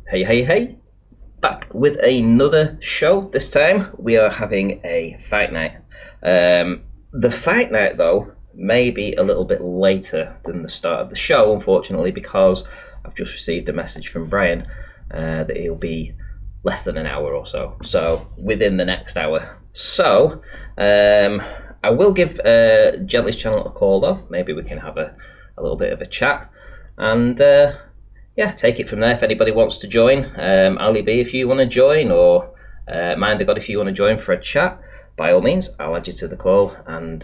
Hey, hey, hey! Back with another show. This time we are having a fight night. The fight night, though, may be a little bit later than the start of the show, unfortunately, because I've just received a message from Brian that he'll be less than an hour or so. So within the next hour. So I will give Gently's channel a call, though. Maybe we can have a little bit of a chat. And yeah, take it from there if anybody wants to join. Ali B, if you want to join, or Mind of God, if you want to join for a chat, by all means, I'll add you to the call. And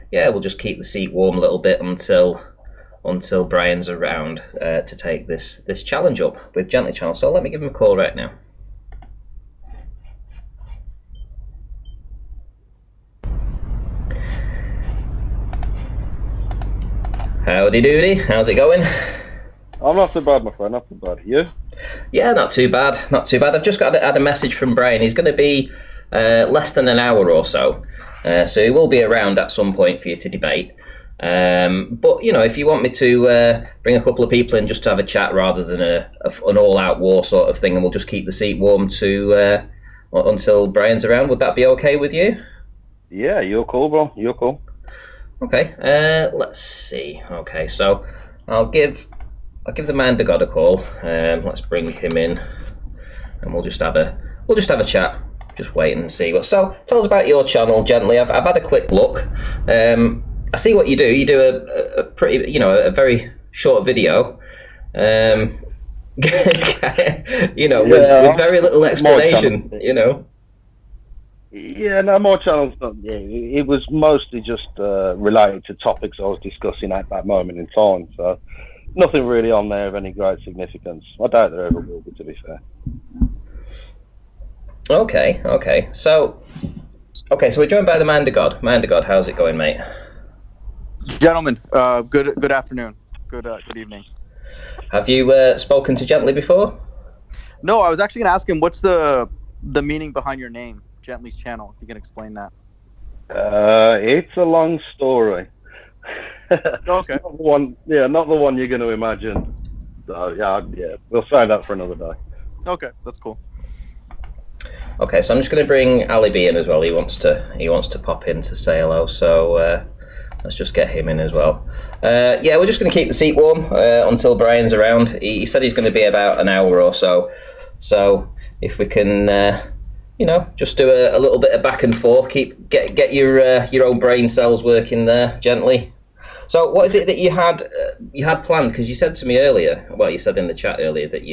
yeah, we'll just keep the seat warm a little bit until Brian's around to take this challenge up with Gently Channel. So let me give him a call right now. Howdy doody, how's it going? I'm not too bad, my friend, not too bad. You? Yeah, not too bad, not too bad. I've just had a message from Brian. He's going to be less than an hour or so. So he will be around at some point for you to debate. But, you know, if you want me to bring a couple of people in just to have a chat rather than an all-out war sort of thing, and we'll just keep the seat warm until Brian's around, would that be okay with you? Yeah, you're cool, bro. You're cool. Okay, let's see. Okay, so I'll give the Mind of God a call. Let's bring him in, and we'll just have a chat. Just wait and see. So tell us about your channel, Gently. I've had a quick look. I see what you do. You do a pretty, you know, a very short video. You know, with very little explanation. You know. Yeah, no, my channel's not. Yeah, it was mostly just related to topics I was discussing at that moment in time. So nothing really on there of any great significance. I doubt there ever will be, to be fair. Okay. So we're joined by the Mind of God. Mind of God, how's it going, mate? Gentlemen, good afternoon. Good evening. Have you spoken to Gently before? No, I was actually going to ask him what's the meaning behind your name, Gently's channel, if you can explain that. It's a long story. Okay. Not the one you're going to imagine. So, yeah, we'll save that for another day. Okay, that's cool. Okay, so I'm just going to bring Ali B in as well. He wants to pop in to say hello. So let's just get him in as well. Yeah, we're just going to keep the seat warm until Brian's around. He said he's going to be about an hour or so. So if we can, you know, just do a little bit of back and forth. Get your own brain cells working there gently. So what is it that you had planned? Because you said to me earlier, well, you said in the chat earlier that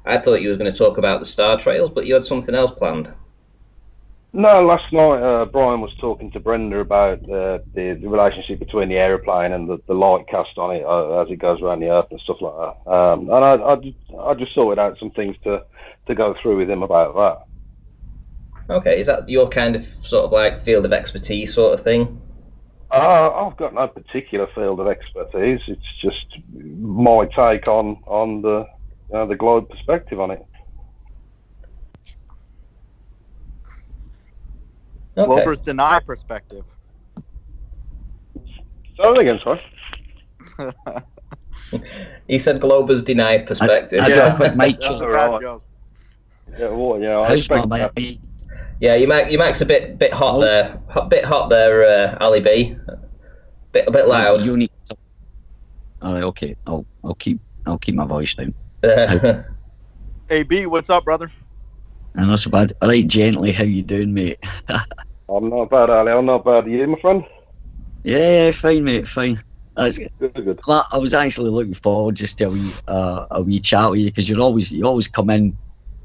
I thought you were going to talk about the Star Trails, but you had something else planned. No, last night Brian was talking to Brenda about the relationship between the aeroplane and the light cast on it as it goes around the Earth and stuff like that. And I just sorted out some things to go through with him about that. Okay, is that your kind of sort of like field of expertise sort of thing? I've got no particular field of expertise. It's just my take on the globe perspective on it. Okay. Globers deny perspective. Sorry again, sorry. He said Globers deny perspective. I got a quick mic That's check. a bad joke. Yeah, well, yeah. How's my mate? Yeah, your mic's a bit hot there. Bit hot there, Ali B. A bit loud. You need. All right, okay. I'll keep my voice down. Hey B, what's up, brother? And that's bad. All right, Gently, how you doing, mate? I'm not bad, Ali. I'm not bad. Are you, my friend? Yeah, fine, mate, fine. That's Good. I was actually looking forward just to a wee chat with you because you always come in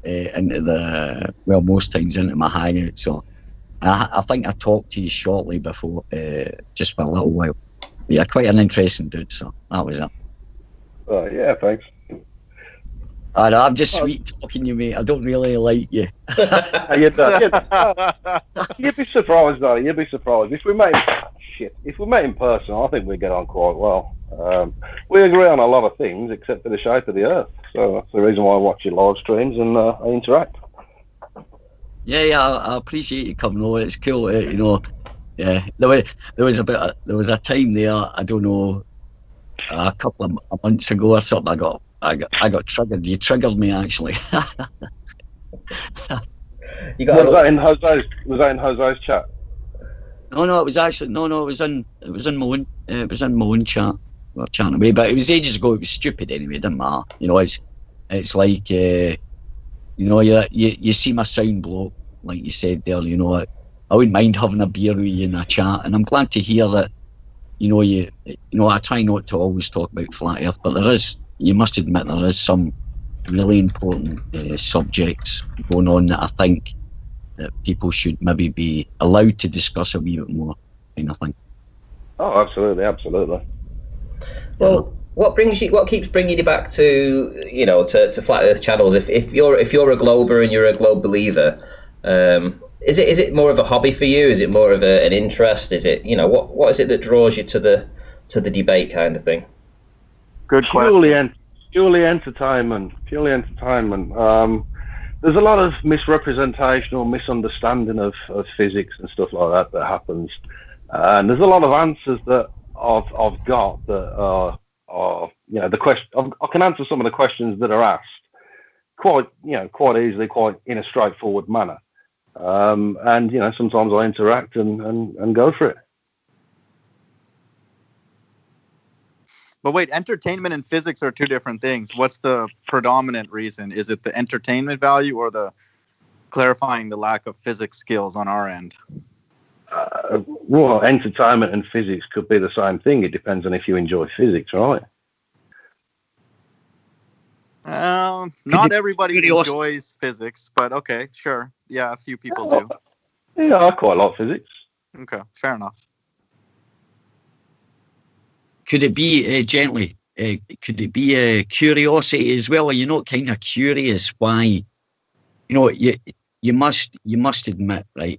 into most times into my hangout. So I think I talked to you shortly before, just for a little while. Yeah, quite an interesting dude. So that was it. Yeah, thanks. I know, I'm just sweet talking to you, mate. I don't really like you. You'd be surprised, Ali. You'd be surprised. If we met in person, I think we'd get on quite well. We agree on a lot of things except for the shape of the Earth. So that's the reason why I watch your live streams and I interact. Yeah, I appreciate you coming over. It's cool, you know. Yeah, there was a time there. I don't know, a couple of months ago or something. I got triggered. You triggered me actually. You got Was that in Jose's chat? No, it was actually no, it was in my own chat. We were chatting away, but it was ages ago. It was stupid anyway. It didn't matter. You know, it's like you know, you see my sound bloke, like you said there. You know, I wouldn't mind having a beer with you in a chat, and I'm glad to hear that. You know, I try not to always talk about flat Earth, but you must admit, there is some really important subjects going on that I think that people should maybe be allowed to discuss a wee bit more, kind of thing. Oh, absolutely. Well, what keeps bringing you back to to flat Earth channels? If you're a glober and you're a globe believer, is it more of a hobby for you? Is it more of an interest? Is it what is it that draws you to the debate kind of thing? Good question. Purely entertainment. There's a lot of misrepresentation or misunderstanding of physics and stuff like that happens, and there's a lot of answers that I've got that are the question. I can answer some of the questions that are asked quite easily, quite in a straightforward manner, and sometimes I interact and go for it. But wait, entertainment and physics are two different things. What's the predominant reason? Is it the entertainment value or the clarifying the lack of physics skills on our end? Well, entertainment and physics could be the same thing. It depends on if you enjoy physics, right? Not everybody enjoys physics, but okay, sure. Yeah, a few people do. Yeah, I quite like physics. Okay, fair enough. Could it be could it be curiosity as well? Are you not kind of curious why? You must admit, right?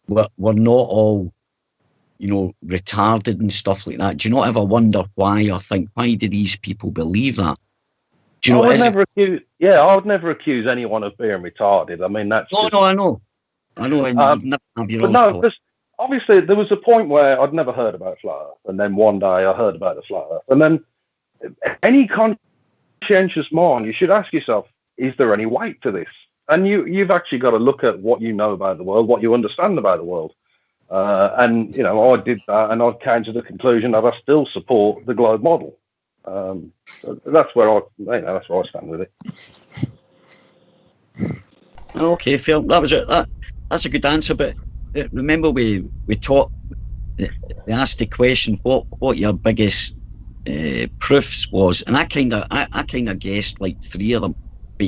We're not all, retarded and stuff like that. Do you not ever wonder why, or think, why do these people believe that? Do you know? I would never accuse anyone of being retarded. I mean, that's no, I know. And you've never have your but no, because obviously there was a point where I'd never heard about flat Earth, and then one day I heard about the flat Earth, and then any conscientious mind, you should ask yourself, is there any weight to this? And you've actually got to look at what you know about the world, what you understand about the world. And I did that, and I came to the conclusion that I still support the globe model. So that's where I stand with it. Okay, Phil, that's a good answer. But remember, we talked. They asked the question, what your biggest proofs was, and I kind of guessed like 3 of them. But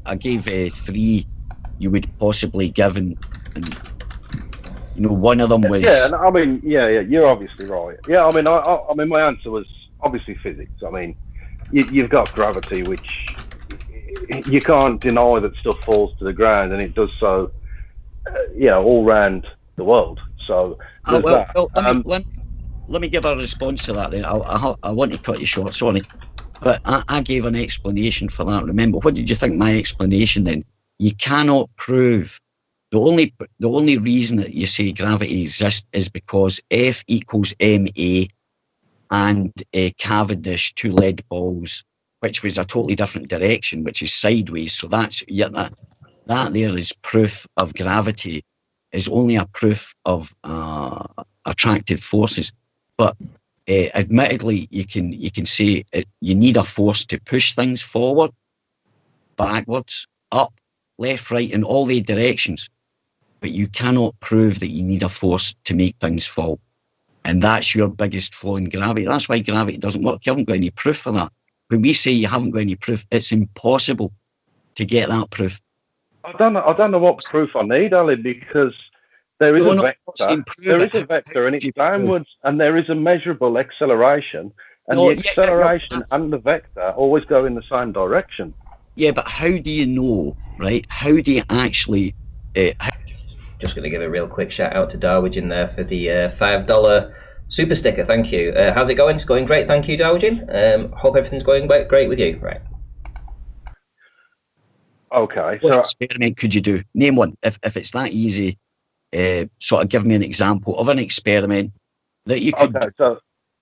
I gave 3 you would possibly give, and one of them was. Yeah, I mean, you're obviously right. Yeah, I mean, my answer was obviously physics. I mean, you've got gravity, which you can't deny that stuff falls to the ground, and it does so, all around the world. So let me give a response to that. Then I want to cut you short. Sorry. But I gave an explanation for that. Remember, what did you think my explanation then? You cannot prove. The only reason that you say gravity exists is because F equals ma, and Cavendish 2 lead balls, which was a totally different direction, which is sideways. So that there is proof of gravity, is only a proof of attractive forces. But admittedly, you can say you need a force to push things forward, backwards, up, left, right, in all the directions. But you cannot prove that you need a force to make things fall. And that's your biggest flaw in gravity. That's why gravity doesn't work. You haven't got any proof for that. When we say you haven't got any proof, it's impossible to get that proof. I don't know what proof I need, Ali, because there is a vector. There is a vector, and it's downwards, and there is a measurable acceleration, and the acceleration and the vector always go in the same direction. Yeah, but how do you know, right? How do you actually? Just going to give a real quick shout out to Darwin there for the $5 super sticker. Thank you. How's it going? It's going great. Thank you, Darwin. Hope everything's going great with you. Right. Okay. What experiment could you do? Name one. If it's that easy, sort of give me an example of an experiment that you could. Okay. So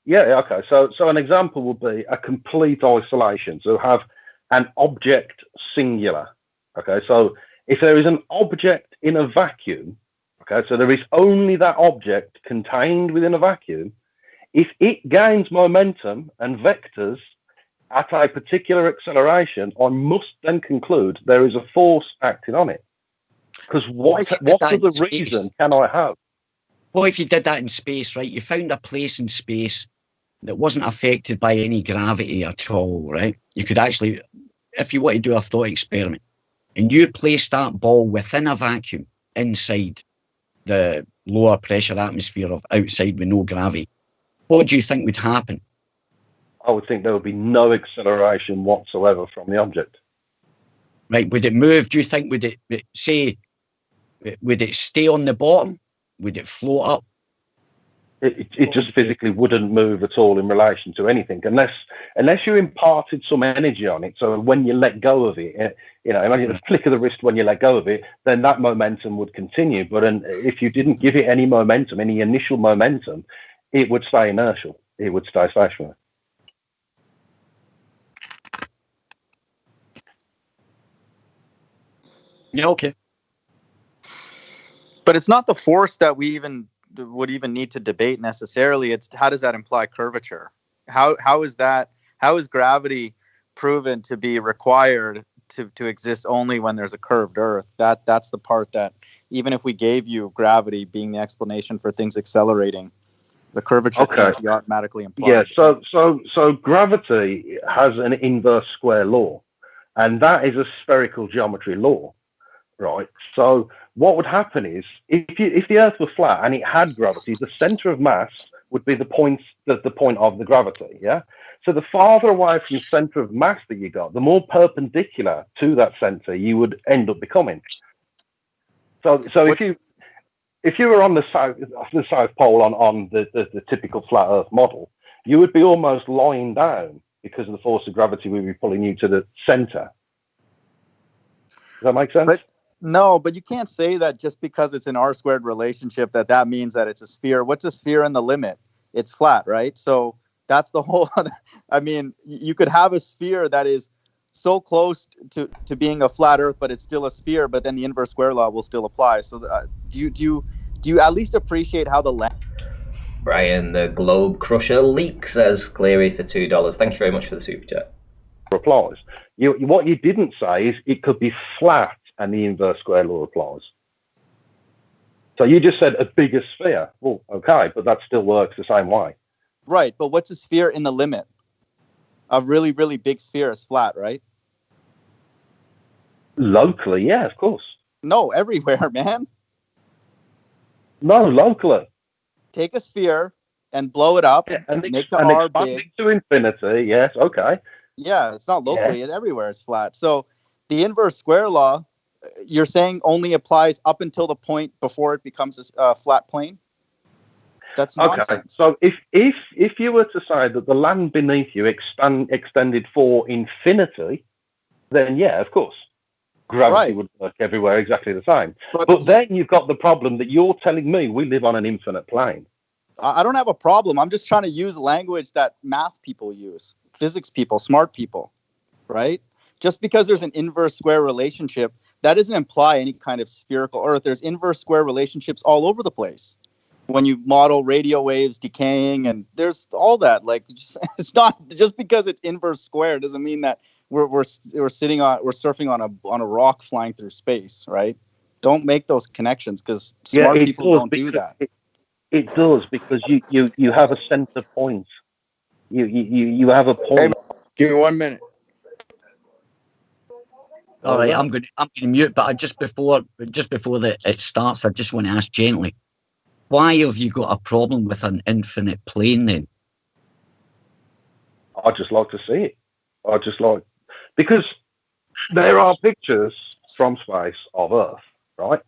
Yeah, okay. So an example would be a complete isolation. So have an object singular. Okay, so if there is an object in a vacuum, okay, so there is only that object contained within a vacuum. If it gains momentum and vectors at a particular acceleration, I must then conclude there is a force acting on it. Because what other reason can I have? Well, if you did that in space, right, you found a place in space that wasn't affected by any gravity at all, right? You could actually, if you want to do a thought experiment, and you place that ball within a vacuum inside the lower pressure atmosphere of outside with no gravity, what do you think would happen? I would think there would be no acceleration whatsoever from the object. Right, would it move? Do you think, would it stay on the bottom? Would it float up? It just physically wouldn't move at all in relation to anything unless you imparted some energy on it. So when you let go of it, imagine the flick of the wrist when you let go of it, then that momentum would continue. But if you didn't give it any momentum, any initial momentum, it would stay inertial. It would stay stationary. Yeah, okay. But it's not the force that we would even need to debate necessarily. It's how does that imply curvature? How is gravity proven to be required to exist only when there's a curved Earth? That's the part that even if we gave you gravity being the explanation for things accelerating, the curvature can't be automatically implied. Yeah. So gravity has an inverse square law, and that is a spherical geometry law. Right. So what would happen is if the Earth were flat and it had gravity, the center of mass would be the point of the gravity. Yeah. So the farther away from the center of mass that you got, the more perpendicular to that center you would end up becoming. So if you were on the South Pole on the typical flat Earth model, you would be almost lying down because of the force of gravity would be pulling you to the center. Does that make sense? No, but you can't say that just because it's an R-squared relationship that means that it's a sphere. What's a sphere in the limit? It's flat, right? So that's the whole. I mean, you could have a sphere that is so close to being a flat Earth, but it's still a sphere. But then the inverse square law will still apply. So do you at least appreciate how the Brian the Globe Crusher Leake says Cleary for $2. Thank you very much for the super chat. Applies. What you didn't say is it could be flat. And the inverse square law applies. So you just said a bigger sphere. Well, okay, but that still works the same way. Right, but what's a sphere in the limit? A really, really big sphere is flat, right? Locally, yeah, of course. No, everywhere, man. No, locally. Take a sphere and blow it up and make the R big. To infinity, yes, okay. Yeah, it's not locally. Yeah. Everywhere is flat. So the inverse square law, you're saying only applies up until the point before it becomes a flat plane? That's nonsense. Okay. So if you were to say that the land beneath you extended for infinity, then yeah, of course, gravity would work everywhere exactly the same. But then you've got the problem that you're telling me we live on an infinite plane. I don't have a problem. I'm just trying to use language that math people use, physics people, smart people, right? Just because there's an inverse square relationship, that doesn't imply any kind of spherical Earth. There's inverse square relationships all over the place. When you model radio waves decaying, and there's all that. Like, it's not just because it's inverse square doesn't mean that we're surfing on a rock flying through space, right? Don't make those connections because smart people don't do that. It does because you have a center point. You have a point. Hey, give me 1 minute. All right, I'm going to mute, but just before it starts, I just want to ask gently, why have you got a problem with an infinite plane then? I just like to see it. Because there are pictures from space of Earth, right?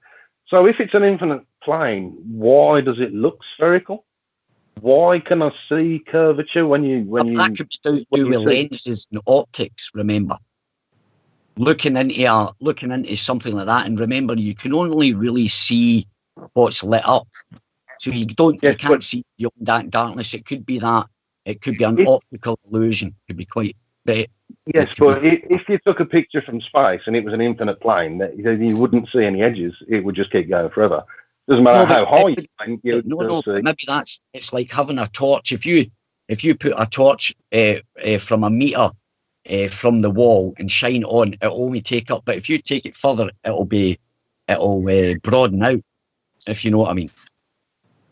So if it's an infinite plane, why does it look spherical? Why can I see curvature when you that could do with lenses and optics, remember? Looking into something like that, and remember, you can only really see what's lit up, so you can't see beyond that darkness. It could be that It could be an optical illusion. It could be quite. Yes, but if you took a picture from space and it was an infinite plane, you wouldn't see any edges. It would just keep going forever. Doesn't matter how high you went, you no, see. maybe it's like having a torch. If you put a torch from a meter from the wall and shine on, it'll only take up. But if you take it further, it'll broaden out. If you know what I mean.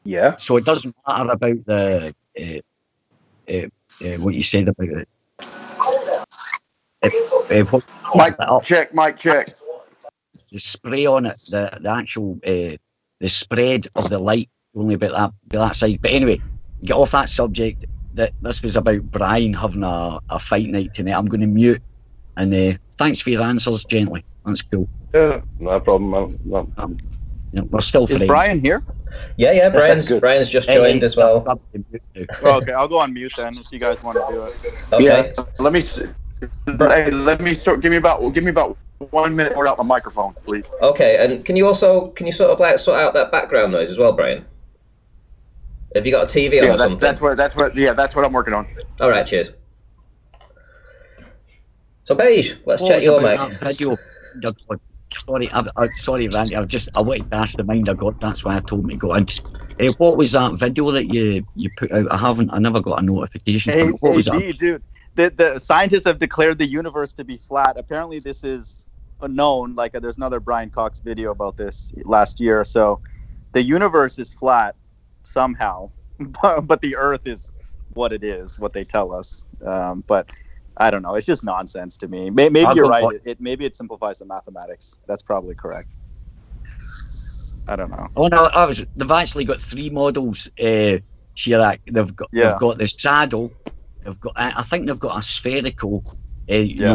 Yeah. So it doesn't matter about the what you said about it. Mic check. The spray on it, the actual the spread of the light only about that size. But anyway, get off that subject. That this was about Brian having a fight night tonight. I'm going to mute, and thanks for your answers, gently. That's cool. Yeah, no problem. Yeah, we're still Is friends. Brian here? Yeah. Brian's just joined as well. Oh, okay, I'll go on mute then if you guys want to do it. Okay. Yeah, let me start. Give me about 1 minute to out my microphone, please. Okay, and can you sort of like sort out that background noise as well, Brian? Have you got a TV on or something? That's what I'm working on. All right, cheers. So Beige, let's check your mic. Video. Sorry, Randy. I wanted to ask the mind I got. That's why I told me to go in. What was that video that you put out? I never got a notification. Hey, what was that? dude. The scientists have declared the universe to be flat. Apparently, this is known. Like, there's another Brian Cox video about this last year. So, the universe is flat somehow, but the Earth is what it is, what they tell us. But I don't know. It's just nonsense to me. Maybe you're right. Maybe it simplifies the mathematics. That's probably correct. I don't know. Oh no, they've actually got 3 models here. They've got the saddle. I think they've got a spherical. The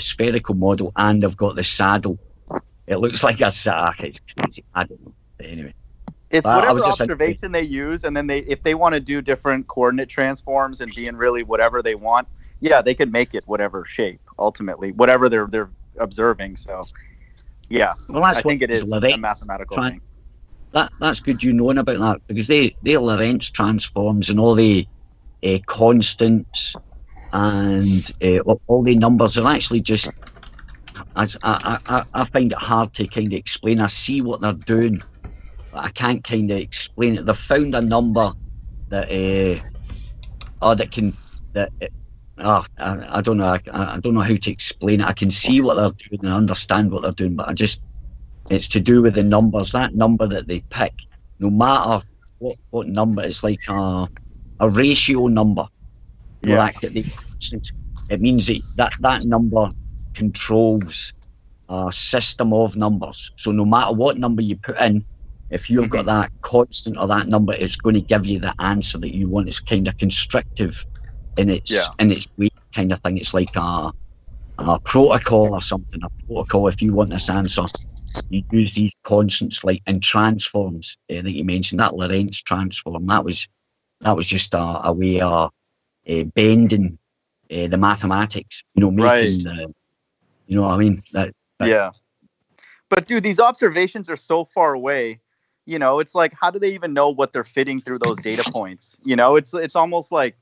spherical model, and they've got the saddle. It looks like a sack. It's crazy. I don't know. But anyway. It's whatever observation they use, and then if they want to do different coordinate transforms and be in really whatever they want, they could make it whatever shape ultimately, whatever they're observing. So, well, I think it is a mathematical thing. That's good you knowing about that, because they Lorentz transforms and all the constants and all the numbers are actually just. I find it hard to kind of explain. I see what they're doing. I can't kind of explain it. They've found a number that I don't know. I don't know how to explain it. I can see what they're doing and understand what they're doing, but it's to do with the numbers. That number that they pick, no matter what number, it's like a ratio number. Yeah. It means that number controls a system of numbers. So no matter what number you put in, if you've got that constant or that number, it's going to give you the answer that you want. It's kind of constrictive in its way, kind of thing. It's like a protocol or something. A protocol. If you want this answer, you use these constants like in transforms that you mentioned. That Lorentz transform. That was just a way of bending the mathematics. Making you know what I mean? Yeah. But dude, these observations are so far away. It's like, how do they even know what they're fitting through those data points? It's almost like,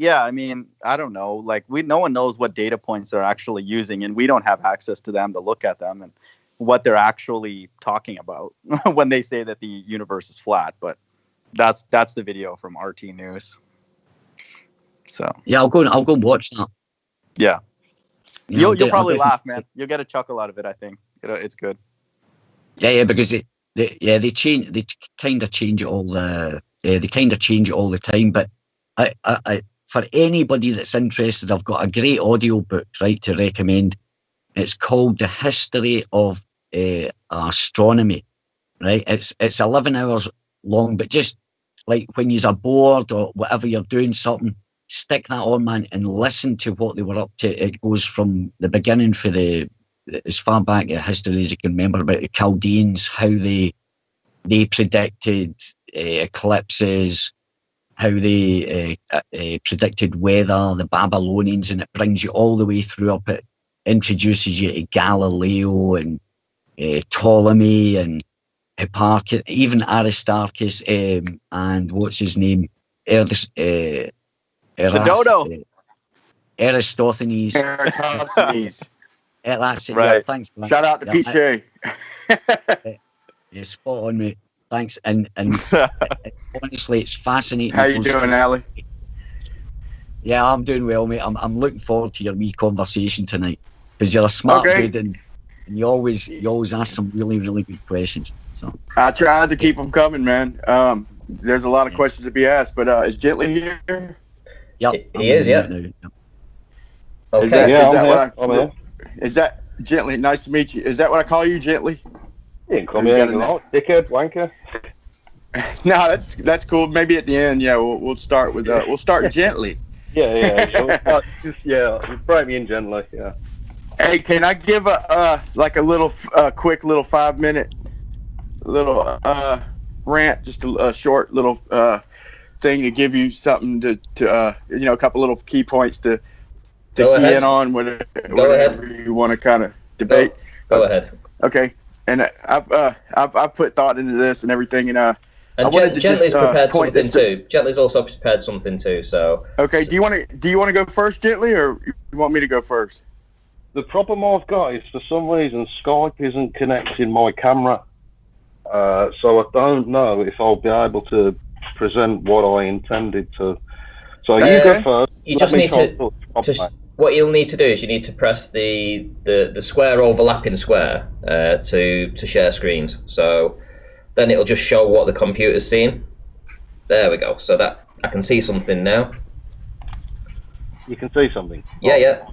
I mean, I don't know. Like no one knows what data points they're actually using, and we don't have access to them to look at them and what they're actually talking about when they say that the universe is flat. But that's the video from RT News. So I'll go watch that. Yeah, you'll probably laugh, man. You'll get a chuckle out of it. I think it's good. Yeah, because they kind of change it all. They kind of change it all the time. But I for anybody that's interested, I've got a great audio book to recommend. It's called The History of Astronomy. Right, it's 11 hours long, but just like when you're bored or whatever you're doing something, stick that on, man, and listen to what they were up to. It goes from the beginning for as far back in history as you can remember, about the Chaldeans, how they predicted eclipses, how they predicted weather, the Babylonians, and it brings you all the way through up. It introduces you to Galileo and Ptolemy and Hipparchus, even Aristarchus, and what's his name, The dodo. Aristophanes. Eratosthenes. That's it. Right. Yeah, thanks, man. Shout out to Pete Shea. Yeah, spot on, mate. Thanks. And honestly, it's fascinating. How you doing, Ali? Yeah, I'm doing well, mate. I'm looking forward to your wee conversation tonight because you're a smart dude and you always ask some really, really good questions. So I tried to keep them coming, man. There's a lot of questions to be asked, but is Gently here? Yep, He is, yeah. Okay. Is that I'm here. Is that Gently? Nice to meet you. Is that what I call you, Gently? You can call me anything like dickhead, wanker. No, that's cool. Maybe at the end, yeah, we'll start with we'll start gently. Yeah. You break me in gently. Yeah. Hey, can I give a little quick little 5-minute little rant, just a short little thing to give you something to a couple little key points to key in on whatever you want to kind of debate. Go ahead. Okay, and I've put thought into this and everything, and I wanted to Gently's just, prepared point something this too. Gently's also prepared something too. So okay, do you want to go first, Gently, or you want me to go first? The problem I've got is for some reason Skype isn't connecting my camera, so I don't know if I'll be able to present what I intended to. So you go first. You just need to what you'll need to do is you need to press the square overlapping square to share screens. So then it'll just show what the computer's seeing. There we go. So that I can see something now. You can see something. Yeah.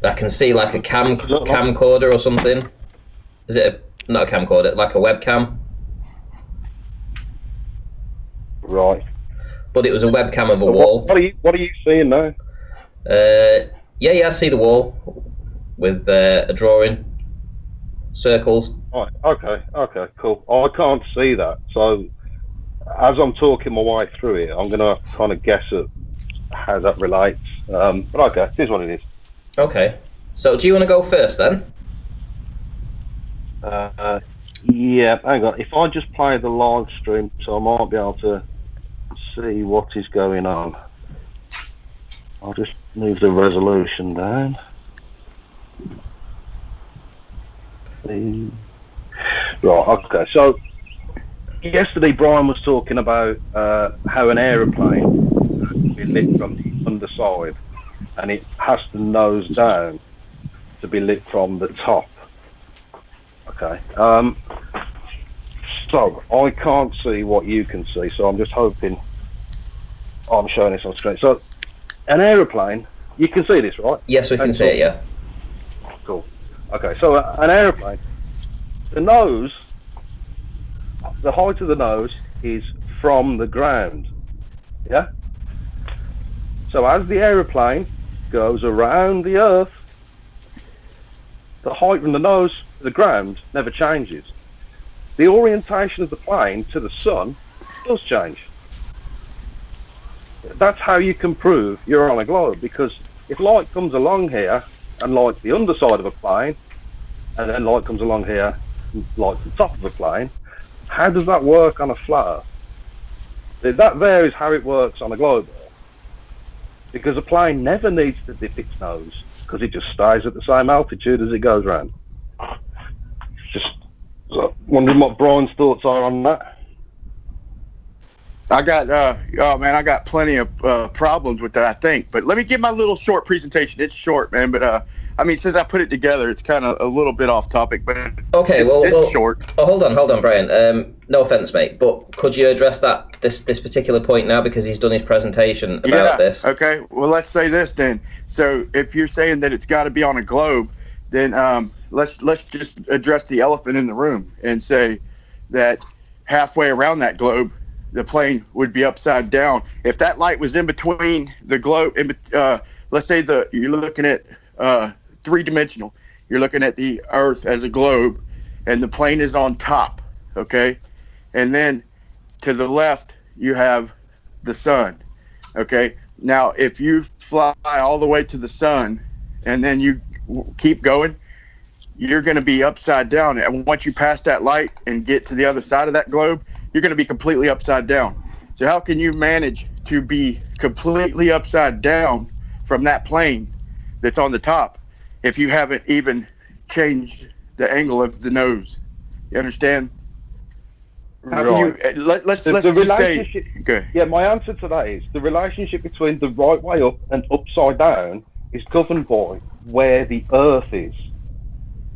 I can see like a camcorder or something. Is it not a camcorder? Like a webcam? Right. But it was a webcam of a wall. What are you seeing now? Yeah, I see the wall with a drawing, circles. Right. Okay, cool. I can't see that, so as I'm talking my way through it, I'm gonna kind of guess at how that relates. But okay, here's what it is. Okay. So do you want to go first then? Yeah. Hang on. If I just play the live stream, so I might be able to see what is going on. I'll just move the resolution down. Right, okay. So yesterday Brian was talking about how an aeroplane can be lit from the underside and it has to nose down to be lit from the top. Okay. So I can't see what you can see, so I'm just hoping I'm showing this on screen. So an aeroplane, you can see this, right? Yes, we can see it, yeah. Cool. Okay, so an aeroplane, the nose, the height of the nose is from the ground, yeah? So as the aeroplane goes around the earth, the height from the nose to the ground never changes. The orientation of the plane to the sun does change. That's how you can prove you're on a globe, because if light comes along here and lights the underside of a plane, and then light comes along here and lights the top of a plane, how does that work on a flat Earth? That there is how it works on a globe, because a plane never needs to dip its nose, because it just stays at the same altitude as it goes round. Just wondering what Brian's thoughts are on that. I got plenty of problems with that, I think. But let me give my little short presentation. It's short, man, but since I put it together, it's kind of a little bit off topic, but okay, it's short. Oh, hold on, Brian. No offense, mate, but could you address this particular point now, because he's done his presentation about this? Okay. Well, let's say this then. So if you're saying that it's got to be on a globe, then let's just address the elephant in the room and say that halfway around that globe, the plane would be upside down. If that light was in between the globe, let's say you're looking at three-dimensional. You're looking at the Earth as a globe, and the plane is on top, okay? And then to the left, you have the sun, okay? Now, if you fly all the way to the sun, and then you keep going, you're going to be upside down. And once you pass that light and get to the other side of that globe, you're going to be completely upside down. So how can you manage to be completely upside down from that plane that's on the top if you haven't even changed the angle of the nose? You understand? How can you Right. let's The just say relationship. okay. Yeah, my answer to that is the relationship between the right way up and upside down is governed by where the Earth is,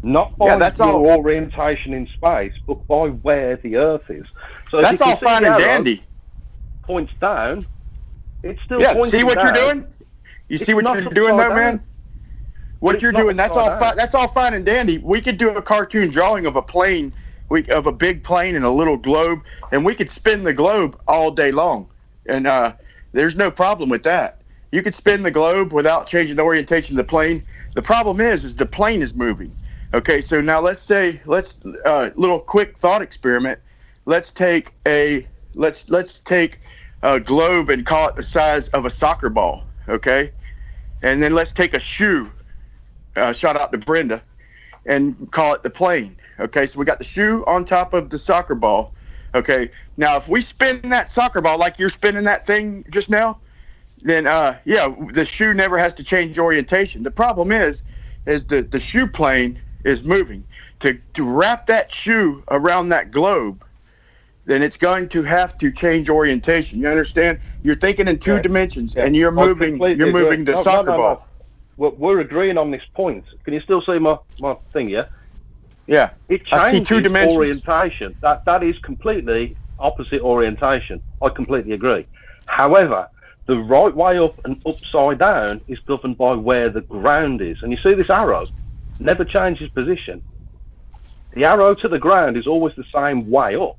not Yeah, by that's your all orientation in space, but by where the Earth is. So if you that's can all see fine the and arrow dandy. points down, it's still Yeah, see pointing what you're down. doing? You see It's what not you're doing upside though, down, man? but What it's you're not doing, upside down. that's all fine and dandy. We could do a cartoon drawing of a plane, of a big plane and a little globe, and we could spin the globe all day long. And there's no problem with that. You could spin the globe without changing the orientation of the plane. The problem is the plane is moving. Okay, so now let's little quick thought experiment. Let's take let's take a globe and call it the size of a soccer ball. Okay, and then let's take a shoe. Shout out to Brenda, and call it the plane. Okay, so we got the shoe on top of the soccer ball. Okay, now if we spin that soccer ball like you're spinning that thing just now, then yeah, the shoe never has to change orientation. The problem is the shoe plane is moving. To wrap that shoe around that globe, then it's going to have to change orientation. You understand? You're thinking in two Yeah, dimensions, yeah. and you're I moving completely agree. the No, soccer no, no, no. ball. We're agreeing on this point. Can you still see my thing? Yeah. Yeah, It I see two changes dimensions. orientation. That is completely opposite orientation. I completely agree. However, the right way up and upside down is governed by where the ground is. And you see this arrow never changes position. The arrow to the ground is always the same way up.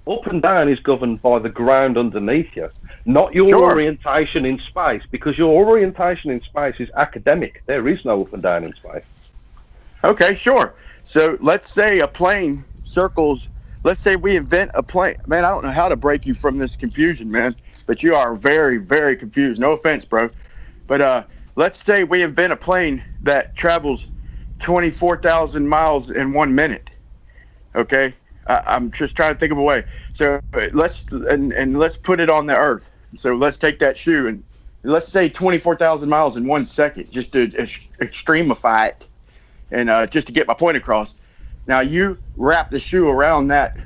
Up and down is governed by the ground underneath you, not your Sure. orientation in space, because your orientation in space is academic. There is no up and down in space. Okay, sure. So let's say a plane circles. Let's say we invent a plane. Man, I don't know how to break you from this confusion, man. But you are very, very confused. No offense, bro. But let's say we invent a plane that travels 24,000 miles in 1 minute. Okay, I'm just trying to think of a way. So let's put it on the Earth. So let's take that shoe and let's say 24,000 miles in 1 second, just to extremify it. And just to get my point across, now you wrap the shoe around that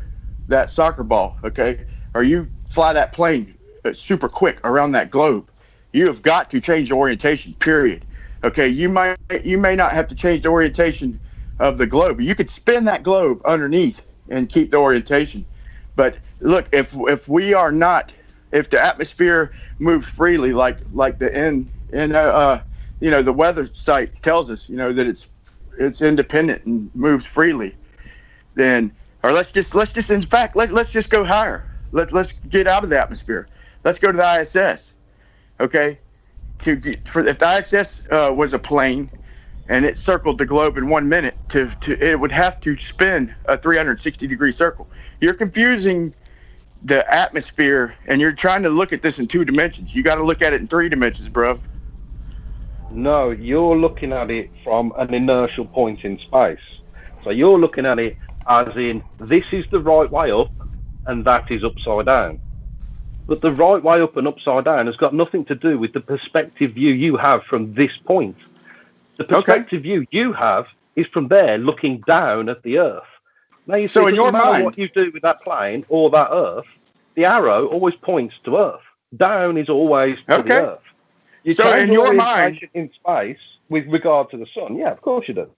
soccer ball, okay, or you fly that plane super quick around that globe. You have got to change the orientation. Period. Okay, you may not have to change the orientation of the globe. You could spin that globe underneath and keep the orientation. But look, if the atmosphere moves freely, like the the weather site tells us, that it's independent and moves freely, then, or let's just in fact let's just go higher. Let's get out of the atmosphere. Let's go to the ISS. Okay, if the ISS was a plane and it circled the globe in 1 minute, it would have to spin a 360-degree circle. You're confusing the atmosphere, and you're trying to look at this in two dimensions. You got to look at it in three dimensions, bro. No, you're looking at it from an inertial point in space. So you're looking at it as in, this is the right way up and that is upside down. But the right way up and upside down has got nothing to do with the perspective view you have from this point. The perspective view you have is from there looking down at the Earth. Now you see, So it in doesn't your matter mind, what you do with that plane or that Earth, the arrow always points to Earth. Down is always to the Earth. You so in your mind, in space with regard to the sun, yeah, of course you do.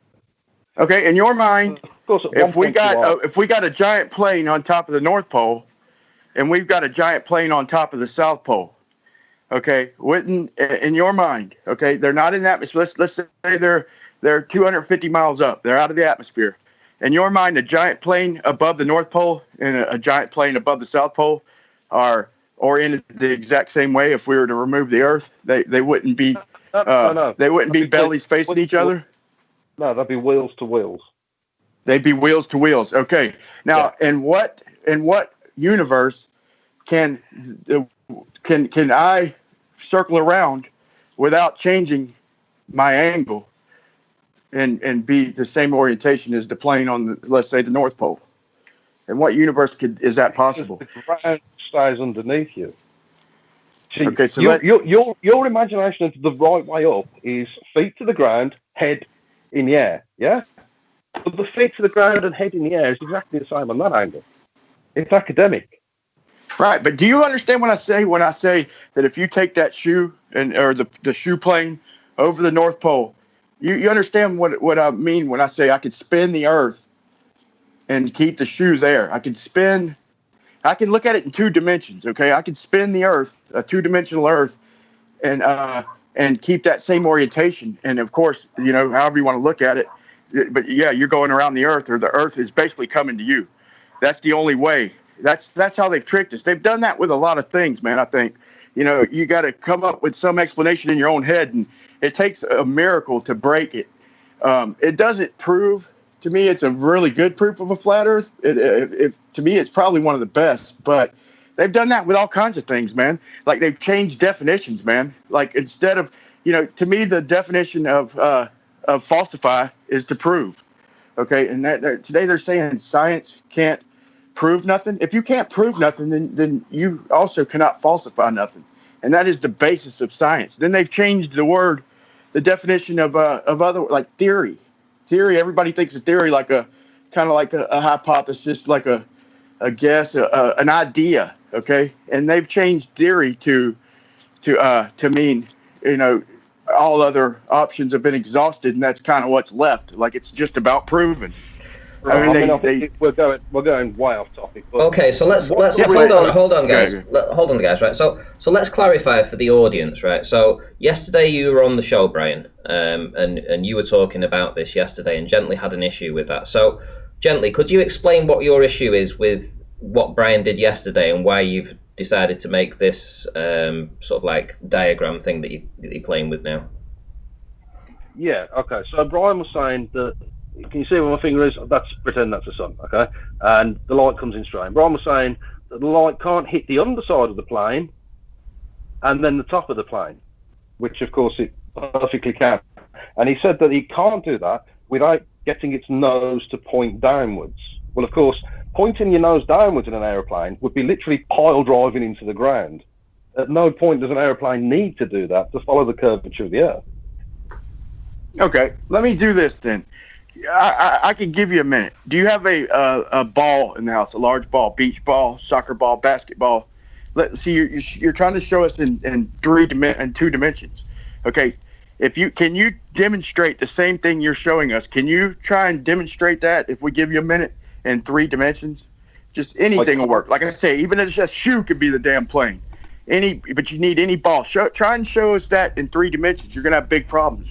Okay, in your mind, of course, if we got a giant plane on top of the North Pole, and we've got a giant plane on top of the South Pole, okay, in your mind, okay, they're not in the atmosphere. Let's say they're 250 miles up. They're out of the atmosphere. In your mind, a giant plane above the North Pole and a giant plane above the South Pole are oriented the exact same way. If we were to remove the Earth, they wouldn't be. No. They wouldn't be bellies facing each other. No, that'd be wheels to wheels. They'd be wheels to wheels. Okay. Now, in what universe can I circle around without changing my angle and be the same orientation as the plane on let's say the North Pole? In what universe is that possible? The ground stays underneath you. See, Okay, so your imagination of the right way up is feet to the ground, head in the air. Yeah, but the feet to the ground and head in the air is exactly the same on that angle. It's academic. right, but do you understand when I say that if you take that shoe or the shoe plane over the North Pole, you understand what I mean when I say I could spin the Earth and keep the shoe there. I can look at it in 2 dimensions. Okay, I could spin the Earth, a 2-dimensional Earth, and keep that same orientation. And of course, however you want to look at it, but yeah, you're going around the Earth, or the Earth is basically coming to you. That's the only way. That's how they've tricked us. They've done that with a lot of things, man. I think you got to come up with some explanation in your own head, and it takes a miracle to break it. It doesn't prove. To me, it's a really good proof of a flat Earth. To me, it's probably one of the best. But they've done that with all kinds of things, man. Like they've changed definitions, man. Like instead of, to me, the definition of falsify is to prove. Okay, and today they're saying science can't prove nothing. If you can't prove nothing, then you also cannot falsify nothing, and that is the basis of science. Then they've changed the definition of other, like theory. Theory, everybody thinks of theory like a kind of like a hypothesis, like a guess, an idea. Okay, and they've changed theory to mean all other options have been exhausted, and that's kind of what's left. Like it's just about proving. I think we're going way off topic. But okay, so let's hold on, guys. Hold on, guys. Right. So let's clarify for the audience, right? So yesterday you were on the show, Brian, and you were talking about this yesterday, and Gently had an issue with that. So Gently, could you explain what your issue is with what Brian did yesterday, and why you've decided to make this sort of like diagram thing that you're playing with now? Yeah. Okay. So Brian was saying that. Can you see where my finger is? Pretend that's the sun, okay? And the light comes in straight. And Brian was saying that the light can't hit the underside of the plane and then the top of the plane, which of course it perfectly can. And he said that he can't do that without getting its nose to point downwards. Well, of course, pointing your nose downwards in an aeroplane would be literally pile driving into the ground. At no point does an aeroplane need to do that to follow the curvature of the Earth. Okay, let me do this then. I can give you a minute. Do you have a ball in the house? A large ball, beach ball, soccer ball, basketball? Let's see. You're trying to show us in 2 dimensions. Okay. Can you demonstrate the same thing you're showing us? Can you try and demonstrate that if we give you a minute in 3 dimensions? Just anything will work. Like I say, even if a shoe could be the damn plane. But you need any ball. Try and show us that in 3 dimensions. You're gonna have big problems.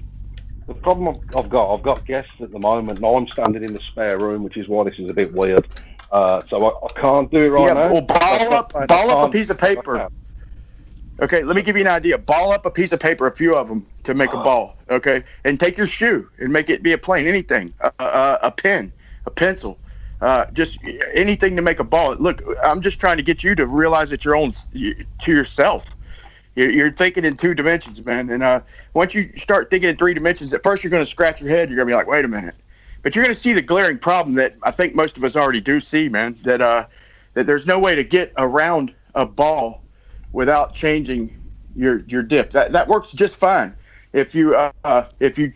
The problem I've got guests at the moment, and I'm standing in the spare room, which is why this is a bit weird. So I can't do it right now. Well, ball up a piece of paper. Okay, let me give you an idea. Ball up a piece of paper, a few of them, to make a ball. Okay, and take your shoe and make it be a plane. Anything, a pen, a pencil, just anything to make a ball. Look, I'm just trying to get you to realize that to yourself. You're thinking in 2 dimensions, man. And once you start thinking in 3 dimensions, at first you're going to scratch your head. You're going to be like, wait a minute. But you're going to see the glaring problem that I think most of us already do see, man, that there's no way to get around a ball without changing your dip. That works just fine. If you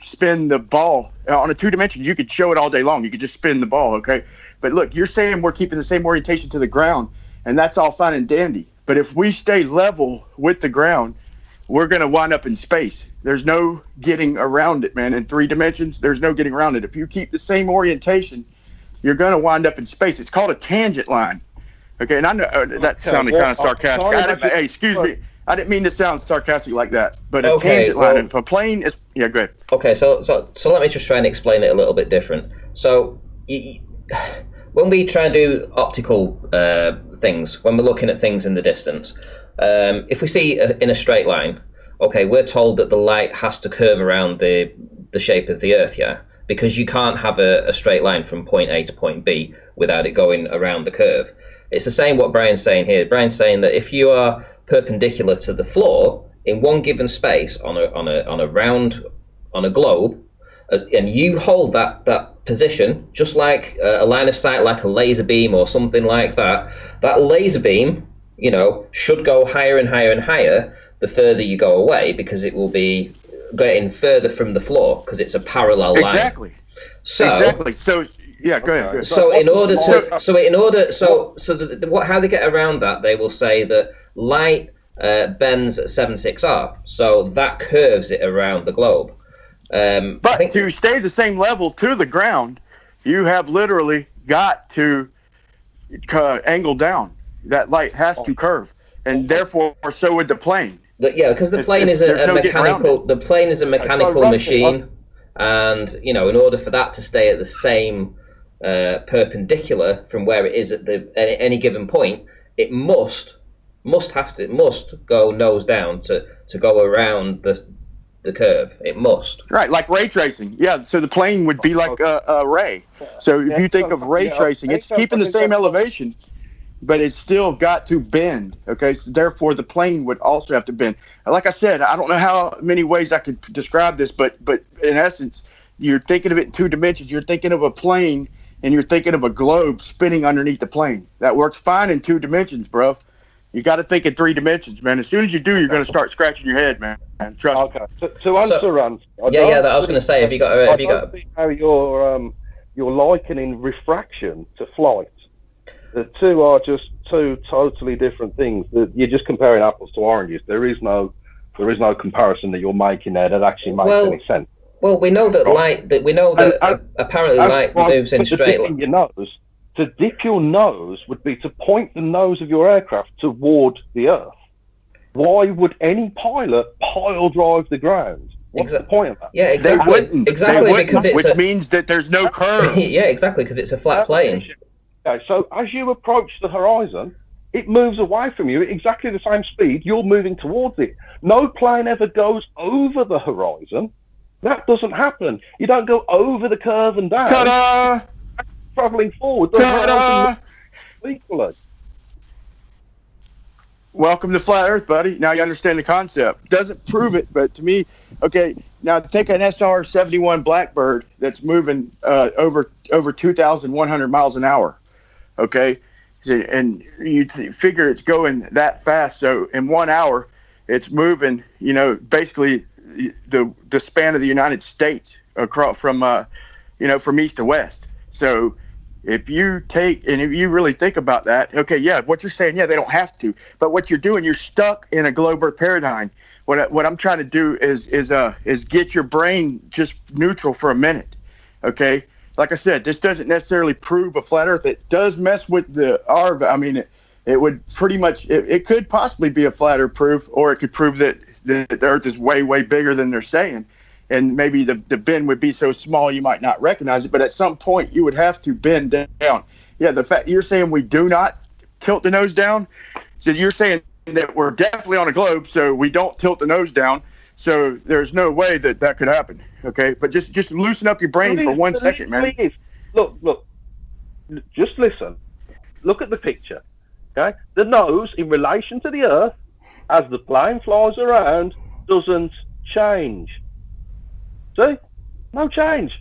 spin the ball on a 2 dimensions, you could show it all day long. You could just spin the ball, okay? But look, you're saying we're keeping the same orientation to the ground, and that's all fine and dandy. But if we stay level with the ground, we're going to wind up in space. There's no getting around it, man. In 3 dimensions, there's no getting around it. If you keep the same orientation, you're going to wind up in space. It's called a tangent line. Okay, and I know that sounded kind of sarcastic. Hey, excuse me. I didn't mean to sound sarcastic like that. But a tangent line, if a plane is... Yeah, go ahead. Okay, so let me just try and explain it a little bit different. So... when we try and do optical things, when we're looking at things in the distance, if we see in a straight line, okay, we're told that the light has to curve around the shape of the Earth, yeah? Because you can't have a straight line from point A to point B without it going around the curve. It's the same what Brian's saying here. Brian's saying that if you are perpendicular to the floor in one given space on a globe, and you hold that position, just like a line of sight, like a laser beam or something like that. That laser beam, should go higher and higher and higher the further you go away, because it will be getting further from the floor because it's a parallel line. Exactly. So yeah, go ahead. So how they get around that, they will say that light bends at 7.6R, so that curves it around the globe. But to stay the same level to the ground, you have literally got to angle down. That light has to curve, and therefore so would the plane. Yeah, because the plane is a mechanical. The plane is a mechanical machine, and in order for that to stay at the same perpendicular from where it is at any given point, it must go nose down to go around the curve. It must. Right, like ray tracing. Yeah, so the plane would be like a ray. So if you think of ray tracing, it's keeping the same elevation, but it's still got to bend. Okay, so therefore the plane would also have to bend. Like I said, I don't know how many ways I could describe this, but in essence, you're thinking of it in 2 dimensions. You're thinking of a plane, and you're thinking of a globe spinning underneath the plane. That works fine in 2 dimensions, bro. You got to think in 3 dimensions, man. As soon as you do, you're going to start scratching your head, man. Trust me. To answer, Rand. I was going to say, have you got? I don't see how you're likening refraction to flight. The two are just 2 totally different things. You're just comparing apples to oranges. There is no comparison that you're making there that actually makes any sense. Well, we know that apparently light moves in straight line. To dip your nose would be to point the nose of your aircraft toward the Earth. Why would any pilot pile drive the ground? What's the point of that? Yeah, exactly. They wouldn't. Exactly, because which means that there's no curve. Yeah, exactly, because it's a flat plane. Okay, so as you approach the horizon, it moves away from you at exactly the same speed you're moving towards it. No plane ever goes over the horizon. That doesn't happen. You don't go over the curve and down. Ta-da! Traveling forward. Ta-da! Equally. Welcome to Flat Earth, buddy. Now you understand the concept. Doesn't prove it, but to me, okay, now take an SR-71 Blackbird that's moving over 2,100 miles an hour, okay? And you figure it's going that fast, so in 1 hour, it's moving, basically the span of the United States across from east to west. So if you really think about that, okay, yeah, what you're saying, yeah, they don't have to, but what you're doing, you're stuck in a globe Earth paradigm. What I'm trying to do is get your brain just neutral for a minute, okay? Like I said, this doesn't necessarily prove a flat Earth. It does mess with I mean, it would pretty much, it could possibly be a flat Earth proof, or it could prove that the Earth is way, way bigger than they're saying. And maybe the bend would be so small you might not recognize it, but at some point you would have to bend down. Yeah, the fact you're saying we do not tilt the nose down, so you're saying that we're definitely on a globe, so we don't tilt the nose down. So there's no way that could happen. Okay, but just loosen up your brain for 1 second, man. Look, just listen. Look at the picture. Okay, the nose in relation to the Earth, as the plane flies around, doesn't change. See? No change.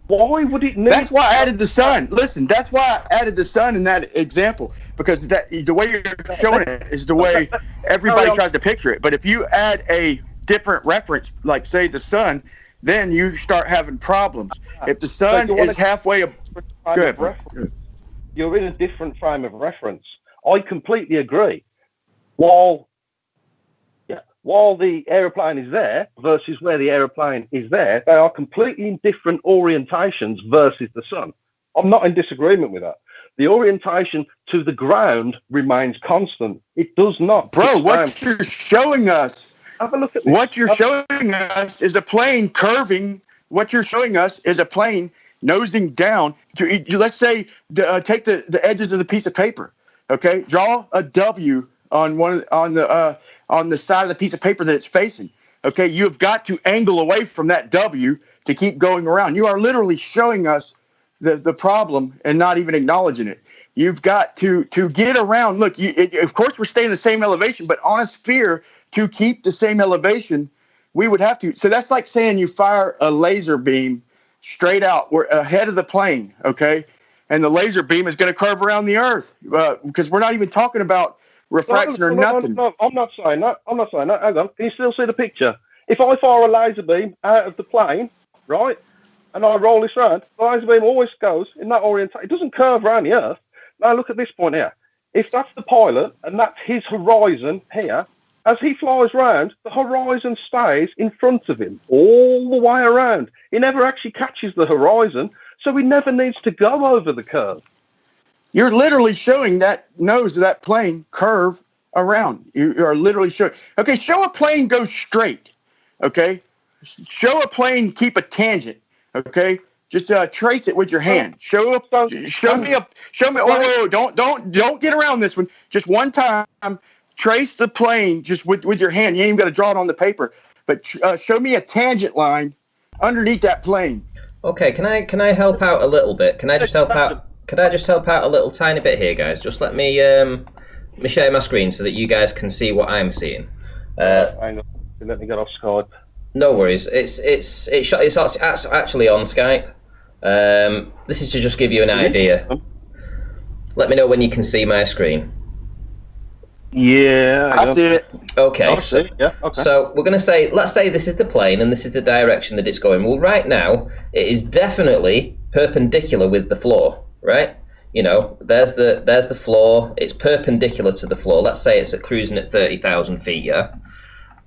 Why would it need... That's why I added the sun. Listen, that's why I added the sun in that example, because the way you're showing it is the way everybody tries to picture it. But if you add a different reference, like say the sun, then you start having problems. If the sun is halfway... Good. You're in a different frame of reference. I completely agree. While the aeroplane is there versus where the aeroplane is there, they are completely in different orientations versus the sun. I'm not in disagreement with that. The orientation to the ground remains constant. It does not. Bro, what you're showing us, have a look at this. What you're showing us is a plane curving. What you're showing us is a plane nosing down. Let's say, take the edges of the piece of paper. Okay, draw a W on the side of the piece of paper that it's facing. Okay, you have got to angle away from that W to keep going around. You are literally showing us the problem and not even acknowledging it. You've got to get around. Look, of course we're staying the same elevation, but on a sphere, to keep the same elevation, we would have to. So that's like saying you fire a laser beam straight out. We're ahead of the plane, okay? And the laser beam is going to curve around the Earth because we're not even talking about refraction or nothing. No, I'm not saying that. I'm not saying that. Hang on. Can you still see the picture? If I fire a laser beam out of the plane, right, and I roll this around, the laser beam always goes in that orientation. It doesn't curve around the Earth. Now look at this point here. If that's the pilot and that's his horizon here, as he flies round, the horizon stays in front of him all the way around. He never actually catches the horizon, so he never needs to go over the curve. You're literally showing that nose of that plane curve around. You are literally showing. Okay, show a plane go straight. Okay, show a plane keep a tangent. Okay, just trace it with your hand. Show me. Oh, don't get around this one. Just one time. Trace the plane just with your hand. You ain't even got to draw it on the paper. But show me a tangent line underneath that plane. Okay, can I help out a little bit? Can I just help out? Could I just help out a little tiny bit here, guys? Just let me share my screen so that you guys can see what I'm seeing. Hang on, let me get off Skype. No worries. It's actually on Skype. This is to just give you an idea. Let me know when you can see my screen. Yeah, I see it. Okay. Yeah, okay. So we're going to say, let's say this is the plane and this is the direction that it's going. Well, right now it is definitely perpendicular with the floor, right? You know, there's the floor. It's perpendicular to the floor. Let's say it's cruising at 30,000 feet. Yeah.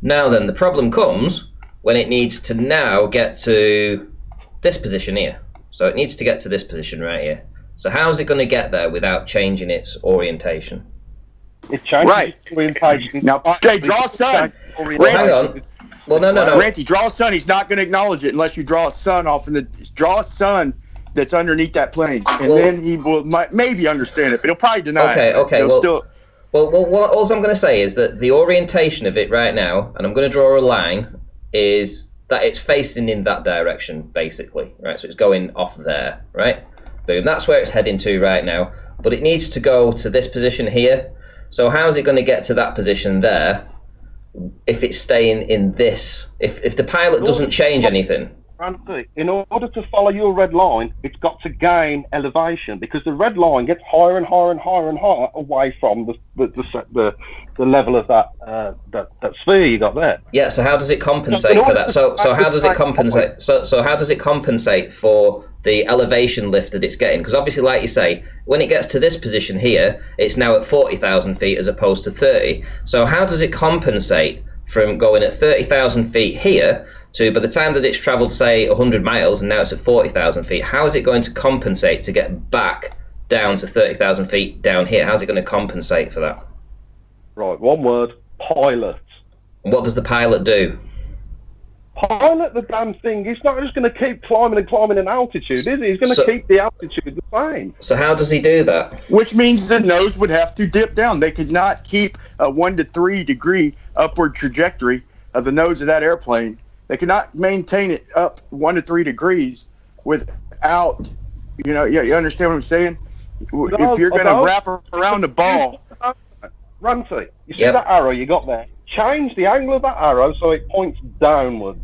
Now then, the problem comes when it needs to now get to this position here. So it needs to get to this position right here. So how is it going to get there without changing its orientation? It changes Right. orientation. Now, okay, draw a sun. Well, hang on. Well, no. Ranty, draw a sun. He's not going to acknowledge it unless you draw a sun off. Draw a sun that's underneath that plane, and then he will maybe understand it, but he'll probably deny it. Okay. Well, all I'm going to say is that the orientation of it right now, and I'm going to draw a line, is that it's facing in that direction, basically, right? So it's going off there, right? Boom. That's where it's heading to right now. But it needs to go to this position here. So how is it going to get to that position there if it's staying in this? If the pilot doesn't change anything? In order to follow your red line, it's got to gain elevation because the red line gets higher and higher and higher and higher away from the level of that sphere you got there. Yeah. So how does it compensate for that? So how does it compensate? So how does it compensate for the elevation lift that it's getting? Because obviously, like you say, when it gets to this position here, it's now at 40,000 feet as opposed to 30. So how does it compensate from going at 30,000 feet here to, by the time that it's travelled, say, 100 miles and now it's at 40,000 feet, how is it going to compensate to get back down to 30,000 feet down here? How's it going to compensate for that? Right, one word, pilot. And what does the pilot do? Pilot the damn thing. He's not just going to keep climbing in altitude, is he? He's going to keep the altitude the same. So how does he do that? Which means the nose would have to dip down. They could not keep a 1 to 3 degree upward trajectory of the nose of that airplane. They could not maintain it up 1 to 3 degrees without, you understand what I'm saying? If you're going to wrap around the ball. Ranty, you see that arrow you got there? Change the angle of that arrow so it points downwards.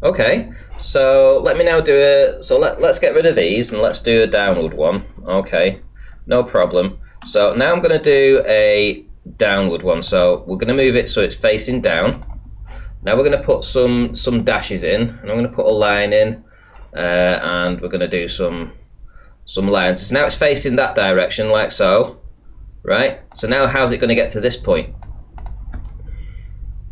Okay, so let me now do it. So let's get rid of these and let's do a downward one. Okay, no problem. So now I'm going to do a downward one. So we're going to move it so it's facing down. Now we're going to put some dashes in, and I'm going to put a line in, and we're going to do some lines. So now it's facing that direction, like so, right? So now how's it going to get to this point?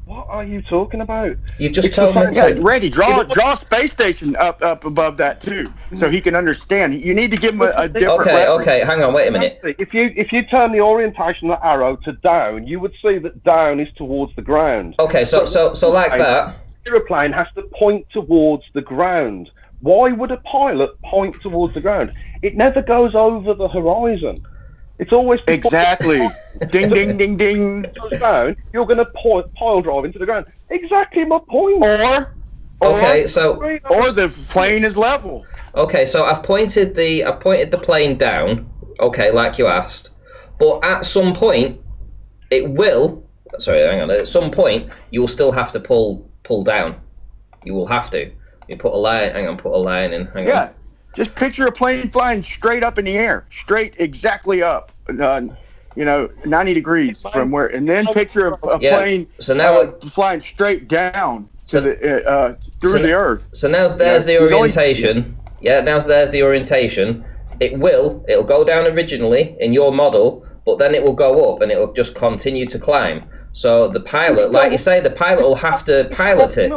What are you talking about? You've just told me. Yeah, Randy, draw a space station up above that too, so he can understand. You need to give him a different. Okay. Hang on, wait a minute. If you turn the orientation of the arrow to down, you would see that down is towards the ground. Okay, so like that. The aeroplane has to point towards the ground. Why would a pilot point towards the ground? It never goes over the horizon. It's always exactly. Ding, ding, ding, ding. Down, you're going to pile drive into the ground. Exactly my point. Or the plane is level. Okay, so I've pointed the plane down. Okay, like you asked, but at some point, it will. Sorry, hang on. At some point, you will still have to pull down. You will have to. You put a line. Hang on, put a line in. Hang on. Just picture a plane flying straight up in the air, straight exactly up, 90 degrees from where, and then picture a plane flying straight down to the through the earth. So now there's the orientation. Now there's the orientation. It'll go down originally in your model, but then it will go up and it will just continue to climb. So the pilot, like you say, the pilot will have to pilot it.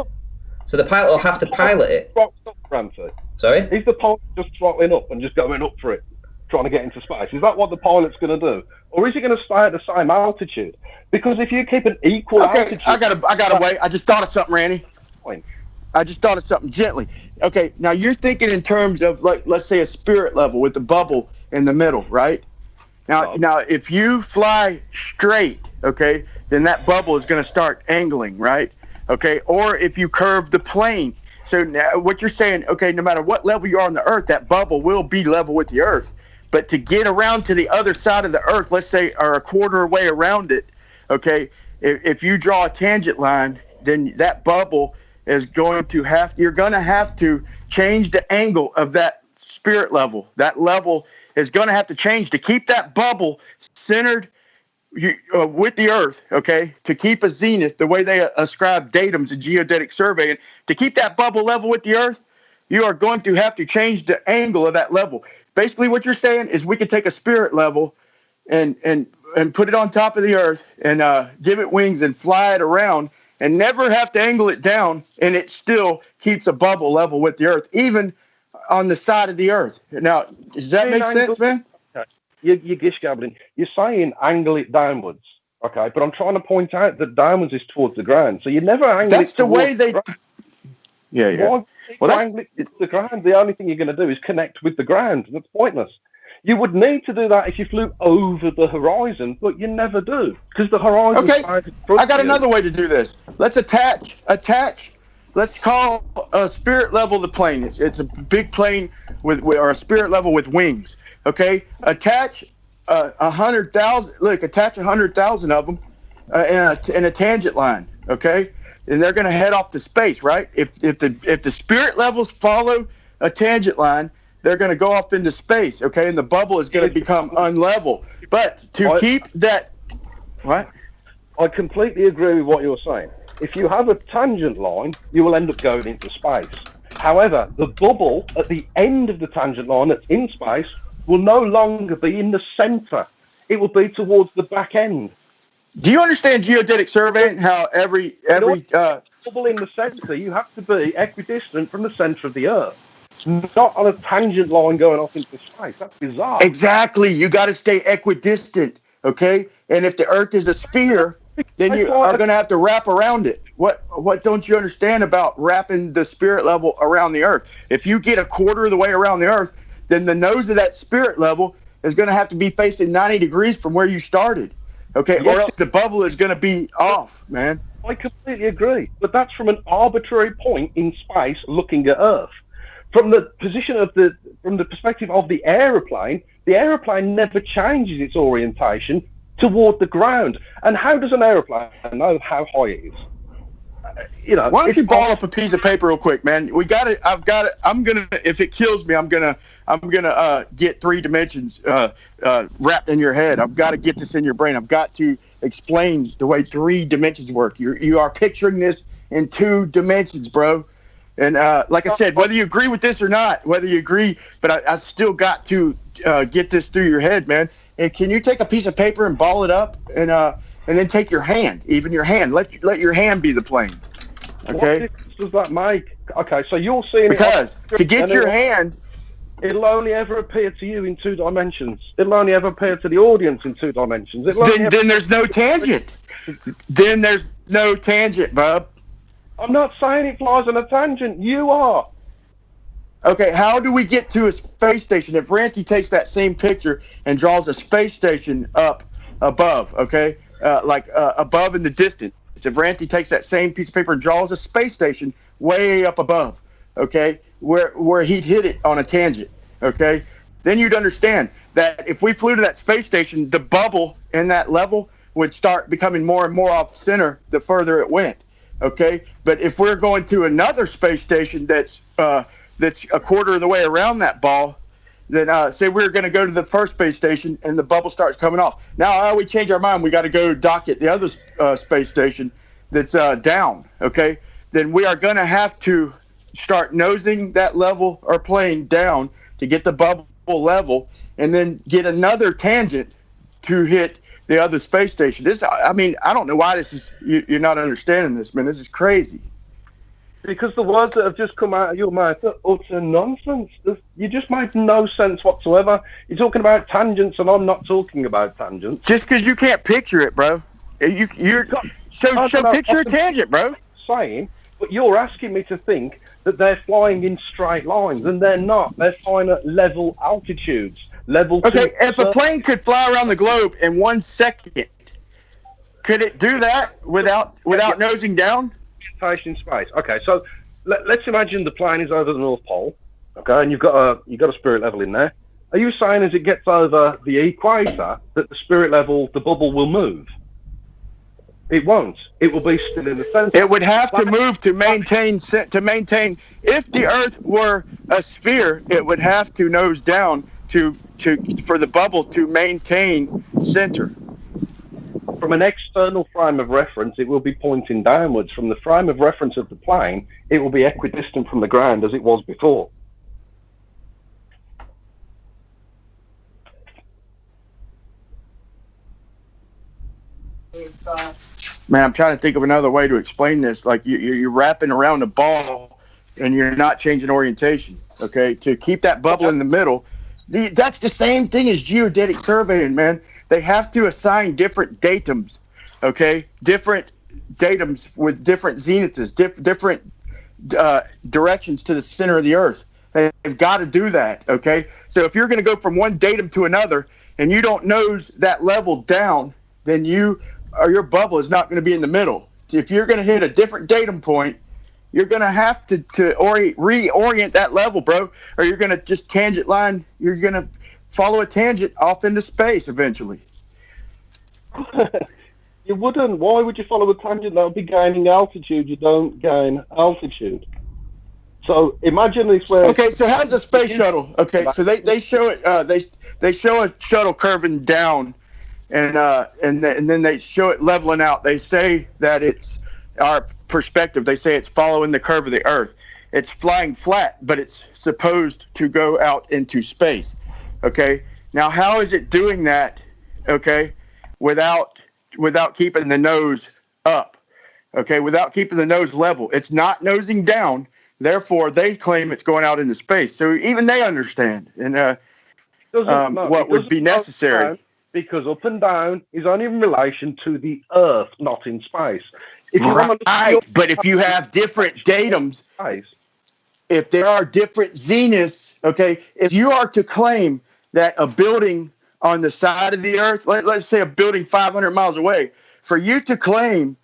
So the pilot will have to pilot it. Sorry? Is the pilot just throttling up and just going up for it, trying to get into space? Is that what the pilot's going to do? Or is he going to stay at the same altitude? Because if you keep an equal altitude... I gotta wait. I just thought of something, Randy. I just thought of something gently. Okay, now you're thinking in terms of, like, let's say a spirit level with the bubble in the middle, right? Now, if you fly straight, okay, then that bubble is going to start angling, right? Okay, or if you curve the plane. So now what you're saying, okay, no matter what level you are on the earth, that bubble will be level with the earth. But to get around to the other side of the earth, let's say, or a quarter way around it, okay, if you draw a tangent line, then that bubble is you're going to have to change the angle of that spirit level. That level is going to have to change to keep that bubble centered with the earth, okay, to keep a zenith, the way they ascribe datums in geodetic surveying, to keep that bubble level with the earth, you are going to have to change the angle of that level. Basically, what you're saying is we could take a spirit level and put it on top of the earth and give it wings and fly it around and never have to angle it down, and it still keeps a bubble level with the earth, even on the side of the earth. Now, does that make sense, man? You're gish gabbling. You're saying angle it downwards, okay? But I'm trying to point out that downwards is towards the ground, so you never angle That's it. The way they. Yeah. Well, angle it to the ground. The only thing you're going to do is connect with the ground. That's pointless. You would need to do that if you flew over the horizon, but you never do because the horizon. Okay, I got another way to do this. Let's attach. Let's call a spirit level the plane. It's a big plane or a spirit level with wings. Okay, attach 100,000. Look, attach 100,000 of them in a tangent line. Okay, and they're going to head off to space, right? If the spirit levels follow a tangent line, they're going to go off into space. Okay, and the bubble is going to become unlevel. But keep that, what? I completely agree with what you're saying. If you have a tangent line, you will end up going into space. However, the bubble at the end of the tangent line that's in space will no longer be in the center. It will be towards the back end. Do you understand geodetic surveying? How every bubble in the center, you have to be equidistant from the center of the Earth, not on a tangent line going off into space. That's bizarre. Exactly. You got to stay equidistant, okay? And if the Earth is a sphere, then you are going to have to wrap around it. What don't you understand about wrapping the spirit level around the Earth? If you get a quarter of the way around the Earth, then the nose of that spirit level is going to have to be facing 90 degrees from where you started, okay? Or else the bubble is going to be off, man. I completely agree, but that's from an arbitrary point in space looking at Earth. From the perspective of the aeroplane never changes its orientation toward the ground. And how does an aeroplane know how high it is? Why don't you ball up a piece of paper real quick, man? We got it. I've got it. I'm gonna. If it kills me, I'm gonna get 3 dimensions wrapped in your head. I've got to get this in your brain. I've got to explain the way 3 dimensions work. You are picturing this in 2 dimensions, bro. And like I said, whether you agree with this or not, but I've still got to get this through your head, man. And can you take a piece of paper and ball it up and then take your hand, even your hand. Let your hand be the plane. Okay. What difference does that make? Okay, so you're seeing because to get your hand, it'll only ever appear to you in 2 dimensions. It'll only ever appear to the audience in 2 dimensions. Then there's no tangent. Then there's no tangent, bub. I'm not saying it flies on a tangent. You are. Okay, how do we get to a space station? If Ranty takes that same picture and draws a space station up above, okay, above in the distance. If Ranty takes that same piece of paper and draws a space station way up above, okay, where he'd hit it on a tangent, okay, then you'd understand that if we flew to that space station, the bubble in that level would start becoming more and more off center the further it went. Okay, but if we're going to another space station that's a quarter of the way around that ball, then say we're going to go to the first space station and the bubble starts coming off. Now we change our mind. We got to go dock at the other space station that's down. Okay, then we are going to have to start nosing that level or plane down to get the bubble level, and then get another tangent to hit the other space station. I don't know why you're not understanding this, man. This is crazy. Because the words that have just come out of your mouth are utter nonsense. You just make no sense whatsoever. You're talking about tangents, and I'm not talking about tangents. Just because you can't picture it, bro. So picture a tangent, bro. Saying, but you're asking me to think that they're flying in straight lines, and they're not. They're flying at level altitudes. Okay, if a plane could fly around the globe in 1 second, could it do that without nosing down? In space. Okay, so let's imagine the plane is over the North Pole. Okay, and you've got a spirit level in there. Are you saying as it gets over the equator that the spirit level, the bubble, will move? It won't. It will be still in the center. It would have to move to maintain. If the Earth were a sphere, it would have to nose down for the bubble to maintain center. From an external frame of reference, it will be pointing downwards. From the frame of reference of the plane, it will be equidistant from the ground as it was before. Man, I'm trying to think of another way to explain this. Like you're wrapping around a ball and you're not changing orientation, okay, to keep that bubble in the middle. That's the same thing as geodetic surveying, man. They have to assign different datums, okay? Different datums with different zeniths, different directions to the center of the Earth. They've got to do that, okay? So if you're going to go from one datum to another and you don't nose that level down, then your bubble is not going to be in the middle. If you're going to hit a different datum point, you're going to have to reorient that level, bro, or you're going to just tangent line. You're going to follow a tangent off into space eventually. You wouldn't. Why would you follow a tangent? That would be gaining altitude. You don't gain altitude. So imagine this way. Okay, so how's the space shuttle? Okay, so they show it. They show a shuttle curving down, and then they show it leveling out. They say that it's our perspective. They say it's following the curve of the Earth. It's flying flat, but it's supposed to go out into space. Okay, now how is it doing that? Okay, without keeping the nose up. Okay, without keeping the nose level. It's not nosing down. Therefore, they claim it's going out into space. So even they understand what would be necessary. Because up and down is only in relation to the Earth, not in space. But if you have different datums, if there are different zeniths, okay, if you are to claim that a building on the side of the Earth, let's say a building 500 miles away, for you to claim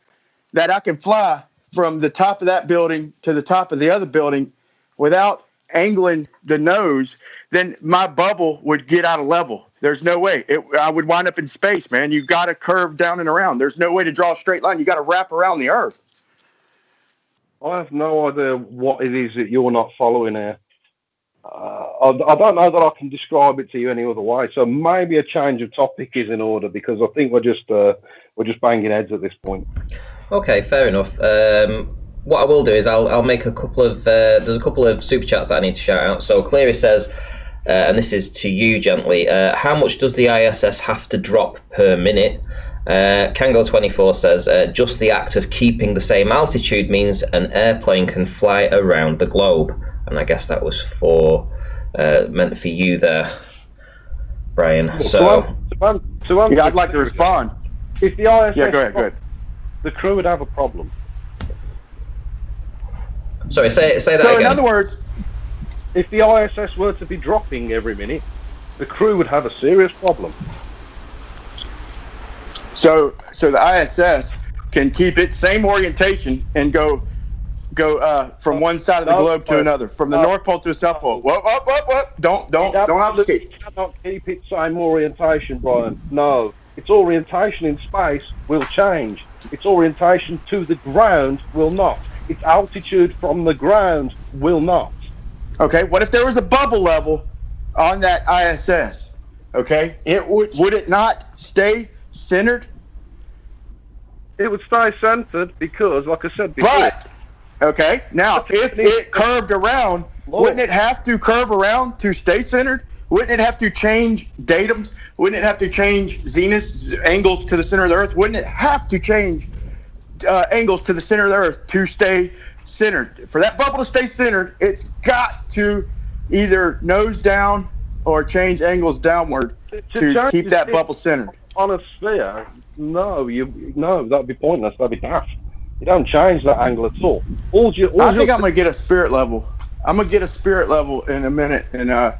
that I can fly from the top of that building to the top of the other building without angling the nose, then my bubble would get out of level. There's no way. I would wind up in space, man. You've got to curve down and around. There's no way to draw a straight line. You got to wrap around the Earth. I have no idea what it is that you're not following here. I don't know that I can describe it to you any other way. So maybe a change of topic is in order, because I think we're just banging heads at this point. Okay, fair enough. What I will do is I'll make a couple of there's a couple of super chats that I need to shout out. So Cleary says, and this is to you gently, how much does the ISS have to drop per minute? Kango24 says, just the act of keeping the same altitude means an airplane can fly around the globe. And I guess that was meant for you there, Brian. So yeah, I'd like to respond. If the ISS, yeah, go ahead. The crew would have a problem. Sorry, say that so again. So in other words, if the ISS were to be dropping every minute, the crew would have a serious problem. So the ISS can keep its same orientation and go from one side of the globe to another, from the North Pole to the South Pole. Whoop. Don't obfuscate. It cannot keep its same orientation, Brian. No. its orientation in space will change. Its orientation to the ground will not. Its altitude from the ground will not. Okay, what if there was a bubble level on that ISS? Okay, would it not stay centered? It would stay centered because, like I said before. But okay, now if it curved around, wouldn't it have to curve around to stay centered? Wouldn't it have to change datums? Wouldn't it have to change zenith angles to the center of the Earth? Wouldn't it have to change angles to the center of the Earth to stay centered? For that bubble to stay centered, it's got to either nose down or change angles downward to keep that bubble centered. On a sphere, no, that'd be pointless. That'd be daft. You don't change that angle at all. I think I'm gonna get a spirit level. I'm gonna get a spirit level in a minute and a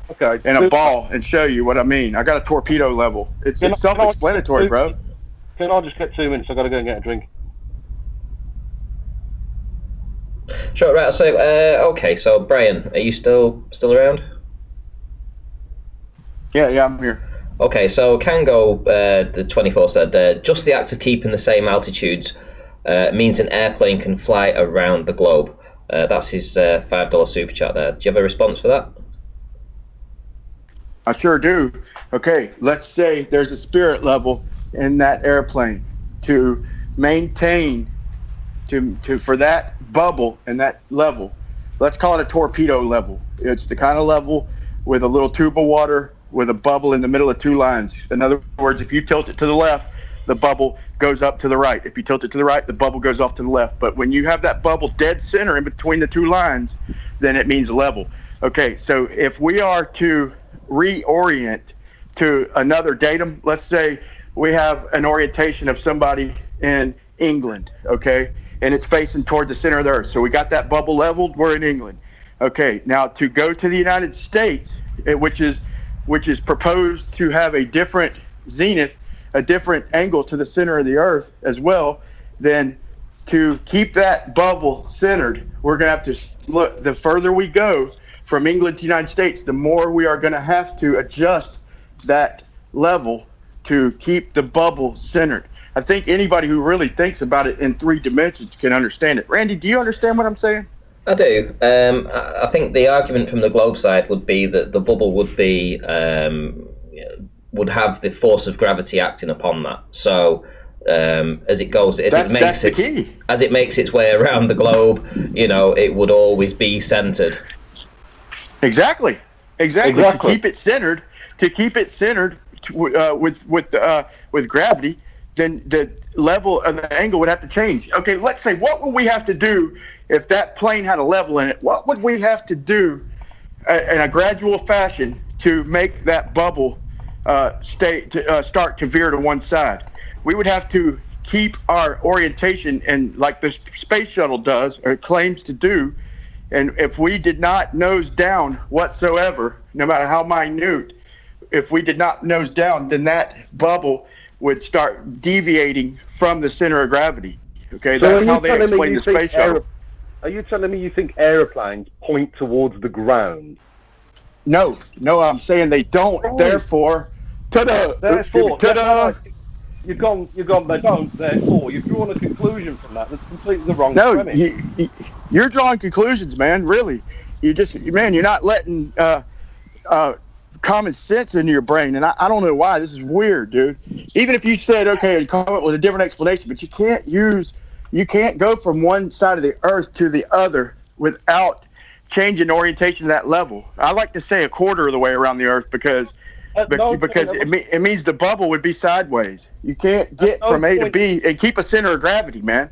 ball and show you what I mean. I got a torpedo level. It's self-explanatory, bro. Can I just get 2 minutes? I gotta go and get a drink. Sure, right. So, okay. So, Brian, are you still around? Yeah, I'm here. Okay, so Kango, the 24 said, just the act of keeping the same altitudes means an airplane can fly around the globe. That's his $5 super chat there. Do you have a response for that? I sure do. Okay, let's say there's a spirit level in that airplane to maintain for that bubble and that level. Let's call it a torpedo level. It's the kind of level with a little tube of water with a bubble in the middle of two lines. In other words, if you tilt it to the left, the bubble goes up to the right. If you tilt it to the right, the bubble goes off to the left. But when you have that bubble dead center in between the two lines, then it means level. Okay, so if we are to reorient to another datum, let's say we have an orientation of somebody in England, okay, and it's facing toward the center of the Earth. So we got that bubble leveled, we're in England. Okay, now to go to the United States, which is proposed to have a different zenith, a different angle to the center of the Earth as well, then to keep that bubble centered, we're going to have to look. The further we go from England to the United States, the more we are going to have to adjust that level to keep the bubble centered. I think anybody who really thinks about it in 3 dimensions can understand it. Randy, do you understand what I'm saying? I do. I think the argument from the globe side would be that the bubble would be would have the force of gravity acting upon that. So as it goes, as it makes its way around the globe, it would always be centered. Exactly. To keep it centered, with gravity, then the level of the angle would have to change. Okay, let's say, what would we have to do if that plane had a level in it? What would we have to do in a gradual fashion to make that bubble start to veer to one side? We would have to keep our orientation, and like the space shuttle does or claims to do. And if we did not nose down whatsoever, no matter how minute, if we did not nose down, then that bubble would start deviating from the center of gravity. Okay, so that's how they explain the space shuttle. Are you telling me you think aeroplanes point towards the ground? No, I'm saying they don't. Oh. Therefore, You've gone. They don't. Therefore, you've drawn a conclusion from that. That's completely the wrong premise. No, you're drawing conclusions, man. Really, you're not letting common sense into your brain, and I don't know why. This is weird, dude. Even if you said, okay, come up with a different explanation, but you can't go from one side of the Earth to the other without changing orientation to that level. I like to say a quarter of the way around the Earth because it means the bubble would be sideways. You can't get from A to B and keep a center of gravity, man.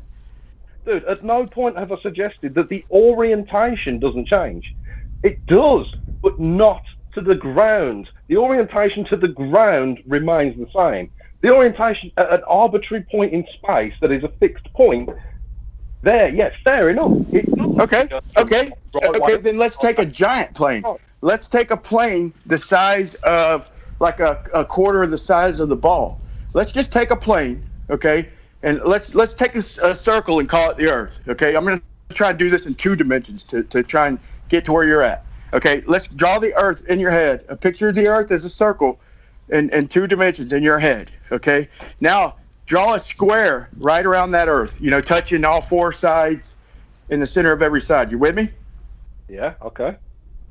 Dude, at no point have I suggested that the orientation doesn't change. It does, but not to the ground. The orientation to the ground remains the same. The orientation at an arbitrary point in space that is a fixed point, yes, fair enough. Okay, then let's take a giant plane. Let's take a plane the size of like a quarter of the size of the ball. Let's just take a plane, okay? And let's take a circle and call it the Earth, okay? I'm going to try to do this in 2 dimensions to try and get to where you're at. Okay, let's draw the Earth in your head. A picture of the Earth as a circle, in two dimensions in your head. Okay. Now draw a square right around that Earth. Touching all four sides in the center of every side. You with me? Yeah. Okay.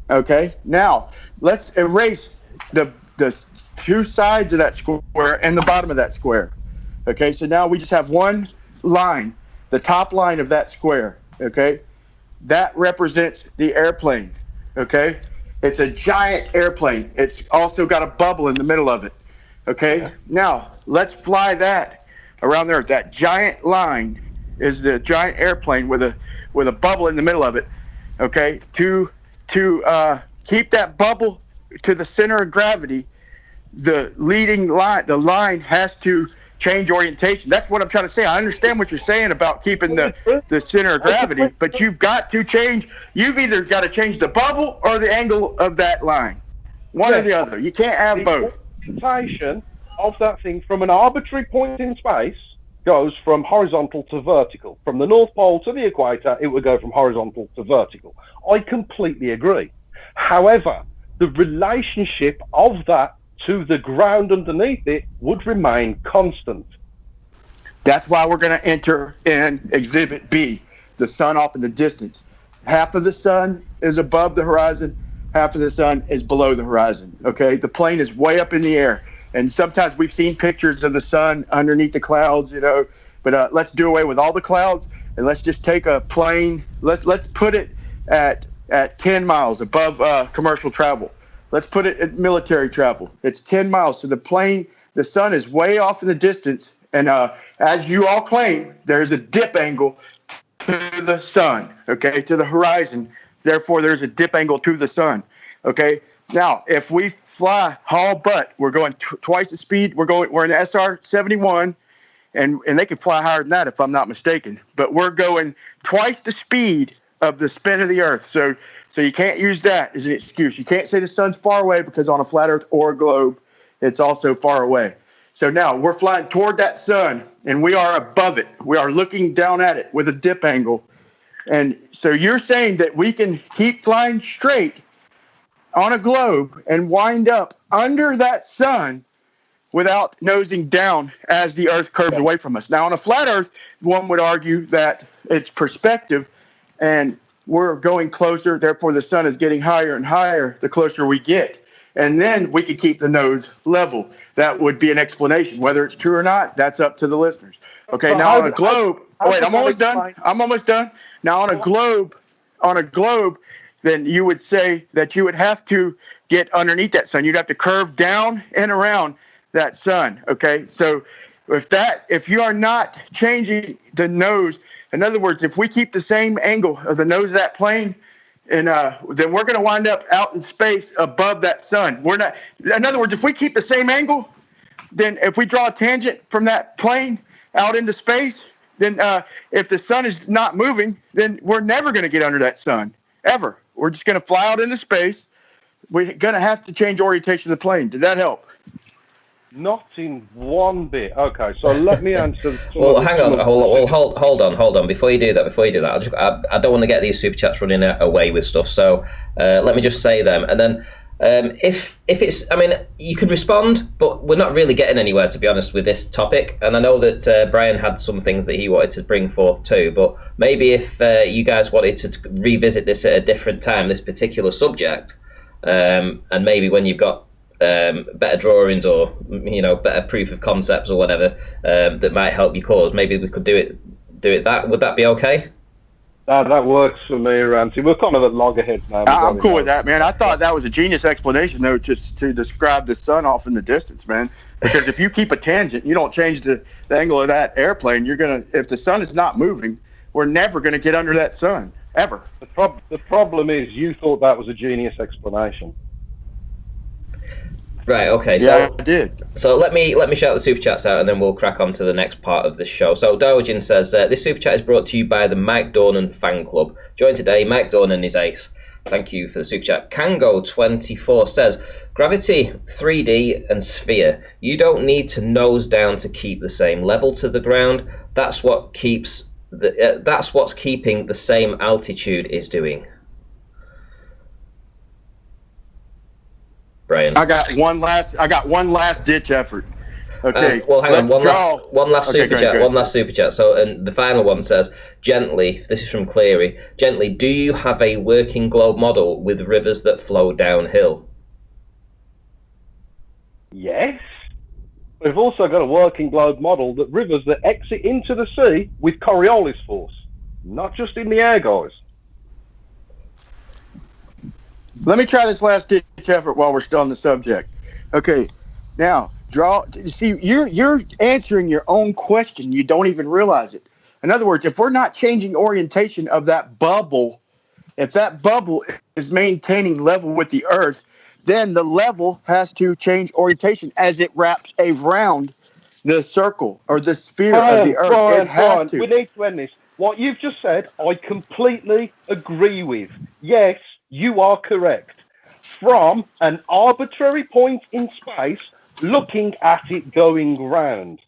Okay. Now let's erase the two sides of that square and the bottom of that square. Okay. So now we just have one line, the top line of that square. Okay. That represents the airplane. Okay. It's a giant airplane. It's also got a bubble in the middle of it. Okay. Yeah. Now let's fly that around there. That giant line is the giant airplane with a bubble in the middle of it. Okay. To keep that bubble to the center of gravity, the leading line, the line has to change orientation. That's what I'm trying to say. I understand what you're saying about keeping the center of gravity, but you've got to change. You've either got to change the bubble or the angle of that line. One or the other. You can't have both. The orientation of that thing from an arbitrary point in space goes from horizontal to vertical. From the North Pole to the equator, it would go from horizontal to vertical. I completely agree. However, the relationship of that to the ground underneath it would remain constant. That's why we're going to enter in Exhibit B, the sun off in the distance. Half of the sun is above the horizon, half of the sun is below the horizon. Okay, the plane is way up in the air, and sometimes we've seen pictures of the sun underneath the clouds, but let's do away with all the clouds, and let's just take a plane. Let's put it at 10 miles above commercial travel. Let's put it at military travel. It's 10 miles. So the sun is way off in the distance. And as you all claim, there's a dip angle to the sun, okay, to the horizon. Therefore, there's a dip angle to the sun, okay? Now, if we fly haul butt, we're going twice the speed. We're in the SR-71, and they can fly higher than that if I'm not mistaken. But we're going twice the speed of the spin of the Earth. So you can't use that as an excuse. You can't say the sun's far away because on a flat Earth or a globe, it's also far away. So now we're flying toward that sun, and we are above it. We are looking down at it with a dip angle. And so you're saying that we can keep flying straight on a globe and wind up under that sun without nosing down as the Earth curves away from us. Now, on a flat Earth, one would argue that it's perspective, and we're going closer, therefore the sun is getting higher and higher the closer we get. And then we could keep the nose level. That would be an explanation. Whether it's true or not, that's up to the listeners. Okay, now on a globe, wait, I'm almost done. Now on a globe, then you would say that you would have to get underneath that sun. You'd have to curve down and around that sun. Okay, so if you are not changing the nose, in other words, if we keep the same angle of the nose of that plane, and then we're going to wind up out in space above that sun. We're not. In other words, if we keep the same angle, then if we draw a tangent from that plane out into space, then if the sun is not moving, then we're never going to get under that sun ever. We're just going to fly out into space. We're going to have to change orientation of the plane. Did that help? Not in one bit. Okay, so let me answer. Well, hang on. Hold on. Before you do that, I don't want to get these super chats running away with stuff. So let me just say them, and then if it's, I mean, you can respond, but we're not really getting anywhere, to be honest, with this topic. And I know that Brian had some things that he wanted to bring forth too. But maybe if you guys wanted to revisit this at a different time, this particular subject, and maybe when you've got better drawings or better proof of concepts or whatever that might help your cause, maybe we could do it that. Would that be okay? That works for me, Ramsey. We're kind of at loggerheads now. I'm cool with that, man. I thought that was a genius explanation, though, just to describe the sun off in the distance, man. Because if you keep a tangent, you don't change the angle of that airplane, if the sun is not moving, we're never gonna get under that sun ever. The problem is you thought that was a genius explanation. Right. Okay. Yeah, I did. So let me shout the super chats out, and then we'll crack on to the next part of the show. So Dojin says this super chat is brought to you by the Mike Dornan fan club. Join today. Mike Dornan is ace. Thank you for the super chat. Kango24 says gravity, 3D, and sphere. You don't need to nose down to keep the same level to the ground. That's what's keeping the same altitude is doing. Brian? I got one last ditch effort. Okay. Well, hang on. let's draw. One last Okay, super go ahead, chat. go ahead. One last super chat. So, and the final one says, gently. This is from Cleary. Gently. Do you have a working globe model with rivers that flow downhill? Yes. We've also got a working globe model that rivers that exit into the sea with Coriolis force, not just in the air, guys. Let me try this last ditch effort while we're still on the subject. Okay. Now, draw. See, you're answering your own question. You don't even realize it. In other words, if we're not changing orientation of that bubble, if that bubble is maintaining level with the Earth, then the level has to change orientation as it wraps around the circle or the sphere of the Earth. Brian, we need to end this. What you've just said, I completely agree with. Yes, you are correct. From an arbitrary point in space, looking at it going round.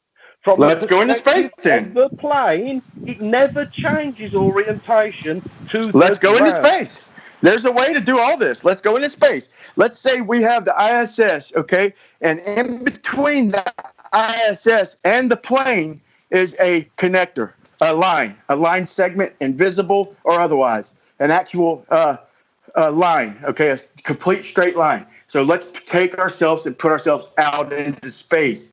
From Let's go into space then. The plane, it never changes orientation to Let's the go ground. into space. There's a way to do all this. Let's go into space. Let's say we have the ISS, okay? And in between the ISS and the plane is a connector, a line segment, invisible or otherwise, an actual line, okay, a complete straight line. So let's take ourselves and put ourselves out into space,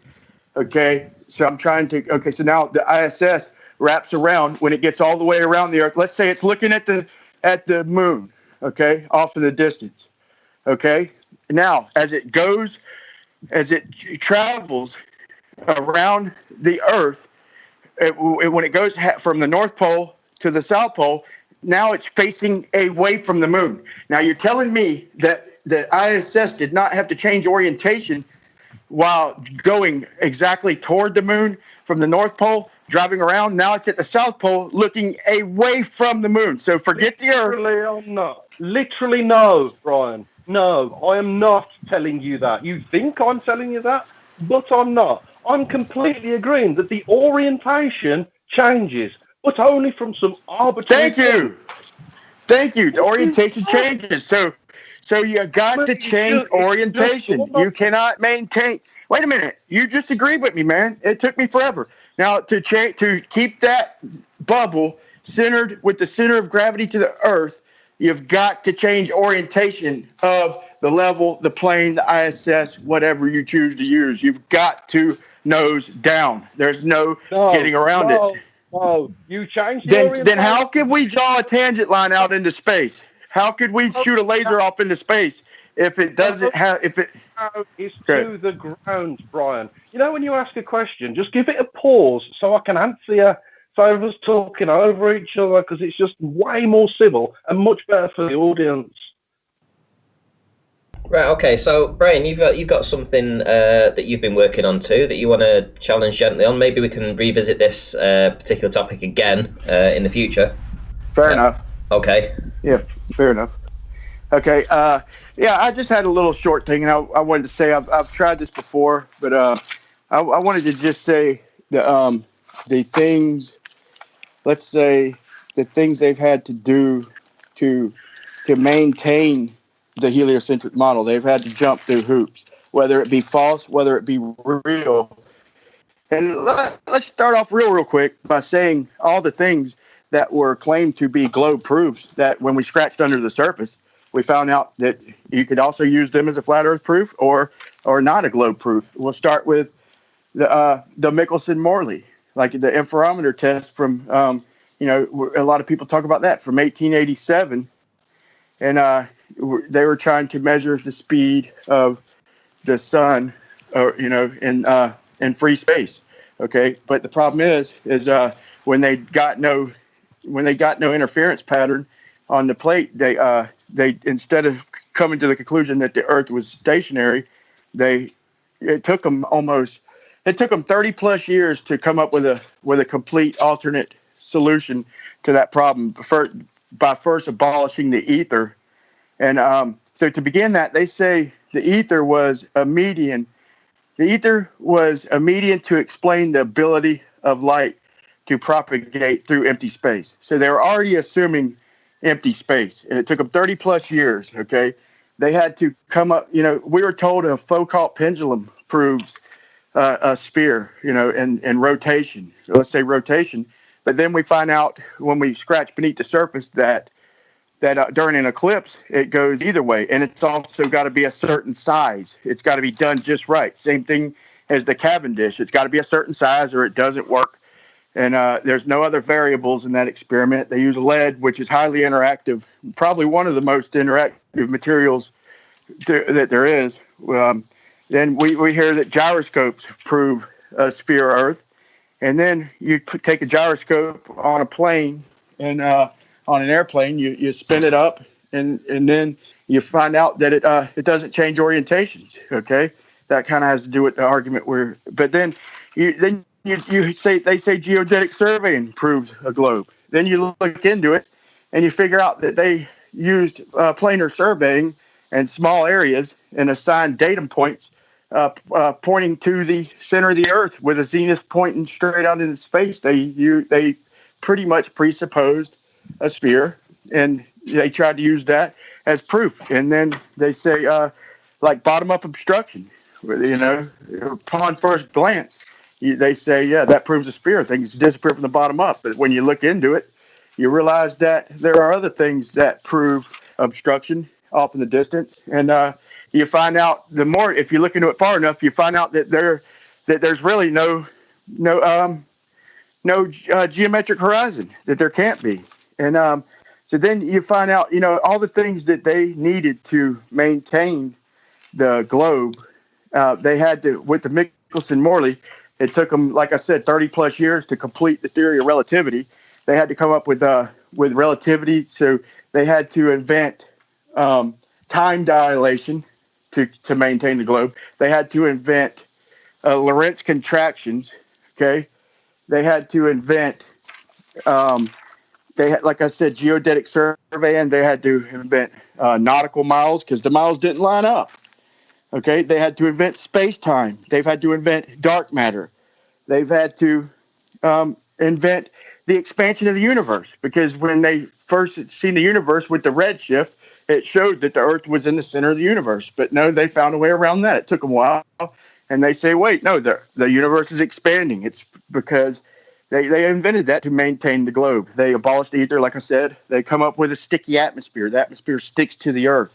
okay? So I'm trying to, okay, so now the ISS wraps around when it gets all the way around the Earth. Let's say it's looking at the moon, okay, off in the distance, okay? Now, as it travels around the Earth, when it goes from the North Pole to the South Pole, now it's facing away from the moon. Now, you're telling me that the ISS did not have to change orientation while going exactly toward the moon from the North Pole, driving around. Now it's at the South Pole, looking away from the moon. So forget the Earth. Literally no, Brian. No, I am not telling you that. You think I'm telling you that, but I'm not. I'm completely agreeing that the orientation changes, but only from some arbitrary... Thank you. The orientation changes. So you got to change orientation. You cannot maintain... Wait a minute. You just agreed with me, man. It took me forever. Now, to keep that bubble centered with the center of gravity to the Earth, you've got to change orientation of the level, the plane, the ISS, whatever you choose to use. You've got to nose down. There's no getting around it. No, you changed the orientation. Then how could we draw a tangent line out into space? How could we shoot a laser off into space if it doesn't have... It's to the ground, Brian. You know, when you ask a question, just give it a pause so I can answer you. So I was talking over each other because it's just way more civil and much better for the audience. Right. Okay. So, Brian, you've got something that you've been working on too that you want to challenge gently on. Maybe we can revisit this particular topic again in the future. Fair enough. Okay. Yeah. Fair enough. Okay. Yeah, I just had a little short thing, and I wanted to say I've tried this before, but I wanted to just say the things. Let's say the things they've had to do to maintain the heliocentric model. They've had to jump through hoops, whether it be false, whether it be real. And let's start off real quick by saying all the things that were claimed to be globe proofs, that when we scratched under the surface, we found out that you could also use them as a flat earth proof or not a globe proof. We'll start with the Michelson-Morley, like the interferometer test from, a lot of people talk about that from 1887. And they were trying to measure the speed of the sun, in free space. Okay. But the problem is when they got no interference pattern on the plate, they instead of coming to the conclusion that the Earth was stationary, it took them 30 plus years to come up with a complete alternate solution to that problem by first abolishing the ether. And so to begin that, they say the ether was a median. The ether was a median to explain the ability of light to propagate through empty space. So they were already assuming empty space, and it took them 30 plus years. Okay. they had to come up. We were told a Foucault pendulum proves a sphere, and rotation. So let's say rotation. But then we find out when we scratch beneath the surface that during an eclipse, it goes either way. And it's also got to be a certain size. It's got to be done just right. Same thing as the Cavendish. It's got to be a certain size or it doesn't work. And there's no other variables in that experiment. They use lead, which is highly interactive, probably one of the most interactive materials that there is. Then we hear that gyroscopes prove a sphere Earth. And then you take a gyroscope on a plane and on an airplane, you spin it up, and then you find out that it doesn't change orientations. Okay, that kind of has to do with the argument where. But then you say they say geodetic surveying proves a globe. Then you look into it, and you figure out that they used planar surveying in small areas and assigned datum points pointing to the center of the Earth with a zenith pointing straight out into space. They pretty much presupposed a sphere, and they tried to use that as proof. And then they say, like bottom-up obstruction, upon first glance, they say, yeah, that proves a sphere. Things disappear from the bottom up. But when you look into it, you realize that there are other things that prove obstruction off in the distance. And you find out if you look into it far enough, you find out that there's really no geometric horizon, that there can't be. And so then you find out, all the things that they needed to maintain the globe. They had to, with the Michelson-Morley, it took them, like I said, 30 plus years to complete the theory of relativity. They had to come up with relativity. So they had to invent time dilation to maintain the globe. They had to invent Lorentz contractions. Okay. They had to invent, like I said, geodetic survey, and they had to invent nautical miles because the miles didn't line up. Okay, they had to invent space-time. They've had to invent dark matter. They've had to invent the expansion of the universe, because when they first seen the universe with the redshift, it showed that the Earth was in the center of the universe. But no, they found a way around that. It took them a while, and they say, wait, no, the universe is expanding. It's because they invented that to maintain the globe. They abolished ether, like I said. They come up with a sticky atmosphere. The atmosphere sticks to the Earth.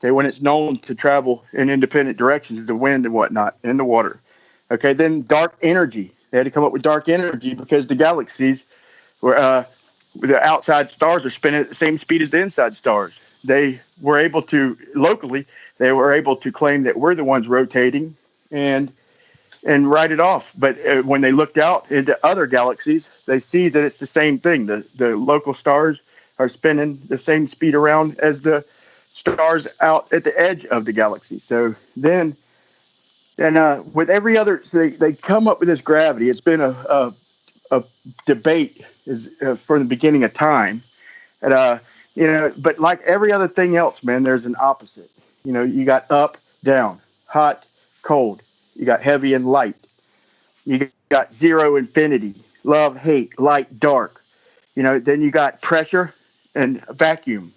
Okay, when it's known to travel in independent directions, the wind and whatnot, in the water. Okay, then dark energy. They had to come up with dark energy because the galaxies were, the outside stars are spinning at the same speed as the inside stars. They were able to, locally, they were able to claim that we're the ones rotating and write it off. But when they looked out into other galaxies, they see that it's the same thing. The local stars are spinning the same speed around as the stars out at the edge of the galaxy. So then, with every other, so they come up with this gravity. It's been a debate from the beginning of time. And, but like every other thing else, man, there's an opposite. You got up, down, hot, cold. You got heavy and light. You got zero, infinity, love, hate, light, dark. Then you got pressure and vacuum.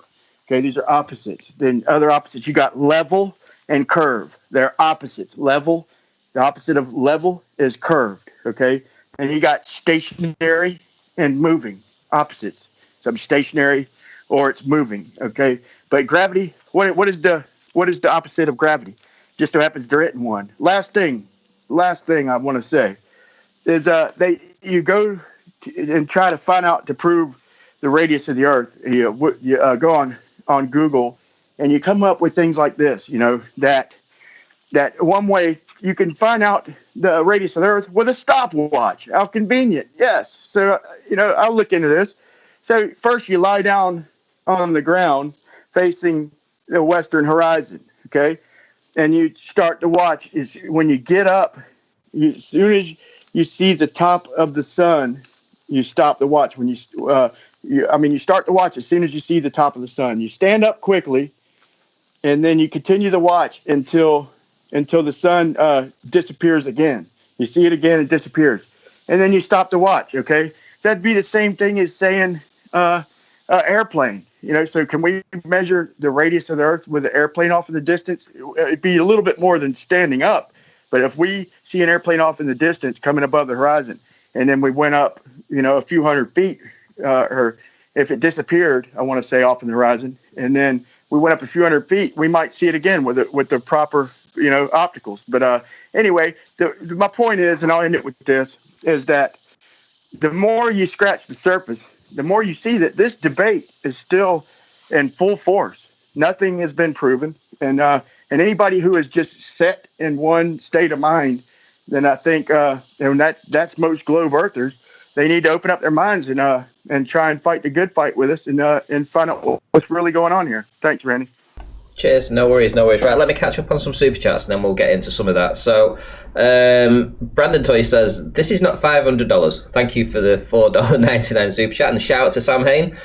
Okay, these are opposites. Then other opposites, you got level and curve. They're opposites. Level, the opposite of level is curved. Okay, and you got stationary and moving, opposites. So stationary or it's moving. Okay, but gravity, what is the opposite of gravity? Just so happens there isn't one. Last thing I want to say is you go and try to find out to prove the radius of the Earth. You go on Google, and you come up with things like this, that one way you can find out the radius of the Earth with a stopwatch. How convenient. Yes. So, I'll look into this. So first you lie down on the ground facing the western horizon, okay? And you start to watch. When you get up, as soon as you see the top of the sun, you stop the watch. When you start to watch as soon as you see the top of the sun. You stand up quickly, and then you continue to watch until the sun disappears again. You see it again, it disappears, and then you stop to watch. Okay, that'd be the same thing as saying airplane. So can we measure the radius of the Earth with an airplane off in the distance? It'd be a little bit more than standing up. But if we see an airplane off in the distance coming above the horizon, and then we went up, a few hundred feet, or if it disappeared, I want to say off in the horizon, and then we went up a few hundred feet, we might see it again with the proper, opticals. But anyway, my point is, and I'll end it with this, is that the more you scratch the surface, the more you see that this debate is still in full force. Nothing has been proven, and anybody who is just set in one state of mind, then I think, and that's most globe earthers, they need to open up their minds and try and fight the good fight with us and find out what's really going on here. Thanks, Randy. Cheers. No worries. Right, let me catch up on some super chats and then we'll get into some of that. So, Brandon Toy says, this is not $500. Thank you for the $4.99 super chat, and shout out to Sam Hain.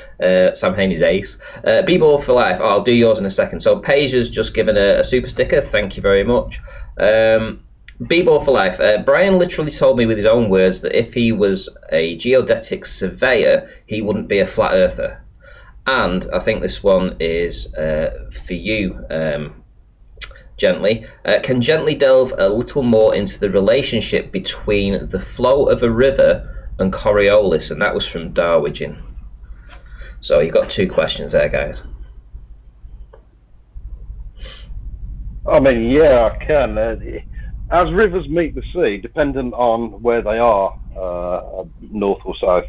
Sam Hain is ace. B-Ball for life. I'll do yours in a second. So, Paige has just given a super sticker. Thank you very much. B-Ball for life. Brian literally told me with his own words that if he was a geodetic surveyor, he wouldn't be a flat earther. And I think this one is for you, Gently. Can Gently delve a little more into the relationship between the flow of a river and Coriolis? And that was from Darwin. So you've got two questions there, guys. I mean, yeah, I can. As rivers meet the sea, dependent on where they are, north or south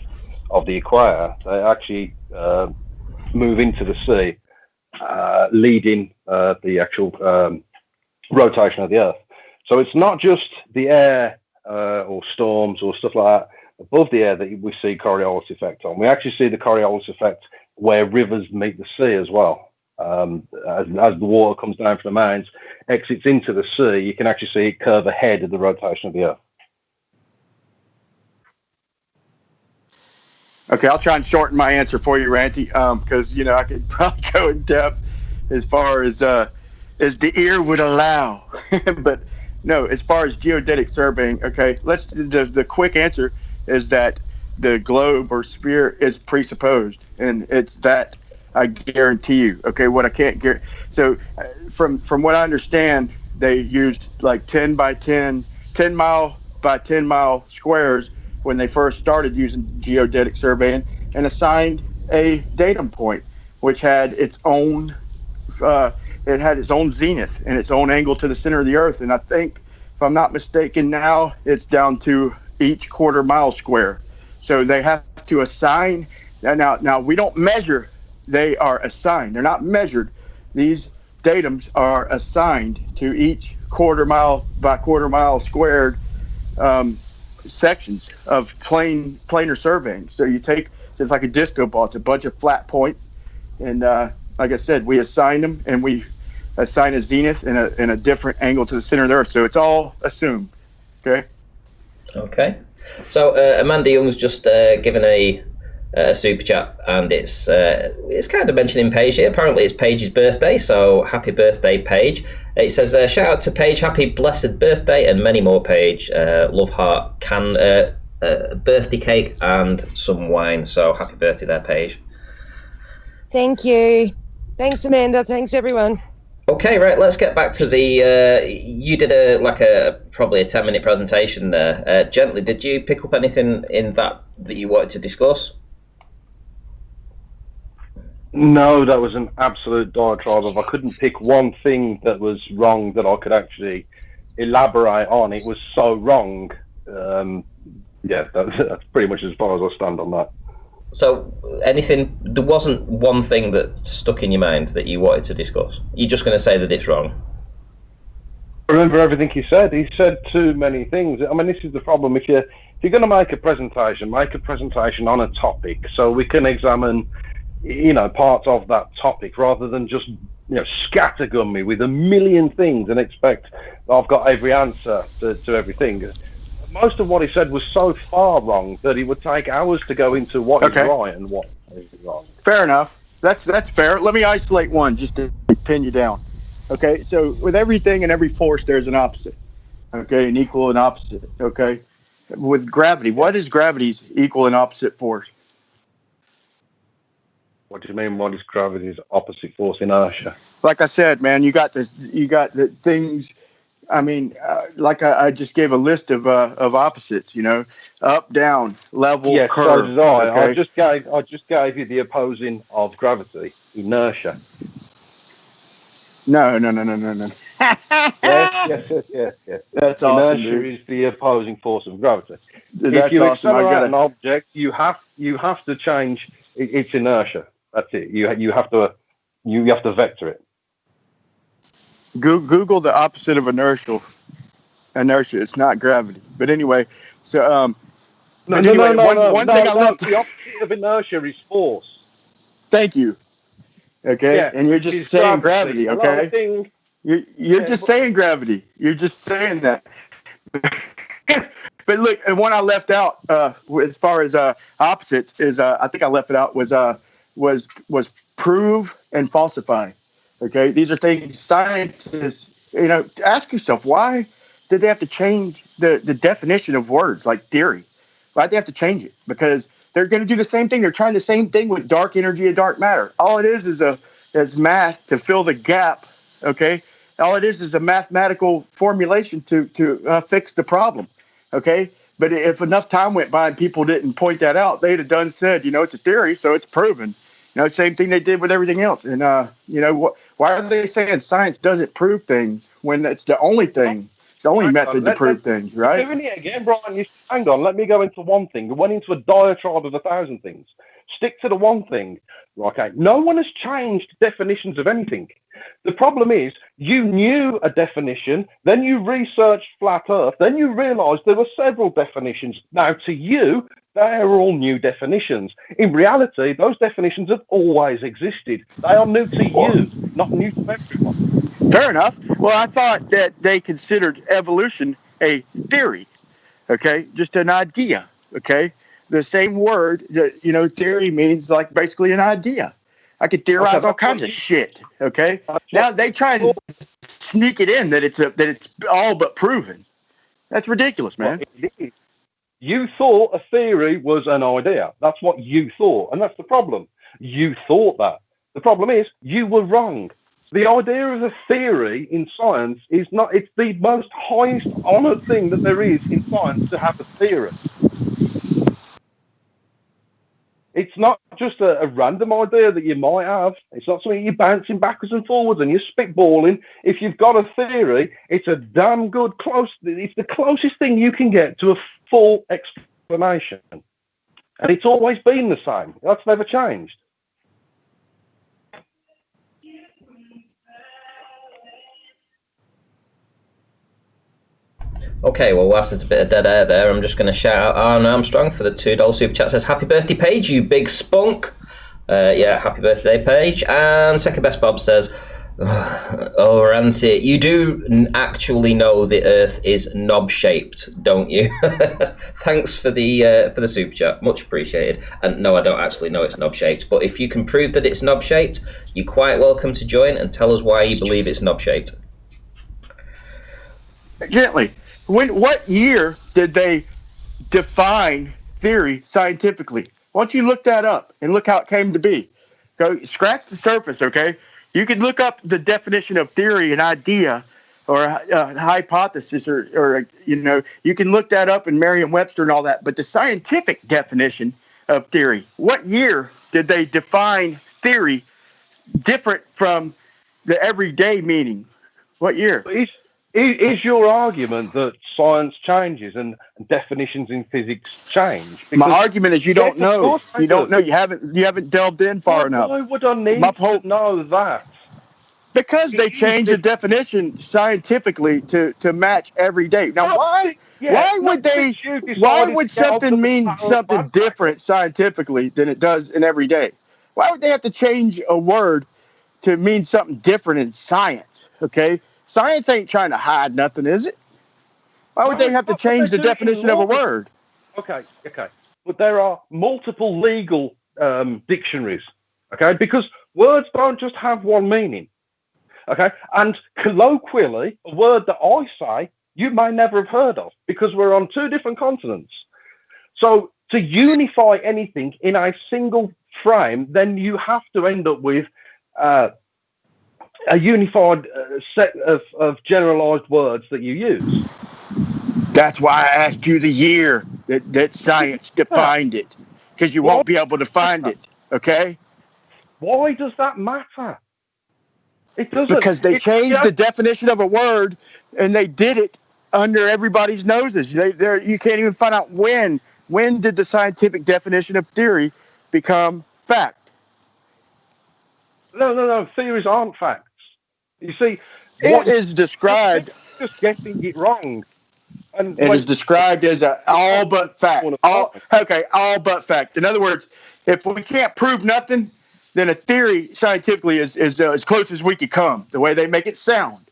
of the equator, they actually move into the sea, leading the actual rotation of the Earth. So it's not just the air or storms or stuff like that above the air that we see Coriolis effect on. We actually see the Coriolis effect where rivers meet the sea as well. As the water comes down from the mountains, exits into the sea, you can actually see it curve ahead of the rotation of the Earth. Okay, I'll try and shorten my answer for you, Randy, because I could probably go in depth as far as the ear would allow. But no, as far as geodetic surveying, okay, the quick answer is that the globe or sphere is presupposed, and it's that I guarantee you. Okay, what I can't guarantee. So from what I understand, they used like 10 mile by 10 mile squares when they first started using geodetic surveying, and assigned a datum point, which had its own zenith and its own angle to the center of the Earth. And I think, if I'm not mistaken, now it's down to each quarter mile square. So they have to assign. Now we don't measure; they are assigned. They're not measured. These datums are assigned to each quarter mile by quarter mile squared sections of planar surveying. So you take, it's like a disco ball. It's a bunch of flat points, and like I said, we assign them, and we assign a zenith and a different angle to the center of the Earth. So it's all assumed. Okay. So Amanda Young's just given a super chat, and it's kind of mentioning Paige here. Apparently it's Paige's birthday, so happy birthday, Paige. It says, shout out to Paige, happy blessed birthday, and many more, Paige. Love heart, birthday cake and some wine. So happy birthday there, Paige. Thank you. Thanks, Amanda. Thanks, everyone. Okay, right, let's get back to the you did probably a 10-minute presentation there. Gently, did you pick up anything in that you wanted to discuss? No, that was an absolute diatribe. If I couldn't pick one thing that was wrong that I could actually elaborate on, it was so wrong. That's pretty much as far as I stand on that. So, there wasn't one thing that stuck in your mind that you wanted to discuss? You're just going to say that it's wrong? I remember everything he said. He said too many things. I mean, this is the problem. If you're going to make a presentation on a topic so we can examine parts of that topic rather than just scattergun me with a million things and expect that I've got every answer to everything. Most of what he said was so far wrong that it would take hours to go into what is right and what is wrong. Fair enough. That's fair. Let me isolate one just to pin you down. Okay, so with everything and every force, there's an opposite. Okay, an equal and opposite. Okay, with gravity, what is gravity's equal and opposite force? What do you mean? What is gravity's opposite force? Inertia. Like I said, man, you got the things. I mean, like I just gave a list of opposites. You know, up, down, level, Yes, so curve. did I. Okay. I just gave you the opposing of gravity, inertia. No. Yes. That's awesome, Inertia dude. is the opposing force of gravity. Dude, If that's you awesome. accelerate an object, you have to change its inertia. That's it. You have to vector it. Google the opposite of inertia. It's not gravity. But anyway, so No. one thing I left. The opposite of inertia is force. Thank you. Okay, Yeah, and you're just saying gravity. Okay, you're just saying gravity. You're just saying that. But look, and one I left out as far as opposites is I think I left it out was prove and falsify. Okay, these are things scientists. Ask yourself why did they have to change the definition of words like theory? Why'd they have to change it? Because they're going to do the same thing. They're trying the same thing with dark energy and dark matter. All it is math to fill the gap. Okay, all it is a mathematical formulation to fix the problem. Okay, but if enough time went by and people didn't point that out, they'd have said, it's a theory, so it's proven. Same thing they did with everything else. And why are they saying science doesn't prove things when it's the only thing? It's the only method to prove things, right? Doing it again, Brian. Hang on. Let me go into one thing. You went into a diatribe of 1,000 things. Stick to the one thing. Okay. No one has changed definitions of anything. The problem is you knew a definition, then you researched flat Earth, then you realised there were several definitions. Now, to you, they are all new definitions. In reality, those definitions have always existed. They are new to you, not new to everyone. Fair enough. Well, I thought that they considered evolution a theory, okay, just an idea, okay. The same word that theory means like basically an idea. I could theorize all kinds of shit, okay. Now they try and sneak it in that it's all but proven. That's ridiculous, man. Well, you thought a theory was an idea. That's what you thought, and that's the problem. You thought that. The problem is you were wrong. The idea of a theory in science is not, it's the most highest honoured thing that there is in science to have a theory. It's not just a random idea that you might have. It's not something you're bouncing backwards and forwards and you're spitballing. If you've got a theory, it's a damn good it's the closest thing you can get to a full explanation. And it's always been the same. That's never changed. Okay, well, whilst there's a bit of dead air there, I'm just going to shout out Arne Armstrong for the $2 super chat. Says, happy birthday, Paige, you big spunk. Yeah, happy birthday, Paige. And second best Bob says, oh, Rancy, you do actually know the Earth is knob-shaped, don't you? Thanks for the super chat, much appreciated. And no, I don't actually know it's knob-shaped, but if you can prove that it's knob-shaped, you're quite welcome to join and tell us why you believe it's knob-shaped. Gently. What year did they define theory scientifically? Why don't you look that up and look how it came to be? Go scratch the surface, okay? You can look up the definition of theory, an idea, or a hypothesis, or you can look that up in Merriam-Webster and all that. But the scientific definition of theory, what year did they define theory different from the everyday meaning? What year? Is your argument that science changes and definitions in physics change? Because my argument is you don't know. You don't know. You haven't delved in far enough. Why would I need to know that? Because they change the definition scientifically to match every day. Now, why would something mean something different scientifically than it does in every day? Why would they have to change a word to mean something different in science? Okay. Science ain't trying to hide nothing, is it? Why would they have to change the definition of a word? Okay. But there are multiple legal dictionaries, okay? Because words don't just have one meaning, okay? And colloquially, a word that I say, you may never have heard of because we're on two different continents. So to unify anything in a single frame, then you have to end up with a unified set of generalized words that you use. That's why I asked you the year that science defined it, because you won't be able to find it. Okay? Why does that matter? It doesn't. Because they changed the definition of a word, and they did it under everybody's noses. You can't even find out when. When did the scientific definition of theory become fact? No. Theories aren't facts. You see, It is described. Just getting it wrong. And it is described as an all but fact. All but fact. In other words, if we can't prove nothing, then a theory scientifically is as close as we could come. The way they make it sound.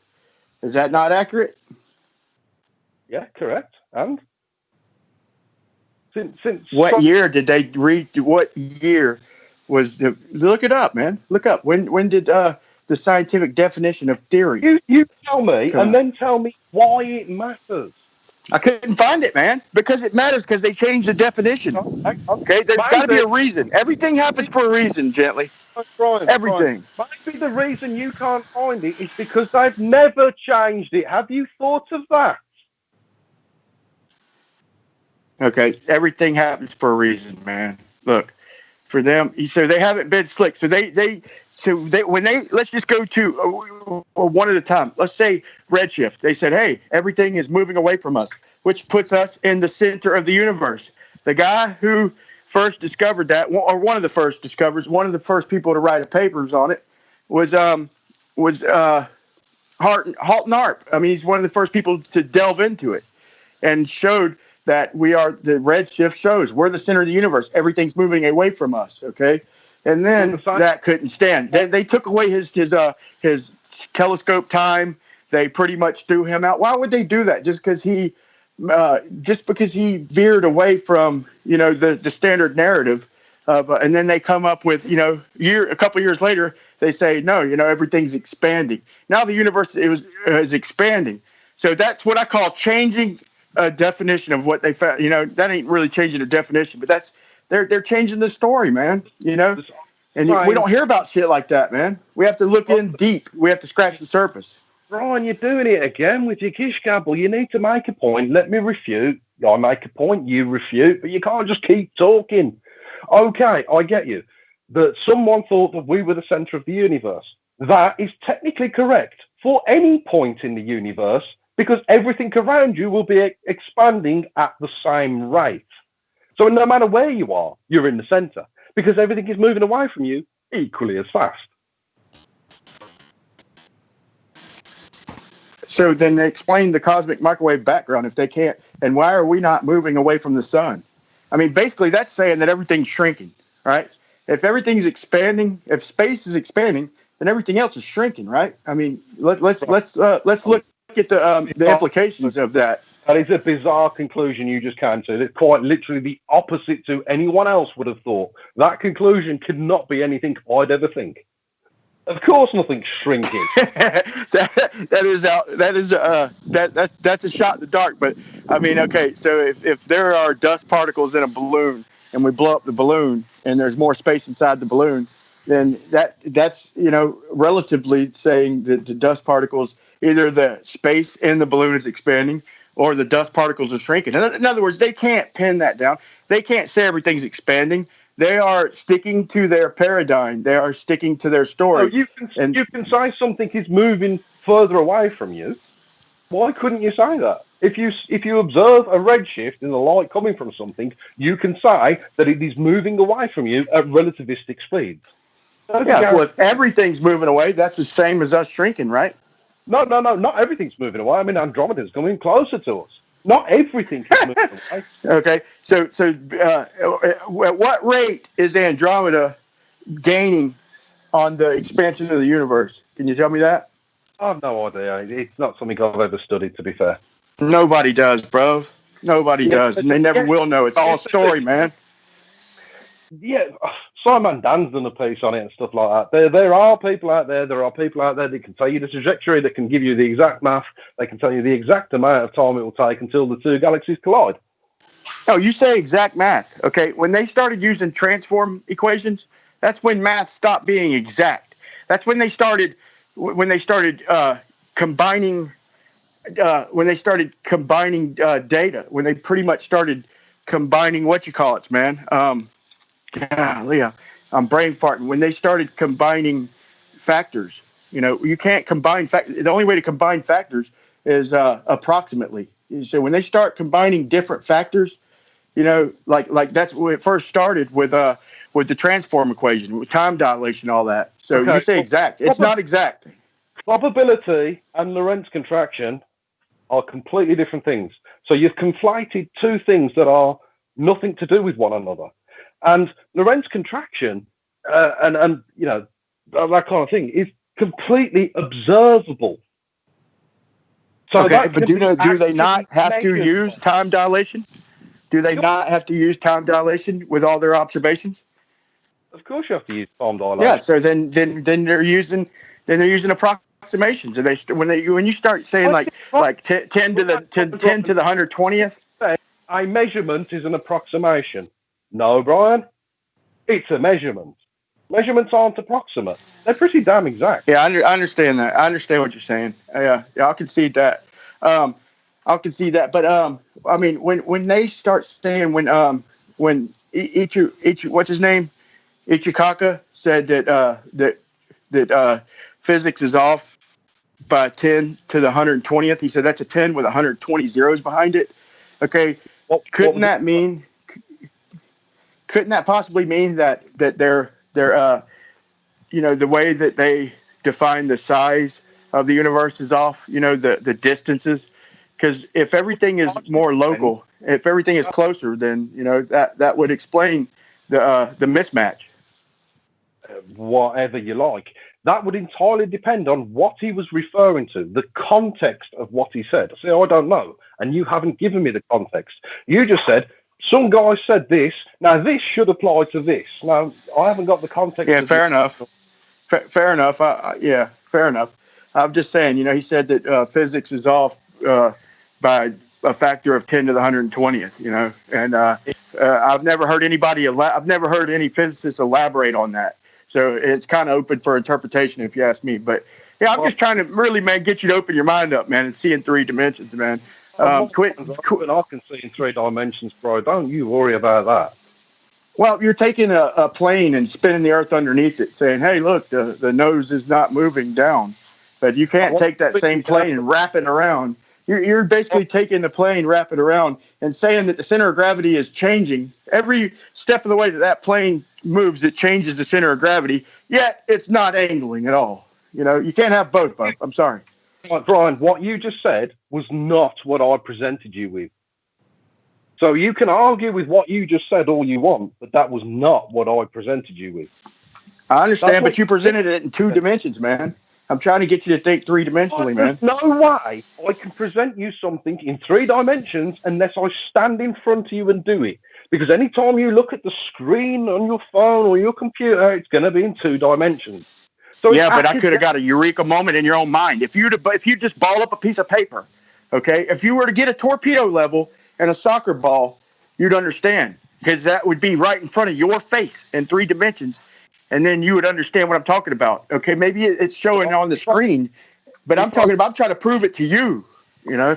Is that not accurate? Yeah, correct. And since what year did they read? What year was the? Look it up, man. Look up when did the scientific definition of theory? You tell me, and then tell me why it matters. I couldn't find it, man, because it matters because they changed the definition. Okay, there's got to be a reason. Everything happens for a reason, gently. Brian, everything. Maybe the reason you can't find it is because they've never changed it. Have you thought of that? Okay, everything happens for a reason, man. Look, for them, so they haven't been slick. So let's just go to one at a time. Let's say redshift. They said, hey, everything is moving away from us, which puts us in the center of the universe. The guy who first discovered that, or one of the first people to write papers on it, was Halton Arp. I mean, he's one of the first people to delve into it and showed that the redshift shows we're the center of the universe. Everything's moving away from us. Okay. And then that couldn't stand. They took away his telescope time. They pretty much threw him out. Why would they do that? Just because he veered away from the standard narrative, and then they come up with a couple years later they say no, everything's expanding. Now the universe is expanding. So that's what I call changing a definition of what they found. That ain't really changing the definition, but that's. They're changing the story, man. And we don't hear about shit like that, man. We have to look in deep. We have to scratch the surface. Brian, you're doing it again with your gish gabble. You need to make a point. Let me refute. I make a point, you refute, but you can't just keep talking. Okay, I get you. That someone thought that we were the center of the universe. That is technically correct for any point in the universe because everything around you will be expanding at the same rate. So no matter where you are, you're in the center because everything is moving away from you equally as fast. So then they explain the cosmic microwave background if they can't. And why are we not moving away from the sun? I mean, basically that's saying that everything's shrinking, right? If everything's expanding, if space is expanding, then everything else is shrinking, right? I mean, let's look at the implications of that. That is a bizarre conclusion you just came to. It's quite literally the opposite to anyone else would have thought. That conclusion could not be anything I'd ever think. Of course, nothing's shrinking. That's a shot in the dark. But I mean, okay. So if there are dust particles in a balloon and we blow up the balloon and there's more space inside the balloon, then that's relatively saying that the dust particles, either the space in the balloon is expanding or the dust particles are shrinking. In other words, they can't pin that down. They can't say everything's expanding. They are sticking to their paradigm. They are sticking to their story. So you can say something is moving further away from you. Why couldn't you say that? If you observe a redshift in the light coming from something, you can say that it is moving away from you at relativistic speeds. Well, if everything's moving away, that's the same as us shrinking, right? No, not everything's moving away. I mean, Andromeda's coming closer to us. Not everything is moving away. Okay, so at what rate is Andromeda gaining on the expansion of the universe? Can you tell me that? I have no idea. It's not something I've ever studied, to be fair. Nobody does, bro. Nobody does, and they never will know. It's all a story, man. Yeah, Simon Dan's done a piece on it and stuff like that. There are people out there. There are people out there that can tell you the trajectory, that can give you the exact math. They can tell you the exact amount of time it will take until the two galaxies collide. No, you say exact math. Okay, when they started using transform equations, that's when math stopped being exact. That's when they started combining data. When they pretty much started combining what you call it, man. Golly, I'm brain farting. When they started combining factors, you can't combine the only way to combine factors is approximately. So when they start combining different factors, like that's where it first started with the transform equation, with time dilation, all that. So Okay, you say exact. It's not exact. Probability and Lorentz contraction are completely different things. So you've conflated two things that are nothing to do with one another. And Lorentz contraction and that kind of thing is completely observable. So Okay, but do they not have to measured. use time dilation? Do they not have to use time dilation with all their observations? Of course, you have to use time dilation. Yeah. So then they're using approximations. And when you start saying like 10 to the 120th. A measurement is an approximation. No, Brian, it's a measurement. Measurements aren't approximate; they're pretty damn exact. Yeah, I understand that. I understand what you're saying. Yeah, I'll concede that. I'll concede that. But I mean, when they start saying when what's his name, Ichikaka said that physics is off by 10 to the 120th. He said that's a 10 with 120 zeros behind it. Okay, couldn't that possibly mean that they're the way that they define the size of the universe is off, the distances? Because if everything is more local, if everything is closer, then that would explain the mismatch. Whatever you like. That would entirely depend on what he was referring to, the context of what he said. I say, I don't know, and you haven't given me the context. You just said, some guy said this, now this should apply to this. Now, I haven't got the context. Yeah, fair enough. Fair enough. Yeah, fair enough. I'm just saying, he said that physics is off by a factor of 10 to the 120th, and I've never heard any physicists elaborate on that. So it's kind of open for interpretation, if you ask me. But yeah, I'm just trying to really, man, get you to open your mind up, man, and see in 3 dimensions, man. Quit. I can see in 3 dimensions, bro. Don't you worry about that. Well, you're taking a plane and spinning the Earth underneath it, saying, "Hey, look, the nose is not moving down," but you can't take that same plane and wrap it around. You're basically taking the plane, wrap it around, and saying that the center of gravity is changing every step of the way that plane moves. It changes the center of gravity, yet it's not angling at all. You can't have both, Bob. I'm sorry. Brian, what you just said was not what I presented you with. So you can argue with what you just said all you want, but that was not what I presented you with. I understand, but you presented it in 2 dimensions, man. I'm trying to get you to think 3-dimensionally, man. There's no way I can present you something in 3 dimensions unless I stand in front of you and do it. Because anytime you look at the screen on your phone or your computer, it's going to be in 2 dimensions. So yeah, but I could have got a eureka moment in your own mind. If you just ball up a piece of paper, okay? If you were to get a torpedo level and a soccer ball, you'd understand, because that would be right in front of your face in 3 dimensions. And then you would understand what I'm talking about. Okay, maybe it's showing on the screen, but I'm trying to prove it to you, Yeah,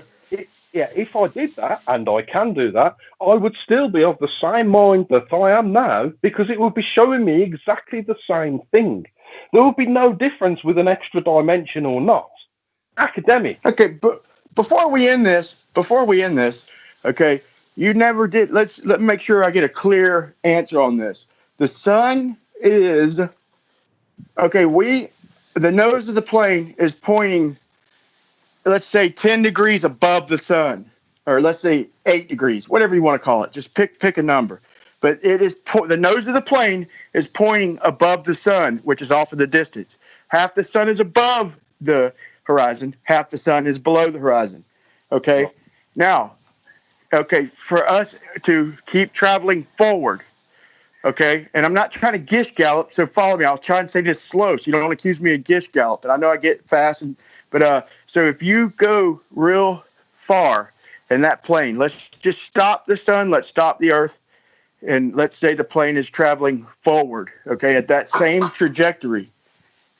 if I did that, and I can do that, I would still be of the same mind that I am now, because it would be showing me exactly the same thing. There would be no difference with an extra dimension or not. Academic. Okay, but before we end this, okay, you never did. Let me make sure I get a clear answer on this. The sun is okay. The nose of the plane is pointing, let's say, 10 degrees above the sun, or let's say 8 degrees, whatever you want to call it. Just pick a number. But it is the nose of the plane is pointing above the sun, which is off of the distance. Half the sun is above the horizon, half the sun is below the horizon. Okay. Now, for us to keep traveling forward. Okay, and I'm not trying to gish gallop, so follow me. I'll try and say this slow, so you don't accuse me of gish gallop. And I know I get fast, but so if you go real far in that plane. Let's just stop the sun. Let's stop the Earth. And let's say the plane is traveling forward, okay, at that same trajectory.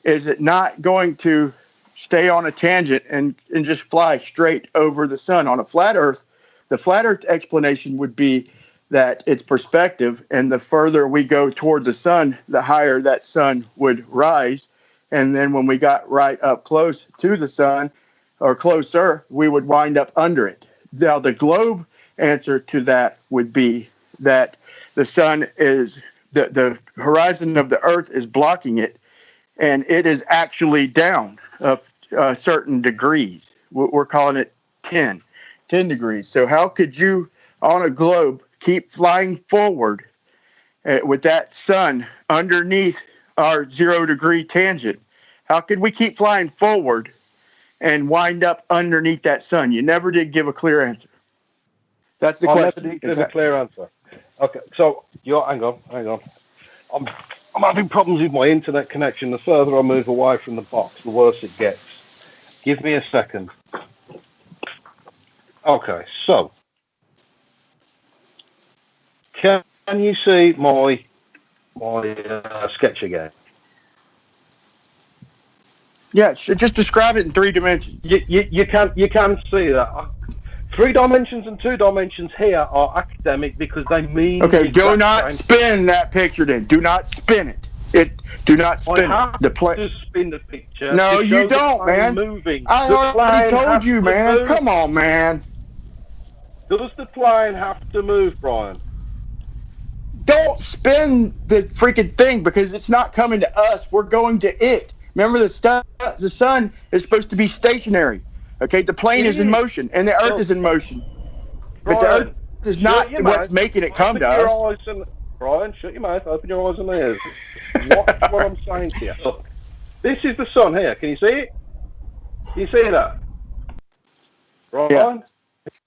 Is it not going to stay on a tangent and just fly straight over the sun? On a flat Earth, the flat Earth explanation would be that it's perspective, and the further we go toward the sun, the higher that sun would rise. And then when we got right up close to the sun, or closer, we would wind up under it. Now, the globe answer to that would be that the sun is, the horizon of the Earth is blocking it, and it is actually down certain degrees. We're calling it 10 degrees. So how could you, on a globe, keep flying forward with that sun underneath our 0 degree tangent? How could we keep flying forward and wind up underneath that sun? You never did give a clear answer. That's the question. I never did give a clear answer. Okay, so hang on. I'm having problems with my internet connection. The further I move away from the box, the worse it gets. Give me a second. Okay, so can you see my sketch again? Yeah, just describe it in 3 dimensions. You can see that. 3 dimensions and 2 dimensions here are academic because they mean. Okay, do not spin that picture. Then do not spin it. Do not spin I have it. to spin the picture. No, you don't, man. Moving. I already told you, man. Come on, man. Does the plane have to move, Brian? Don't spin the freaking thing because it's not coming to us. We're going to it. Remember, the sun is supposed to be stationary. Okay, the plane is in motion and the Earth is in motion. But the Earth is not what's making it come to us. Brian, shut your mouth, open your eyes and ears. Watch what I'm saying to you. Look, this is the sun here. Can you see it? Can you see that? Brian? Yeah.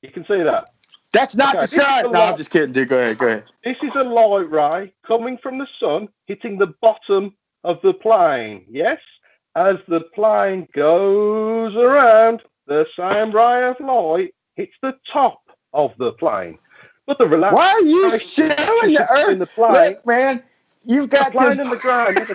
You can see that? That's not the sun. No, I'm just kidding, dude. Go ahead. This is a light ray coming from the sun, hitting the bottom of the plane. Yes? As the plane goes around, the same ray of light hits the top of the plane. But the why are you showing the Earth? In the plane, look, man, you've got the plane and the ground never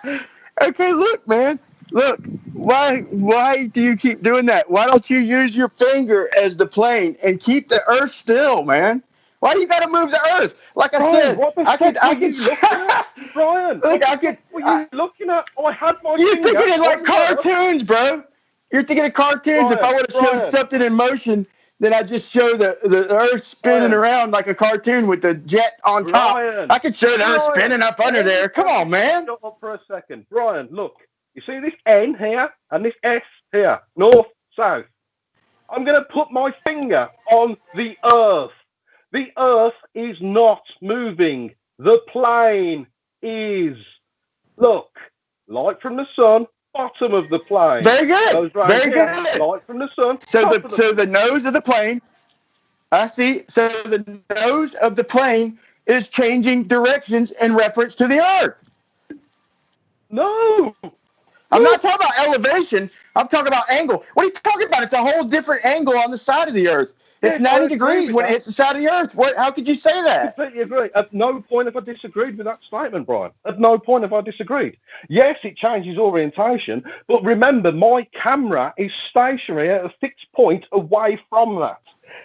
change. Okay, look, man. Look, why do you keep doing that? Why don't you use your finger as the plane and keep the Earth still, man? Why do you got to move the Earth? Like I said, I could. Brian, look, I could. What are you looking at? I had my. You're thinking of like cartoons, bro. You're thinking of cartoons. If I would have showed something in motion, then I just show the Earth spinning around like a cartoon with the jet on top. I could show the Earth spinning up under there. Come on, man. Stop up for a second, Brian. Look, you see this N here and this S here, north, south. I'm going to put my finger on the Earth. The Earth is not moving. The plane is. Look, light from the sun, bottom of the plane. Very good. Very good. Light from the sun. So the nose of the plane. I see. So the nose of the plane is changing directions in reference to the Earth. No. I'm not talking about elevation. I'm talking about angle. What are you talking about? It's a whole different angle on the side of the Earth. It's 90 degrees when it hits the side of the Earth. How could you say that? I completely agree. At no point have I disagreed with that statement, Brian. At no point have I disagreed. Yes, it changes orientation, but remember, my camera is stationary at a fixed point away from that.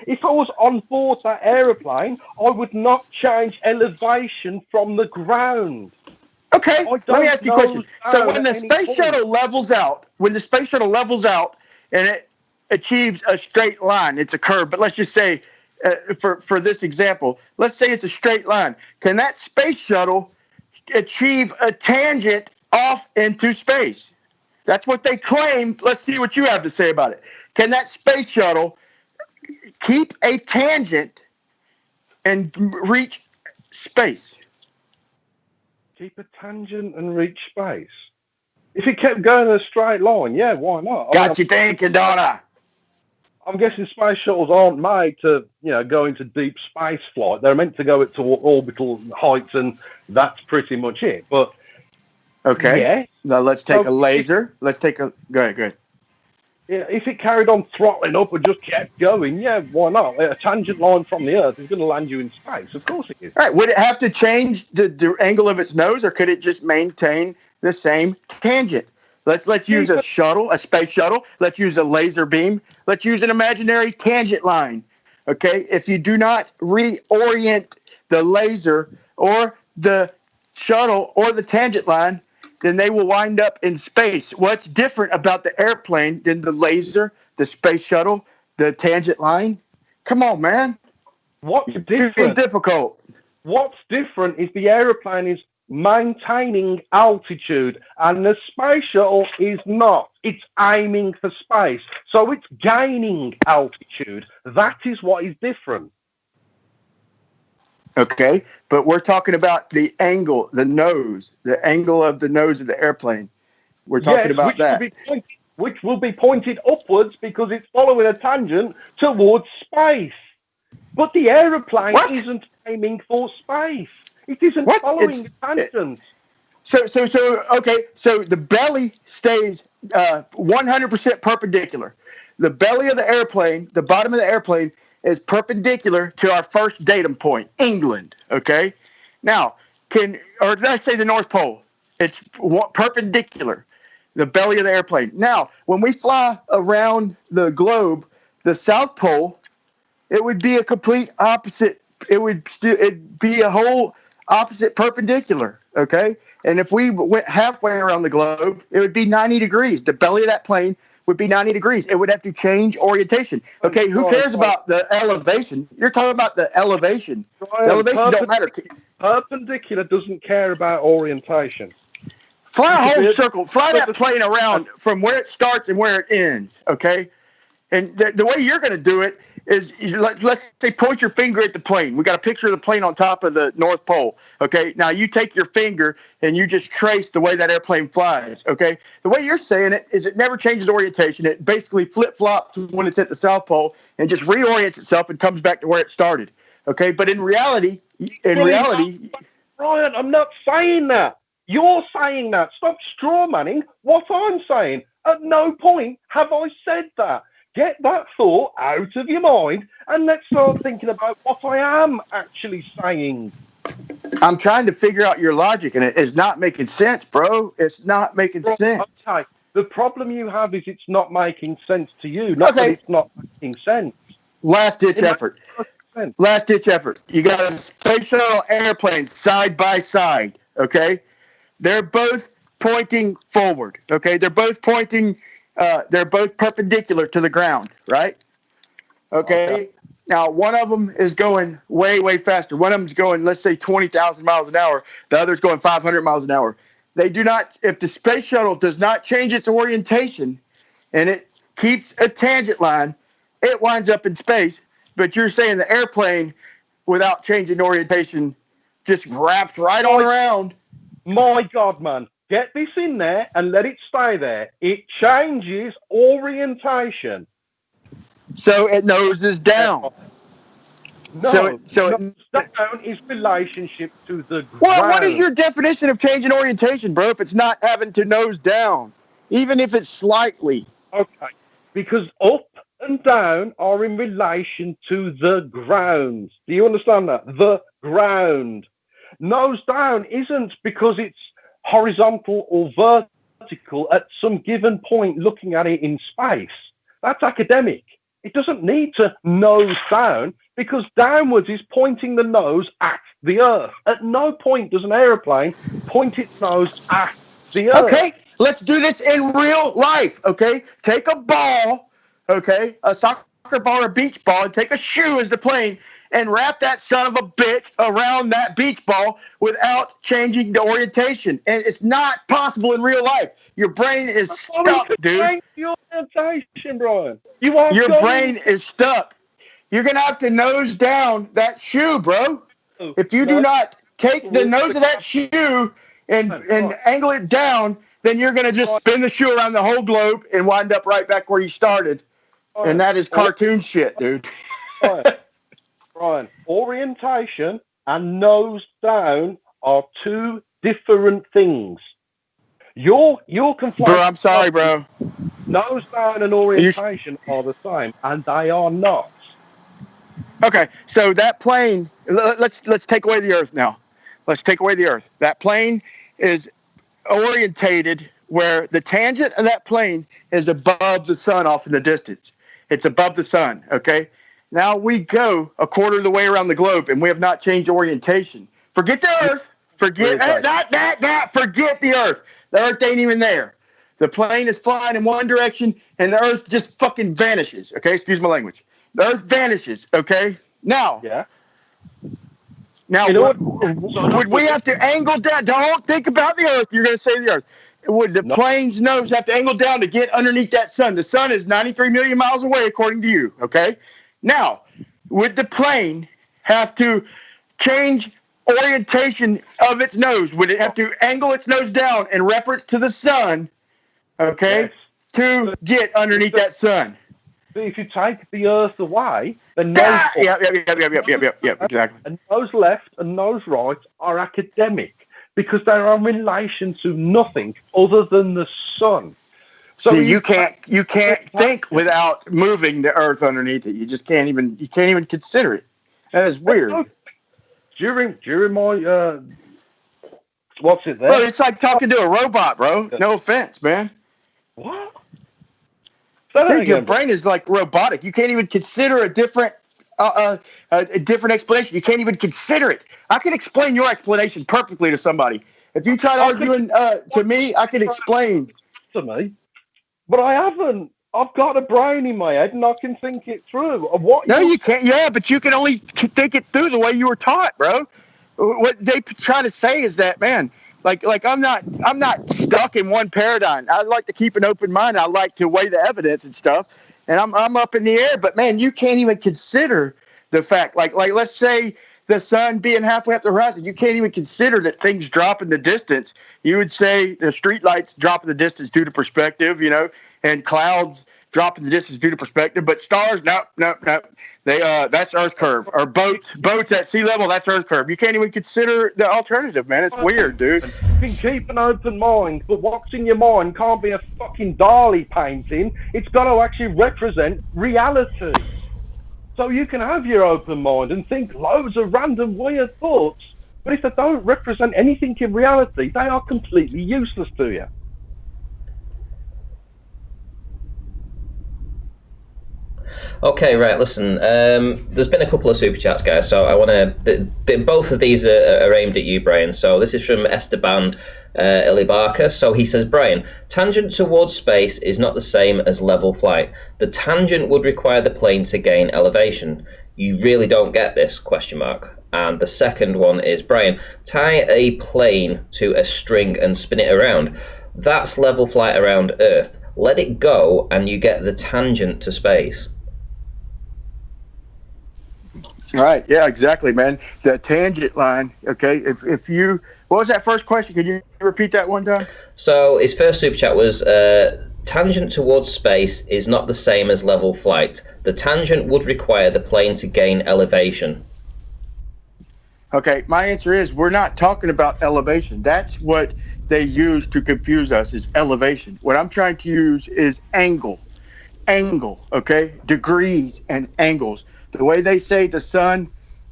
If I was on board that aeroplane, I would not change elevation from the ground. Okay, let me ask you a question. So when the space shuttle levels out, and it achieves a straight line, it's a curve, but let's just say, for this example, let's say it's a straight line. Can that space shuttle achieve a tangent off into space? That's what they claim. Let's see what you have to say about it. Can that space shuttle keep a tangent and reach space? Keep a tangent and reach space? If it kept going in a straight line, yeah, why not? Got you thinking, don't I? I'm guessing space shuttles aren't made to, go into deep space flight. They're meant to go to orbital heights, and that's pretty much it. But okay, yeah. Now let's take a laser. Go ahead. if it carried on throttling up and just kept going, yeah, why not? A tangent line from the Earth is going to land you in space. Of course it is. All right. Would it have to change the angle of its nose, or could it just maintain the same tangent? Let's use a shuttle, a space shuttle. Let's use a laser beam. Let's use an imaginary tangent line. Okay. If you do not reorient the laser or the shuttle or the tangent line, then they will wind up in space. What's different about the airplane than the laser, the space shuttle, the tangent line? Come on, man. What's It's different? difficult. What's different is the aeroplane is maintaining altitude, and the space shuttle is not. It's aiming for space, so it's gaining altitude. That is what is different. Okay, but we're talking about the angle, the angle of the nose of the airplane. We're talking about that. Which will be pointed upwards because it's following a tangent towards space. But the aeroplane isn't aiming for space. It isn't following a tangent. So the belly stays 100% perpendicular. The belly of the airplane, the bottom of the airplane, is perpendicular to our first datum point, England. Okay, now did I say the North Pole? It's perpendicular, the belly of the airplane. Now, when we fly around the globe, the South Pole, it would be a complete opposite. It'd be a whole opposite perpendicular. Okay, and if we went halfway around the globe, it would be 90 degrees. The belly of that plane would be 90 degrees. It would have to change orientation. Okay, who cares about the elevation? You're talking about the elevation. Brian, the elevation don't matter. Perpendicular doesn't care about orientation. Fly a whole circle. Fly that plane around from where it starts and where it ends, okay? And the way you're going to do it is, let's say, point your finger at the plane. We got a picture of the plane on top of the North Pole, okay? Now, you take your finger and you just trace the way that airplane flies, okay? The way you're saying it is it never changes orientation. It basically flip-flops when it's at the South Pole and just reorients itself and comes back to where it started, okay? But in reality... Brian, I'm not saying that. You're saying that. Stop strawmanning what I'm saying. At no point have I said that. Get that thought out of your mind and let's start thinking about what I am actually saying. I'm trying to figure out your logic, and it is not making sense, bro. It's not making sense. Okay. The problem you have is it's not making sense to you, not that it's not making sense. Last-ditch effort. Last-ditch effort. You got a space shuttle airplane side by side, okay? They're both pointing forward, okay? They're both perpendicular to the ground, right? Okay. Now, one of them is going way, way faster. One of them's going, let's say, 20,000 miles an hour. The other's going 500 miles an hour. They do not, if the space shuttle does not change its orientation and it keeps a tangent line, it winds up in space. But you're saying the airplane, without changing orientation, just wraps right on around. My God, man. Get this in there and let it stay there. It changes orientation. So it noses down. No, down is relationship to the ground. Well, what is your definition of changing orientation, bro, if it's not having to nose down, even if it's slightly? Okay, because up and down are in relation to the ground. Do you understand that? The ground. Nose down isn't because it's horizontal or vertical at some given point looking at it in space. That's academic. It doesn't need to nose down because downwards is pointing the nose at the Earth. At no point does an aeroplane point its nose at the Earth. Okay, let's do this in real life, okay? Take a ball, okay, a soccer ball or a beach ball, and take a shoe as the plane and wrap that son of a bitch around that beach ball without changing the orientation. And it's not possible in real life. Your brain is stuck, dude. Change the orientation, Brian. Your brain is stuck. You're going to have to nose down that shoe, bro. If you do not take the nose of that shoe and angle it down, then you're going to just spin the shoe around the whole globe and wind up right back where you started. And that is cartoon shit, dude. Brian, orientation and nose down are two different things. You're conflating. Bro, I'm sorry, bro. Nose down and orientation are the same, and they are not. Okay, so that plane. Let's take away the Earth now. Let's take away the Earth. That plane is orientated where the tangent of that plane is above the sun off in the distance. It's above the sun. Okay. Now we go a quarter of the way around the globe, and we have not changed orientation. Forget the Earth. Forget forget the Earth. The Earth ain't even there. The plane is flying in one direction, and the Earth just fucking vanishes. Okay, excuse my language. The Earth vanishes. Okay, now. Yeah. Now, would we have to angle down? Don't think about the Earth. You're going to say the Earth. Would the plane's nose have to angle down to get underneath that sun? The sun is 93 million miles away, according to you. Okay. Now, would the plane have to change orientation of its nose? Would it have to angle its nose down in reference to the sun? Okay, yes. To get underneath that sun. But if you take the Earth away, then exactly. And nose left and nose right are academic because they are in relation to nothing other than the sun. So you can't think without moving the Earth underneath it. You just can't even consider it. That is weird. During my what's it there? Bro, it's like talking to a robot, bro. No offense, man. What? Dude, your brain is like robotic. You can't even consider a different explanation. You can't even consider it. I can explain your explanation perfectly to somebody. If you try arguing to me, I can explain. To me, but I haven't. I've got a brain in my head, and I can think it through. You can't. Yeah, but you can only think it through the way you were taught, bro. What they try to say is that, man, like I'm not stuck in one paradigm. I like to keep an open mind. I like to weigh the evidence and stuff, and I'm up in the air. But man, you can't even consider the fact, like let's say the sun being halfway up the horizon, you can't even consider that things drop in the distance. You would say the street lights drop in the distance due to perspective, and clouds drop in the distance due to perspective. But stars, no. They that's Earth curve. Or boats at sea level, that's Earth curve. You can't even consider the alternative, man. It's weird, dude. You can keep an open mind, but what's in your mind can't be a fucking Dali painting. It's got to actually represent reality. So you can have your open mind and think loads of random weird thoughts, but if they don't represent anything in reality, they are completely useless to you. Okay, right. Listen, there's been a couple of super chats, guys. So I want to. Both of these are aimed at you, Brian. So this is from Esteban Ilibarca. So he says, Brian, tangent towards space is not the same as level flight. The tangent would require the plane to gain elevation. You really don't get this? ? And the second one is, Brian, tie a plane to a string and spin it around. That's level flight around Earth. Let it go, and you get the tangent to space. Right. Yeah, exactly, man. The tangent line. Okay. If you, what was that first question? Could you repeat that one time? So his first super chat was, tangent towards space is not the same as level flight. The tangent would require the plane to gain elevation. Okay. My answer is we're not talking about elevation. That's what they use to confuse us, is elevation. What I'm trying to use is angle. Okay. Degrees and angles. The way they say the sun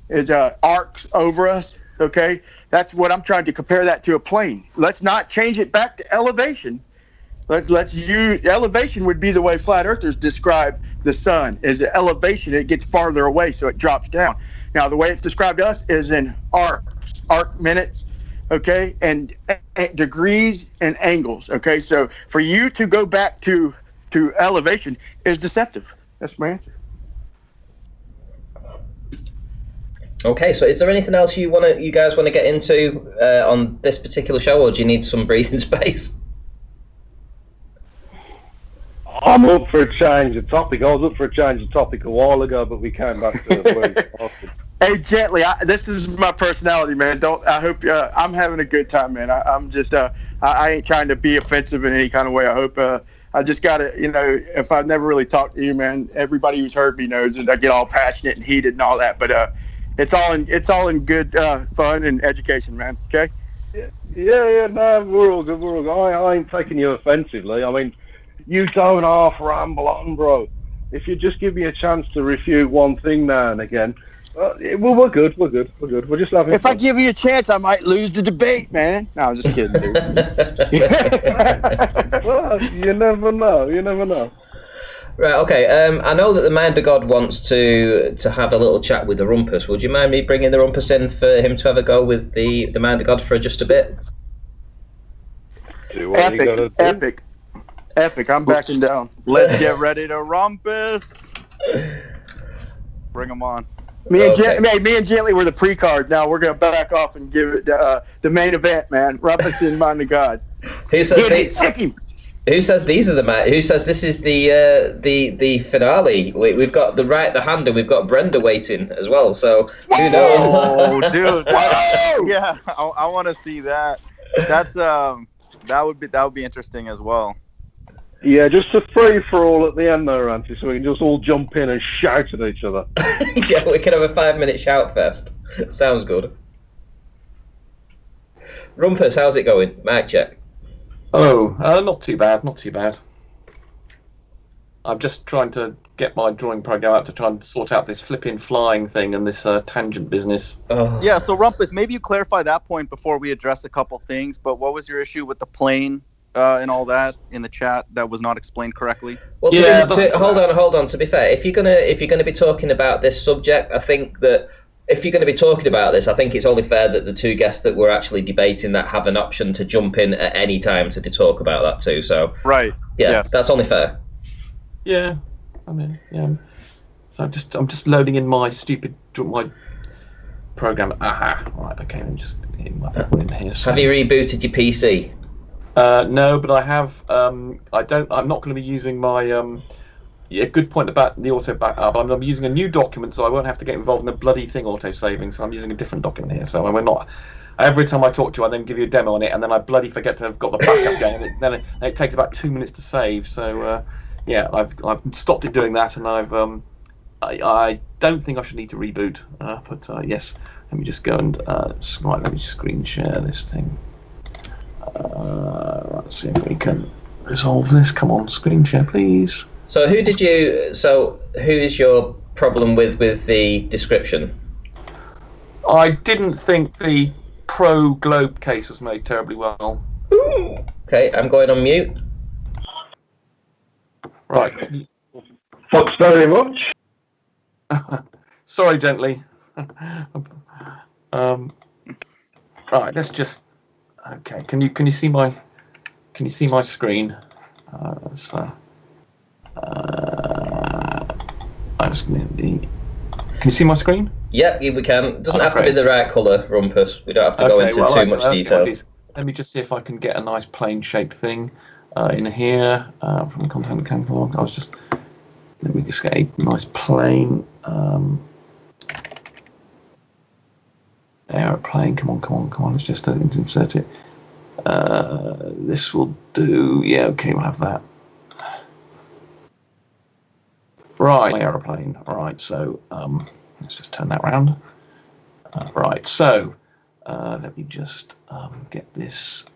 is arcs over us, okay? That's what I'm trying to compare that to a plane. Let's not change it back to elevation. Let's use elevation would be the way flat earthers describe the sun. Is elevation, it gets farther away, so it drops down. Now, the way it's described to us is in arcs, arc minutes, okay, and degrees and angles, okay? So for you to go back to elevation is deceptive. That's my answer. Okay, so is there anything else you guys want to get into on this particular show, or do you need some breathing space? I'm up for a change of topic. I was up for a change of topic a while ago, but we came back to where we started. Hey, gently. This is my personality, man. I hope I'm having a good time, man. I'm just I ain't trying to be offensive in any kind of way. I hope I just gotta, if I've never really talked to you, man, everybody who's heard me knows that I get all passionate and heated and all that. But it's all in good fun and education, man. Okay. Yeah. No, we're all good. I ain't taking you offensively. I mean, You don't half ramble on, bro. If you just give me a chance to refute one thing now and again, we're good. We're just having If fun. I give you a chance, I might lose the debate, man. No, I'm just kidding, dude. Well, you never know. Right, okay. I know that the Mind of God wants to have a little chat with the Rumpus. Would you mind me bringing the Rumpus in for him to have a go with the Mind of God for just a bit? Do what you gotta do. Epic. I'm backing down. Let's get ready to rumpus. Bring them on. Me and Gently were the pre-card. Now we're gonna back off and give it the main event, man. Rumpus and Mind of God. Who says these are the match? Who says this is the finale? We've got the hand, and we've got Brenda waiting as well. So who knows? Oh, dude! Yeah, I want to see that. That's that would be interesting as well. Yeah, just a free for all at the end there, Auntie, so we can just all jump in and shout at each other. Yeah, we can have a 5-minute shout fest. Sounds good. Rumpus, how's it going? Mic check. Oh, not too bad. I'm just trying to get my drawing program out to try and sort out this flipping flying thing and this tangent business. Oh. Yeah, so Rumpus, maybe you clarify that point before we address a couple things, but what was your issue with the plane and all that in the chat that was not explained correctly? Well, hold on. To be fair, if you're gonna be talking about this subject, I think that if you're going to be talking about this, I think it's only fair that the two guests that we're actually debating that have an option to jump in at any time to talk about that too. So right, yeah, yes. That's only fair. Yeah, I mean, yeah. So I'm just loading in my program. Aha, right, okay. I'm just getting my thing in here. So. Have you rebooted your PC? No, but I have. I'm not going to be using my. Yeah, good point about the auto backup. I'm using a new document, so I won't have to get involved in the bloody thing auto saving. So I'm using a different document here. So we're not. Every time I talk to you, I then give you a demo on it, and then I bloody forget to have got the backup going. And then it takes about 2 minutes to save. So yeah, I've stopped it doing that, and I don't think I should need to reboot. But yes, let me just go and right. Let me screen share this thing. Let's see if we can resolve this. Come on, screen share, please. So who is your problem with the description? I didn't think the pro globe case was made terribly well. Okay, I'm going on mute. Right. Thanks very much. Sorry, Gently. Right, let's just. Okay, can you see my screen? Can you see my screen? Yep, we can. It doesn't have to be the right colour, Rumpus. We don't have to go into too much detail. Let me just see if I can get a nice plane shaped thing in here from the content catalog. Let me just get a nice plane aeroplane. Come on. Let's just insert it. This will do. Yeah, okay, we'll have that. Right, aeroplane. Right, so let's just turn that around. Right, so let me just get this.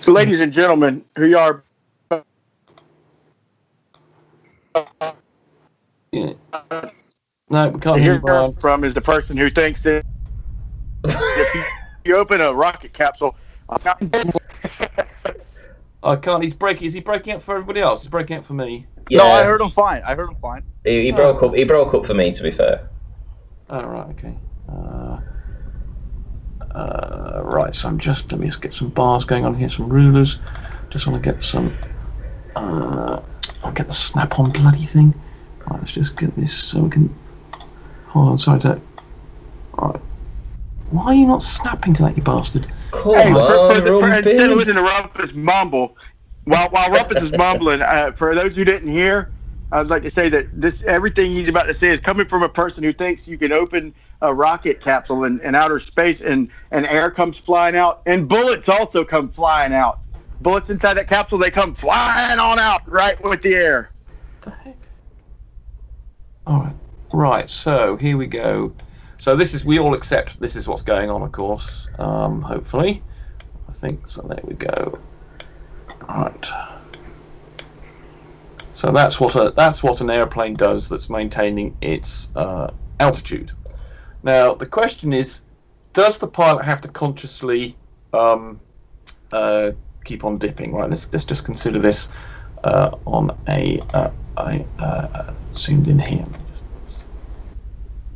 Ladies and gentlemen, who you are? Yeah. No, we can't hear Brian. From is the person who thinks that if you open a rocket capsule. I can't. He's breaking. Is he breaking up for everybody else? He's breaking up for me. Yeah. No, I heard him fine. He broke up. He broke up for me, to be fair. Oh, right. Okay. Right. So let me just get some bars going on here. Some rulers. Just want to get some. I'll get the snap-on bloody thing. Right. Let's just get this so we can. Hold on. Sorry. Right. Why are you not snapping to that, you bastard? Come on, Rumpus. Instead of listening to Rumpus mumble, while Rumpus is mumbling, for those who didn't hear, I'd like to say that everything he's about to say is coming from a person who thinks you can open a rocket capsule in outer space and air comes flying out, and bullets also come flying out. Bullets inside that capsule, they come flying on out right with the air. What the heck? All right. Right. So here we go. So we all accept this is what's going on, of course. Hopefully, I think. So there we go. Right. So that's what an airplane does. That's maintaining its altitude. Now the question is, does the pilot have to consciously keep on dipping? Right. Let's just consider this on a zoomed in here.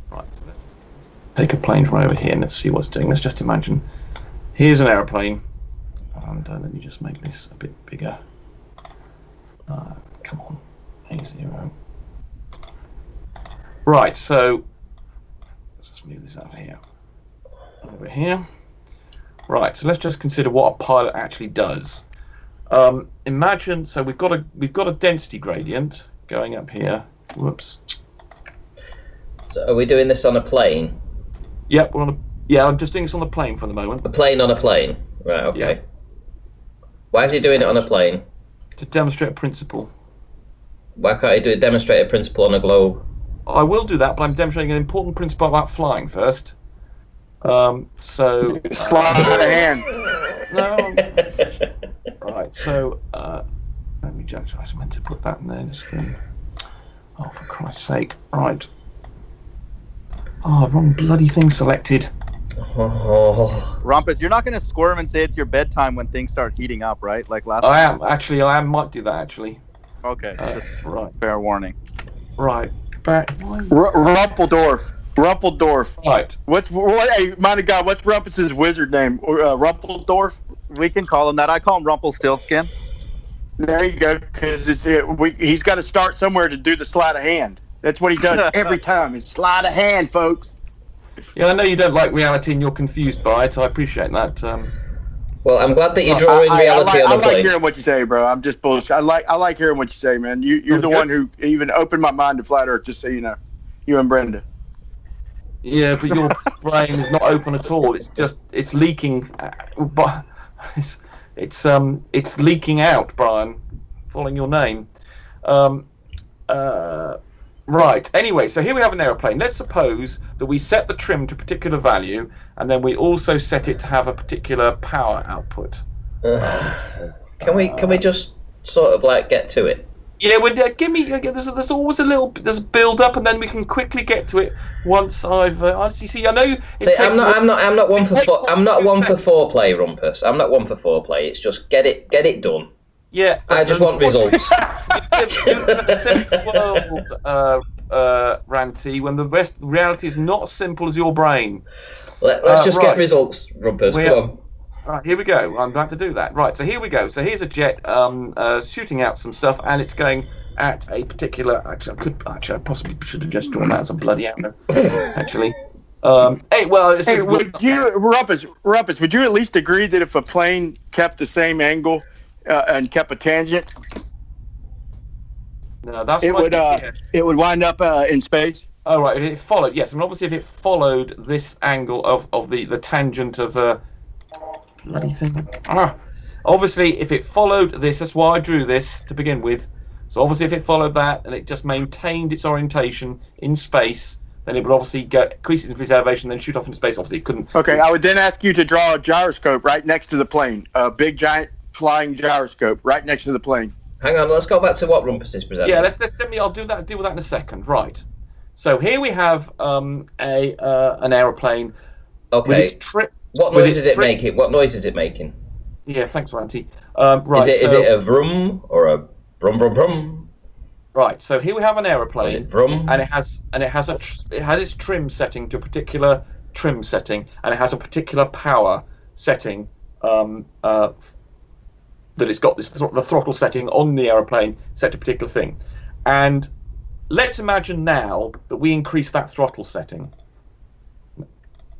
Right. So let's take a plane from over here and let's see what's doing. Let's just imagine. Here's an airplane, and let me just make this a bit bigger. Come on, A0. Right, so let's just move this out here. Over here. Right, so let's just consider what a pilot actually does. Imagine, so we've got a density gradient going up here. Whoops. So are we doing this on a plane? Yep, we're on a. Yeah, I'm just doing this on the plane for the moment. A plane on a plane. Right. Okay. Yeah. Why is he doing it on a plane? To demonstrate a principle. Why can't he demonstrate a principle on a globe? I will do that, but I'm demonstrating an important principle about flying first. So Slide out of hand. No. Right. So let me judge. I was meant to put that in there. Oh, for Christ's sake! Right. Oh, wrong bloody thing selected. Oh. Rumpus, you're not going to squirm and say it's your bedtime when things start heating up, right? Like last I time. am actually. I might do that actually. Okay, just Right. fair warning. Right. Back. Rumpeldorf. Right. Hey, mind of God, what's Rumpus's wizard name? Rumpeldorf? We can call him that. I call him Rumpelstiltskin. There you go, because he's got to start somewhere to do the sleight of hand. That's what he does every time. It's sleight of hand, folks. Yeah, I know you don't like reality and you're confused by it. I appreciate that. Well, I'm glad that you draw in reality on I the plane. like hearing what you say, bro. I'm just bullshit. I like hearing what you say, man. You're the one who even opened my mind to flat Earth, just so you know. You and Brenda. Yeah, but your brain is not open at all. It's leaking, but it's leaking out, Brian. Following your name. Right. Anyway, so here we have an aeroplane. Let's suppose that we set the trim to a particular value, and then we also set it to have a particular power output. Can we just sort of like get to it? Yeah, give me. There's always there's a build up, and then we can quickly get to it once I've. Honestly, see, I know. I'm not one for foreplay, Rumpus. I'm not one for foreplay. It's just get it done. Yeah, I just want results. World, Ranty, when the reality is not as simple as your brain. Let's just get results, Rumpus. Come on. Right, here we go. I'm going to do that. Right, so here we go. So here's a jet shooting out some stuff, and it's going at a particular. Actually, I possibly should have just drawn that as a bloody arrow. Actually. Rumpus, would you at least agree that if a plane kept the same angle and kept a tangent, no, that's it would wind up in space? Oh, right. It followed. Yes, I mean, obviously, if it followed this angle of the tangent of bloody thing. Obviously, if it followed this, that's why I drew this to begin with. So obviously, if it followed that and it just maintained its orientation in space, then it would obviously increase its elevation, then shoot off into space. Obviously, it couldn't. Okay, I would then ask you to draw a gyroscope right next to the plane, a big giant flying gyroscope right next to the plane. Hang on, let's go back to what Rumpus is presenting. Yeah, I'll deal with that in a second. Right. So here we have an aeroplane. Okay. With its what noise is it making? What noise is it making? Yeah, thanks, Ranty. Right. Is it a vroom or a brum brum brum? Right. So here we have an aeroplane, vroom, and it has its trim setting to a particular trim setting, and it has a particular power setting. That it's got the throttle setting on the aeroplane set to a particular thing, and let's imagine now that we increase that throttle setting.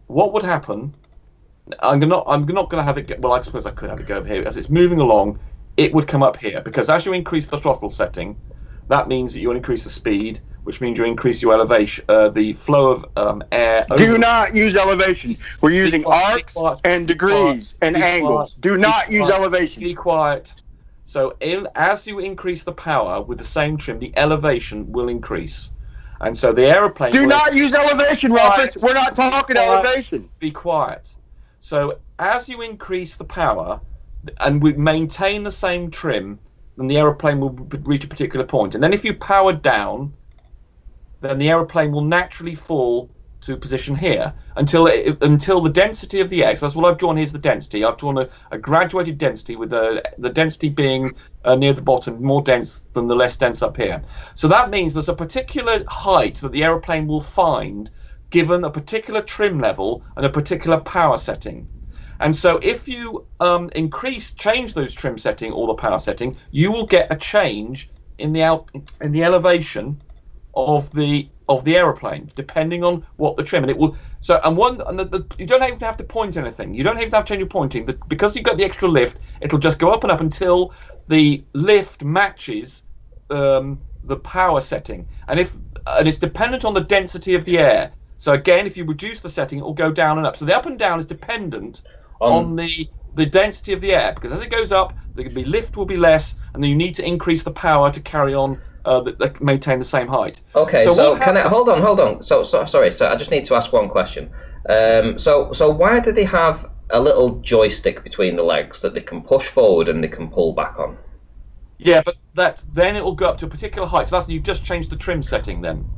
What would happen? I'm not going to have it go. Well, I suppose I could have it go over here. As it's moving along, it would come up here, because as you increase the throttle setting, that means that you'll increase the speed, which means you increase your elevation, the flow of air. Do not use elevation. We're using arcs and degrees and angles. Do not use elevation. Be quiet. So as you increase the power with the same trim, the elevation will increase. And so the aeroplane... Do not use elevation, Rumpus. We're not talking elevation. Be quiet. So as you increase the power, and we maintain the same trim, then the aeroplane will reach a particular point. And then if you power down, then the aeroplane will naturally fall to position here until the density of the X. That's what I've drawn. Here's the density. I've drawn a graduated density with the density being near the bottom more dense than the less dense up here. So that means there's a particular height that the aeroplane will find given a particular trim level and a particular power setting. And so if you change those trim setting or the power setting, you will get a change in the elevation of the aeroplane, depending on what the trim, and it will. So you don't even have to point anything. You don't even have to change your pointing. Because you've got the extra lift, it'll just go up and up until the lift matches the power setting, and it's dependent on the density of the air. So again, if you reduce the setting, it will go down and up. So the up and down is dependent on the density of the air, because as it goes up, the lift will be less, and then you need to increase the power to carry on. That maintain the same height. Okay, so can I hold on? So sorry. So I just need to ask one question. So why do they have a little joystick between the legs that they can push forward and they can pull back on? Yeah, but then it will go up to a particular height. So you've just changed the trim setting then.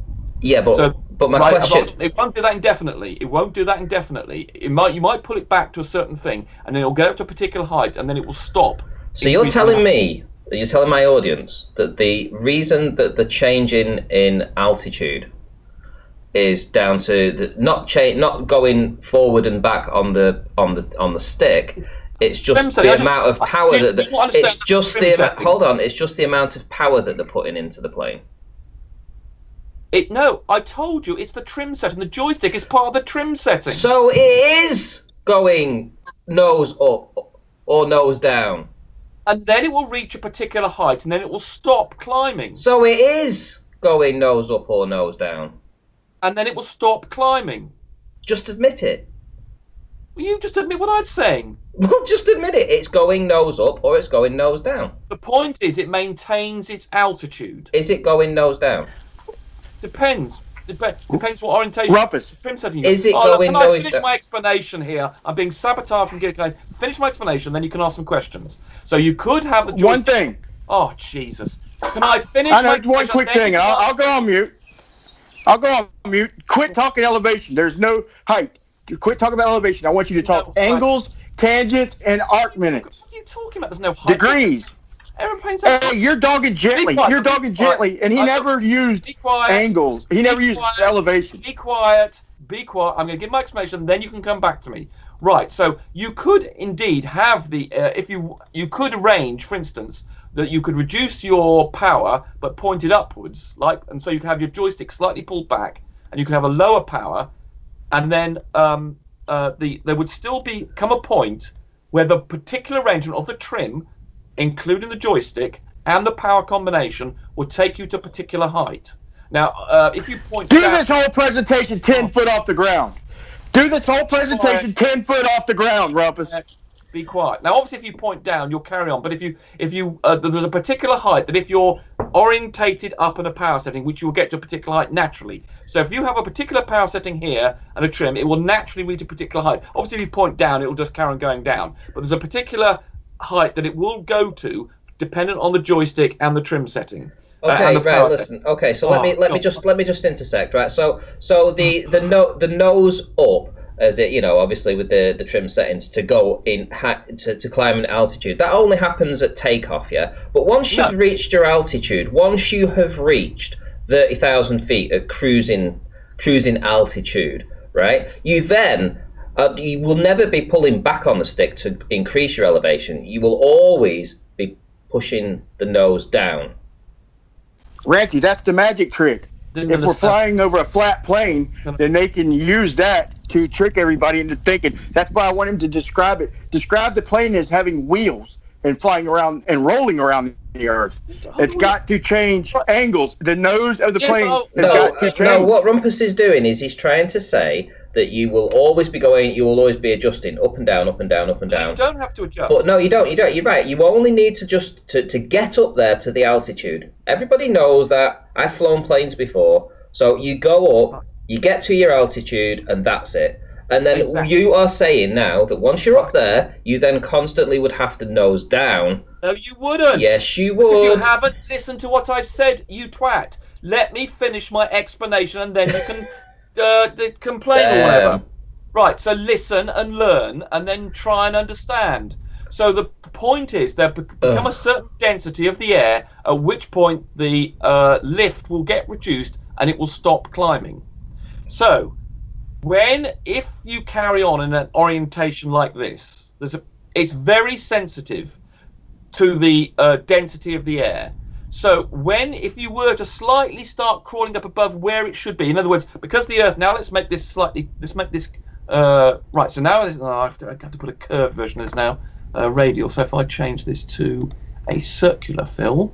Yeah, but my question. It won't do that indefinitely. It won't do that indefinitely. You might pull it back to a certain thing, and then it'll go up to a particular height, and then it will stop. So you're telling my audience that the reason that the change in altitude is down to not going forward and back on the stick. It's just the amount of power it's just the amount of power that they're putting into the plane. No, I told you it's the trim setting. The joystick is part of the trim setting. So it is going nose up or nose down. And then it will reach a particular height, and then it will stop climbing. So it is going nose up or nose down. And then it will stop climbing. Just admit it. Well, you just admit what I'm saying. Well, just admit it. It's going nose up or it's going nose down. The point is it maintains its altitude. Is it going nose down? Depends. Depends what orientation. Rumpus. Trim setting. Is it going nose down? Can I finish my explanation here? I'm being sabotaged from getting. Finish my explanation, then you can ask some questions. So you could have the joystick. One thing. Oh Jesus! Can I finish? I know one quick thing. I'll go on mute. Quit talking elevation. There's no height. Quit talking about elevation. I want you to talk angles, tangents, and arc minutes. What are you talking about? There's no height. Degrees. Airplanes. Hey, you're dogging gently. And he never used angles. He never used elevation. Be quiet. I'm going to give my explanation, then you can come back to me. Right. So you could indeed have the if you could arrange, for instance, that you could reduce your power but point it upwards, and so you could have your joystick slightly pulled back, and you could have a lower power, and then there would still come a point where the particular arrangement of the trim, including the joystick and the power combination, would take you to a particular height. Now, if you point do this whole presentation 10 foot off the ground. Do this whole presentation 10 foot off the ground, Rumpus. Be quiet. Now, obviously, if you point down, you'll carry on. But if you there's a particular height that if you're orientated up in a power setting, which you will get to a particular height naturally. So if you have a particular power setting here and a trim, it will naturally reach a particular height. Obviously, if you point down, it will just carry on going down. But there's a particular height that it will go to, dependent on the joystick and the trim setting. Okay, right. Listen. Okay, so let me just intersect. Right. So the nose up, as it, obviously with the trim settings to go in to climb an altitude, that only happens at takeoff. Yeah. But once you've reached your altitude, once you have reached 30,000 feet at cruising altitude, right? You then you will never be pulling back on the stick to increase your elevation. You will always be pushing the nose down. Ranty, that's the magic trick. If we're flying over a flat plane, then they can use that to trick everybody into thinking. That's why I want him to describe it. Describe the plane as having wheels and flying around and rolling around the earth. It's got to change angles. The nose of the plane has got to change. No, what Rumpus is doing is he's trying to say that you will always be adjusting up and down, up and down, up and down. You don't have to adjust. But no, you don't. You're right. You only need to just to get up there to the altitude. Everybody knows that. I've flown planes before. So you go up, you get to your altitude, and that's it. And then Exactly. you are saying now that once you're up there, you then constantly would have to nose down. No, you wouldn't. Yes, you Because you would. haven't listened to what I've said, you twat. Let me finish my explanation and then you can complain or whatever. Right, so listen and learn and then try and understand. So the point is there become a certain density of the air, at which point the lift will get reduced and it will stop climbing. So if you carry on in an orientation like this, it's very sensitive to the density of the air. So if you were to slightly start crawling up above where it should be, in other words, because the Earth, now let's make this right, so now I have to put a curved version of this now, radial. So if I change this to a circular fill.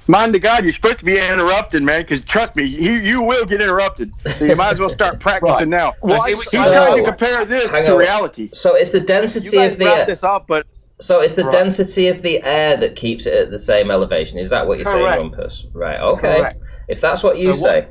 Mind to God, you're supposed to be interrupted, man, because trust me, you will get interrupted. So you might as well start practicing now. Well, He's trying to compare this to reality. So it's the density of the wrap this up, but so it's the density of the air that keeps it at the same elevation. Is that what you're saying, Rumpus? Right. Okay. Correct. If that's what you say.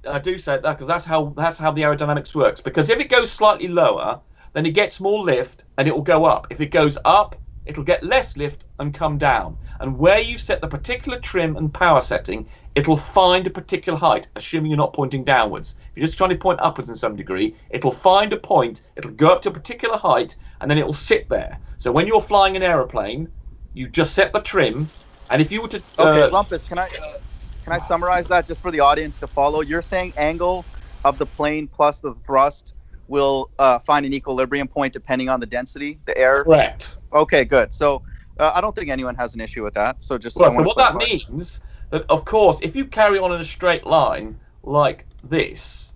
I do say that because that's how the aerodynamics works. Because if it goes slightly lower, then it gets more lift and it will go up. If it goes up, it'll get less lift and come down. And where you set the particular trim and power setting, it'll find a particular height, assuming you're not pointing downwards. If you're just trying to point upwards in some degree, it'll find a point, it'll go up to a particular height, and then it'll sit there. So when you're flying an aeroplane, you just set the trim, and if you were to... Okay, Lumpus, can I summarize that just for the audience to follow? You're saying angle of the plane plus the thrust will find an equilibrium point depending on the density, the air? Correct. Okay, good. So I don't think anyone has an issue with that. So just so what that means that, of course, if you carry on in a straight line like this,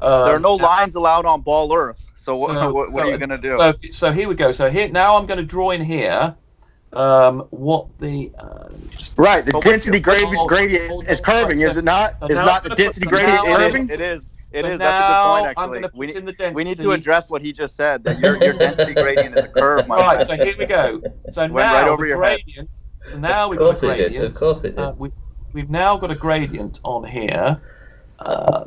there are no lines allowed on ball Earth. So what are you going to do? So here we go. So here now I'm going to draw in here what the right, the density gradient is curving, is it not? Is not the density gradient curving? It is. It is. That's a good point, actually. We need to address what he just said, that your density gradient is a curve, my friend. friend. So here we go. So Went now right over the your gradient. So now we've got a gradient. Of course it did. We've now got a gradient on here,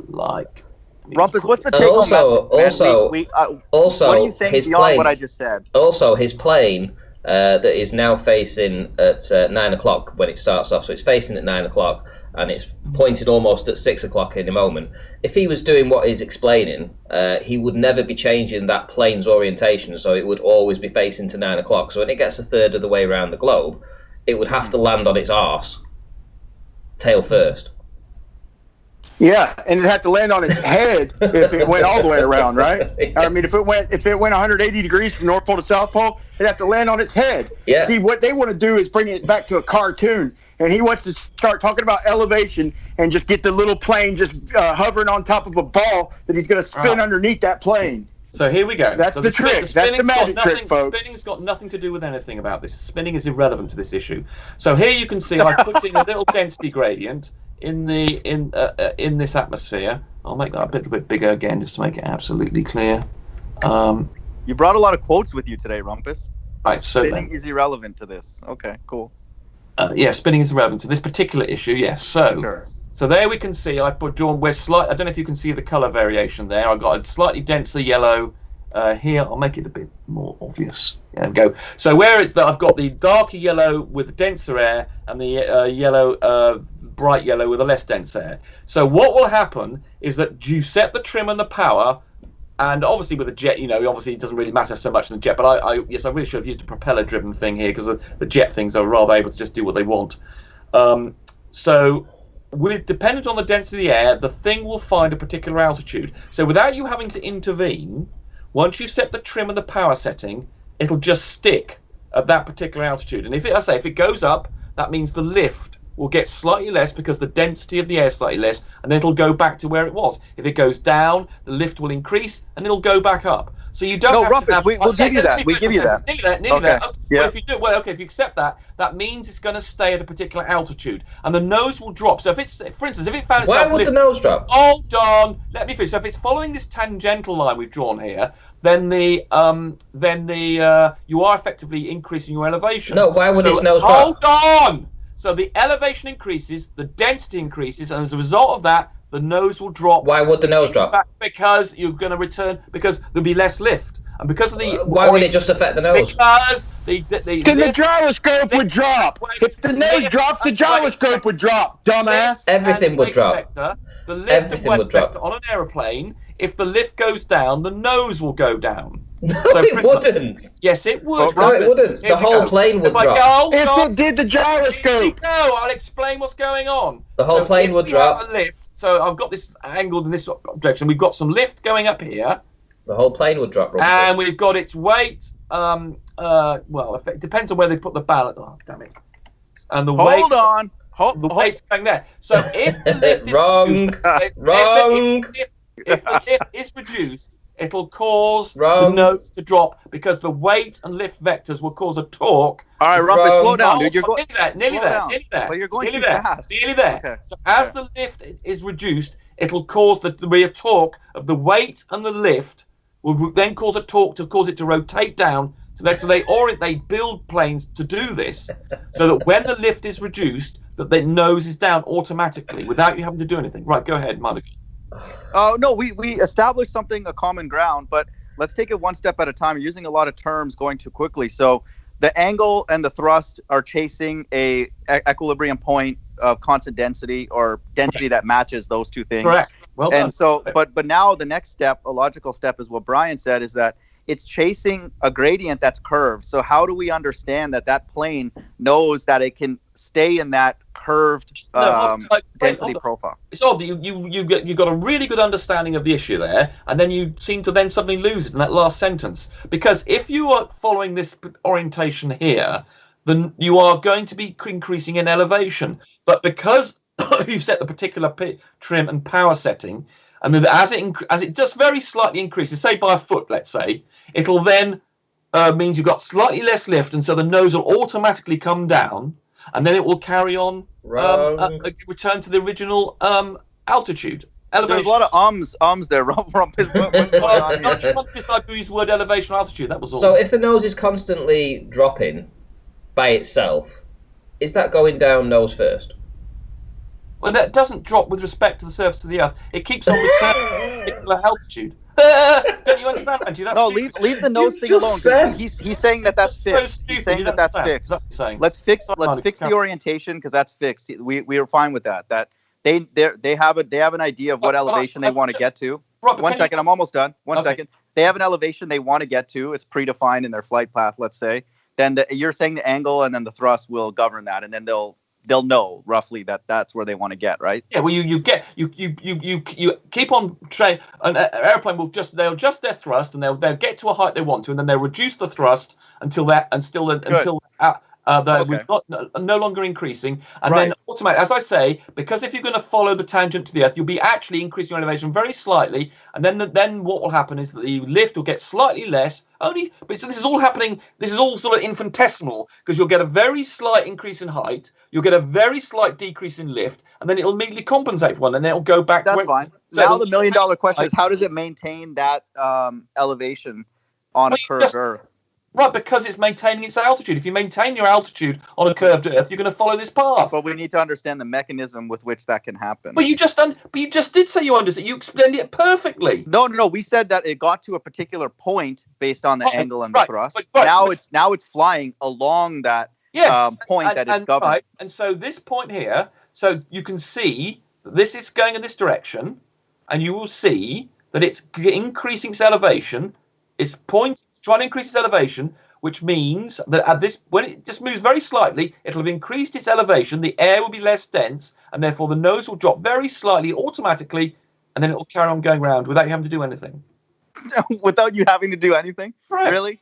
like. Rumpus, what's the take-home message? Also, what are you saying beyond what I just said? Also, his plane that is now facing at 9 o'clock when it starts off. So it's facing at 9 o'clock. And it's pointed almost at 6 o'clock in a moment. If he was doing what he's explaining, he would never be changing that plane's orientation, so it would always be facing to 9 o'clock. So when it gets a third of the way around the globe, it would have to land on its arse, tail first. Yeah, and it'd have to land on its head if it went all the way around, right? I mean, if it went 180 degrees from North Pole to South Pole, it'd have to land on its head. Yeah. See, what they want to do is bring it back to a cartoon, and he wants to start talking about elevation and just get the little plane just hovering on top of a ball that he's going to spin underneath that plane. So here we go. That's the trick. That's the magic trick, folks. Spinning's got nothing to do with anything about this. Spinning is irrelevant to this issue. So here you can see I put in a little density gradient in this atmosphere. I'll make that a little bit bigger again just to make it absolutely clear. You brought a lot of quotes with you today, Rumpus. Right, so spinning is irrelevant to this. Okay, cool. Yeah, spinning is irrelevant to this particular issue. Yes. So there we can see I've drawn. I don't know if you can see the color variation there. I've got a slightly denser yellow here. I'll make it a bit more obvious. There we go. So I've got the darker yellow with the denser air and the bright yellow with a less dense air. So what will happen is that you set the trim and the power, and obviously with the jet, obviously it doesn't really matter so much in the jet, but I really should have used a propeller driven thing here because the jet things are rather able to just do what they want. So dependent on the density of the air, the thing will find a particular altitude. So without you having to intervene, once you set the trim and the power setting, it'll just stick at that particular altitude. And if it goes up, that means the lift will get slightly less because the density of the air is slightly less, and then it'll go back to where it was. If it goes down, the lift will increase, and it'll go back up. So you don't have to have... we'll give you that. We give you that. Nearly that. Okay. Yeah. Well, if you accept that, that means it's going to stay at a particular altitude, and the nose will drop. So for instance, if it found itself... Why would the nose drop? Hold on, let me finish. So if it's following this tangential line we've drawn here, then you are effectively increasing your elevation. No, why would its nose drop? Hold on. So the elevation increases, the density increases, and as a result of that, the nose will drop. Why would the nose drop? Because you're going to return, because there'll be less lift. And because of the... Why would it just affect the nose? Because the Then the gyroscope would drop. If the nose dropped, the gyroscope would drop, dumbass. Everything would drop. Vector, the lift Everything and would weight drop. vector on an aeroplane, if the lift goes down, the nose will go down. No, So, it wouldn't. Yes, it would. No, it wouldn't. Here The we whole go. plane would If I drop. go, If God, it did the here we gyroscope. go. I'll explain what's going on. The whole plane if would we have drop. a lift, so I've got this angled in this direction. We've got some lift going up here, The whole plane would drop. Rumble. and we've got its weight. Well, it depends on where they put the balance. Oh, damn it! And the weight. Hold on. The weight's going there. So if the lift is Wrong. reduced, Wrong. if the lift is reduced, it'll cause Wrong. the nose to drop because the weight and lift vectors will cause a torque. All right, Rumpus, Wrong. slow down, dude. You're going. Nearly slow there. down. Nearly there. But you're going nearly too there. fast. Nearly there. Okay. So as the lift is reduced, it'll cause the torque of the weight and the lift will then cause a torque to cause it to rotate down. So they build planes to do this, so that when the lift is reduced, that the nose is down automatically without you having to do anything. Right, go ahead, Monica. Oh no, we established a common ground, but let's take it one step at a time. You're using a lot of terms going too quickly. So the angle and the thrust are chasing a equilibrium point of constant density or density that matches those two things. Correct. Well done. And so, but now the next step, a logical step, is what Brian said, is that it's chasing a gradient that's curved. So how do we understand that plane knows that it can stay in that curved density profile? It's odd that you got a really good understanding of the issue there, and then you seem to then suddenly lose it in that last sentence. Because if you are following this orientation here, then you are going to be increasing in elevation. But because you've set the particular trim and power setting, and then as it just very slightly increases, say by a foot, let's say, it'll then means you've got slightly less lift, and so the nose will automatically come down, and then it will carry on return to the original altitude. Elevation. There's a lot of ums there, Rumpus. What's going on here? I just wanted to use the word elevation or altitude. That was all. So if the nose is constantly dropping by itself, is that going down nose first? Well, that doesn't drop with respect to the surface of the Earth. It keeps on returning to a particular altitude. Don't you understand, Andrew? That's No, stupid. leave the nose thing alone. 'Cause he's saying that's so fixed. stupid, He's saying you that don't that's understand. fixed. Is that what you're saying? Let's fix Monica, the orientation because that's fixed. We are fine with that. That they have an idea of what elevation they want to get to. Right, but One can second, I'm almost done. One Okay. second. They have an elevation they want to get to. It's predefined in their flight path, let's say. Then you're saying the angle and then the thrust will govern that, and then they'll know roughly that that's where they want to get, right? Yeah, well, you keep on an airplane will they'll adjust their thrust and they'll get to a height they want to, and then they'll reduce the thrust until we've got no longer increasing, and then automatically, as I say, because if you're going to follow the tangent to the Earth, you'll be actually increasing your elevation very slightly, and then what will happen is that the lift will get slightly less. But so this is all happening. This is all sort of infinitesimal because you'll get a very slight increase in height, you'll get a very slight decrease in lift, and then it'll immediately compensate for one, and then it'll go back. That's fine. So now the $1 million question is, how does it maintain that elevation on a curved Earth? Right, because it's maintaining its altitude. If you maintain your altitude on a curved Earth, you're going to follow this path. But we need to understand the mechanism with which that can happen. But you just did say you understood. You explained it perfectly. No. We said that it got to a particular point based on the angle and the thrust. But now it's flying along that point that it's governed. Right. And so this point here, so you can see that this is going in this direction, and you will see that it's increasing its elevation. It's trying to increase its elevation, which means that when it just moves very slightly, it'll have increased its elevation, the air will be less dense, and therefore the nose will drop very slightly automatically, and then it will carry on going round without you having to do anything. Without you having to do anything? Right.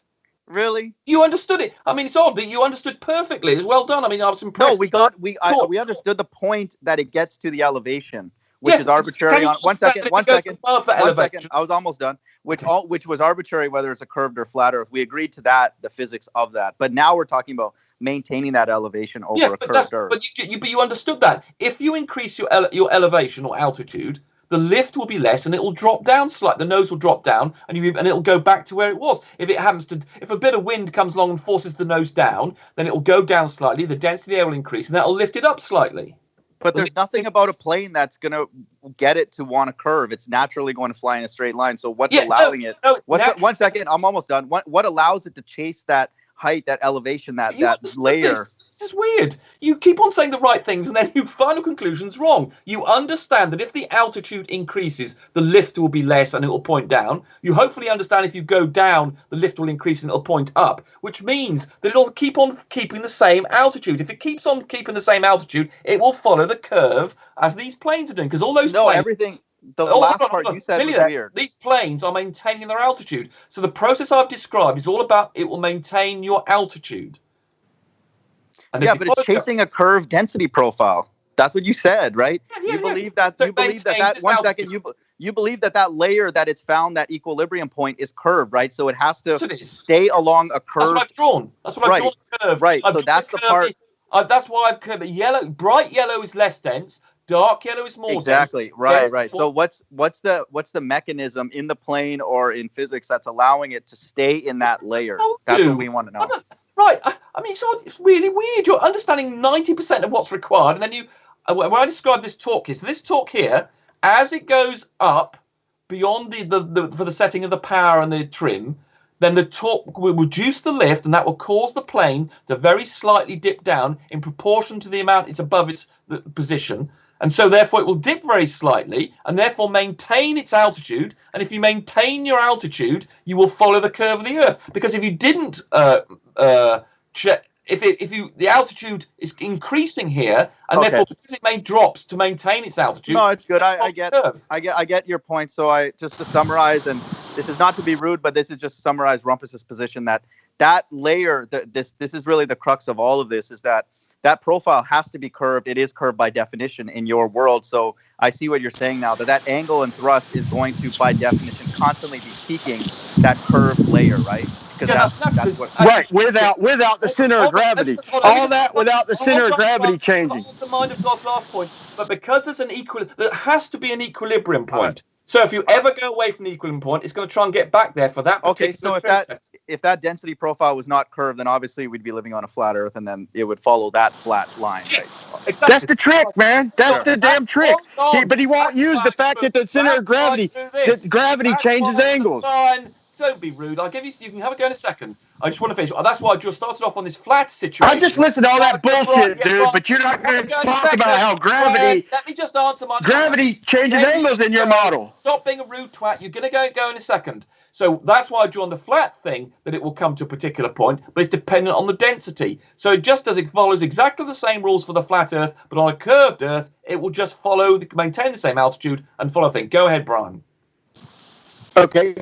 Really? You understood it. I mean, it's odd that you understood perfectly. It's well done. I mean, I was impressed. No, we understood the point that it gets to the elevation, which is arbitrary. On one second. I was almost done. Which was arbitrary, whether it's a curved or flat Earth. We agreed to that, the physics of that. But now we're talking about maintaining that elevation over a curved Earth. But you understood that. If you increase your elevation or altitude, the lift will be less, and it will drop down slightly. The nose will drop down, and it'll go back to where it was. If a bit of wind comes along and forces the nose down, then it will go down slightly. The density of the air will increase, and that will lift it up slightly. But there's nothing about a plane that's going to get it to want to curve. It's naturally going to fly in a straight line. So what's allowing it? One second, I'm almost done. What allows it to chase that height, that elevation, that layer? This is weird. You keep on saying the right things and then your final conclusion's wrong. You understand that if the altitude increases, the lift will be less and it will point down. You hopefully understand if you go down, the lift will increase and it'll point up, which means that it'll keep on keeping the same altitude. If it keeps on keeping the same altitude, it will follow the curve as these planes are doing. Because all those everything. The last part you said was weird. These planes are maintaining their altitude. So the process I've described is all about it will maintain your altitude. And but it's chasing a curved density profile. That's what you said, right? You believe that. So you believe that. One second. You believe that layer that it's found that equilibrium point is curved, right? So it has to stay along a curve. That's what I've drawn. That's what I've drawn. Curve. Right. So that's the part. That's why I've curved it. Yellow, bright yellow is less dense. Dark yellow is more exactly dense. Right. So what's the mechanism in the plane or in physics that's allowing it to stay in that layer? That's what we want to know. Right, I mean, it's really weird. You're understanding 90% of what's required, and then when I describe this torque here, so this torque here, as it goes up beyond for the setting of the power and the trim, then the torque will reduce the lift, and that will cause the plane to very slightly dip down in proportion to the amount it's above its position. And so, therefore, it will dip very slightly and therefore maintain its altitude. And if you maintain your altitude, you will follow the curve of the Earth. Because if you didn't the altitude is increasing here, and therefore because it made drops to maintain its altitude. No, it's good. I get your point. So just to summarize, and this is not to be rude, but this is just to summarize Rumpus's position that layer, this is really the crux of all of this, is that profile has to be curved. It is curved by definition in your world. So I see what you're saying now, that angle and thrust is going to, by definition, constantly be seeking that curved layer, right? Because that's what... Right, without the center of gravity. All that without the center of gravity changing. That's the mind of God's last point. But because there's there has to be an equilibrium point. So if you ever go away from the equilibrium point, it's going to try and get back there for that particular if that density profile was not curved, then obviously we'd be living on a flat Earth, and then it would follow that flat line. Right? Exactly. That's the trick, man. That's the damn trick. But he won't use the fact that the center of gravity, changes angles. Don't be rude. I'll give you. You can have a go in a second. I just want to finish. That's why I just started off on this flat situation. I just listened to all that bullshit, dude. But you're not going to talk about how gravity. Let me just answer my. Gravity changes angles in your model. Stop being a rude twat. You're going to go in a second. So that's why I drew on the flat thing that it will come to a particular point, but it's dependent on the density. So it follows exactly the same rules for the flat Earth, but on a curved Earth, it will just maintain the same altitude and follow thing. Go ahead, Brian. Okay.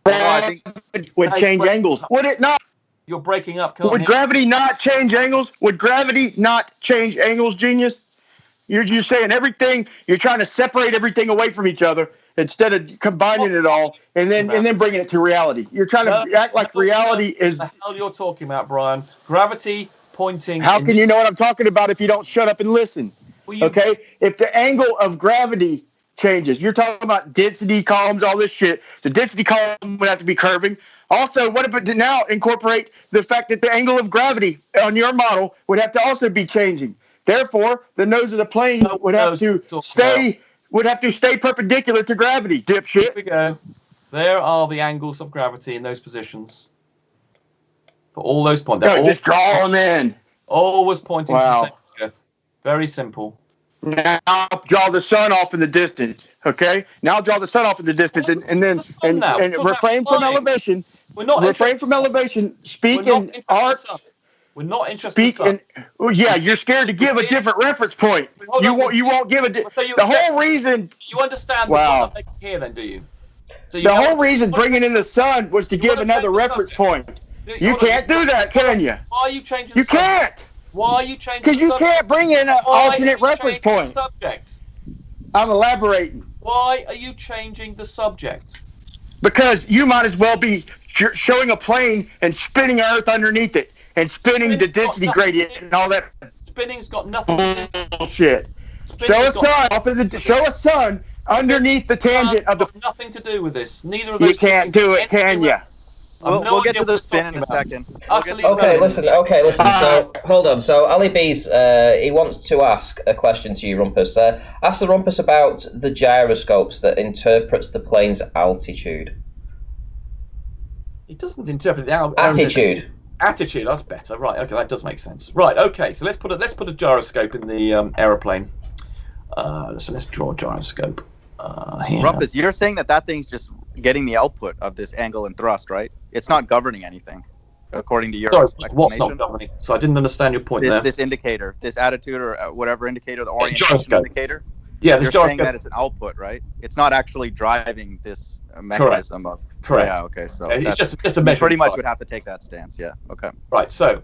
I think would change angles. Would it not? You're breaking up. Would gravity not change angles? Would gravity not change angles, genius? You're saying everything. You're trying to separate everything away from each other instead of combining it all and then bringing it to reality. You're trying to act like reality is. What the hell you're talking about, Brian? Gravity pointing. How can you know what I'm talking about if you don't shut up and listen? Okay, if the angle of gravity changes, you're talking about density columns, all this shit. The density column would have to be curving. Also, what about now incorporate the fact that the angle of gravity on your model would have to also be changing. Therefore, the nose of the plane would have to stay perpendicular to gravity, dipshit. Here we go. There are the angles of gravity in those positions. For all those points. Just draw them in. Always pointing to the same Earth. Very simple. Now draw the sun off in the distance. Okay? Now draw the sun off in the distance and refrain from elevation. Refrain from elevation. Speak in arcs. We're not interested. You're scared to give a different reference point. You won't give the whole reason. You understand the point I'm making here, then, do you? So the whole reason bringing in the sun was to give another reference point. You can't do that, can you? Why are you changing? You can't. Why are you changing? Because you can't bring in an alternate reference point. Subject. I'm elaborating. Why are you changing the subject? Because you might as well be showing a plane and spinning Earth underneath it and spinning the density gradient and all that. Spinning's got nothing to do. Bullshit. Show a sun underneath the tangent of the. Nothing to do with this. Neither of those. You can't do it, can you? We'll get to the spin in a second. Okay, listen. So hold on. So Ali B's he wants to ask a question to you, Rumpus. Ask the Rumpus about the gyroscopes that interprets the plane's altitude. It doesn't interpret the attitude. Attitude. That's better. Right. Okay, that does make sense. Right. Okay. So let's put a gyroscope in the aeroplane. So let's draw a gyroscope. Here. Rumpus, you're saying that thing's just getting the output of this angle and thrust, right? It's not governing anything, according to your explanation. What's not governing? So I didn't understand your point there. This indicator, this attitude or whatever indicator, the orientation indicator. Yeah, you're saying that it's an output, right? It's not actually driving this mechanism of. Correct. Yeah. Okay. So it's just a measure. Pretty much would have to take that stance. Yeah. Okay. Right. So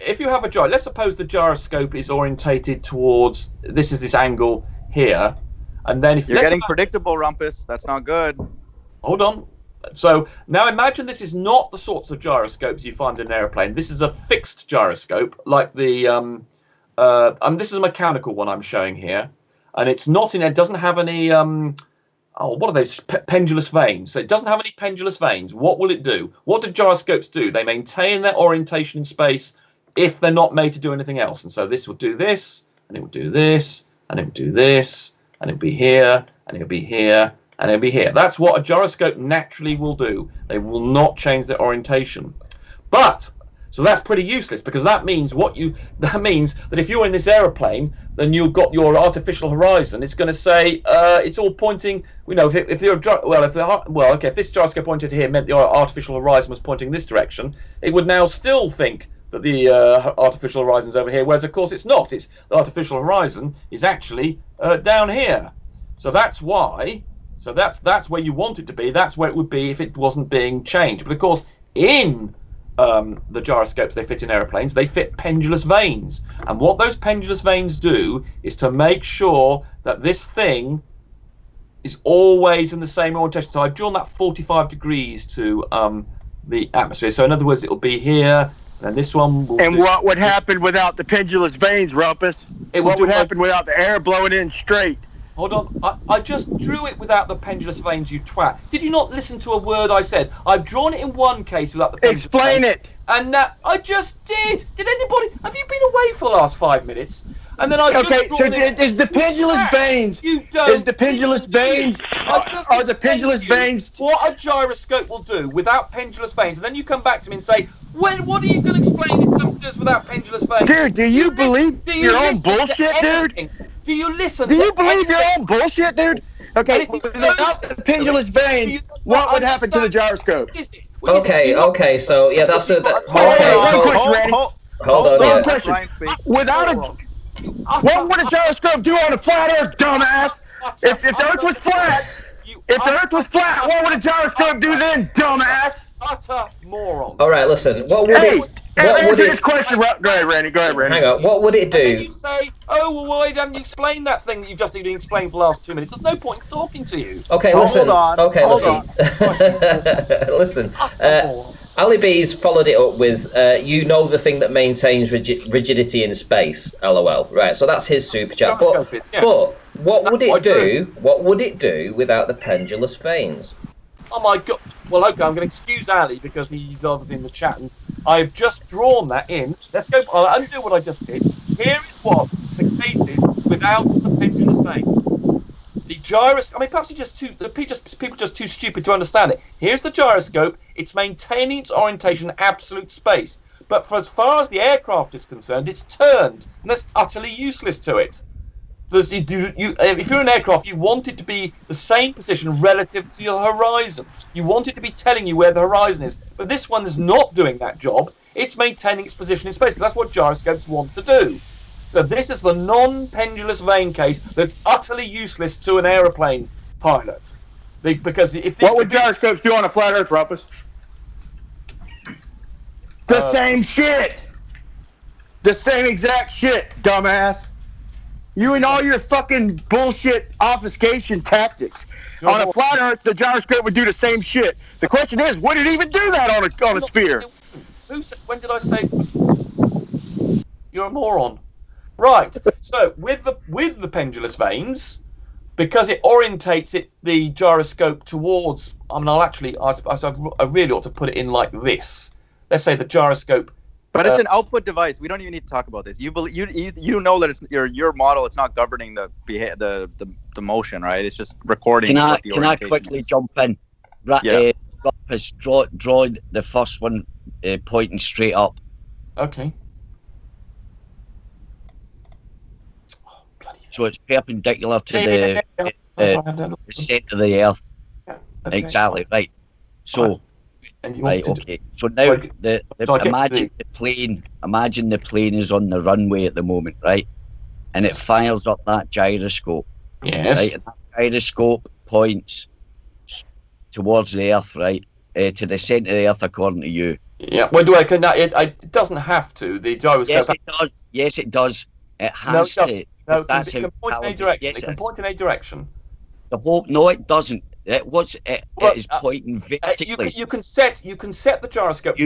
if you have a let's suppose the gyroscope is orientated towards this angle here. And then if you're getting predictable, Rumpus, that's not good. Hold on. So now imagine this is not the sorts of gyroscopes you find in an airplane. This is a fixed gyroscope, like the this is a mechanical one I'm showing here, and it's not in. It doesn't have any what are those pendulous vanes? So it doesn't have any pendulous vanes. What will it do? What do gyroscopes do? They maintain their orientation in space if they're not made to do anything else. And so this will do this, and it will do this, and it will do this. And it'll be here, and it'll be here, and it'll be here. That's what a gyroscope naturally will do. They will not change their orientation. So that's pretty useless, because that means that if you're in this aeroplane, then you've got your artificial horizon. It's going to say it's all pointing. If this gyroscope pointed here meant the artificial horizon was pointing this direction, it would now still think that the artificial horizon's over here, whereas of course it's not. The artificial horizon is actually down here. So that's why. So that's where you want it to be. That's where it would be if it wasn't being changed. But of course, in the gyroscopes they fit in aeroplanes, they fit pendulous vanes. And what those pendulous vanes do is to make sure that this thing is always in the same orientation. So I've drawn that 45 degrees to the atmosphere. So in other words, it will be here. And this one will what would happen without the pendulous vanes, Rumpus? What would happen without the air blowing in straight? Hold on. I just drew it without the pendulous vanes, you twat. Did you not listen to a word I said? I've drawn it in one case without the pendulous Explain vanes. it. And I just did. Did anybody? Have you been away for the last 5 minutes? And then is the pendulous vanes? Is the pendulous vanes? Are the pendulous vanes? What a gyroscope will do without pendulous vanes, and then you come back to me and say, what are you going to explain it to us without pendulous vanes? Dude, do you believe your own bullshit, dude? Do you listen? Do you believe your own bullshit, dude? Okay, without the pendulous vanes, what would happen to the gyroscope? Okay. So yeah, that's it. Hold on. One question. What would a gyroscope do on a flat Earth, dumbass? If the Earth was flat, what would a gyroscope do then, dumbass? Utter moron. All right, listen. Answer this question. Go ahead, Randy. Hang on. What would it do? And then you say, why haven't you explained that thing that you've just even explained for the last 2 minutes? There's no point in talking to you. Okay, listen. Hold on. Listen. Ali B's followed it up with, the thing that maintains rigidity in space, LOL. Right, so that's his super chat. But what would it do? What would it do without the pendulous vanes? Oh my god. Well, okay, I'm going to excuse Ali because he's obviously in the chat. And I've just drawn that in. Let's go. I'll undo what I just did. Here is what the case is without the pendulous vane. The gyroscope. I mean, perhaps people just too stupid to understand it. Here's the gyroscope. It's maintaining its orientation in absolute space. But for as far as the aircraft is concerned, it's turned, and that's utterly useless to it. If you're an aircraft, you want it to be the same position relative to your horizon. You want it to be telling you where the horizon is. But this one is not doing that job. It's maintaining its position in space, because that's what gyroscopes want to do. So this is the non-pendulous vane case that's utterly useless to an aeroplane pilot. What would gyroscopes do on a flat Earth, Rumpus? The same shit. The same exact shit, dumbass. You and all your fucking bullshit obfuscation tactics. On a flat Earth, the gyroscope would do the same shit. The question is, would it even do that on a sphere? When did I say? You're a moron. Right. So with the pendulous vanes, because it orientates the gyroscope towards. I mean, I really ought to put it in like this. Let's say the gyroscope. But it's an output device. We don't even need to talk about this. You know that it's your model. It's not governing the motion, right? It's just recording. Can I orientation quickly is. jump in? Yeah. Rumpus, draw the first one pointing straight up. Okay. So it's perpendicular to the centre of the Earth. Okay. Exactly right. So. Right. Okay. So now imagine the plane is on the runway at the moment, right? And it fires up that gyroscope. Yes. Right. And that gyroscope points towards the Earth, right? To the centre of the Earth, according to you. Yeah. Well, it doesn't have to. The gyroscope. Yes, it does. Yes, it does. It has to. No, that's it can point in any direction. Yes, it can point in any direction. No, it doesn't. It is pointing vertically. You can set the gyroscope.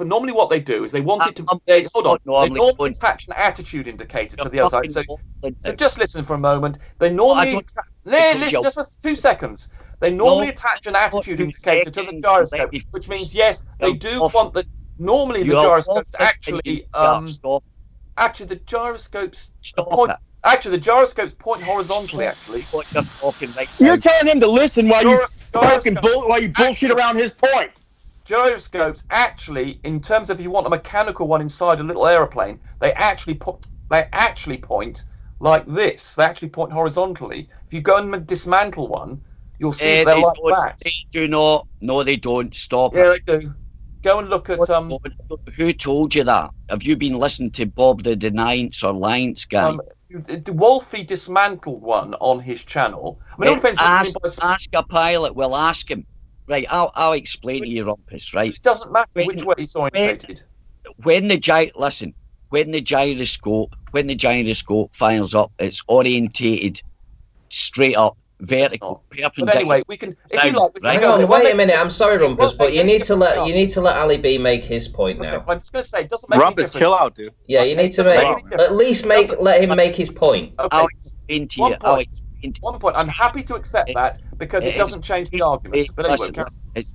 Normally what they do is they want it to. They normally attach an attitude indicator to the other side. So just listen for a moment. They normally listen just for 2 seconds. They normally attach an attitude indicator to the gyroscope, which means yes, they do want the. Normally the gyroscopes actually actually the gyroscopes point. Actually, the gyroscopes point horizontally. Actually, you're telling him to listen while you bullshit around his point. Gyroscopes actually, in terms of if you want a mechanical one inside a little aeroplane, they actually point like this. They actually point horizontally. If you go and dismantle one, you'll see they're like that. They do not. No, they don't. Stop. Yeah, they do. Go and look at Who told you that? Have you been listening to Bob the Deniance or Liance guy? Wolfie dismantled one on his channel. I mean, it depends. Ask a pilot. We'll ask him. Right, I'll explain to you, Rumpus. Right. It doesn't matter which way it's orientated. When the gyroscope fires up, it's orientated straight up, vertical, perpendicular. But anyway, we can. If you like, hang on, wait a minute. I'm sorry, Rumpus, but you need to let Ali B make his point now. I'm just going to say, it doesn't make Rumpus, chill out, dude. Yeah, you need to let him make his point. Okay. I'll explain to you. One point. I'm happy to accept that because it doesn't change the argument. But anyway, it's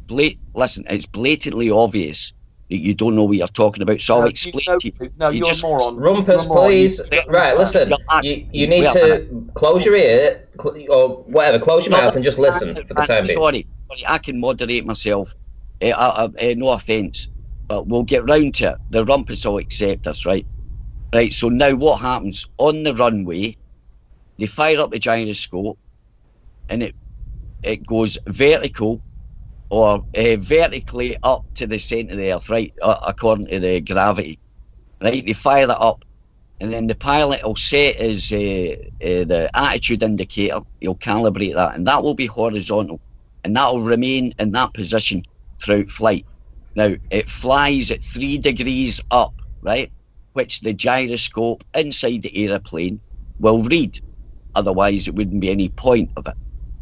blatantly obvious that you don't know what you're talking about. So I'll explain to you. No, you're a moron. Rumpus, please. Right, listen. You need to close your ear or whatever. Close your mouth and just listen for the time being. Sorry, I can moderate myself. No offence, but we'll get round to it. The Rumpus will accept us, right? Right. So now what happens on the runway? They fire up the gyroscope, and it goes vertical or vertically up to the centre of the Earth, right, according to the gravity. Right, they fire that up, and then the pilot will set his the attitude indicator. He'll calibrate that, and that will be horizontal, and that will remain in that position throughout flight. Now, it flies at 3 degrees up, right, which the gyroscope inside the aeroplane will read. Otherwise, it wouldn't be any point of it.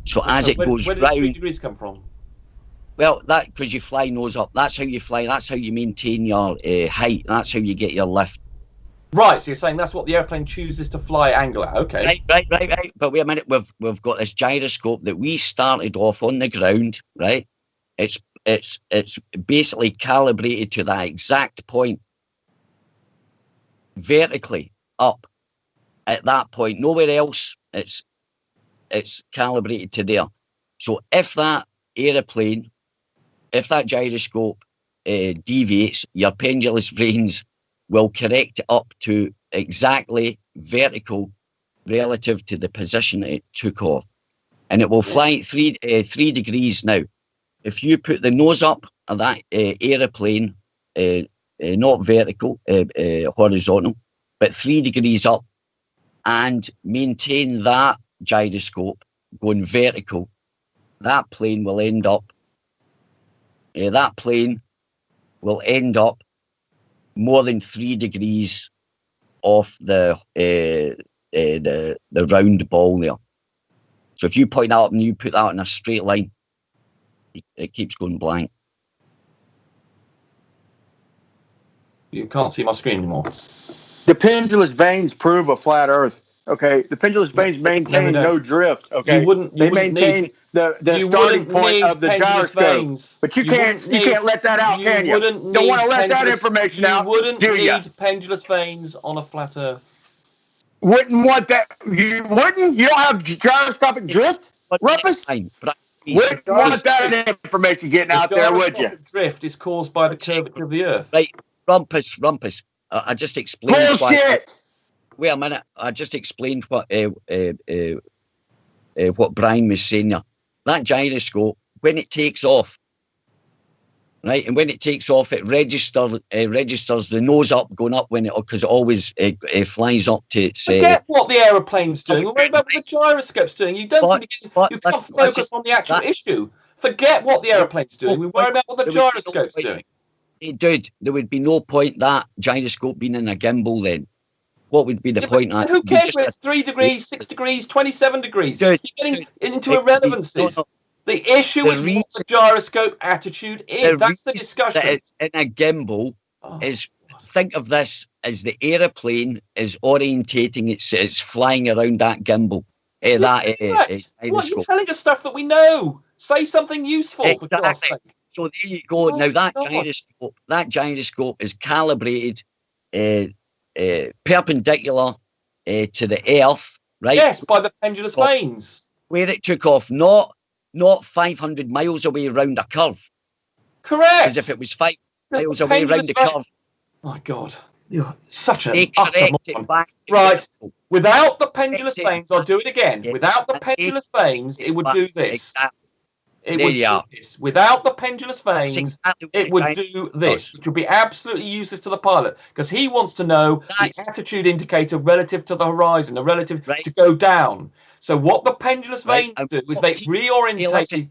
So as it goes round, where do 3 degrees come from? Well, that because you fly nose up. That's how you fly. That's how you maintain your height. That's how you get your lift. Right. So you're saying that's what the airplane chooses to fly angle at? Okay. Right. But wait a minute. We've got this gyroscope that we started off on the ground. Right. It's basically calibrated to that exact point, vertically up. At that point, nowhere else. It's calibrated to there. So if that gyroscope deviates, your pendulous brains will correct it up to exactly vertical relative to the position it took off, and it will fly at 3 degrees. Now, if you put the nose up of that aeroplane, not vertical, horizontal, but 3 degrees up, and maintain that gyroscope going vertical, that plane will end up more than 3 degrees off the round ball there. So if you point that up and you put that in a straight line, it keeps going blank. You can't see my screen anymore. The pendulous veins prove a flat Earth. Okay, the pendulous vanes maintain don't. no drift. Okay, You wouldn't maintain need the you starting wouldn't point need of the pendulous gyroscope. vanes. But you wouldn't can't let that out, you can you? wouldn't Don't want need to let that pendulous- information you out. wouldn't do ya? need pendulous vanes on a flat Earth. Wouldn't want that. You wouldn't. You don't have gyroscopic drift, Rumpus. Wouldn't want that information getting out there, would you? Gyroscopic drift is caused by the curvature of the Earth. Right, Rumpus. I just explained. Bullshit. Wait a minute. I just explained what Brian was saying there. That gyroscope, when it takes off, right, and when it takes off, it registers the nose up, going up when because it always flies up to its. Forget what the aeroplane's doing. We're worried about what the gyroscope's doing. You can't focus on the actual issue. Forget what the aeroplane's doing. We worry about what the gyroscope's doing. Dude, there would be no point that gyroscope being in a gimbal then. What would be the point? Who cares if it's 3 degrees, 6 degrees, 27 degrees? You're getting into irrelevancies. The issue is what the gyroscope attitude is. That's the discussion. That it's in a gimbal is, think of this as the aeroplane is orientating, it's flying around that gimbal. What, you're telling us stuff that we know. Say something useful, for God's sake. So there you go. Now that gyroscope is calibrated perpendicular to the Earth, right? Yes, by the pendulous vanes. Where it took off, not 500 miles away around a curve. Correct. Because if it was 5 miles away around the curve. My God, you're such an Right. Without the pendulous vanes, I'll do it again. Without the pendulous vanes, it would do this. It would do this. Without the pendulous vanes, it would do this, which would be absolutely useless to the pilot, because he wants to know the attitude indicator relative to the horizon, the relative to go down. So what the pendulous vanes do is they reorientate.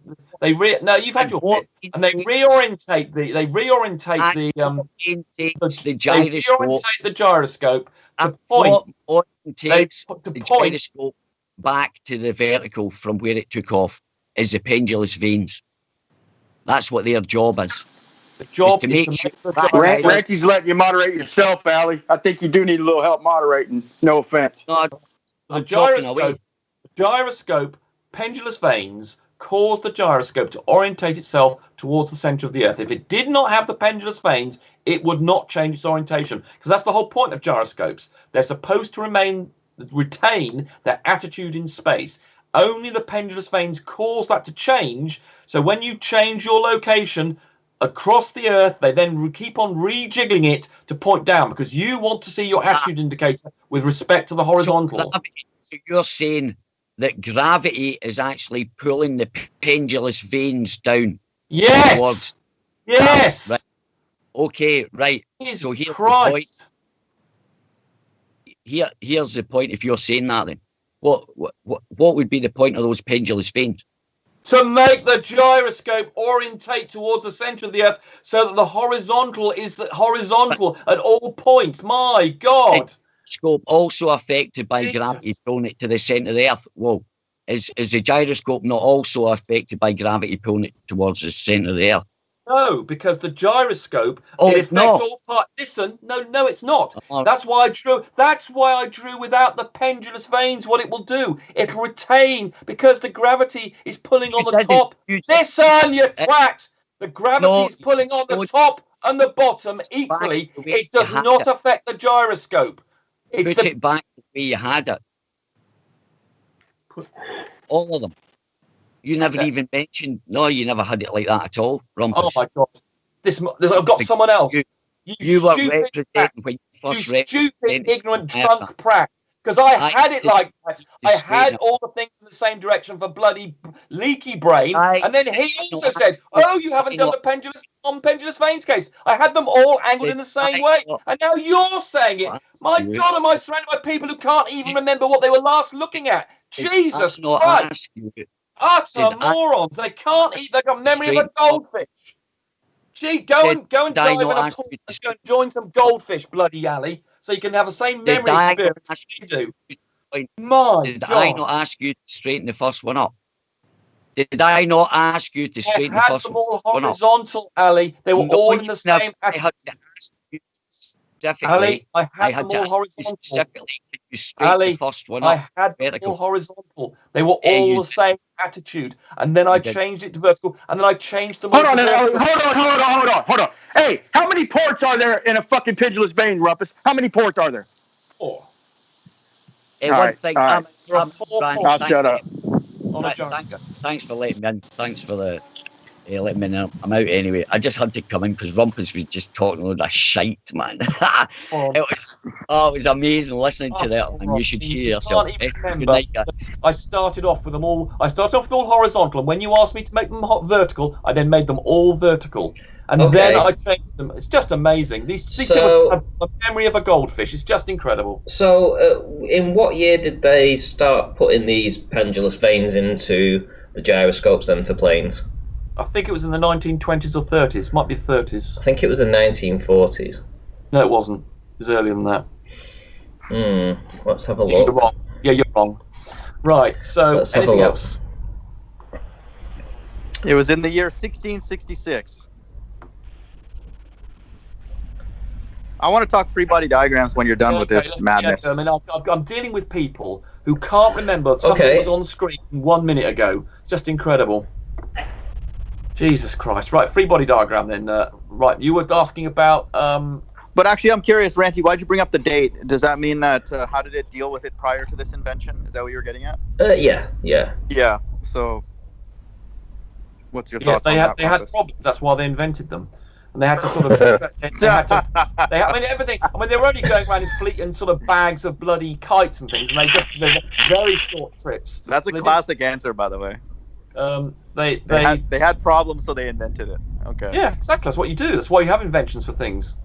No, you've had your bit, and they reorientate the gyroscope to point. The gyroscope back to the vertical from where it took off is the pendulous vanes. That's what their job is. The job is to make sure. Ranky's letting you moderate yourself, Allie. I think you do need a little help moderating. No offense. No, the gyroscope, pendulous vanes cause the gyroscope to orientate itself towards the center of the Earth. If it did not have the pendulous vanes, it would not change its orientation, because that's the whole point of gyroscopes. They're supposed to retain their attitude in space. Only the pendulous vanes cause that to change. So when you change your location across the Earth, they then keep on rejiggling it to point down, because you want to see your attitude indicator with respect to the horizontal. So you're saying that gravity is actually pulling the pendulous vanes down? Yes. Yes. Right. Okay. Right. So here's Christ. the point. Here's the point. If you're saying that, then what would be the point of those pendulous vanes? To make the gyroscope orientate towards the center of the Earth, so that the horizontal is horizontal at all points. My God. Scope also affected by gravity pulling it to the center of the Earth. Whoa. Is the gyroscope not also affected by gravity pulling it towards the center of the Earth? No, because the gyroscope it's not. all parts. Listen, no, it's not. That's why I drew. That's why I drew without the pendulous vanes. What it will do, it'll retain, because the gravity is pulling on the top. Listen, you twat. The gravity is pulling on the top and the bottom equally. It does not affect the gyroscope. Put it back the way you had it. All of them. You never even mentioned. No, you never had it like that at all, Rumpus. Oh my God! I've got someone else. You were representing when you first stupid, ignorant, drunk prat. Because I had it like that. I had all the things in the same direction for bloody leaky brain. And then he also said, "Oh, you haven't done the pendulous vanes case." I had them all angled in the same way. And now you're saying it. My God, am I surrounded by people who can't even remember what they were last looking at? Jesus Christ! Utter morons. They can't eat. They've got memory of a goldfish. Gee, go and dive in a pool and go and join some goldfish, bloody alley, so you can have the same memory experience as you do. Did I not ask you to straighten the first one up? Did I not ask you to straighten the first one up? Horizontal, alley. They were all in the same. specifically, Ali, I I had had them to all ask you horizontal. specifically, could you straight Ali, the first one I up had them vertical? all horizontal. They were Yeah, all you the same attitude, and then I You did. changed it to vertical, and then I changed them Hold all on, to vertical. hold on. Hey, how many ports are there in a fucking pendulous vane, Rumpus? How many ports are there? Four. All One right, thing, all right. There are 4 Brandon, ports I'll shut up. on a Thanks, gyroscope. thanks for letting me in. Thanks for the letting me know. I'm out anyway. I just had to come in because Rumpus was just talking a load of shite, man. it was amazing listening to that, and you should hear yourself. Can't even Good remember. night, guys. I started off with them all. I started off with all horizontal, and when you asked me to make them vertical, I then made them all vertical, and then I changed them. It's just amazing. These people have the memory of a goldfish. It's just incredible. So, in what year did they start putting these pendulous vanes into the gyroscopes then for planes? I think it was in the 1920s or 30s. Might be 30s. I think it was the 1940s. No, it wasn't. It was earlier than that. Let's have a look. You're wrong. Yeah, you're wrong. Right. So, anything else? It was in the year 1666. I want to talk free body diagrams when you're done with this madness. I mean, I'm dealing with people who can't remember something that was on screen 1 minute ago. It's just incredible. Jesus Christ. Right, free body diagram then. Right, you were asking about... But actually, I'm curious, Ranty, why'd you bring up the date? Does that mean that, how did it deal with it prior to this invention? Is that what you were getting at? Yeah. Yeah, so what's your thoughts on that? They had problems, that's why they invented them. And they had to sort of... I mean, everything... I mean, they were only going around in fleet and sort of bags of bloody kites and things, and they're very short trips. That's a classic answer, by the way. They had problems, so they invented it. Okay. Yeah, exactly. That's what you do. That's why you have inventions for things.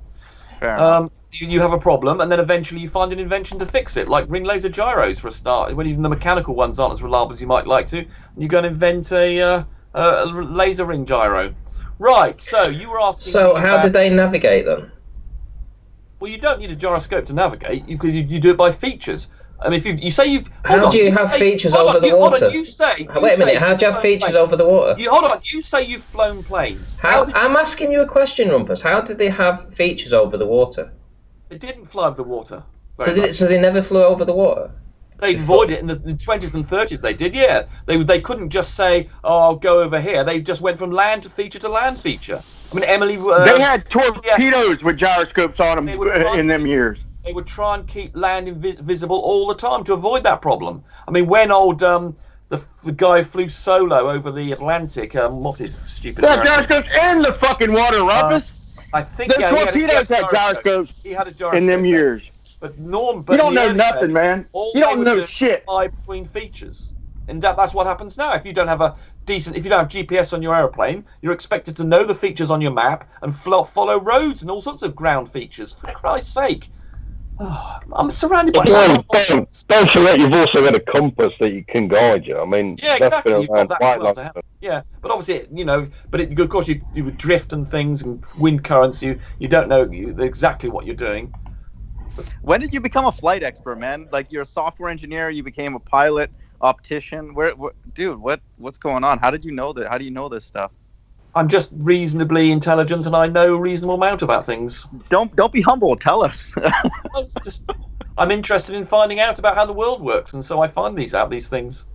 Fair enough. You have a problem, and then eventually you find an invention to fix it, like ring laser gyros for a start. When even the mechanical ones aren't as reliable as you might like to, and you go and invent a laser ring gyro. Right. So you were asking. So how did they navigate them? Well, you don't need a gyroscope to navigate because you do it by features. I mean, if you say you've... How do you have features over the water? Hold on, you say... Wait a minute, how do you have features over the water? Hold on, you say you've flown planes. I'm asking you a question, Rumpus. How did they have features over the water? They didn't fly over the water. So they never flew over the water? They avoided it in the 20s and 30s, they did, yeah. They couldn't just say, oh, I'll go over here. They just went from land feature to land feature. I mean, Emily... they had torpedoes with gyroscopes on them in them years. They would try and keep land visible all the time to avoid that problem. I mean, when old the guy flew solo over the Atlantic, what's his stupid... That gyroscopes in the fucking water, Rumpus. I think the torpedoes had gyroscopes he had a gyroscope in them years. But you don't know nothing, man. You don't know shit. Fly between features, and that's what happens now. If you don't have if you don't have GPS on your aeroplane, you're expected to know the features on your map and follow roads and all sorts of ground features. For Christ's sake. Oh, I'm surrounded by... Don't forget you've also got a compass that you can guide you. I mean, yeah, that's exactly. been You've got around that quite as well long to have. time. Yeah, but obviously, of course you would drift and things and wind currents. You don't know exactly what you're doing. When did you become a flight expert, man? Like, you're a software engineer, you became a pilot, optician. Dude, what's going on? How did you know that? How do you know this stuff? I'm just reasonably intelligent, and I know a reasonable amount about things. Don't be humble. Tell us. I'm interested in finding out about how the world works, and so I find these things.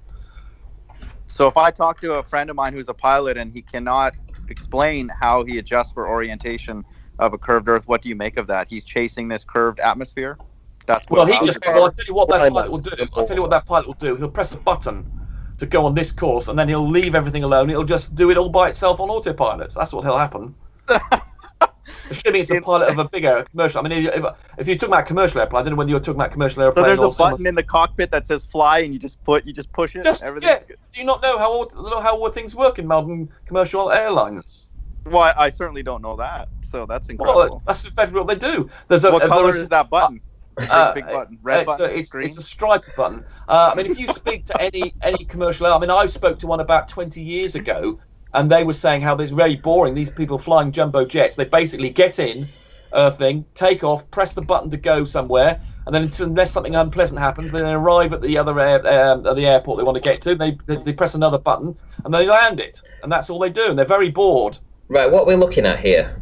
So if I talk to a friend of mine who's a pilot and he cannot explain how he adjusts for orientation of a curved Earth, what do you make of that? He's chasing this curved atmosphere. I'll tell you what that pilot will do. I'll tell you what that pilot will do. He'll press a button to go on this course, and then he'll leave everything alone. It'll just do it all by itself on autopilot. That's what will happen. Assuming it's a pilot of a bigger commercial. I mean, if you're talking about commercial airplane, I don't know whether you're talking about commercial airplane. So there's a button in the cockpit that says "fly," and you just push it. Everything's good. Do you not know how things work in modern commercial airlines? Well, I certainly don't know that. So that's incredible. Well, that's effectively what they do. What color is that button? Big button, red button, it's a striped button. I mean, if you speak to any commercial, I mean, I spoke to one about 20 years ago, and they were saying how it's very boring. These people flying jumbo jets, they basically get in, take off, press the button to go somewhere, and then unless something unpleasant happens, they arrive at the other the airport they want to get to. They press another button, and they land it, and that's all they do. And they're very bored. Right, what we're looking at here.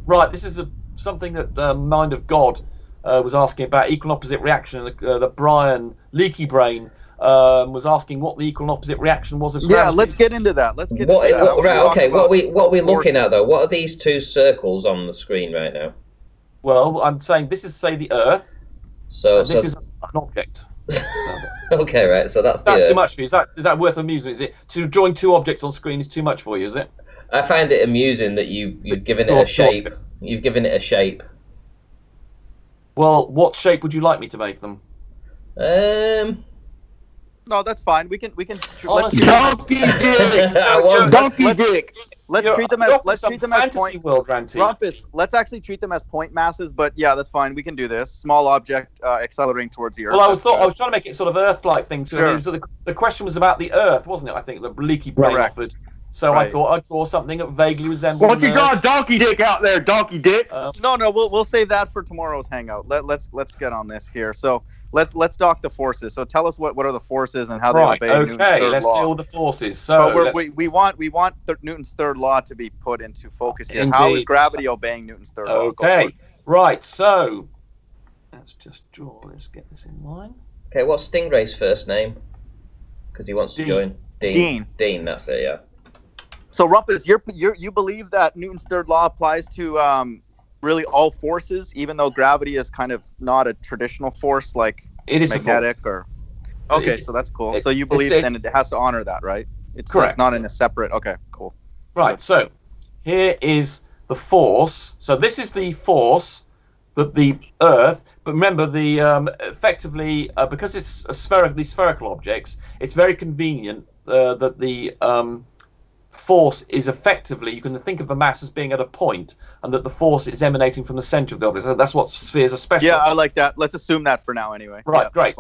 Right, this is something that Mind of God was asking about equal and opposite reaction. The Brian Leaky brain was asking what the equal and opposite reaction was of gravity. Yeah, let's get into that. Let's get into that. Right, okay. What are we looking forces. at though? What are these two circles on the screen right now? Well, I'm saying this is, say, the Earth. So this is an object. Okay, right. So that's the Earth. Earth. Too much for you? Is that worth amusement? Is it to drawing two objects on screen is too much for you? Is it? I find it amusing that you've given it a shape. You've given it a shape. Well, what shape would you like me to make them? No, that's fine. We can. Honestly, Donkey dick. Donkey dick. Let's treat them as fantasy world, Ranty. Rumpus. Let's actually treat them as point masses. But yeah, that's fine. We can do this. Small object accelerating towards the Earth. Well, I was trying to make it sort of Earth-like thing. Sure. So the question was about the Earth, wasn't it? I think the Leaky brain offered. So I thought I'd draw something that vaguely resembled. Why don't you draw a donkey dick out there, donkey dick? No, we'll save that for tomorrow's hangout. Let's get on this here. So let's dock the forces. So tell us what are the forces and how they obey Newton's third law. Deal with the forces. So we want Newton's third law to be put into focus here. Indeed. How is gravity obeying Newton's third law? Okay, right. So let's just draw this. Get this in line. Okay, what's Stingray's first name? Because he wants to join. Dean. That's it. Yeah. So Rumpus, you believe that Newton's third law applies to really all forces, even though gravity is kind of not a traditional force like it is magnetic or. Okay, so that's cool. So you believe then it has to honor that, right? It's not in a separate. Okay, cool. Right. So here is the force. So this is the force that the Earth. But remember, the effectively because it's these spherical objects, it's very convenient that the force is effectively, you can think of the mass as being at a point, and that the force is emanating from the center of the object. That's what spheres are special. Yeah, I like that. Let's assume that for now, anyway. Right, great.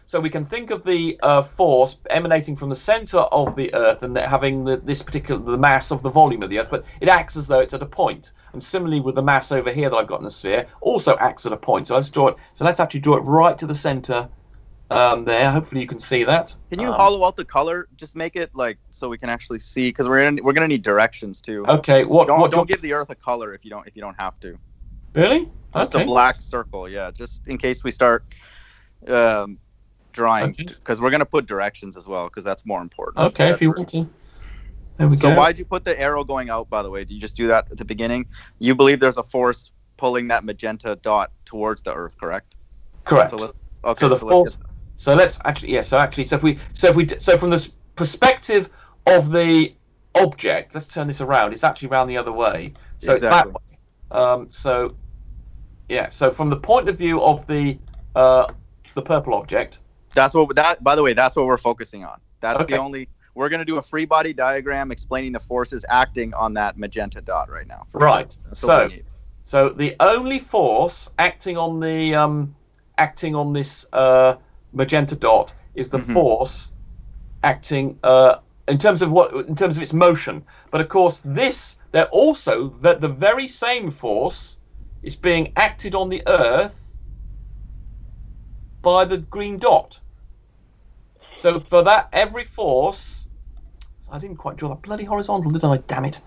So we can think of the force emanating from the center of the Earth and having the mass of the volume of the Earth, but it acts as though it's at a point. And similarly with the mass over here that I've got in the sphere, also acts at a point. So let's draw it. So let's actually draw it right to the center. There, hopefully you can see that. Can you hollow out the color? Just make it like so we can actually see, because we're gonna need directions too. Okay. Don't give the Earth a color if you don't have to. Really? Just a black circle, yeah. Just in case we start drawing, because we're gonna put directions as well, because that's more important. Okay, if you want to. There we go. So why'd you put the arrow going out? By the way, did you just do that at the beginning? You believe there's a force pulling that magenta dot towards the Earth, correct? Correct. So the force. So let's actually, so from the perspective of the object, let's turn this around. It's actually around the other way. So exactly. It's that way. So from the point of view of the purple object. By the way, that's what we're focusing on. That's the only. We're going to do a free body diagram explaining the forces acting on that magenta dot right now. Right. So the only force acting on this magenta dot is the force acting in terms of its motion. But of course, they're also the very same force is being acted on the Earth by the green dot. So for that, every force, I didn't quite draw that bloody horizontal, did I? Damn it.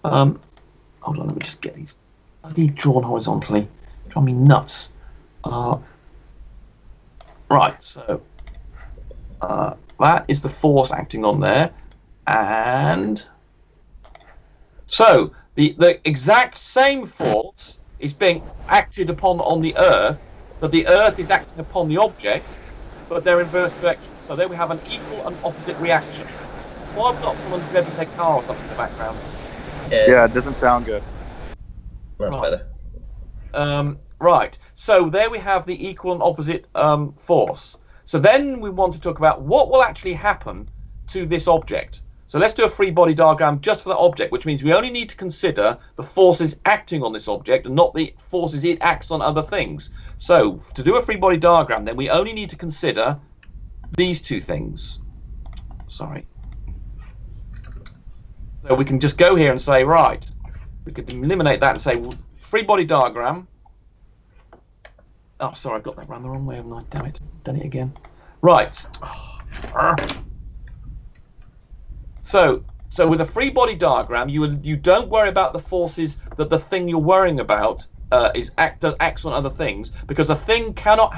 Hold on, let me just get these bloody drawn horizontally. Drive me nuts. Right, so that is the force acting on there, and so the exact same force is being acted upon on the Earth, that the Earth is acting upon the object, but they're in inverse directions. So there we have an equal and opposite reaction. Well, I've got someone revving their car or something in the background. Yeah, it doesn't sound good. That's better. Right, so there we have the equal and opposite force. So then we want to talk about what will actually happen to this object. So let's do a free body diagram just for that object, which means we only need to consider the forces acting on this object and not the forces it acts on other things. So to do a free body diagram, then we only need to consider these two things. Sorry. So we can just go here and say, right, we could eliminate that and say free body diagram. Oh, sorry, I've got that round the wrong way, haven't I? Damn it. Done it again. Right. So with a free body diagram, you don't worry about the forces that the thing you're worrying about acts on other things, because a thing cannot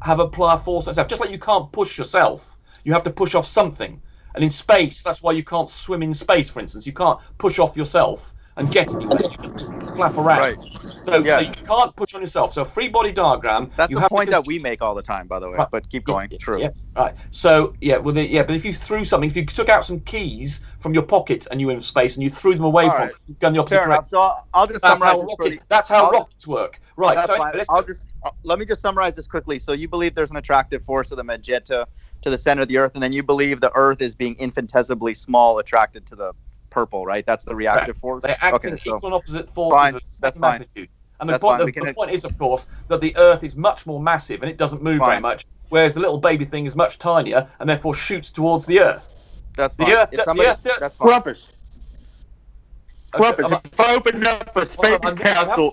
apply a force on itself. Just like you can't push yourself, you have to push off something. And in space, that's why you can't swim in space, for instance. You can't push off yourself and get anywhere. You just flap around. Right. So you can't push on yourself. So a free body diagram. That's a point that we make all the time, by the way. Right. But keep going. True. Yeah. Right. So but if you threw something, if you took out some keys from your pocket and you were in space and you threw them away from, you've gone the opposite direction. So I'll just summarize this. That's how rockets work. Right. That's so fine. Let me just summarize this quickly. So you believe there's an attractive force of the magenta to the center of the Earth, and then you believe the Earth is being infinitesimally small attracted to the purple, right? That's the reactive force. They act in equal and opposite forces fine. of That's magnitude. And the point is, of course, that the Earth is much more massive and it doesn't move very much, whereas the little baby thing is much tinier and therefore shoots towards the Earth. That's fine. That's fine. Rumpus. Rumpus, if I open up a space capsule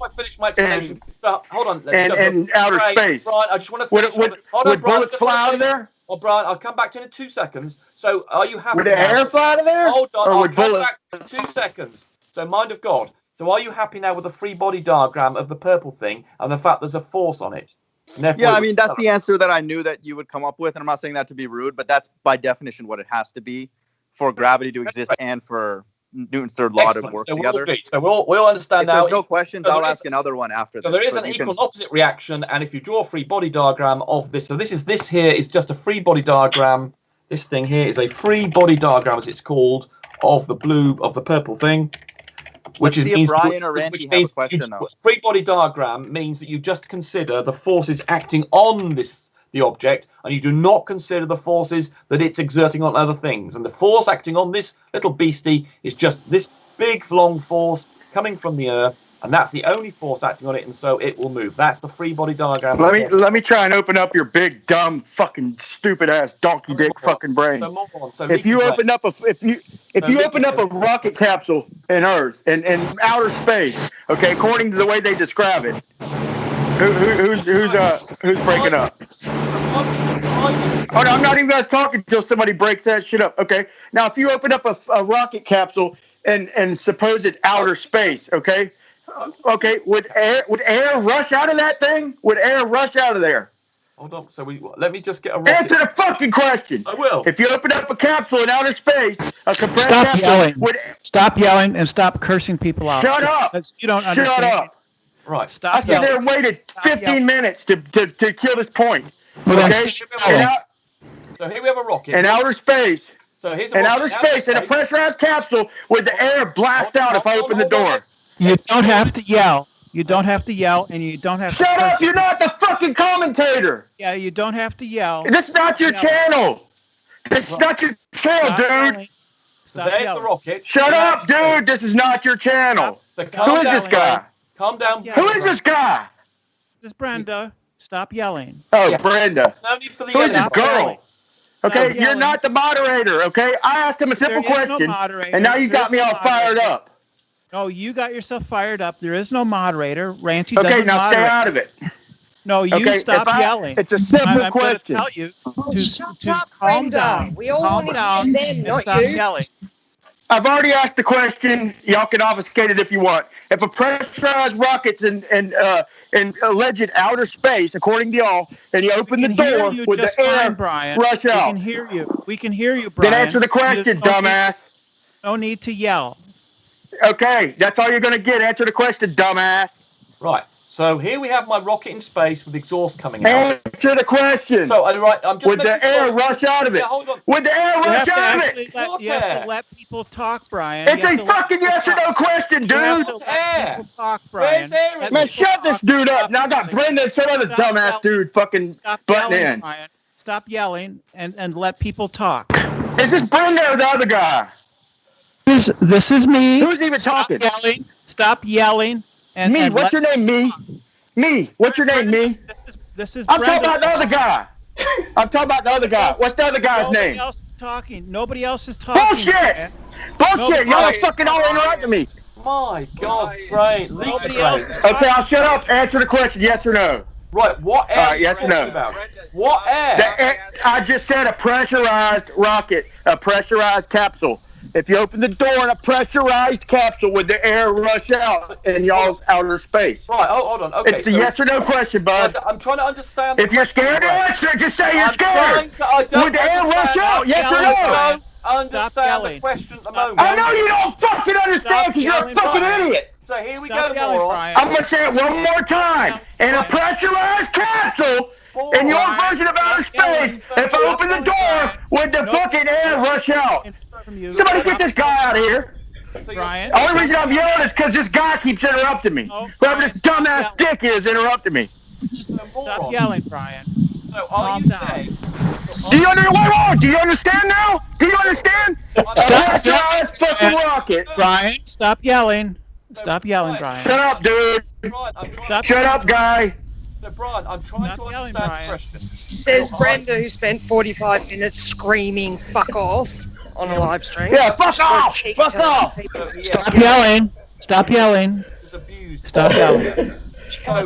hold on, in outer space, Brian, I just want to finish. Would bullets fly out of there? Oh, Brian, I'll come back to you in 2 seconds. So, are you happy? Would the air fly out of there? Hold on, I'll come back in 2 seconds. So, mind of God. So, are you happy now with the free body diagram of the purple thing and the fact there's a force on it? Yeah, I mean, that's the answer that I knew that you would come up with, and I'm not saying that to be rude, but that's by definition what it has to be for gravity to exist and for Newton's third law to work together. So we'll understand now. If there's no questions, I'll ask another one after this. So there is an equal and opposite reaction, and if you draw a free body diagram of this, so this here is just a free body diagram. This thing here is a free body diagram, as it's called, of the purple thing. Which means Brian or Randy have a question now. Free body diagram means that you just consider the forces acting on the object, and you do not consider the forces that it's exerting on other things. And the force acting on this little beastie is just this big long force coming from the Earth, and that's the only force acting on it, and so it will move. That's the free body diagram. Let me try and open up your big dumb fucking stupid ass donkey dick fucking brain. If you open up a rocket capsule in Earth in outer space, okay, according to the way they describe it, who's breaking up? Oh, no, I'm not even going to talk until somebody breaks that shit up. Okay. Now, if you open up a rocket capsule and supposed outer space, okay, would air rush out of that thing? Would air rush out of there? Hold on. So let me just get a rocket. Answer the fucking question. I will. If you open up a capsule in outer space, a compressed capsule, Stop yelling and stop cursing people out. Shut up. You don't understand. Shut up. Right. Stop. I sat there and waited 15 minutes to kill this point. Well, okay. So here we have a rocket. In outer space. So here's in outer space, in a pressurized capsule, with the air blast out if I open the door. You don't have to yell. You don't have to yell, and you don't have to. Shut up! You're not the fucking commentator. Yeah, you don't have to yell. This is not your channel. This is not your channel, dude. So there's the rocket. Shut up, dude. This is not your channel. Who is this guy? Calm down. Who is this guy? This is Brenda. Stop yelling. Oh, Brenda. No need for the Who is this girl? Okay, you're not the moderator, okay? I asked him a simple question, and now you got me all fired up. No, you got yourself fired up. There is no moderator. Ranty doesn't moderate. Okay, now stay out of it. No, you stop yelling. It's a simple I'm question. going to tell you to calm down. We all need to hear them, not stop you. yelling. I've already asked the question. Y'all can obfuscate it if you want. If a pressurized rocket's in alleged outer space, according to y'all, and you open the door with the air rush out. We can hear you. We can hear you, Brian. Then answer the question, dumbass. No need to yell. Okay, that's all you're going to get. Answer the question, dumbass. Right. So here we have my rocket in space with exhaust coming out. Answer the question. So I'm just would the air rush out of it? Yeah, hold on. Would the air rush out of it? You have to let people talk, Brian. It's a fucking yes or no question, dude. You have to let people talk, Brian. Man, shut this dude up. Now I got Brenda and some other dumbass dude fucking butting in. Brian. Stop yelling and let people talk. Is this Brenda or the other guy? This is me. Who's even talking? Stop yelling. Me. What's your name? Me. What's your name? Me. This is. I'm talking about the other guy. I'm talking about the other guy. What's the other guy's name? Nobody else is talking. Nobody else is talking. Bullshit! Bullshit! Y'all are fucking all interrupting me. My God, Brian. Nobody else is talking. Okay, I'll shut up. Answer the question. Yes or no. Right. What air? Are you yes or no? About? What air? I just said a pressurized rocket, a pressurized capsule. if you open the door in a pressurized capsule, would the air rush out in y'all's outer space? Right. Oh, hold on. Okay. It's a yes or no question, bud. I'm trying to understand. If you're scared to answer, just say you're scared. Would the air rush out? Yes or no? I don't understand the question at the moment. I know you don't fucking understand because you're a fucking idiot. So here we go, moron. I'm gonna say it one more time. In a pressurized capsule, in your version of outer space, if I open the door, would the fucking air rush out? Somebody get this guy out of here. Brian. The only reason I'm yelling is because this guy keeps interrupting me. Whoever this dumbass dick is interrupting me. Stop yelling, Brian. So are you saying? Do you understand? Do you understand now? Do you understand? Pressurized fucking rocket. Brian, stop yelling. Stop yelling, Brian. Shut up, dude. Shut up, guy. So, Brian, I'm trying to understand the question. Says Brenda, who spent 45 minutes screaming "fuck off" on a live stream. Yeah, fuck off! Fuck off! Stop yelling. Stop yelling. Stop yelling.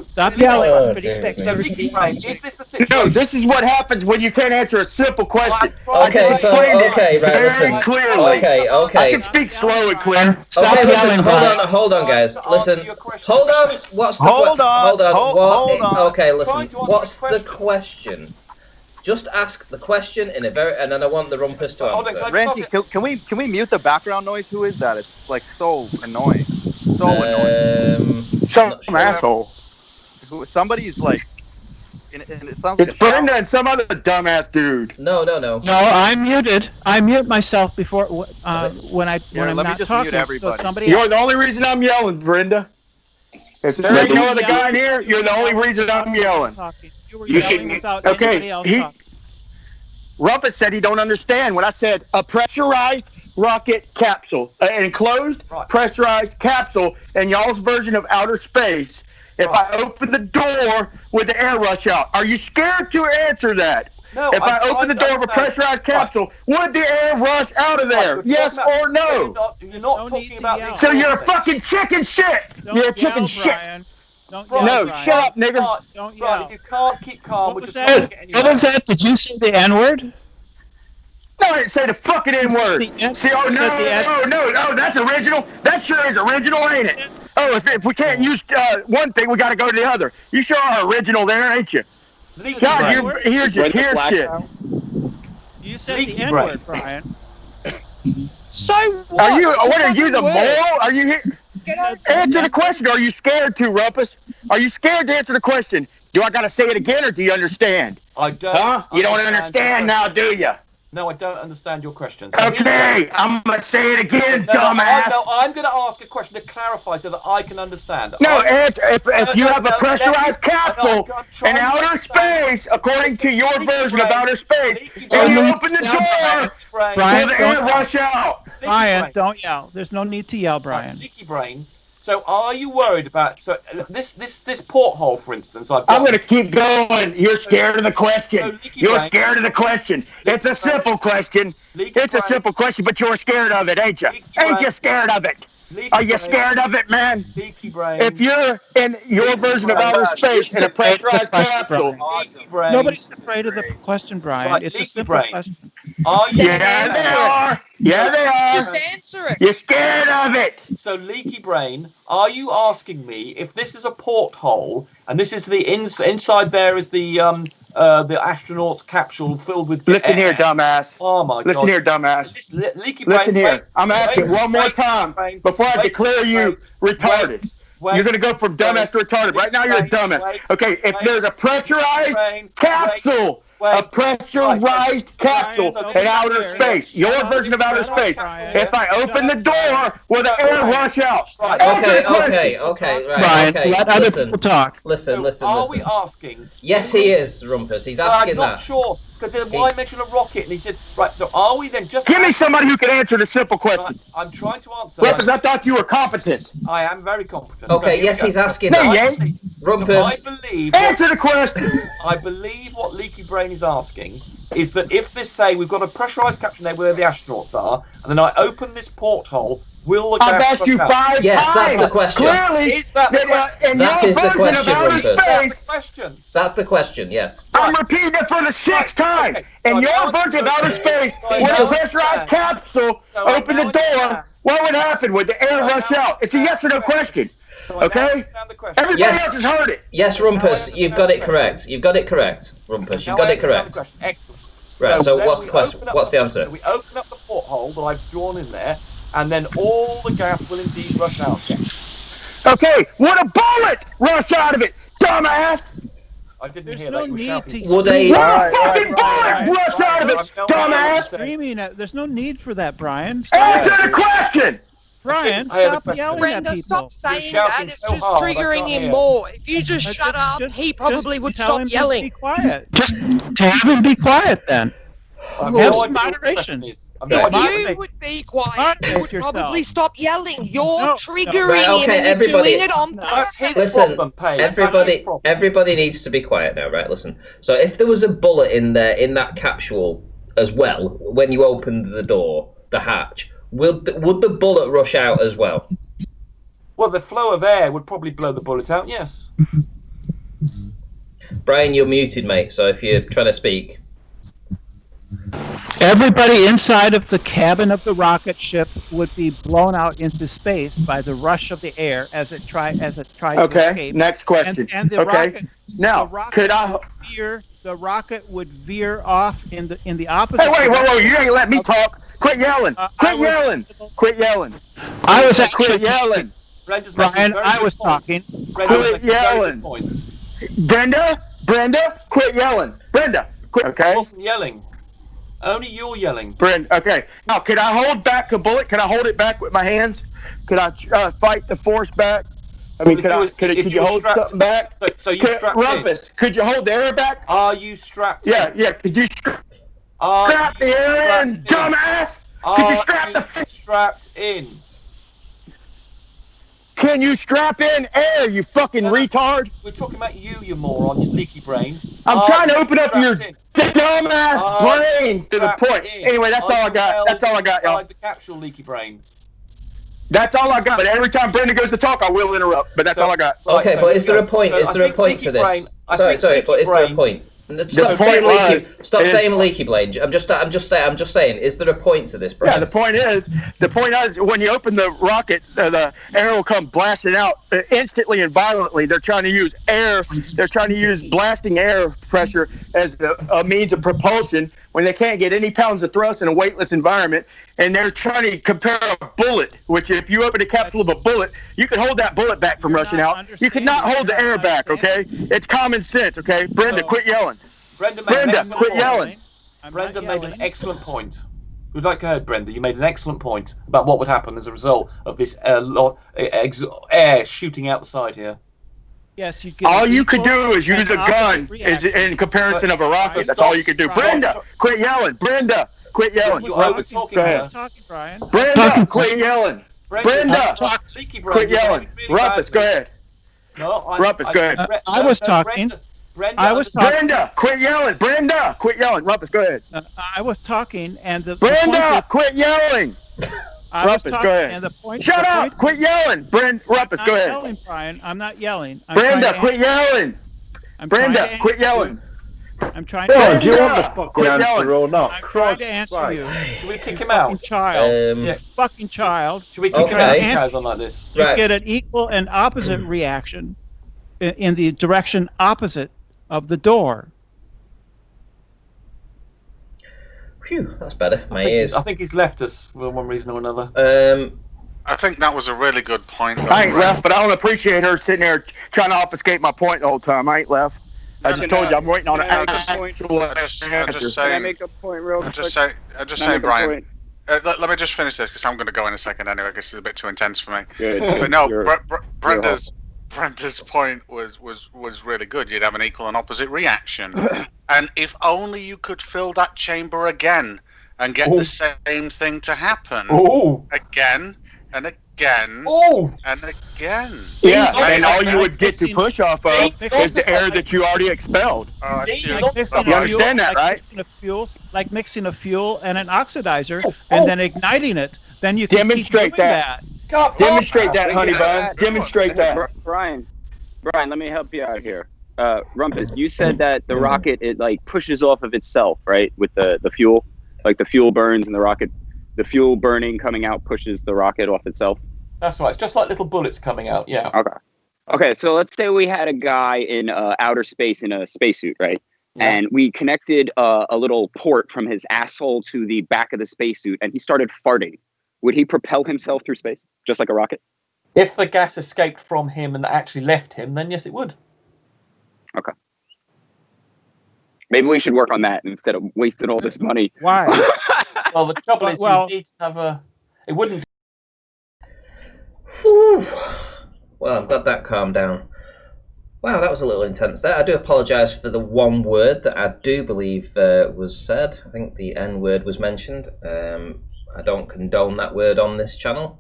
Stop yelling. No, this is what happens when you can't answer a simple question. Okay, I just explained it right, very listen. clearly. Okay. I can speak slow and clear. Stop Okay, listen, yelling, hold on, guys. Listen, hold on. What's the Hold on. Hold on. Okay, listen. Trying to answer What's the the question? Just ask the question in a very, and then I want the rumpus to Hold on, answer. Ranty, can we mute the background noise? Who is that? It's like so annoying. So annoying. Some asshole. Somebody's like, and it sounds like It's Brenda and some other dumbass dude. No. No, I'm muted. I mute myself before when I'm let me not just talking. mute everybody. So somebody You're the only reason I'm yelling, Brenda. If there ain't no other guy in here, you're the only reason I'm yelling. talking. You were You yelling should- without okay, anybody else he- talking. Rumpus said he don't understand when I said a pressurized rocket capsule, an enclosed pressurized capsule in y'all's version of outer space. If I open the door, would the air rush out? Are you scared to answer that? No, If I open the door of a pressurized capsule, would the air rush out of there? Yes or no? You're not talking about. So you're a fucking chicken shit. Don't You're a chicken yell, shit. Brian. Don't yell, No, Brian. shut up, nigga. Don't Right, yell. if you can't keep calm, What we're was just not gonna that? get anywhere. What was that? Did you say the N-word? No, I didn't say the fucking N-word. The N- See, oh, no, that's original. That sure is original, ain't it? Oh, if we can't use one thing, we got to go to the other. You sure are original there, ain't you? Leaky God, brain. here's just hear shit. You said Leaky the N-word, Brian. So what? Are you the Word. moral? Are you here? Get out. Answer the question. Are you scared to, Rumpus? Are you scared to answer the question? Do I got to say it again, or do you understand? I don't. Huh? You don't understand now, do you? No, I don't understand your question. So here's Okay, I'm gonna say it again, No, dumbass. I'm going to ask a question to clarify so that I can understand. No, if you have a no, pressurized no, capsule I'm trying in to outer understand. space, according to your Leaky version of brain. outer space, Leaky and you brain. open the door, Brain. Brian, will the air don't- rush out? Leaky Brian, brain. don't yell. There's no need to yell, Brian. Leaky brain. So are you worried about this porthole, for instance? I've got. I'm gonna keep going. You're scared of the So question. leaky You're brain. scared of the question. It's a simple question. Leaky It's a brain. simple question, but you're scared of it, ain't you? Leaky Ain't brain. you scared of it? Leaky Are you brain. scared of it, man? Leaky brain. If you're in your version of outer space in a pressurized capsule, Leaky brain. Nobody's afraid of the question, Brian. Right, It's a leaky simple brain. question. Are you? yeah, they are. Yeah, they Just are. answer it. You're scared of it. So, leaky brain, are you asking me if this is a porthole and this is the inside there is the astronaut's capsule filled with Listen air? here, dumbass. Oh my god! Listen here, dumbass. This leaky brain. Listen here. I'm asking one more time before I declare you retarded. You're going to go from dumbass to retarded. Right now, you're a dumbass. Okay, if there's a pressurized capsule, a pressurized capsule in outer space, your version of outer space, if I open the door, will the air rush out? Answer the question. Okay, right, Brian, okay. let other Listen, people talk. listen. Are we asking? Yes, he is, Rumpus. He's I'm asking not that. sure because why mention a rocket? And he said, right. So are we then just? Give me somebody who can answer the simple question. I'm trying to answer. Rumpus, I thought you were competent. I am very competent. Okay, So yes, here we he's go. asking No, that. you ain't. So I Rumpus. believe. Answer the question. I believe what Leaky Brain is asking is that if this, say, we've got a pressurized capture there where the astronauts are, and then I open this porthole, will the gas I've asked you rush out? 5 Yes, times. that's the question. Clearly, Is that the question? in That your is the version question, of outer Rumpus. That's space, the question. That's the question, yes. I'm repeating it for the 6th time. Okay. In So your now version of it's- outer space, so when now a it's- pressurized capsule So opened the now it's- door, what would happen? Would the air rush out? It's a yes or no question. So I now Okay? understand the question. Everybody Yes. else has heard it. Yes, Rumpus, you've got it correct. You've got it correct, Rumpus. You've got it correct. Excellent. Right, so then what's we the question? open up What's the answer? We open up the porthole that I've drawn in there, and then all the gas will indeed rush out. Yes. Okay, would a bullet rush out of it, dumbass? I didn't There's hear no that. You were need shouting. to. Would a Would Right, a fucking right, bullet rush out of it, right. dumbass? Screaming at. There's no need for that, Brian. Answer the question. Brian, I have a stop question. yelling at Brenda, people. stop saying You're that. shouting It's so just hard, I triggering can't him hear. more. If you just shut up, he probably would tell stop him to yelling. Be quiet. Just have him be quiet then. I've Have no some idea what the moderation. question is. I've no idea what If the- you would be quiet, Moderate you would yourself. probably stop yelling. You're No, no. triggering Right, okay, him and you're everybody- doing it on No. That's his purpose. Listen, problem, Paige. That's his everybody, problem. everybody needs to be quiet now, right? Listen. So if there was a bullet in there in that capsule as well, when you opened the door, the hatch, would the bullet rush out as well? Well, the flow of air would probably blow the bullet out, yes. Brian, you're muted, mate. So if you're trying to speak, Everybody inside of the cabin of the rocket ship would be blown out into space by the rush of the air as it tried to Okay, escape. next question. And the Okay, rocket, now, the rocket could I... would veer off in the opposite. Hey, wait, direction. you ain't let me talk. Quit yelling. Quit yelling. Quit yelling. I was Quit actually yelling. Brenda's making Brian. a very I good was point. talking. Brenda's Quit making a very yelling. good point. Brenda, quit yelling. Brenda, quit. I Okay, wasn't yelling. Only you're yelling. Brenda. Okay. Now, could I hold back a bullet? Could I hold it back with my hands? Could I fight the force back? I mean, could you hold something back? So you strapped in. Rumpus, could you hold the air back? Are you strapped in? Yeah. Could you Are strap the you air in, strapped in? dumbass? Could you strap the? strapped in? Can you strap in air? You fucking retard! We're talking about you moron, you leaky brain. I'm trying to open up your strapped dumbass Are brain to the strapped point. in? Anyway, that's all I got. That's all I got, y'all. Inside the capsule, leaky brain. That's all I got. But every time Brenda goes to talk, I will interrupt. But that's all I got. Right, okay, so but is there a go. point? So Is I there a think point leaky to this? brain- I Sorry, think sorry, leaky but is there a brain- point? Stop point saying leaky. was- Stop is- saying leaky blade. I'm just saying. Is there a point to this, Brian? Yeah, the point is, when you open the rocket, the air will come blasting out instantly and violently. They're trying to use air. They're trying to use blasting air pressure as a means of propulsion when they can't get any pounds of thrust in a weightless environment. And they're trying to compare a bullet, which if you open a capsule of a bullet, you can hold that bullet back from You're rushing not out. You could not hold the air back, okay? It's common sense, okay? Brenda, So- quit yelling. Brenda made Brenda, an excellent quit point. yelling. I'm Brenda not made yelling. an excellent point. We'd like to heard, Brenda. You made an excellent point about what would happen as a result of this air shooting out the side here. Yes, you get All an you could equal do is use and a gun opposite reaction. in comparison of a rocket. Brian, That's all you could do. Brian, Brenda, quit yelling. Brenda, quit yelling. You're Talking- over-talking Go her. ahead. Talking, Brian. Brenda, quit yelling. Brenda, Leaky brain, quit you're yelling. doing really Rumpus, go badly. ahead. No, Rumpus, go ahead. I was talking. Brenda, I was talking. Brenda, quit yelling. Brenda, quit yelling. Rumpus, go ahead. I was talking, and the point Brenda, is- quit yelling. I was Rumpus, talking, go ahead. and the point. Shut the up. point- Quit yelling. Rumpus, I'm go not ahead. yelling, Brian. I'm not yelling. I'm trying Brenda, to quit yelling. I'm trying Brenda, to quit answer yelling. you. I'm trying to. Brenda, Do you want the fucking quit answer yelling. or not? I'm trying to answer Christ. you. Should we kick him Fucking out? child. Yeah. Fucking child. Should we kick him Okay. out? He carries on like this. You Right. get an equal and opposite reaction in the direction opposite of the door. Phew, that's better. My ears. I think he's left us for one reason or another. I think that was a really good point. though, I ain't Brent. left, but I don't appreciate her sitting there trying to obfuscate my point the whole time. I ain't left. I just told you I'm waiting on an Can I just- actual I just answer. saying- Can I make a point real I'm quick? just saying, Can I make a Brian. point? Let me just finish this because I'm going to go in a second anyway. Because it's a bit too intense for me. Good, But no, You're- Brenda's point was really good. You'd have an equal and opposite reaction, and if only you could fill that chamber again and get the same thing to happen Oh, again and again. Oh! And again. Yeah, Like- and all you like would get to mixing- push off of mixing- is the air that you already expelled. Oh, These just- Like mixing You a understand that, like right? mixing a fuel and an oxidizer, and then igniting it. Then you can Demonstrate keep doing that. God, Demonstrate that, honey Yeah. buns. Demonstrate that. Brian, let me help you out here. Rumpus, you said that the rocket, it like pushes off of itself, right? With the fuel, like the fuel burns and the rocket, the fuel burning coming out pushes the rocket off itself. That's right. It's just like little bullets coming out. Yeah. Okay. So let's say we had a guy in outer space in a spacesuit, right? Yeah. And we connected a little port from his asshole to the back of the spacesuit, and he started farting. Would he propel himself through space just like a rocket? If the gas escaped from him and actually left him, then yes, it would. Okay. Maybe we should work on that instead of wasting all this money. Why? Well, the trouble is, Well- you need to have a. It wouldn't. Whew. Well, I'm glad that calmed down. Wow, that was a little intense there. I do apologise for the one word that I do believe was said. I think the N word was mentioned. I don't condone that word on this channel,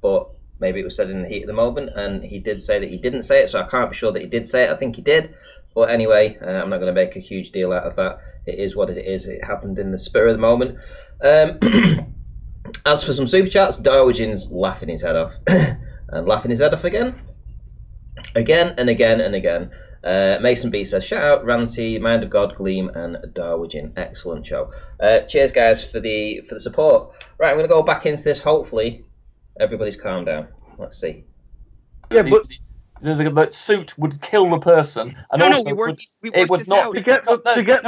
but maybe it was said in the heat of the moment, and he did say that he didn't say it, so I can't be sure that he did say it. I think he did. But anyway, I'm not going to make a huge deal out of that. It is what it is. It happened in the spur of the moment. As for some super chats, Darwigin's laughing his head off. And laughing his head off again. Again and again and again. Mason B says, shout out Ranty, Mind of God, Gleam, and Darwigin. Excellent show. Cheers, guys, for the support. Right, I'm going to go back into this. Hopefully, everybody's calmed down. Let's see. Yeah, but The suit would kill the person, and also we worked it would this not out. to get the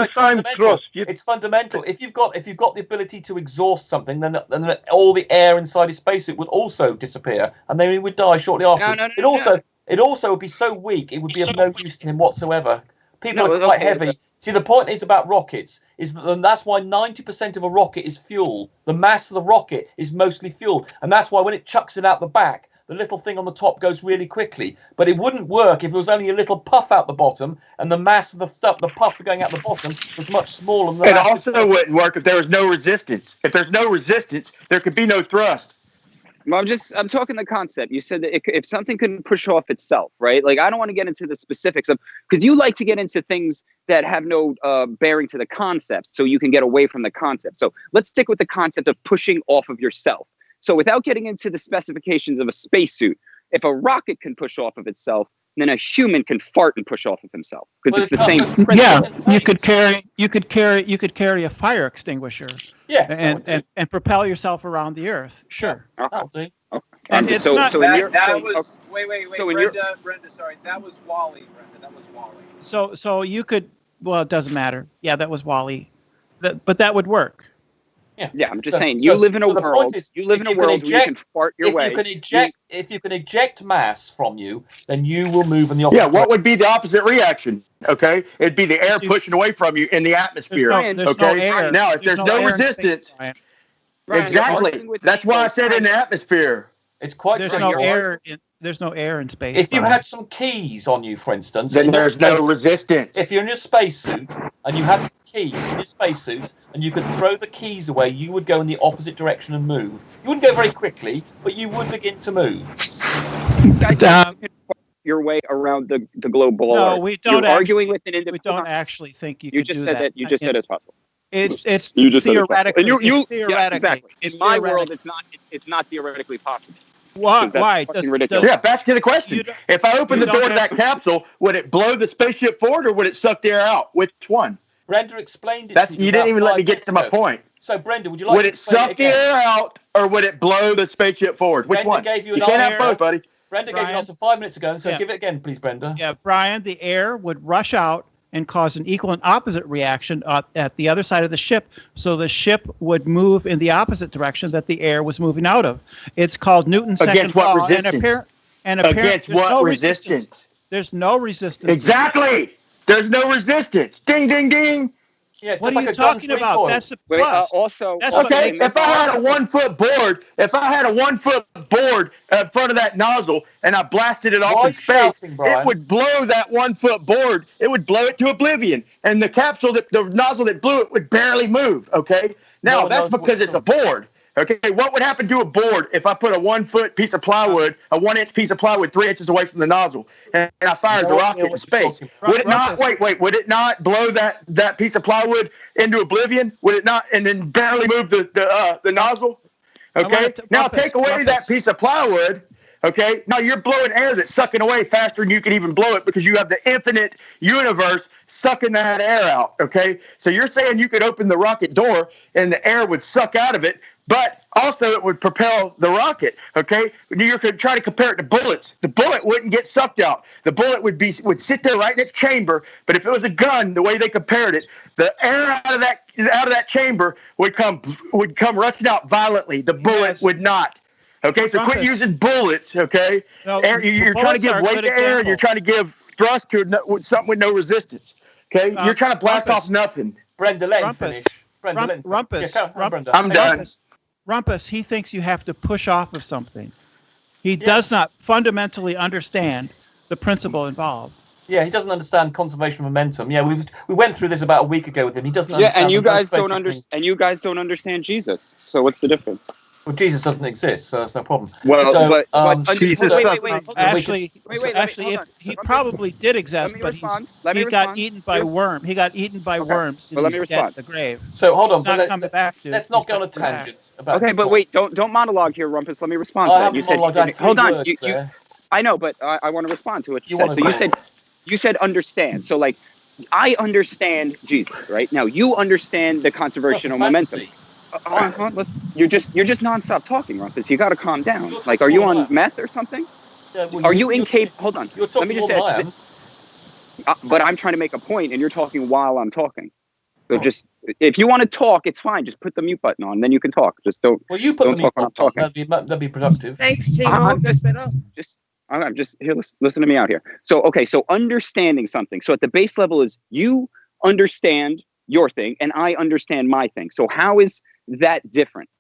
it's same fundamental. thrust, It's fundamental. If you've got the ability to exhaust something, then all the air inside his spacesuit would also disappear, and then he would die shortly afterwards. It also would be so weak it would be of no use to him whatsoever. People are quite heavy. See, the point is about rockets is that that's why 90% of a rocket is fuel. The mass of the rocket is mostly fuel, and that's why when it chucks it out the back, the little thing on the top goes really quickly. But it wouldn't work if there was only a little puff out the bottom, and the mass of the stuff, the puff going out the bottom, was much smaller than It that. also wouldn't work if there was no resistance. If there's no resistance, there could be no thrust. Well, I'm talking the concept. You said that if something couldn't push off itself, right? Like, I don't want to get into the specifics of, because you like to get into things that have no bearing to the concept, so you can get away from the concept. So let's stick with the concept of pushing off of yourself. So without getting into the specifications of a spacesuit, if a rocket can push off of itself, then a human can fart and push off of himself, because Well, it's the same principle. Yeah, you could carry a fire extinguisher Yeah, and propel yourself around the Earth. Sure. that'll do. And it's so, not- so in your, so, was wait, so in your- Brenda, sorry, that was Wally, Brenda, that was Wally. So you could. Well, it doesn't matter. Yeah, that was Wally. But that would work. Yeah, I'm just So- saying, you so- live in a so the point world. is, You live if in a you can world where you can eject- fart your way. If you can eject mass from you, then you will move in the opposite. Yeah, what would be the opposite reaction? Okay, it'd be the air pushing away from you in the atmosphere. There's no Okay, air. now if there's no air in space, resistance, Brian. Brian, you're exactly. arguing with That's me why I all said the in the time. atmosphere. It's quite There's simple. no air. There's no air in space. If you Brian. had some keys on you, for instance, Then in your there's no spacesuit- resistance. If you're in your spacesuit and you had some keys in your spacesuit and you could throw the keys away, you would go in the opposite direction and move. You wouldn't go very quickly, but you would begin to move. You can fart your way around the globe below. No, Earth. we don't. You're arguing actually, with an we individual. don't actually think you. You could just do said that. You just said it's possible. It's You just said it's possible. theoretically. And you it's theoretically. yes, exactly. In It's my theoretic- world, it's not theoretically possible. Why? That's Why? fucking ridiculous. Yeah, back to the question. You don't- If I open you the door don't to that have- capsule, would it blow the spaceship forward or would it suck the air out? Which one? Brenda explained it. That's to you about didn't even let 5 me get to my minutes ago. point. So, Brenda, would you like Would to it explain suck the again? air out or would it blow the spaceship forward? Which Brenda one? gave you You an can't have answer. both, buddy. Brenda gave you an Brian? answer 5 minutes ago, so Yeah. give it again, please, Brenda. Yeah, Brian, the air would rush out and cause an equal and opposite reaction at the other side of the ship. So the ship would move in the opposite direction that the air was moving out of. It's called Newton's second Against what law. resistance? Against there's what no resistance? There's no resistance. Exactly. There's no resistance. Ding, ding, ding. Yeah, What just are like you a gun's talking about? recoil. That's a Wait, plus. also, That's also, Okay, what if I had a 1 foot board, in front of that nozzle and I blasted it Why off in space, shouting, Brian? it would blow that 1 foot board. It would blow it to oblivion, and the capsule, the nozzle that blew it, would barely move. Okay, now one that's knows what because it's it's a board. Okay, what would happen to a board if I put a 1 foot piece of plywood, a 1 inch piece of plywood 3 inches away from the nozzle, and I fired the rocket in space? Would it not? Wait. Would it not blow that piece of plywood into oblivion? Would it not? And then barely move the nozzle? Okay. Now take away that piece of plywood. Okay. Now you're blowing air that's sucking away faster than you can even blow it because you have the infinite universe sucking that air out. Okay. So you're saying you could open the rocket door and the air would suck out of it, but also it would propel the rocket. Okay. You're trying to compare it to bullets. The bullet wouldn't get sucked out. The bullet would sit there right in its chamber. But if it was a gun, the way they compared it, the air out of that chamber would come rushing out violently. The bullet would not. Okay, so quit using bullets. Okay, no, you're trying to give weight to air, and you're trying to give thrust to something with no resistance. Okay, you're trying to blast off nothing. Brenda, let him Rumpus. finish. Rumpus. I'm done. Rumpus, he thinks you have to push off of something. He does not fundamentally understand the principle involved. Yeah, he doesn't understand conservation of momentum. Yeah, we went through this about a week ago with him. He doesn't understand. Yeah, and you guys don't understand Jesus. So what's the difference? Well, Jesus doesn't exist, so that's no problem. Well, so, but Jesus doesn't exist. Actually, he probably did exist, but he got eaten by worms. He got eaten by worms. Well, let me respond. The grave. So hold on, but coming back, dude. Let's not go on a tangent. Okay, but wait, don't monologue here, Rumpus. Let me respond to that. You said, hold on. I know, but I want to respond to what you said. So you said understand. So like, I understand Jesus, right? Now you understand the conservation of momentum. You're just nonstop talking, Rumpus. You got to calm down. Like, are you on meth or something? Are you incapable? Hold on. Let me just say. But I'm trying to make a point, and you're talking while I'm talking. So just if you want to talk, it's fine. Just put the mute button on, then you can talk. Just don't. Well, you put the mute button on. That'd be productive. Thanks, Timo. That's better. I'm just here. Listen to me out here. So understanding something. So at the base level is you understand your thing, and I understand my thing. So how is that different?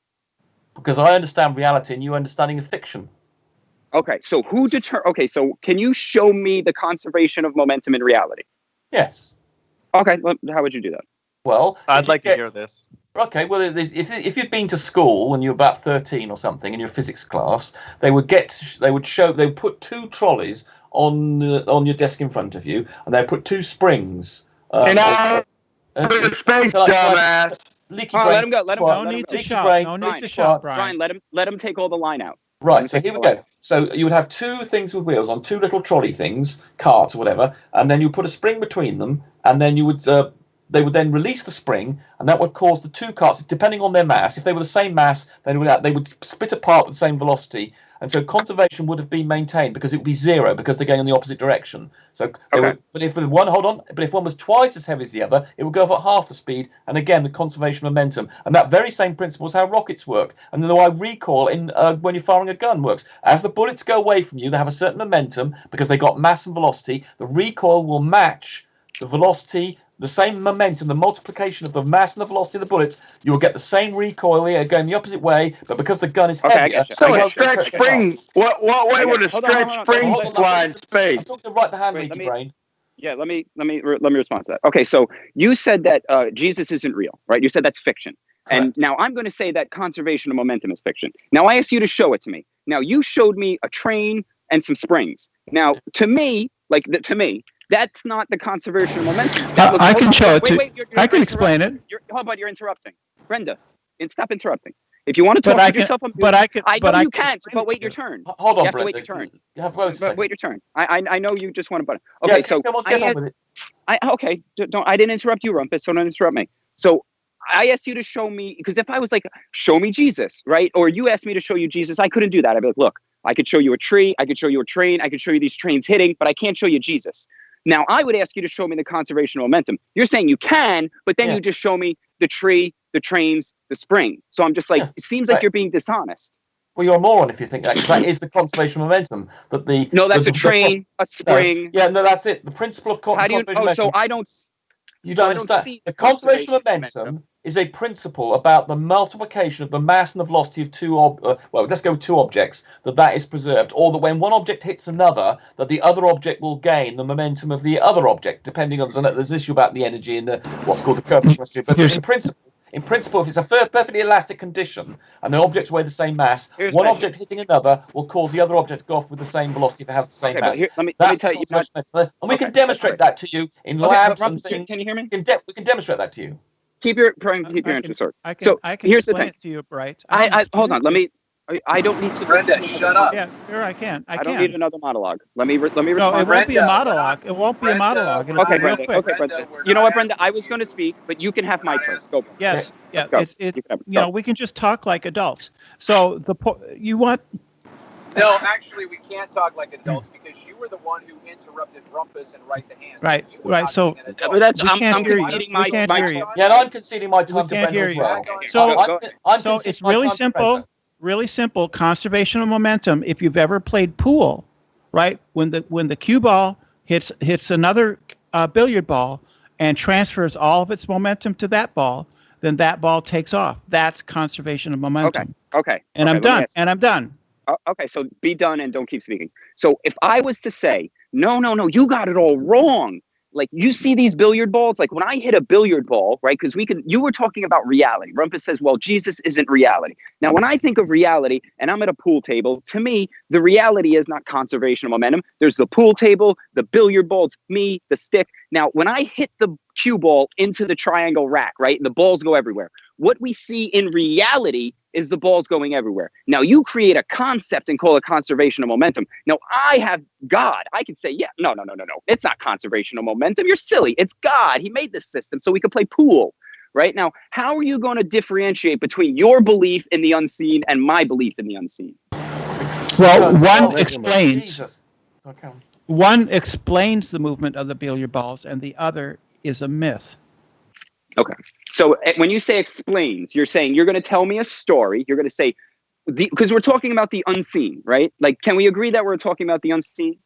Because I understand reality and you understanding of fiction. Okay, so so can you show me the conservation of momentum in reality? Yes. Okay, how would you do that? Well, I'd like to hear this. Okay, well, if you'd been to school when you were about 13 or something in your physics class, they would put two trolleys on your desk in front of you, and they put two springs. Space, dumbass. Leaky brain. Let him go. No need to shout, Brian. Let him take all the line out. Right, so here we go. So you would have two things with wheels on, two little trolley things, carts or whatever, and then you put a spring between them, and then you would they would then release the spring, and that would cause the two carts, depending on their mass, if they were the same mass, they would split apart with the same velocity, and so conservation would have been maintained because it would be zero because they're going in the opposite direction. So, but if one was twice as heavy as the other, it would go off at half the speed, and again the conservation of momentum. And that very same principle is how rockets work, and the way recoil when you're firing a gun works. As the bullets go away from you, they have a certain momentum because they got mass and velocity. The recoil will match the velocity. The same momentum, the multiplication of the mass and the velocity of the bullets, you will get the same recoil here going the opposite way, but because the gun is heavier... So a stretch spring, what way would a stretch spring fly in space? I'm talking right the hand, Leaky Brain. Yeah, let me respond to that. Okay, so you said that Jesus isn't real, right? You said that's fiction. Correct. And now I'm going to say that conservation of momentum is fiction. Now I asked you to show it to me. Now you showed me a train and some springs. Now to me, that's not the conservation of momentum. I can show it to you. I can explain it. How about you're interrupting? Brenda, stop interrupting. If you want to talk to yourself, I know you can't, but wait your turn. Hold on, you have to wait your turn. But wait your turn. I know you just want to button. Okay, yeah, so get on with it. I didn't interrupt you, Rumpus, so don't interrupt me. So I asked you to show me, because if I was like, show me Jesus, right? Or you asked me to show you Jesus, I couldn't do that. I'd be like, look, I could show you a tree, I could show you a train, I could show you these trains hitting, but I can't show you Jesus. Now, I would ask you to show me the conservation of momentum. You're saying you can, but then you just show me the tree, the trains, the spring. So I'm just like, it seems like you're being dishonest. Well, you're a moron if you think that, 'cause that is the conservation of momentum. That's a train, a spring. That's it. The principle of conservation of momentum. You don't understand. The conservation of momentum is a principle about the multiplication of the mass and the velocity of let's go with two objects, that is preserved, or that when one object hits another, that the other object will gain the momentum of the other object, depending on there's an issue about the energy and what's called the curvature. But in principle, In principle, if it's a perfectly elastic condition and the objects weigh the same mass, Here's one my- object hitting another will cause the other object to go off with the same velocity if it has the same Okay, but mass. here, let me That's tell the you. conservation method. And we Okay, can demonstrate that to you in Okay, labs but and things. can you hear me? We can demonstrate that to you. Keep your answer, sir. I can, So I can here's the explain thing. it to you, Bright. Hold on. Let me. I don't need to. Brenda, listen to shut another- up. Yeah, sure, I can. I don't can. need another monologue. Let me No, respond. it won't be a Brenda, monologue. It won't be a Brenda, monologue. It'll Okay, be real Brenda. quick. Okay, Brenda. Brenda, we're You know not what, Brenda? asking I was going to speak, but you can have my turn. Go. Yes, yeah. Let's go. It's You can have it. you know, we can just talk like adults. So you want No, actually, we can't talk like adults because you were the one who interrupted Rumpus and Right the Hands. Right, You were right, not so- being an adult. But that's We I'm can't hear you. conceding We my can't hear you. Yeah, and I'm conceding my time to can't Brenda hear as you. well. So- I'm so conceding it's my really time to simple. Brenda. Really simple. Conservation of momentum. If you've ever played pool, right? When the cue ball hits another billiard ball and transfers all of its momentum to that ball, then that ball takes off. That's conservation of momentum. Okay. And Okay, I'm let me done. ask- And I'm done. Okay, so be done and don't keep speaking. So if I was to say, no, you got it all wrong. Like you see these billiard balls, like when I hit a billiard ball, right? Because you were talking about reality. Rumpus says, well, Jesus isn't reality. Now, when I think of reality and I'm at a pool table, to me, the reality is not conservation of momentum. There's the pool table, the billiard ball, it's me, the stick. Now, when I hit the cue ball into the triangle rack, right? And the balls go everywhere. What we see in reality is the balls going everywhere. Now you create a concept and call it conservation of momentum. Now I have God. I can say, yeah, no. It's not conservation of momentum. You're silly. It's God. He made this system so we can play pool. Right now, how are you going to differentiate between your belief in the unseen and my belief in the unseen? Well, one Jesus. Okay. one explains the movement of the billiard balls, and the other is a myth. Okay. So when you say explains, you're saying you're going to tell me a story. You're going to say, because we're talking about the unseen, right? Like, can we agree that we're talking about the unseen?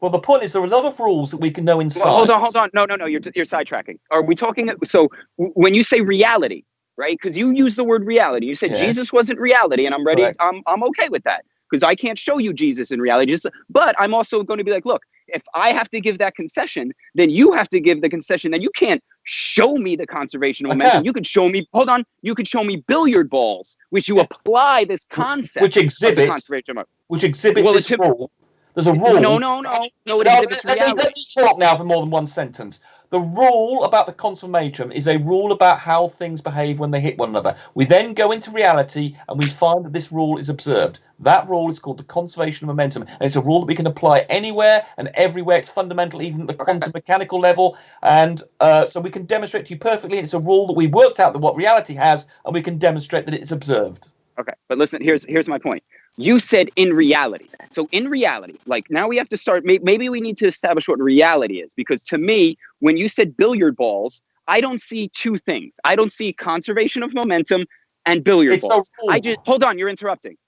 Well, the point is there are a lot of rules that we can know inside. Well, hold on. No. You're sidetracking. Are we talking? So when you say reality, right? Because you use the word reality. You said Yes. Jesus wasn't reality, and I'm ready. Correct. I'm okay with that because I can't show you Jesus in reality. But I'm also going to be like, look, if I have to give that concession, then you have to give the concession. Then you can't show me the conservation of momentum. You could show me. Hold on. You could show me billiard balls, which you apply this concept, Which exhibit- of the conservation of Which exhibit Well, this it's- rule. There's a rule. No. It exhibits let reality. me talk now for more than one sentence. The rule about the consummation is a rule about how things behave when they hit one another. We then go into reality and we find that this rule is observed. That rule is called the conservation of momentum. And it's a rule that we can apply anywhere and everywhere. It's fundamental, even at the quantum mechanical level. And so we can demonstrate to you perfectly. It's a rule that we worked out that what reality has, and we can demonstrate that it's observed. Okay, but listen, here's my point. You said in reality. So in reality, like now we have to start, maybe we need to establish what reality is. Because to me, when you said billiard balls, I don't see two things. I don't see conservation of momentum and billiard balls. Hold on, you're interrupting.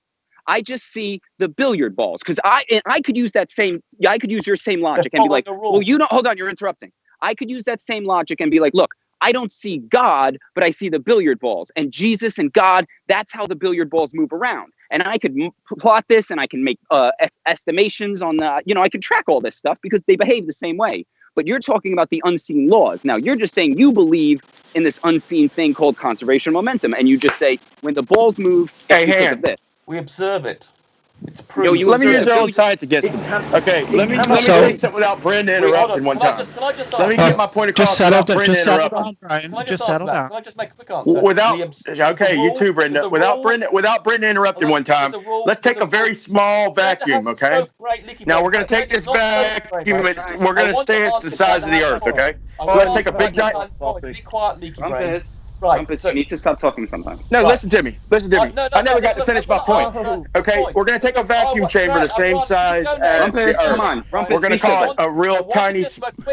I just see the billiard balls because I could use your same logic and be like, well, hold on, you're interrupting. I could use that same logic and be like, look, I don't see God, but I see the billiard balls and Jesus and God. That's how the billiard balls move around. And I could plot this and I can make estimations on the, I can track all this stuff because they behave the same way. But you're talking about the unseen laws. Now, you're just saying you believe in this unseen thing called conservation of momentum. And you just say when the balls move, it's because of this. We observe it. It's No, proven. Let me use your own science against them. Okay, let me say something without Brenda interrupting one time. Let me get my point across without Brenda interrupting. Brian. Can I Just answer settle that? down. Can I just make a quick answer? Okay, you too, Brenda. Without Brenda interrupting one time, let's take a very small vacuum, okay? Now we're going to take this vacuum and we're going to say it's the size of the Earth, okay? So let's take a big giant. Be quiet, Leaky Brain. Rumpus. Right. Rumpus, you need to stop talking sometimes. No, listen to me. I never got to finish my point. Okay, we're going to take a vacuum chamber the same size as the Rumpus, Earth. come on. Rumpus, We're going to call it a real tiny.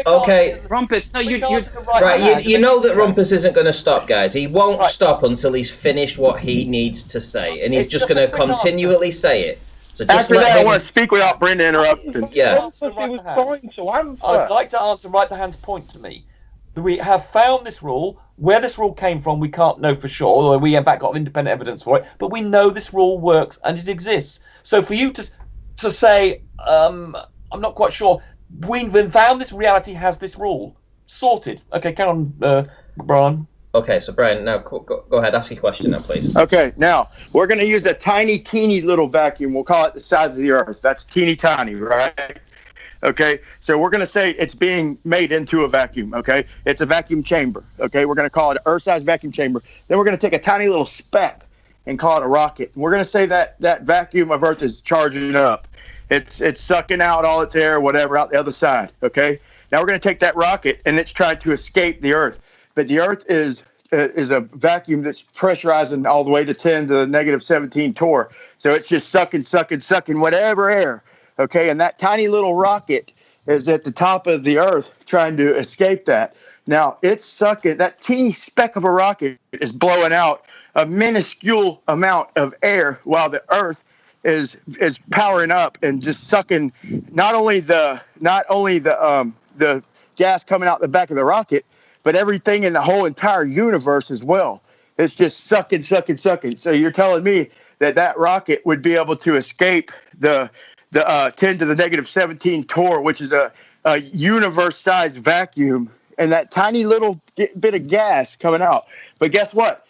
Okay. Rumpus, no, you're Right, you know that Rumpus isn't going to stop, guys. He won't stop until he's finished what he needs to say, and he's just going to continually say it. So just After let that, him... I want to speak without Brenda interrupting. Yeah. I'd like to answer right the hand's point to me. We have found this rule. Where this rule came from, we can't know for sure, although we have got independent evidence for it. But we know this rule works and it exists. So for you to say, I'm not quite sure, we've found this reality has this rule. Sorted. Okay, carry on, Brian. Okay, so Brian, now go ahead, ask your question now, please. Okay, now we're going to use a tiny, teeny little vacuum. We'll call it the size of the Earth. That's teeny tiny, right? Okay, so we're going to say it's being made into a vacuum. Okay, it's a vacuum chamber. Okay, we're going to call it an Earth-sized vacuum chamber. Then we're going to take a tiny little speck and call it a rocket. And we're going to say that that vacuum of Earth is charging up. It's sucking out all its air, whatever, out the other side. Okay, now we're going to take that rocket and it's trying to escape the Earth. But the Earth is a vacuum that's pressurizing all the way to 10 to the negative 17 torr. So it's just sucking whatever air. Okay, and that tiny little rocket is at the top of the Earth trying to escape that. Now it's sucking. That teeny speck of a rocket is blowing out a minuscule amount of air while the Earth is powering up and just sucking not only the gas coming out the back of the rocket, but everything in the whole entire universe as well. It's just sucking. So you're telling me that rocket would be able to escape the 10 to the negative 17 torr, which is a universe-sized vacuum, and that tiny little bit of gas coming out. But guess what?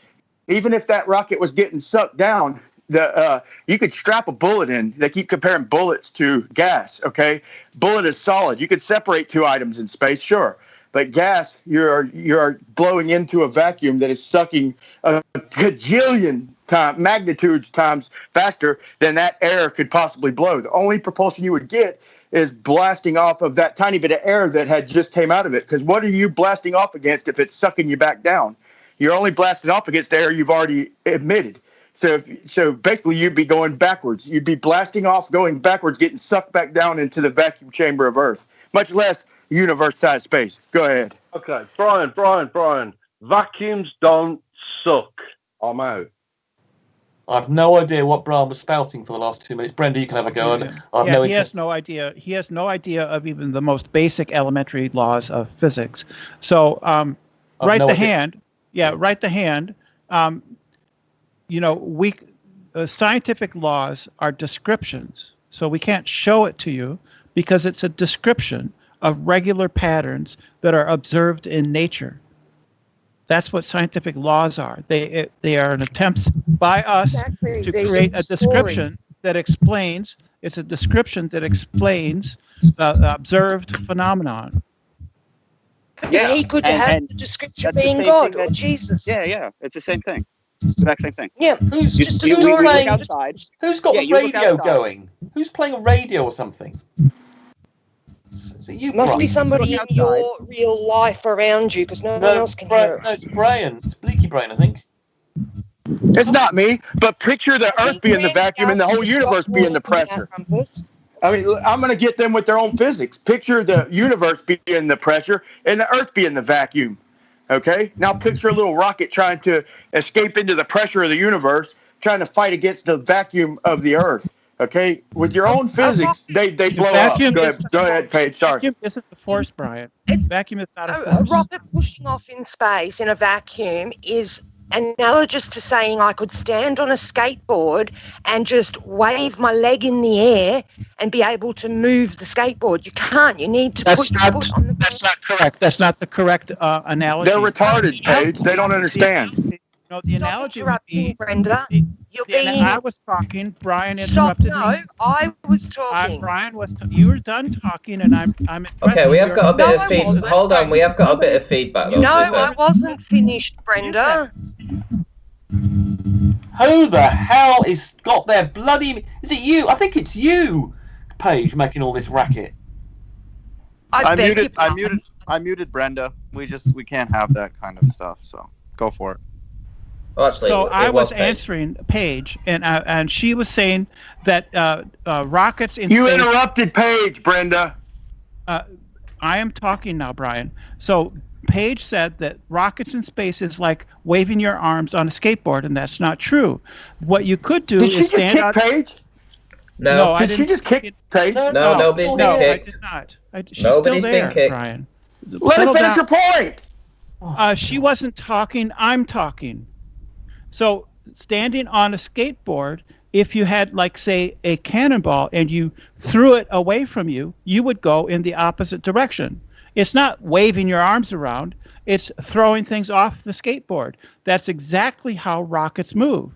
Even if that rocket was getting sucked down, you could strap a bullet in. They keep comparing bullets to gas, okay? Bullet is solid. You could separate two items in space, sure. But gas, you're blowing into a vacuum that is sucking a gajillion magnitudes times faster than that air could possibly blow. The only propulsion you would get is blasting off of that tiny bit of air that had just came out of it. Because what are you blasting off against if it's sucking you back down? You're only blasting off against the air you've already emitted. So basically you'd be going backwards. You'd be blasting off, going backwards, getting sucked back down into the vacuum chamber of Earth, much less universe-sized space. Go ahead. Okay, Brian. Vacuums don't suck. I'm out. I've no idea what Brian was spouting for the last 2 minutes. Brenda, you can have a go. He has no idea. He has no idea of even the most basic elementary laws of physics. So write the hand. Scientific laws are descriptions. So we can't show it to you because it's a description of regular patterns that are observed in nature. That's what scientific laws are. They are an attempt by us to create a description that explains. It's a description that explains the observed phenomenon. Yeah, he could have the description being God or Jesus. Yeah, it's the same thing. It's the exact same thing. Yeah, it's just a Who's story. Who's got the radio going? Who's playing a radio or something? You, must Brian. be somebody in your real life around you, because no one else can hear it. No, it's Brian. It's Bleaky Brain, I think. It's not me, but picture the Earth being the vacuum and the whole universe being the pressure. I mean, I'm going to get them with their own physics. Picture the universe being the pressure and the Earth being the vacuum. Okay? Now picture a little rocket trying to escape into the pressure of the universe, trying to fight against the vacuum of the Earth. Okay, with your own physics, they blow up. Go ahead, Paige. Sorry. Vacuum isn't the force, Brian. Vacuum is not a force. A rocket pushing off in space in a vacuum is analogous to saying I could stand on a skateboard and just wave my leg in the air and be able to move the skateboard. You can't. You need to put your foot on the ground. That's not correct. That's not the correct analogy. They're retarded, Paige. They don't understand. No, the analogy would be, Brenda. You're being. I was talking. Brian interrupted me. No, I was talking. You were done talking, and I'm. Okay, we have got a bit of feedback. Hold on, we have got a bit of feedback. No, I wasn't finished, Brenda. Who the hell is got their bloody? Is it you? I think it's you, Paige, making all this racket. I muted Brenda. We can't have that kind of stuff. So go for it. Well, actually, so I was answering Paige, and she was saying that rockets in You space, interrupted Paige, Brenda. I am talking now, Brian. So Paige said that rockets in space is like waving your arms on a skateboard, and that's not true. What you could do is stand out. Did she just kick Paige? No. Did she just kick Paige? No, nobody's been kicked. I did not. She's Nobody's still there, been kicked. Brian. Let her finish her point. She wasn't talking. I'm talking. So standing on a skateboard, if you had, like, say, a cannonball and you threw it away from you, you would go in the opposite direction. It's not waving your arms around. It's throwing things off the skateboard. That's exactly how rockets move.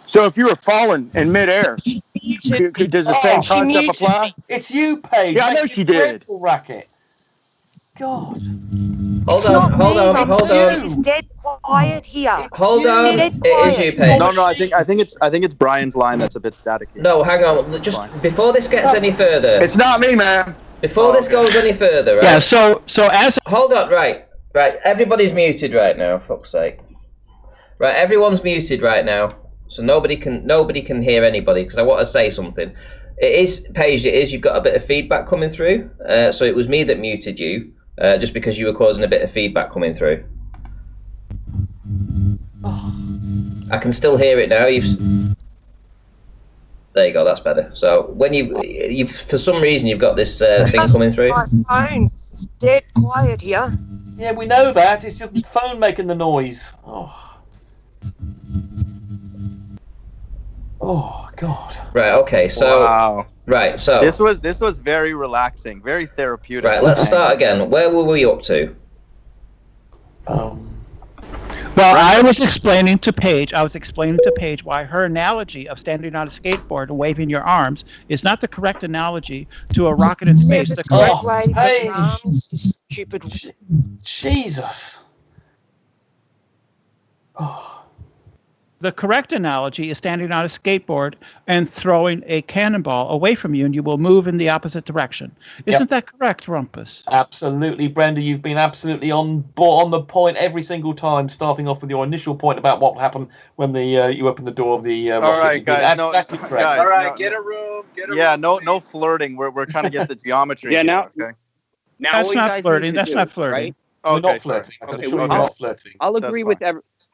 So if you were falling in midair, does the same concept apply? It's you, Paige. Yeah, I know she did. Racket. God. It's not me, Rumpus. It's dead quiet here. Hold on. Dead It is quiet. you, Paige. No, I think it's Brian's line that's a bit staticky. No, hang on. Just before this gets any further. It's not me, man. Before this goes any further, right? Yeah. So as hold on, right. Everybody's muted right now. Fuck's sake. Right, everyone's muted right now, so nobody can hear anybody because I want to say something. It is Paige. It is. You've got a bit of feedback coming through. So it was me that muted you. Just because you were causing a bit of feedback coming through. I can still hear it now. There you go. That's better. So when you've for some reason you've got this thing coming through. My phone. It's dead quiet here. Yeah, we know that. It's your phone making the noise. Oh God. Right. Okay. So. Wow. Right. So. This was very relaxing, very therapeutic. Right. Let's start again. Where were we up to? Well, I was explaining to Paige why her analogy of standing on a skateboard and waving your arms is not the correct analogy to a rocket in space. The correct way Paige. your arms, you stupid. Jesus. The correct analogy is standing on a skateboard and throwing a cannonball away from you, and you will move in the opposite direction. Isn't that correct, Rumpus? Absolutely, Brenda. You've been absolutely on the point every single time. Starting off with your initial point about what will happen when you open the door of the. All right, guys. Exactly correct. Guys, All right, get a room. Yeah, no flirting. We're trying to get the geometry. Yeah, here, now. Okay? Now That's all you not guys flirting. need to That's do, not flirting. right? We're Okay, not sorry. flirting. I Okay, can assure you well, we're not flirting. I'll agree with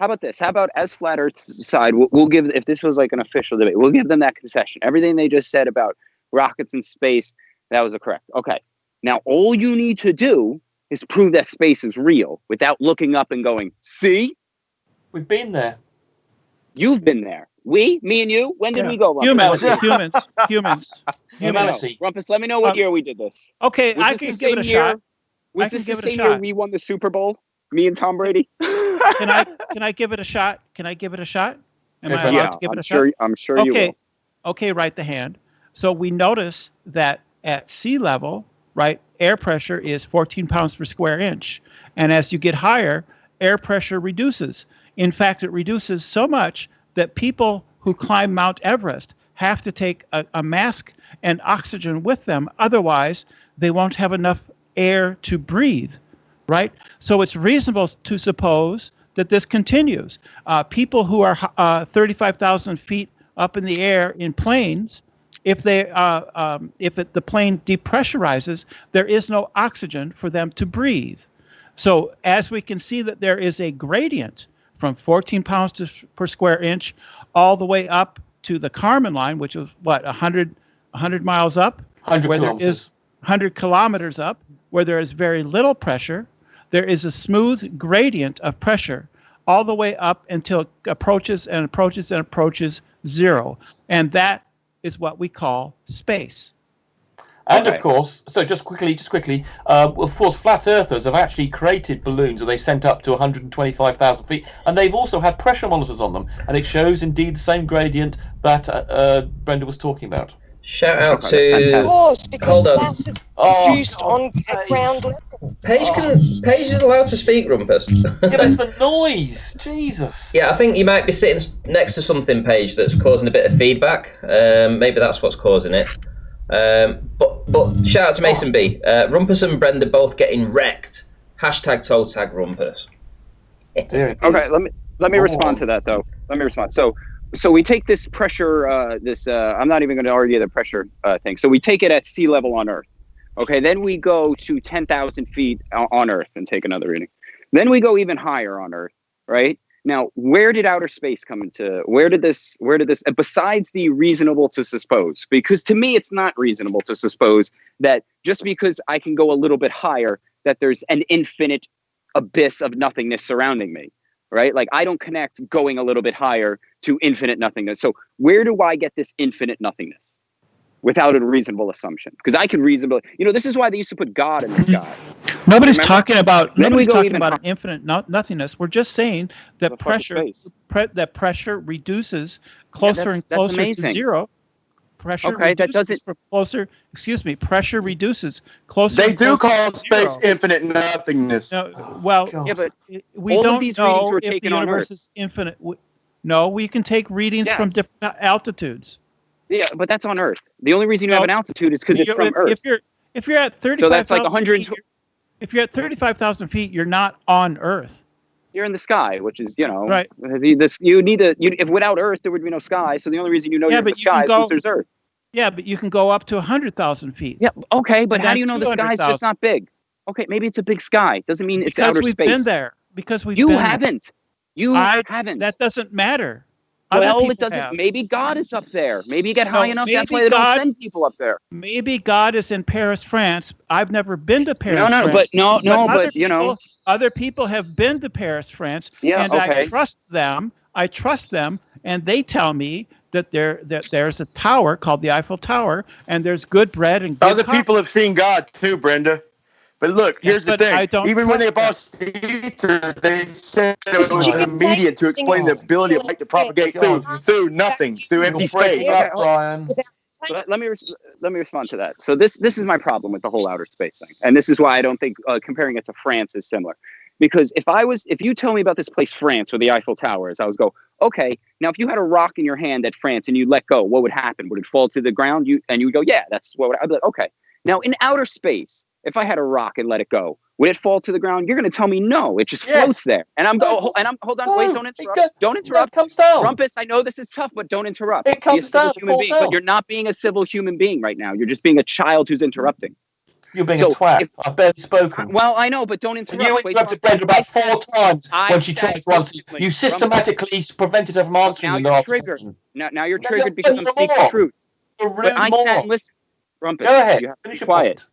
How about this? How about as Flat Earth's side, we'll give, if this was like an official debate, we'll give them that concession. Everything they just said about rockets in space, that was correct. Okay. Now, all you need to do is prove that space is real without looking up and going, see? We've been there. You've been there. Me and you? When did we go, Rumpus? Humans. Humanity. Rumpus, let me know what year we did this. Okay, Was I this can the give it a same year? shot. Was I this can give the it a same year shot. we won the Super Bowl? Me and Tom Brady? Can I give it a shot? Am I allowed to give it a shot? I'm sure you will. Okay, right the hand. So we notice that at sea level, right, air pressure is 14 pounds per square inch. And as you get higher, air pressure reduces. In fact, it reduces so much that people who climb Mount Everest have to take a mask and oxygen with them. Otherwise, they won't have enough air to breathe, right? So it's reasonable to suppose that this continues. People who are 35,000 feet up in the air in planes, if the plane depressurizes, there is no oxygen for them to breathe. So as we can see that there is a gradient from 14 pounds per square inch all the way up to the Kármán line, which is what, 100 miles up? 100 where kilometers. There is 100 kilometers up, where there is very little pressure. There is a smooth gradient of pressure all the way up until it approaches and approaches and approaches zero. And that is what we call space. And of course, so just quickly, of course, flat earthers have actually created balloons that they sent up to 125,000 feet, and they've also had pressure monitors on them, and it shows indeed the same gradient that Brenda was talking about. Shout out to. Of course, because Hold on. gas is produced at ground level. Paige is allowed to speak, Rumpus. Yeah, but it's the noise. Jesus. Yeah, I think you might be sitting next to something, Paige, that's causing a bit of feedback. Maybe that's what's causing it. But shout out to Mason B. Rumpus and Brenda both getting wrecked. Hashtag toe tag Rumpus. Okay, let me respond to that though. Let me respond. So we take this pressure, I'm not even going to argue the pressure thing. So we take it at sea level on Earth. Okay, then we go to 10,000 feet on Earth and take another reading. Then we go even higher on Earth, right? Now, where did outer space come into? Where did this? Besides the reasonable to suppose, because to me it's not reasonable to suppose that just because I can go a little bit higher, that there's an infinite abyss of nothingness surrounding me, right? Like I don't connect going a little bit higher to infinite nothingness. So where do I get this infinite nothingness? without a reasonable assumption. Because I could reasonably, this is why they used to put God in the sky. Nobody's Remember? talking about Then we nobody's go talking even about higher. an infinite nothingness. We're just saying that The fucking pressure reduces closer and that's closer to amazing. zero. Pressure Okay, that reduces doesn't- for closer. Excuse me. Pressure reduces closer. They and do closer call to space zero. infinite nothingness. No, well, God. Yeah, but we all of don't these readings know were if the taken on universe Earth. is infinite. No, we can take readings from Yes. different altitudes. yeah, but that's on Earth. The only reason you have an altitude is because it's from Earth. If you're at 35,000 So that's like 100. feet, if you're at 35,000 feet, you're not on Earth. You're in the sky, which is, Right. You need if without Earth there would be no sky. So the only reason you're in the but you can sky is go. because there's Earth. Yeah, but you can go up to 100,000 feet. Yeah, okay, but And how then do you know the sky's 200,000. just not big? Okay, maybe it's a big sky. Doesn't mean it's Because outer we've space. been there. Because we've You been there. haven't. You haven't. That doesn't matter. Other Well, people it doesn't. have. Maybe God is up there. Maybe you get high enough. That's maybe why they God- don't send people up there. Maybe God is in Paris, France. I've never been to Paris. No, France. but no, other you know. people- other people have been to Paris, France, Yeah, and okay. I trust them. And they tell me that there's a tower called the Eiffel Tower, and there's good bread and good Other coffee. people have seen God too, Brenda. But look, here's the but I thing. don't Even when they trust bought ether, they said it was You a can say medium to explain the ability of light to propagate through nothing, through empty You're breaking space. up, Brian. So let me respond to that. So this is my problem with the whole outer space thing, and this is why I don't think comparing it to France is similar. Because if you tell me about this place France where the Eiffel Tower is, I would go, okay. Now if you had a rock in your hand at France and you let go, what would happen? Would it fall to the ground? You would go, yeah, that's what I'd be like, okay. Now in outer space, if I had a rock and let it go, would it fall to the ground? You're going to tell me no. It just floats there. And hold on, wait, don't interrupt. Don't interrupt. It comes down. Rumpus, I know this is tough, but don't interrupt. It comes be a civil down, it human falls being, down. but you're not being a civil human being right now. You're just being a child who's interrupting. You're being So a twat. if- I've barely spoken. Well, I know, but don't interrupt. You Wait, interrupted don't- Brenda about 4 times I when she said tried to answer. instantly. You systematically prevented her from answering Now in the you're last triggered. question. Now you're No, triggered you're because I'm rude speaking more. truth. You're But rude I more. sat and listened. Rumpus, Go ahead. you have to Finish be your quiet. point.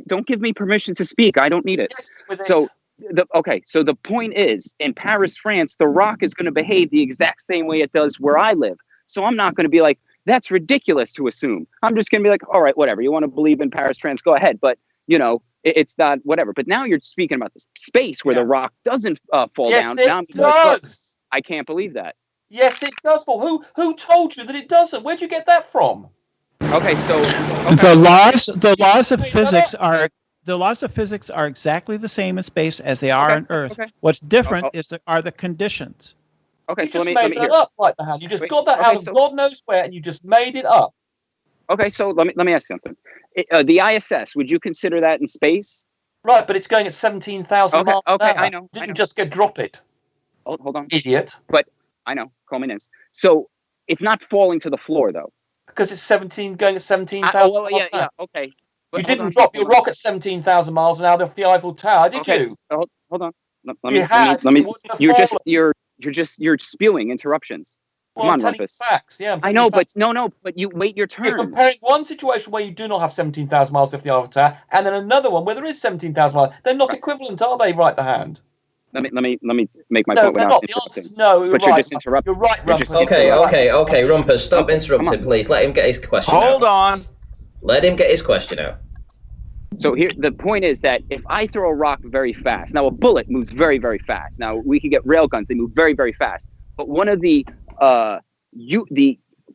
Don't give me permission to speak. I don't need it. Yes, with So it. so the point is, in Paris, France, the rock is going to behave the exact same way it does where I live. So I'm not going to be like, that's ridiculous to assume. I'm just going to be like, all right, whatever. You want to believe in Paris, France, go ahead. But it's not whatever. But now you're speaking about this space where the rock doesn't fall Yes, down. it Now I'm like, look, does. I can't believe that. Yes, it does. Well, who told you that it doesn't? Where'd you get that from? Okay, so The laws of physics are exactly the same in space as they are on Earth. okay. What's different are the conditions. Okay, You so just let made me that hear. up like the hand. You just Wait, got that okay, out of so- God knows where, and you just made it up. Okay, so let me ask something. The ISS, would you consider that in space? Right, but it's going at 17,000 Okay, miles an okay, hour. I know, Didn't just drop it, Hold on. idiot. I know. Call me names. So it's not falling to the floor though. Because it's going at 17,000 Well, miles yeah, an hour. okay. You But hold didn't on, drop hold your rock at 17,000 miles an hour off the Eiffel Tower, did Okay, you? Hold on. Let You me. had, Let me. it wouldn't have You're spewing interruptions. Well, Come I'm on, telling you Rumpus. facts. Yeah, I'm I telling know, you but facts. no, but you wait your You're turn. comparing one situation where you do not have 17,000 miles off the Eiffel Tower, and then another one where there is 17,000 miles. They're not equivalent, are they? Right, the hand. Let me make my No, point they're without not. The interrupting. answer's no. You're But you're right. just interrupting. You're right, You're just Rumpus. interrupting. Okay, Rumpus, stop Okay, interrupting, come on. please. Let him get his question Hold out. on. Let him get his question out. So here, the point is that if I throw a rock very fast, now a bullet moves very, very fast. Now we can get rail guns; they move very, very fast. But one of the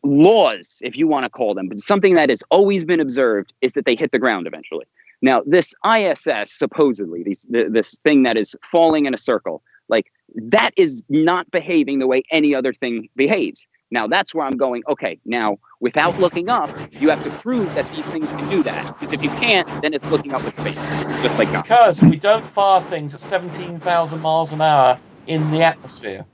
laws, if you want to call them, but something that has always been observed is that they hit the ground eventually. Now this ISS, supposedly, this thing that is falling in a circle, like that is not behaving the way any other thing behaves. Now that's where I'm going, okay, now without looking up, you have to prove that these things can do that. Because if you can't, then it's looking up with space, just like God. Because we don't fire things at 17,000 miles an hour in the atmosphere.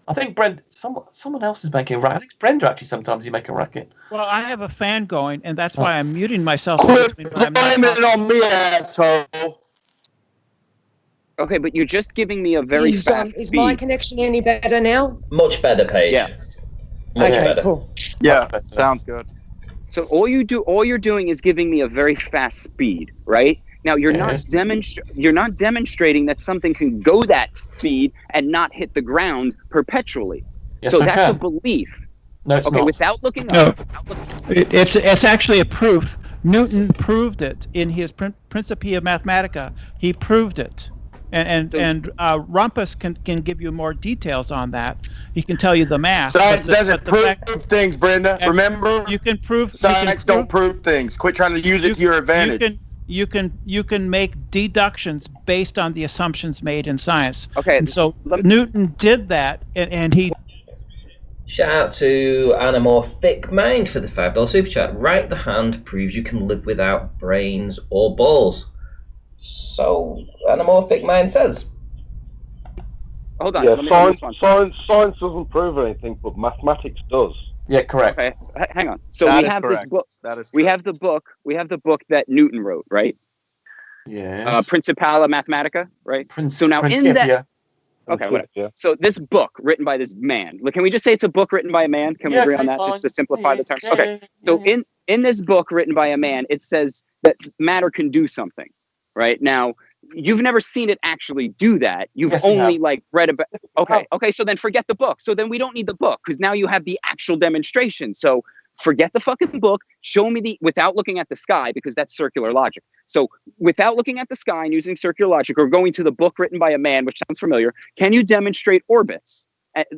I think someone else is making a racket. I think it's Brenda actually sometimes you make a racket. Well, I have a fan going, and that's why I'm muting myself. Quit when I'm not blaming it talking. on me, asshole. Okay, but you're just giving me a very fast Is speed. my connection any better now? Much better, Paige. Yeah. Much Okay, better. cool. Yeah, sounds good. So all you're doing is giving me a very fast speed, right? Now you're not demonstrating that something can go that speed and not hit the ground perpetually. Yes, so I that's can. a belief. No, it's Okay, not. without looking No. up. It's actually a proof. Newton proved it in his Principia Mathematica. He proved it, and Rumpus can give you more details on that. He can tell you the math. Science doesn't prove fact, things, Brenda. Remember, you can prove science don't prove things. Quit trying to use it to your advantage. You can make deductions based on the assumptions made in science. Okay, and so Newton did that, and he. Shout out to Anamorphic Mind for the $5 super chat. Right the hand proves you can live without brains or balls. So Anamorphic Mind says. Hold on. Yeah, let me science doesn't prove anything, but mathematics does. Yeah, correct. Okay, hang on. So That we is have correct. this book. That is We have the book. We have the book that Newton wrote, right? Yes. Principia Mathematica, right? So now in Principia. that. Okay, whatever. Yeah. So this book written by this man. Can we just say it's a book written by a man? Can we agree on that, just to simplify the terms? Okay. So in this book written by a man, it says that matter can do something, right? Now, you've never seen it actually do that. You've only read about. Okay. So then forget the book. So then we don't need the book because now you have the actual demonstration. So forget the fucking book. Show me without looking at the sky, because that's circular logic. So without looking at the sky and using circular logic, or going to the book written by a man, which sounds familiar, can you demonstrate orbits,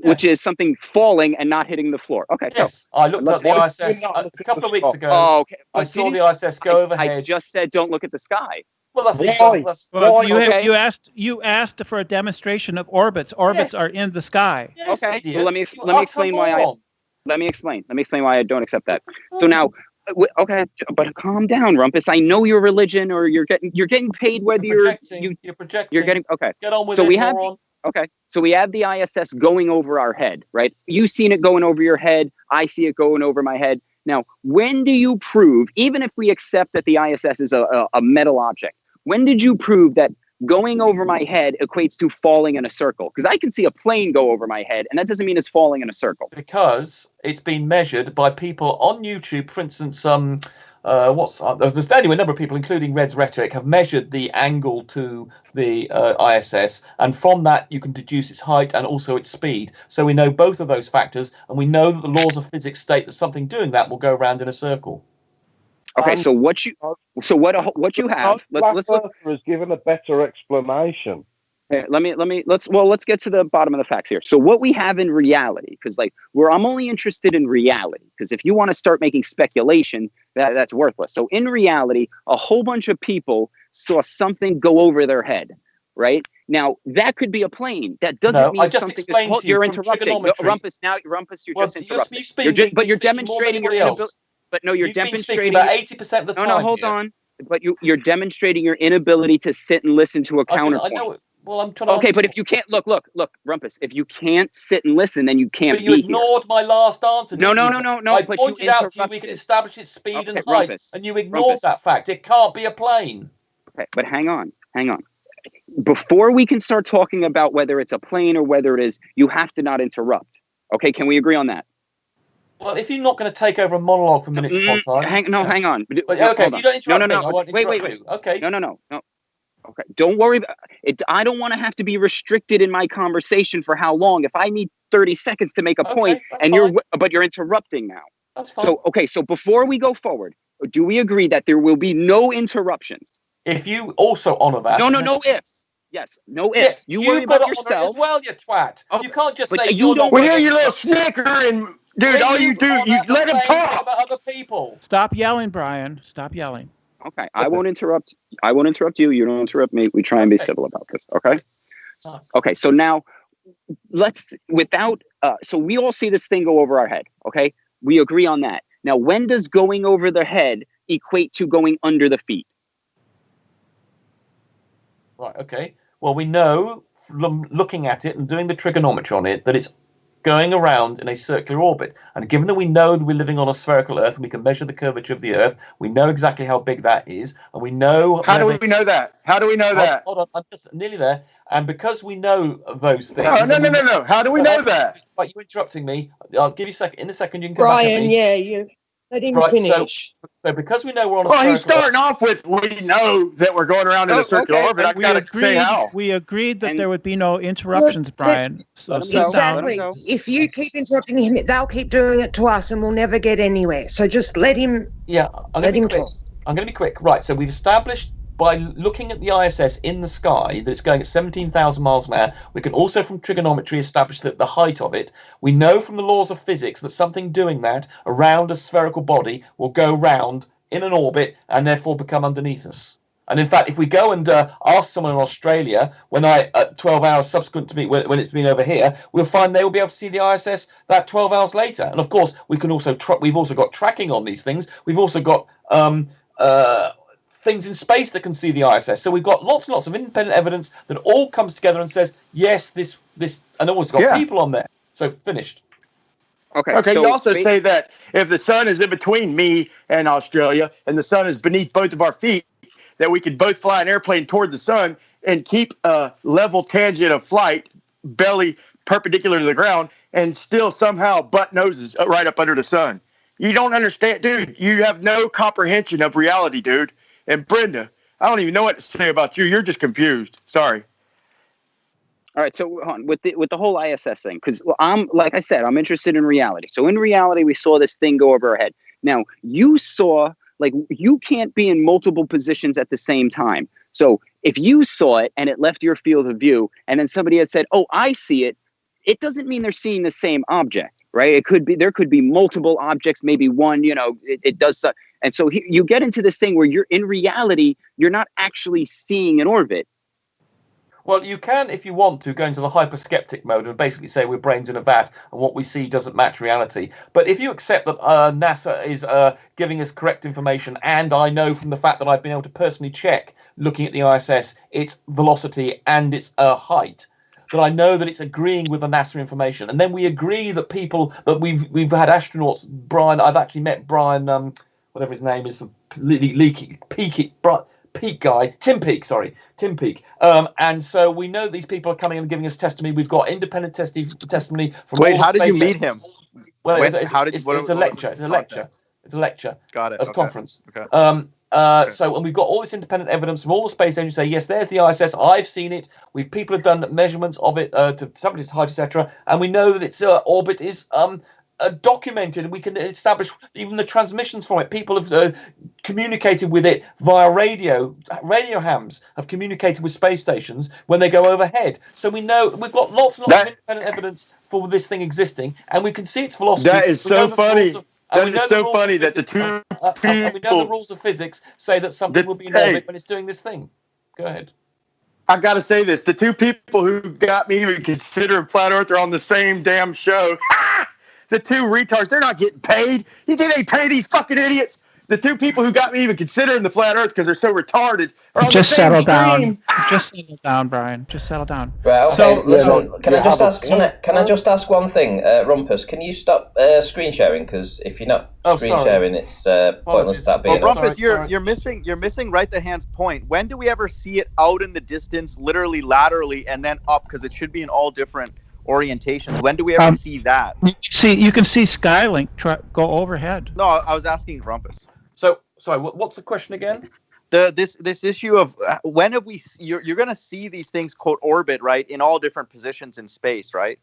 which is something falling and not hitting the floor? Okay. Yes, I looked at the ISS a couple of weeks ago. Oh, okay. I saw the ISS go overhead. I just said don't look at the sky. Well, that's Well, you asked for a demonstration of orbits. Orbits are in the sky. Yes, okay. idiots. Well, let me explain why Let me explain why I don't accept that. So now, okay, but calm down, Rumpus. I know your religion, or you're getting paid whether you're projecting. You're getting okay. Get on with so it, we have moron. okay. So we have the ISS going over our head, right? You've seen it going over your head. I see it going over my head. Now, when do you prove, even if we accept that the ISS is a metal object, when did you prove that going over my head equates to falling in a circle? Because I can see a plane go over my head, and that doesn't mean it's falling in a circle. Because it's been measured by people on YouTube. For instance, there's anyway, a number of people, including Red's Rhetoric, have measured the angle to the ISS, and from that you can deduce its height and also its speed. So we know both of those factors, and we know that the laws of physics state that something doing that will go around in a circle. Okay, so what you have? Let's look. Has given a better explanation. Let's get to the bottom of the facts here. So what we have in reality, because I'm only interested in reality, because if you want to start making speculation, that's worthless. So in reality, a whole bunch of people saw something go over their head, right? Now that could be a plane. That doesn't mean something is called. You're interrupting. No, Rumpus, you're just interrupting. But you're demonstrating your inability. But no, you're demonstrating about 80% of the time. No, hold on. But you're demonstrating your inability to sit and listen to a counterpoint. I know it. Well, I'm trying to. Okay, but if you can't look, Rumpus. If you can't sit and listen, then you can't. But you ignored my last answer. No. I pointed out to you we can establish its speed and height, Rumpus, and you ignored that fact. It can't be a plane. Okay, but hang on. Before we can start talking about whether it's a plane or whether it is, you have to not interrupt. Okay, can we agree on that? Well, if you're not going to take over a monologue for minutes at a time. Hang on. But, okay, if you don't interrupt me, I won't interrupt you. Okay. No. Okay, don't worry about it. I don't want to have to be restricted in my conversation for how long. If I need 30 seconds to make a point, and you're interrupting now. That's fine. So before we go forward, do we agree that there will be no interruptions? If you also honor that. No ifs. Yes, no ifs. You worry about yourself as well, you twat. You can't just say you don't. We hear you little snickering. Dude, all you do, you let him talk. About other people. Stop yelling, Brian. Stop yelling. Okay, I won't interrupt. I won't interrupt you. You don't interrupt me. We try and be civil about this. Okay. Okay. So now, so we all see this thing go over our head. Okay, we agree on that. Now, when does going over the head equate to going under the feet? Right. Okay. Well, we know from looking at it and doing the trigonometry on it that it's going around in a circular orbit. And given that we know that we're living on a spherical Earth and we can measure the curvature of the Earth, we know exactly how big that is. And we know... How do we know that? Hold on, I'm just nearly there. And because we know those things... No. How do we know that? Right, you're interrupting me. I'll give you a second. In a second, you can come Brian, back at me. you. Let him Right, finish. So because we know we're on a Well, he's spherical- starting off with, we know that we're going around in a circular orbit. I We got to say how. We agreed that And- there would be no interruptions, Brian. So Let him sit go. down. Let him Exactly. go. If you keep interrupting him, they'll keep doing it to us, and we'll never get anywhere. So just let him. Yeah, I'm Let going him to be quick. talk. I'm going to be quick. Right, so we've established by looking at the ISS in the sky that it's going at 17,000 miles an hour. We can also, from trigonometry, establish that the height of it. We know from the laws of physics that something doing that around a spherical body will go round in an orbit and therefore become underneath us. And in fact, if we go and ask someone in Australia, when 12 hours subsequent to me, when it's been over here, we'll find they will be able to see the ISS that 12 hours later. And of course, we can also we've also got tracking on these things. We've also got things in space that can see the ISS. So we've got lots and lots of independent evidence that all comes together and says, yes, this, and always got people on there. So finished. Okay, so you also say that if the sun is in between me and Australia and the sun is beneath both of our feet, that we could both fly an airplane toward the sun and keep a level tangent of flight, belly perpendicular to the ground, and still somehow butt noses right up under the sun. You don't understand, dude. You have no comprehension of reality, dude. And Brenda, I don't even know what to say about you. You're just confused. Sorry. All right, so hold on, with the whole ISS thing, because I'm, like I said, I'm interested in reality. So in reality, we saw this thing go over our head. Now, you saw, like, you can't be in multiple positions at the same time. So if you saw it and it left your field of view, and then somebody had said, "Oh, I see it," it doesn't mean they're seeing the same object, right? There could be multiple objects, maybe one. It does so. And so you get into this thing where you're in reality, you're not actually seeing an orbit. Well, you can, if you want to, go into the hyper-skeptic mode and basically say we're brains in a vat and what we see doesn't match reality. But if you accept that NASA is giving us correct information, and I know from the fact that I've been able to personally check, looking at the ISS, its velocity and its height, that I know that it's agreeing with the NASA information. And then we agree that we've had astronauts, Brian, I've actually met Brian, whatever his name is, Peak guy, Tim Peak. And so we know these people are coming and giving us testimony. We've got independent testimony from. Wait, all how did you space meet him? Well, When- it's how did- it's what- a what lecture. was It's the a lecture. content? It's a lecture. Got it. A Okay. conference. Okay. So, and we've got all this independent evidence from all the space agencies say, yes, there's the ISS. I've seen it. People have done measurements of it to somebody's height, etc. And we know that its orbit is documented. We can establish even the transmissions from it. People have communicated with it via radio. Radio hams have communicated with space stations when they go overhead. So we know we've got lots and lots of independent evidence for this thing existing, and we can see its velocity. That is We know so the funny. rules of- That and we is know the so rules of funny that the physics- two and we know the people- rules of physics say that something will be in orbit when it's doing this thing. Go ahead. I got to say this. The two people who got me even considering Flat Earth are on the same damn show. The two retards, they're not getting paid. You think they pay these fucking idiots? The two people who got me even considering the Flat Earth because they're so retarded are on Just the same settle stream. down. Just settle down, Brian. Just settle down. Right, okay. So- Listen, can I just have a ask? Can I just ask one thing, Rumpus? Can you stop screen sharing? Because if you're not screen sorry. sharing, it's pointless that being. Well, up. Rumpus, Sorry. you're missing right the hand's point. When do we ever see it out in the distance, literally laterally, and then up? Because it should be in all different orientations. When do we ever see that? You can see Skylink go overhead. No, I was asking Rumpus. So, sorry, what's the question again? This issue of when have we? You're going to see these things quote orbit right in all different positions in space, right?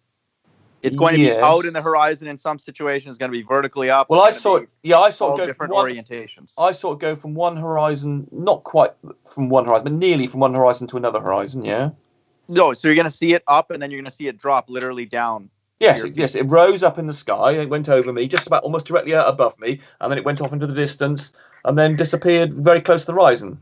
It's going to be Yes. out in the horizon in some situations. It's going to be vertically up. Well, I it's gonna saw it. Yeah, I saw all it go different from one, orientations. I saw it go from one horizon, not quite from one horizon, but nearly from one horizon to another horizon. Yeah. No, so you're going to see it up, and then you're going to see it drop literally down. Yes, Your yes. It rose up in the sky. It went over me, just about almost directly above me, and then it went off into the distance, and then disappeared very close to the horizon.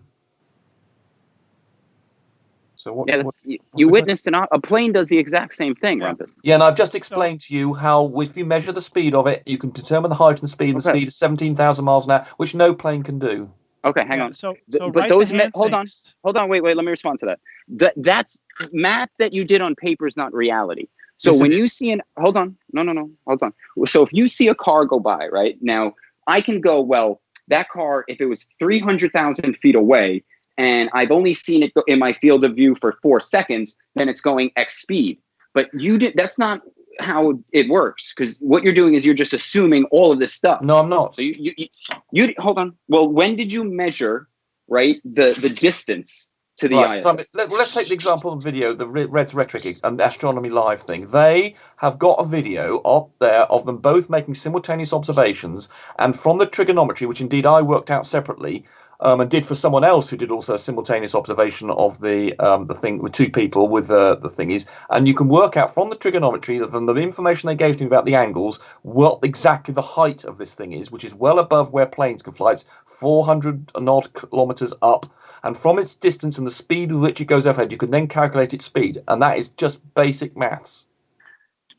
So what? Yeah, what's you the witnessed a plane does the exact same thing, Rumpus. Yeah, and I've just explained to you how if you measure the speed of it, you can determine the height and speed, and the Okay. speed is 17,000 miles an hour, which no plane can do. Okay, hang Yeah, on. So But right those the hand hold on, things- wait, let me respond to that. That's math that you did on paper is not reality. So Yes, it when is. you see hold on, no, hold on. So if you see a car go by, right now, I can go, well, that car, if it was 300,000 feet away, and I've only seen it go in my field of view for 4 seconds, then it's going X speed. But you did. That's not how it works, because what you're doing is you're just assuming all of this stuff. No, I'm not. So you hold on. Well, when did you measure, right, the distance to the Right. ISS? So, I mean, let's take the example of video, the Red's Rhetoric and Astronomy Live thing. They have got a video up there of them both making simultaneous observations, and from the trigonometry, which indeed I worked out separately, and did for someone else who did also a simultaneous observation of the thing with two people with the thingies, and you can work out from the trigonometry that from the information they gave to me about the angles, what exactly the height of this thing is, which is well above where planes can fly. It's 400 and odd kilometers up, and from its distance and the speed with which it goes overhead, you can then calculate its speed, and that is just basic maths.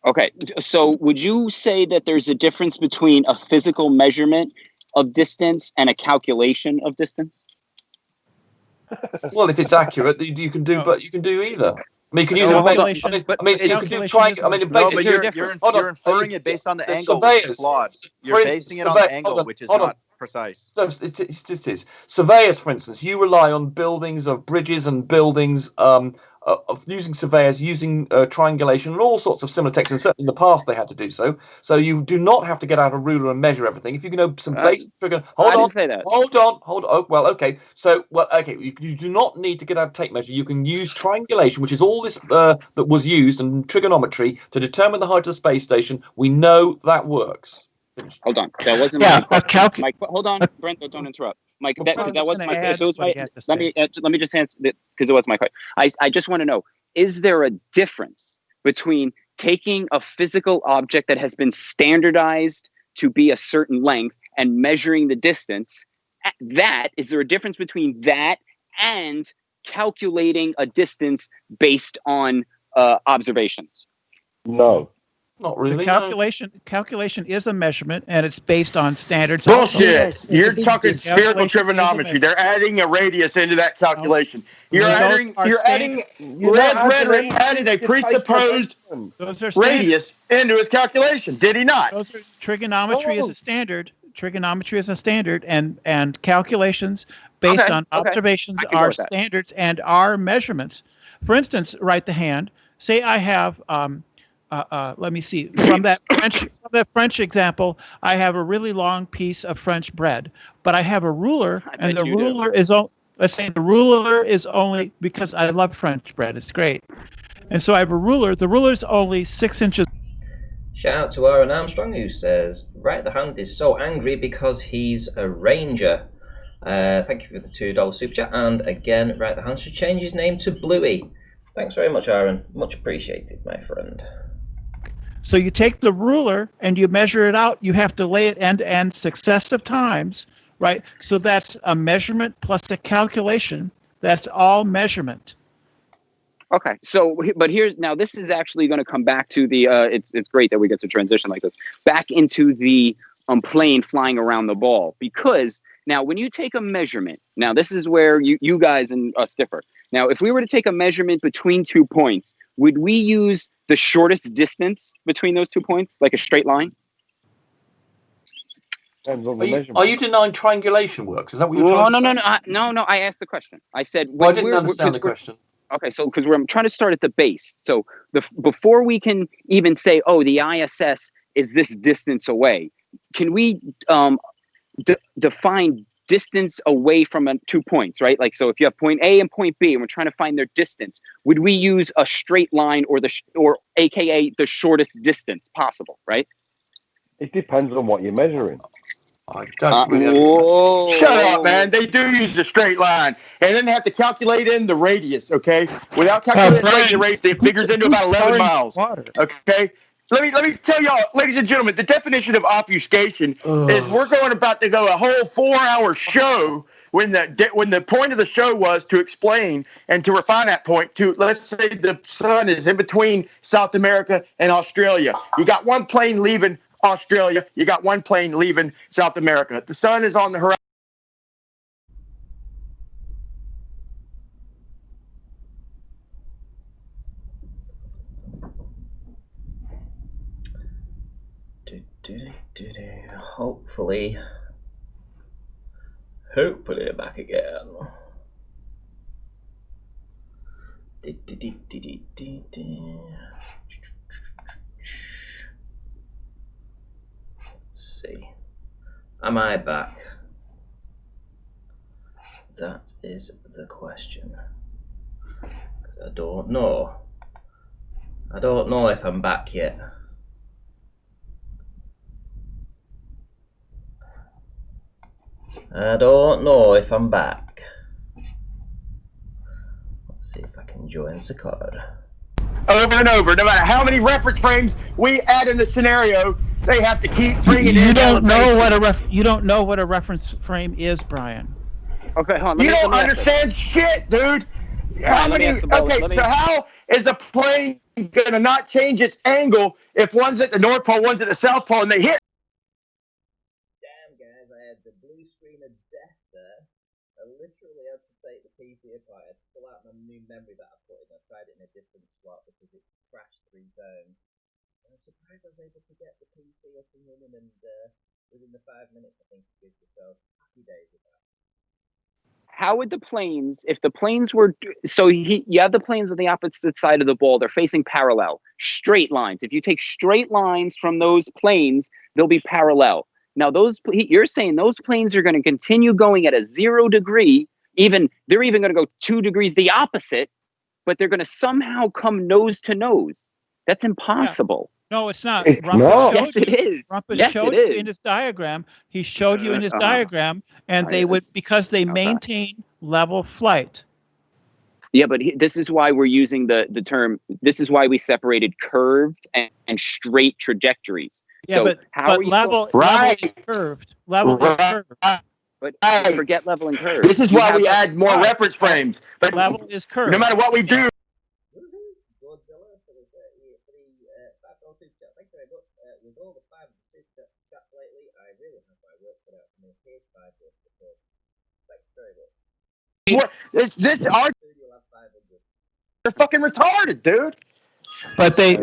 Okay, so would you say that there's a difference between a physical measurement of distance and a calculation of distance? Well, if it's accurate, you can do, but you can do either. I mean, you can use Calculation- you can do triangle. I mean, No, basically, but you're inferring it based on the angle, which is flawed. You're basing it on the angle, which is not precise. So it is. Surveyors, for instance, you rely on buildings of bridges and buildings of using surveyors, using triangulation and all sorts of similar techniques. And certainly in the past they had to do so. So you do not have to get out a ruler and measure everything. If you know some basic trigger, hold on. Oh, well, okay. So, you do not need to get out a tape measure. You can use triangulation, which is all this that was used, and trigonometry to determine the height of the space station. We know that works. Hold on, that wasn't Yeah, my question. Hold on, Brent, don't interrupt. Mike, that wasn't my question. Let me just answer that, because it was my question. I just want to know, is there a difference between taking a physical object that has been standardized to be a certain length and measuring the distance? Is there a difference between that and calculating a distance based on observations? No. Not really. The calculation is a measurement, and it's based on standards. Bullshit. You're talking difference. spherical Calculation is a trigonometry. They're adding a radius into that calculation. You're adding Red's Rhetoric added a presupposed radius into his calculation. Did he not? Trigonometry is a standard. Trigonometry is a standard, and calculations based on observations are standards and are measurements. For instance, write the hand. Say I have let me see. From that French example, I have a really long piece of French bread, but I have a ruler, and the ruler is let's say the ruler is only, because I love French bread, it's great, and so I have a ruler. The ruler is only 6 inches. Shout out to Aaron Armstrong, who says, "Right, the hand is so angry because he's a ranger." Thank you for the $2 super chat, and again, Right the Hand should change his name to Bluey. Thanks very much, Aaron. Much appreciated, my friend. So you take the ruler and you measure it out. You have to lay it end to end successive times, right? So that's a measurement plus a calculation. That's all measurement. Okay, so but now this is actually going to come back to the it's great that we get to transition like this back into the plane flying around the ball, because now when you take a measurement, now this is where you guys and us differ. Now, if we were to take a measurement between 2 points, would we use the shortest distance between those 2 points, like a straight line? Are you denying triangulation works? Is that what you're trying to say? No. I asked the question. I said, I didn't understand the question. Okay, so because I'm trying to start at the base. So before we can even say, oh, the ISS is this distance away, can we define distance away from 2 points, right? Like, so if you have point A and point B, and we're trying to find their distance, would we use a straight line or AKA the shortest distance possible, right? It depends on what you're measuring. I don't really Shut up, man. They do use a straight line. And then they have to calculate in the radius, okay? Without calculating the radius, it figures into about 11 miles. Okay? Let me tell y'all, ladies and gentlemen, the definition of obfuscation is we're about to go a whole 4-hour show when the point of the show was to explain and to refine that point to, let's say the sun is in between South America and Australia. You got one plane leaving Australia. You got one plane leaving South America. The sun is on the horizon. Hopefully back again. see. Am I back? That is the question. I don't know. I don't know if I'm back yet. I don't know if I'm back. Let's see if I can join the card. Over and over, no matter how many reference frames we add in the scenario, they have to keep bringing in elevation. You don't know what a reference frame is, Brian. Okay, hold on. You don't understand shit, dude. How many? Okay, so how is a plane gonna not change its angle if one's at the North Pole, one's at the South Pole, and they hit? Damn, guys, I had the blue screen of death there. I literally had to take the PC apart. I had to pull out my new memory that I put in. I tried it in a different slot because it crashed 3 times. And I'm surprised I was able to get the PC up and running, and within the 5 minutes, I think it gives yourself happy days with that. How would the planes, if the planes were, so you have the planes on the opposite side of the ball, they're facing parallel, straight lines. If you take straight lines from those planes, they'll be parallel. Now, you're saying those planes are going to continue going at a 0 degree, they're even going to go 2 degrees the opposite, but they're going to somehow come nose to nose. That's impossible. Yeah. No, it's not. Yes, it is. Rumpus showed you in his diagram. He showed you in his diagram, and they would, because they maintain level flight. Yeah, but this is why we're using the term. This is why we separated curved and straight trajectories. Yeah, so but level is curved. Level is curved. But forget level and curve. This is why we add more reference frames. But level is curved. No matter what we do. With all the 5 stats lately, I really have my work cut out for me. Here's 5 words before. Thanks very much. What is this? They're fucking retarded, dude. But the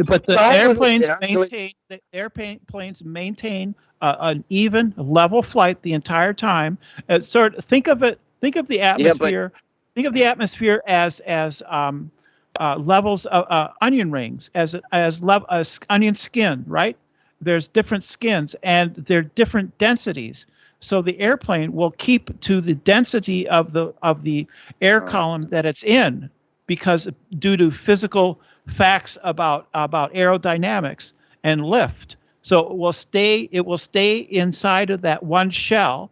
airplanes maintain an even level flight the entire time. Think of the atmosphere. Think of the atmosphere as levels of onion rings, as onion skin, right? There's different skins and they're different densities. So the airplane will keep to the density of the air column that it's in, because due to physical facts about aerodynamics and lift. So it will stay inside of that one shell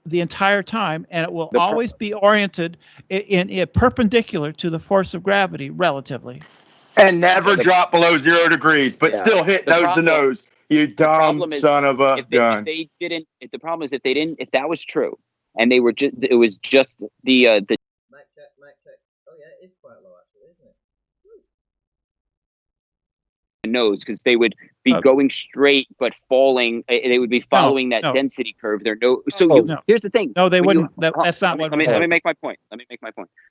the entire time, and it will always be oriented in perpendicular to the force of gravity relatively. And never drop below 0 degrees, but still hit nose to nose. You dumb son of a gun. The problem is if that was true, and they were it was just the. Mic check. Oh yeah, it is quite low actually, isn't it? Nose, because they would be going straight but falling. They would be following that density curve. Here's the thing. No, they wouldn't. That's not what. Let me make my point.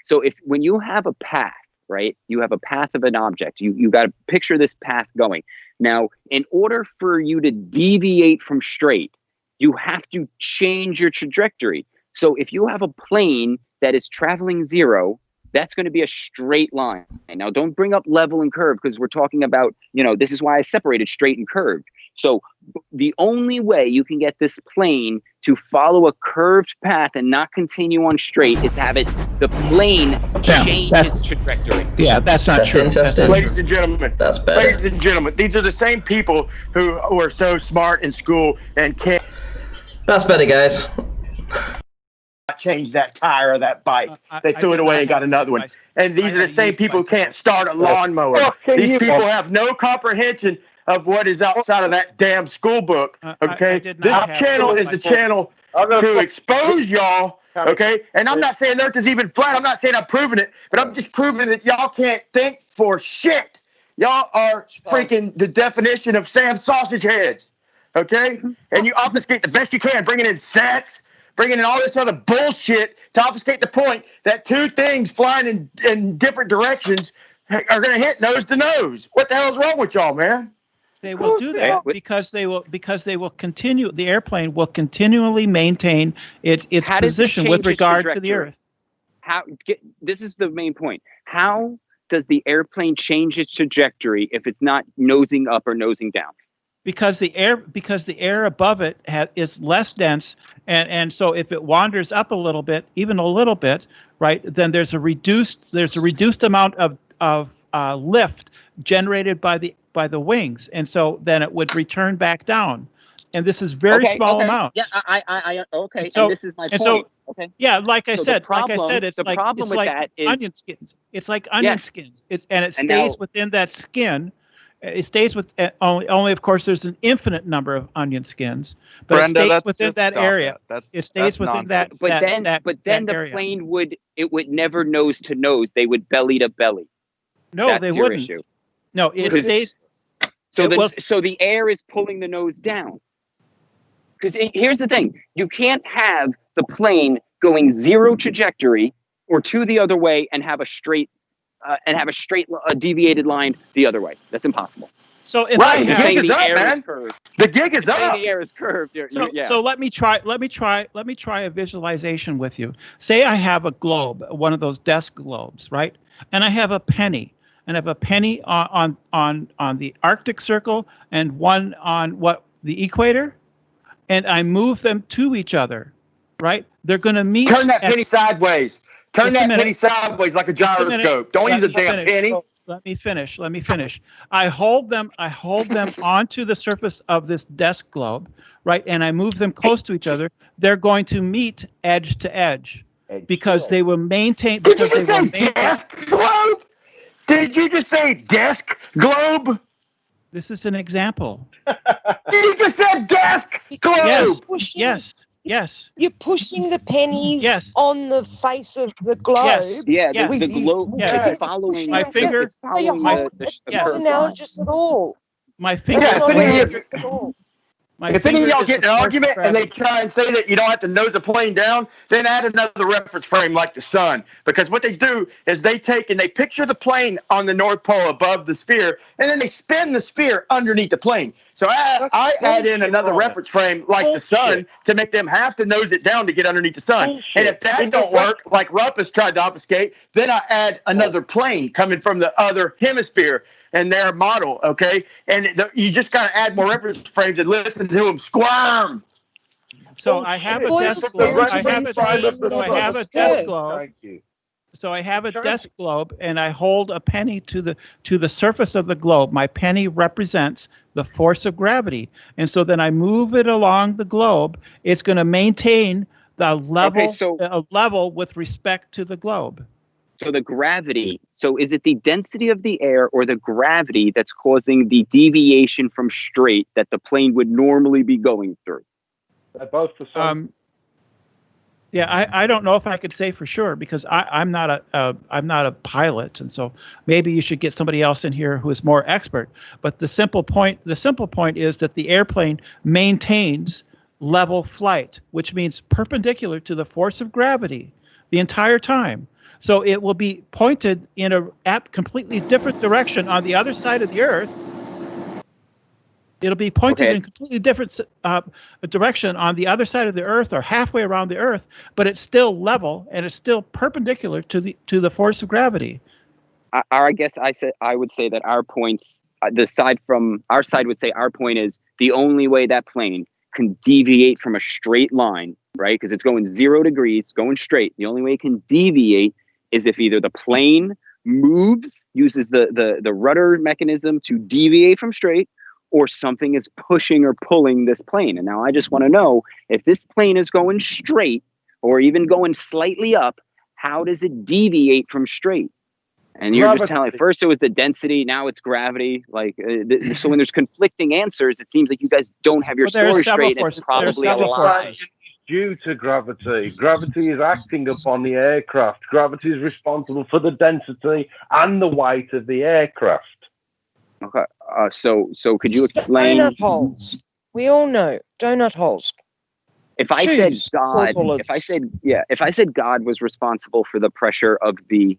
So when you have a path, right? You have a path of an object. You got to picture this path going. Now, in order for you to deviate from straight, you have to change your trajectory. So if you have a plane that is traveling 0, that's going to be a straight line. Now, don't bring up level and curve, because we're talking about, this is why I separated straight and curved. So the only way you can get this plane to follow a curved path and not continue on straight is have the plane change its trajectory. Yeah, that's not true. Ladies and gentlemen, that's better. Ladies and gentlemen, these are the same people who are so smart in school and can't. That's better, guys. Change that tire of that bike. They threw it away and got another one. And these are the same people who can't start a lawnmower. These people have no comprehension of what is outside of that damn school book. Okay, this channel is a channel to expose y'all. Okay, and I'm not saying Earth is even flat. I'm not saying I'm proving it, but I'm just proving that y'all can't think for shit. Y'all are freaking the definition of Sam sausage heads. Okay, and you obfuscate the best you can, bringing in sex, bringing in all this other bullshit to obfuscate the point that 2 things flying in different directions are going to hit nose to nose. What the hell is wrong with y'all, man? They will do that because they will continue. The airplane will continually maintain its position with regard to the Earth. This is the main point. How does the airplane change its trajectory if it's not nosing up or nosing down? because the air above it is less dense, and so if it wanders up a little bit, even a little bit, right, then there's a reduced amount of lift generated by the wings, and so then it would return back down, and this is very small amounts. Yeah, I okay. And, so, this is my and point. So, okay. Yeah, like I said, it's the problem with that is onion skins. It's like onion skins. It stays within that skin. It stays with only. Of course, there's an infinite number of onion skins, but Brenda, it stays within that area. It stays within that. But then the area. plane would never nose to nose. They would belly to belly. No, That's they your wouldn't. Issue. No, it stays. So the air is pulling the nose down. Because here's the thing: you can't have the plane going zero trajectory or to the other way and have a straight deviated line the other way. That's impossible. So if right, the gig is up, man. The gig is up. The air is curved. So let me try a visualization with you. Say I have a globe, one of those desk globes, right? And I have a penny. And I have a penny on the Arctic Circle and one on the equator, and I move them to each other, right? They're going to meet. Turn that penny sideways. Turn that penny sideways like a gyroscope. Don't use a damn penny. So let me finish. I hold them onto the surface of this desk globe, right? And I move them close to each other. They're going to meet edge to edge because they will maintain. Did you just say desk globe? Did you just say desk globe? This is an example. You just said desk globe. Yes. You're pushing the pennies on the face of the globe. The globe. It's following my finger. It's following it's not analogous at all. My finger. If any of y'all get in an argument and they try and say that you don't have to nose a plane down, then add another reference frame like the sun. Because what they do is they take and they picture the plane on the North Pole above the sphere, and then they spin the sphere underneath the plane. So I add in another reference frame like the sun to make them have to nose it down to get underneath the sun. And if that don't work, like Rumpus tried to obfuscate, then I add another plane coming from the other hemisphere and their model, okay? And you just got to add more reference frames and listen to them squirm. So I have a desk globe. I have a desk globe. Thank you. So I have a desk globe, and I hold a penny to the surface of the globe. My penny represents the force of gravity, and so then I move it along the globe. It's going to maintain the level with respect to the globe. So the gravity. So is it the density of the air or the gravity that's causing the deviation from straight that the plane would normally be going through? They're both the same. Yeah, I don't know if I could say for sure because I'm not a pilot, and so maybe you should get somebody else in here who is more expert. But the simple point is that the airplane maintains level flight, which means perpendicular to the force of gravity the entire time. So it will be pointed in a completely different direction on the other side of the Earth. It'll be pointed in a completely different direction on the other side of the Earth or halfway around the Earth, but it's still level and it's still perpendicular to the force of gravity. I guess I would say that our points, our side would say our point is the only way that plane can deviate from a straight line, right? Because it's going 0 degrees, going straight. The only way it can deviate is if either the plane uses the rudder mechanism to deviate from straight, or something is pushing or pulling this plane. And now I just want to know if this plane is going straight or even going slightly up, how does it deviate from straight? And you're just telling, first it was the density, now it's gravity. So when there's conflicting answers, it seems like you guys don't have your story straight. It's probably a lie. Due to gravity. Gravity is acting upon the aircraft. Gravity is responsible for the density and the weight of the aircraft. Okay. So could you explain? Donut holes. We all know donut holes. If I said God, if I said God was responsible for the pressure of the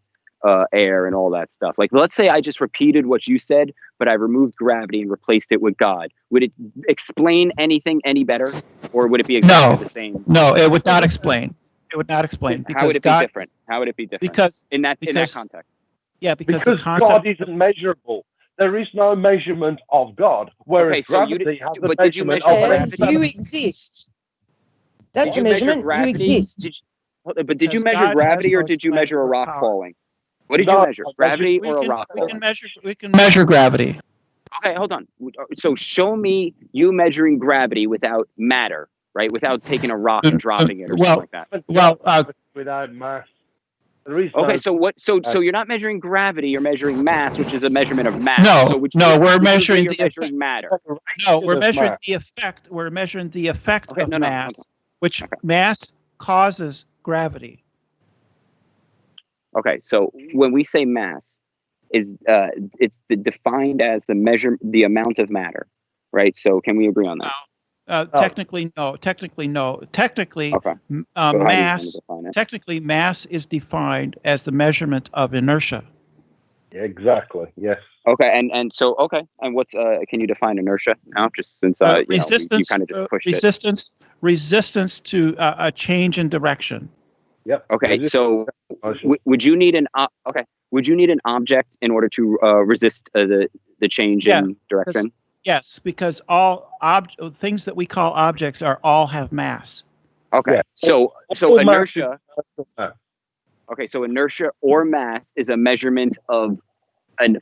air and all that stuff, like let's say I just repeated what you said, but I removed gravity and replaced it with God, would it explain anything any better, or would it be exactly the same? No, it would not explain. It would not explain. Because How would it be different? How would it be different? Because in that context. Yeah, because God isn't measurable. there is no measurement of God, whereas Okay, so you gravity did- has the but did you measurement measure of gravity? You exist. That's Did a you measure measurement. You gravity? exist. But did you Because measure God has gravity or no did you measure a supernatural rock power. falling? What did you No, measure? I measured- Gravity We or a can, rock we falling? can measure. We can measure gravity. Okay, hold on. So show me you measuring gravity without matter, right? Without taking a rock and dropping it or Well, something like that. Well, without mass. There is Okay, no, so what? So you're not measuring gravity. You're measuring mass, which is a measurement of mass. No, So which no, we're would you measuring agree the you're measuring matter. no, we're of measuring mass. the effect. We're measuring the effect Okay, of no, hold mass, on. which Okay. mass causes gravity. Okay, so when we say mass, is it's defined as the amount of matter, right? So can we agree on that? Technically, no. Technically, no. Technically, Okay. So how do you want to mass. define it? Technically, mass is defined as the measurement of inertia. Exactly. Yes. Okay, and so okay, and what's can you define inertia now? Just since you Resistance. kind of just pushed resistance. Resistance to a change in direction. Yep. Okay, Resistance so would you need an would you need an object in order to resist the change Yeah, in direction? Yes, because all things that we call objects all have mass. Okay, Yeah. so All mass inertia. Okay, so inertia or mass is a measurement of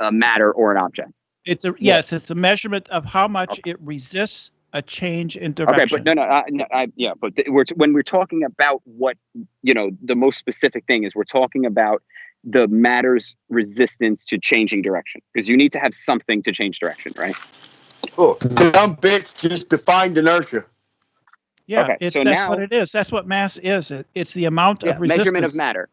a matter or an object. It's a measurement of how much it resists a change in direction. Okay, but when we're talking about what the most specific thing is, we're talking about the matter's resistance to changing direction, because you need to have something to change direction, right? Cool. Dumb bitch just defined inertia. Yeah, Okay, that's now what it is. That's what mass is. It's the amount of resistance. measurement of matter.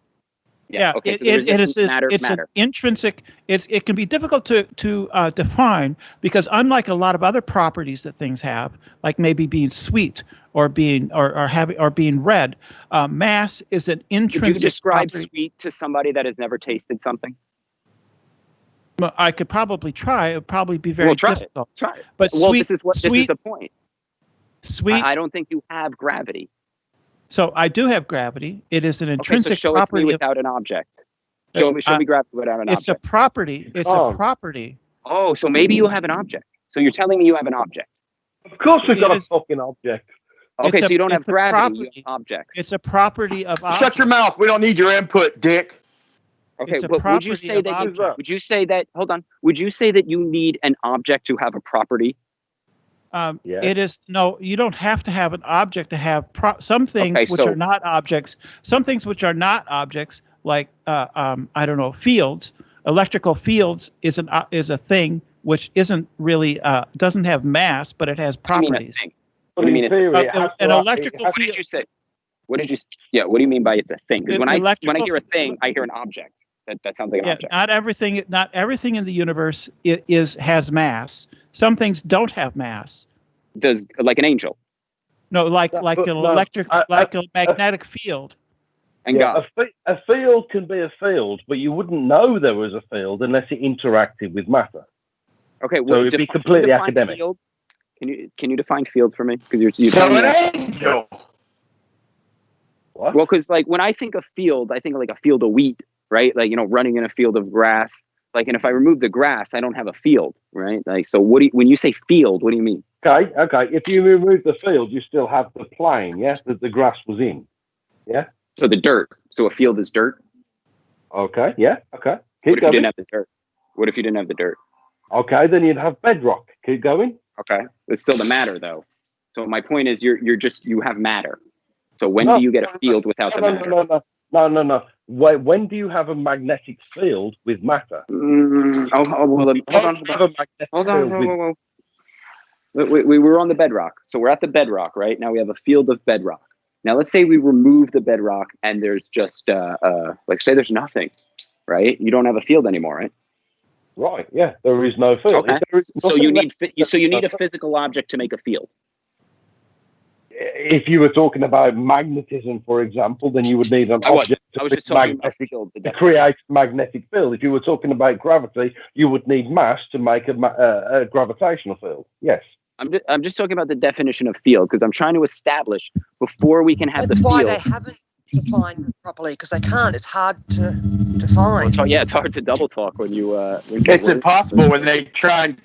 Yeah, okay, so it is. matter. It's an intrinsic. It can be difficult to define, because unlike a lot of other properties that things have, like maybe being sweet or being being red, mass is an intrinsic. Could you describe property. sweet to somebody that has never tasted something? Well, I could probably try. It would probably be very difficult. Try it. But Well, sweet, this is the point. Sweet. I don't think you have gravity. So I do have gravity. It is an intrinsic okay, so show property it to me without an object. Show me gravity without an object. It's a property. It's a property. Oh, so maybe you have an object. So you're telling me you have an object. Of course we've got a fucking object. Okay, so you don't have gravity, you have objects. It's a property of objects. Shut your mouth. We don't need your input, dick. Okay, It's a but would you property say of that object. would you say that hold on. Would you say that you need an object to have a property? It is no. You don't have to have an object to have some things which are not objects. Some things which are not objects, like I don't know, fields. Electrical fields is a thing which isn't really doesn't have mass, but it has properties. What do you mean? An electrical What field. did you say? What did you? Yeah. What do you mean by it's a thing? Because when I hear a thing, I hear an object. That sounds like an object. Not everything in the universe has mass. Some things don't have mass. Does like an angel? No, like an electric, like a magnetic field. And God. A field can be a field, but you wouldn't know there was a field unless it interacted with matter. Okay, so it'd be completely academic. Field? Can you define field for me? Because you're so an angel. What? Well, because like when I think of field, I think of like a field of wheat, right? Like running in a field of grass. Like, and if I remove the grass, I don't have a field, right? Like, so when you say field, what do you mean? Okay. If you remove the field, you still have the plane, yeah, that the grass was in, yeah. So the dirt. So a field is dirt. Okay. Yeah. Okay. What if you didn't have the dirt? What if you didn't have the dirt? Okay, then you'd have bedrock. Keep going. Okay, it's still the matter though. So my point is, you have matter. So when do you get a field without the matter? No. When do you have a magnetic field with matter? Hold on. We were on the bedrock. So we're at the bedrock, right? Now we have a field of bedrock. Now let's say we remove the bedrock and there's just, like say there's nothing, right? You don't have a field anymore, right? Right, yeah, there is no field. Okay. So you need a physical object to make a field. If you were talking about magnetism, for example, then you would need an object to create a magnetic field. If you were talking about gravity, you would need mass to make a gravitational field. Yes. I'm just talking about the definition of field because I'm trying to establish before we can have the field. That's why they haven't defined it properly, because they can't. It's hard to to find. Well, it's hard to double talk when you. It's impossible when they try and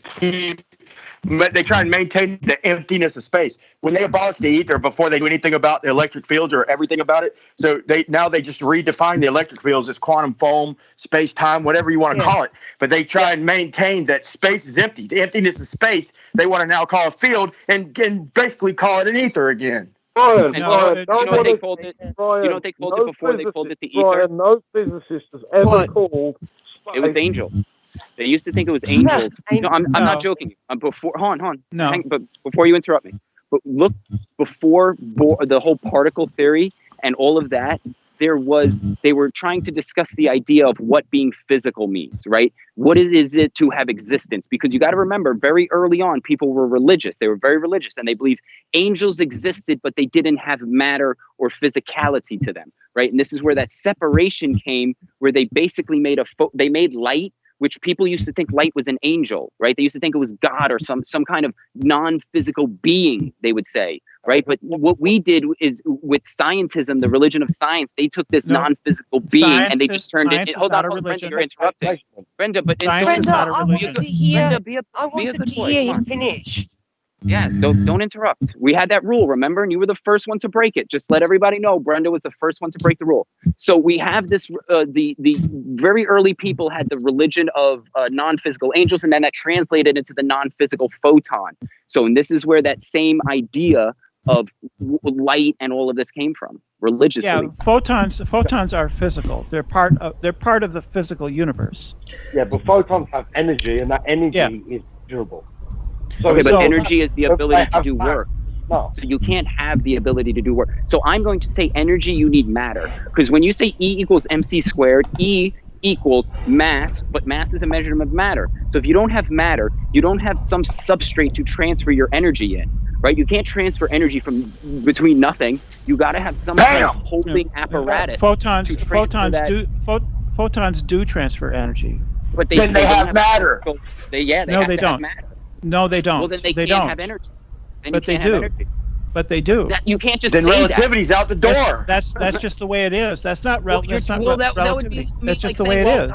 maintain the emptiness of space. When they abolish the ether before they do anything about the electric fields or everything about it, so they just redefine the electric fields as quantum foam, space time, whatever you want to call it. But they try and maintain that space is empty. The emptiness of space, they want to now call a field and basically call it an ether again. Brian, do you know what they called it? Do you know what they called it before? They called it the ether. Brian, no physicist has ever called. It was angel. They used to think it was angels. No, I'm not joking. Hold on. No. But before you interrupt me, but look, before the whole particle theory and all of that, they were trying to discuss the idea of what being physical means, right? What is it to have existence? Because you got to remember, very early on, people were religious. They were very religious, and they believed angels existed, but they didn't have matter or physicality to them, right? And this is where that separation came, where they basically made they made light, which people used to think light was an angel, right? They used to think it was God or some kind of non-physical being, they would say, right? But what we did is with scientism, the religion of science, they took this non-physical being and they just turned it. Hold on, Brenda, you're interrupting. Brenda, but Brenda, I wanted to hear him finish. Yes, don't interrupt. We had that rule, remember? And you were the first one to break it. Just let everybody know Brenda was the first one to break the rule. So we have this, the very early people had the religion of non-physical angels, and then that translated into the non-physical photon. So, and this is where that same idea of light and all of this came from, religiously. Yeah, photons are physical. They're part of the physical universe. Yeah, but photons have energy, and that energy is durable. So energy is the ability to do work. No. So you can't have the ability to do work. So I'm going to say energy, you need matter. Because when you say E equals mc squared, E equals mass, but mass is a measurement of matter. So if you don't have matter, you don't have some substrate to transfer your energy in, right? You can't transfer energy from between nothing. You got to have some kind of holding apparatus. Photons do transfer energy. But they have matter. They don't. Have matter. No, they don't. Well, then they can't have energy. Then but they do. But they do. You can't just then say relativity's out the door. That's just the way it is. That's not relativity. That's just the way it is.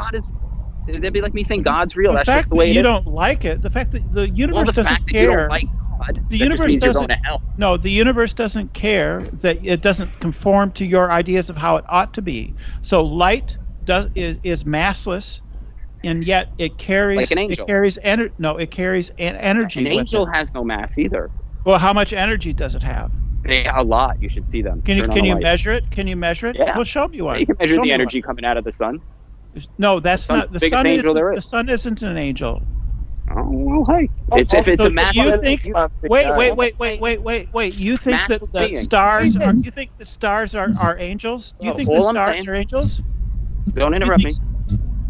That'd be like me saying God's real. That's fact just the way that it you is. don't like it. The fact that the universe the doesn't fact care. That you don't like God, the that universe just means you're doesn't. Going to hell. No, the universe doesn't care that it doesn't conform to your ideas of how it ought to be. So light is massless. And yet it carries like an angel. It carries energy. No, it carries energy. An angel has no mass either. Well, how much energy does it have? A lot. You should see them. Can you measure it? Can you measure it? Yeah. Well, show me one. Yeah, you can measure the energy coming out of the sun. No, that's not the sun. The sun isn't an angel. Oh well, hey. If it's a mass. You think? Wait. You think that the stars? You think that stars are angels? Do you think the stars are angels? Don't interrupt me.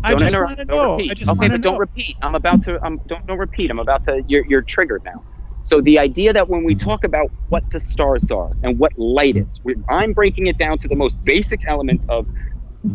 I just want to know. Okay, but don't repeat. I'm about to. Don't repeat. I'm about to. You're triggered now. So the idea that when we talk about what the stars are and what light is, I'm breaking it down to the most basic element of.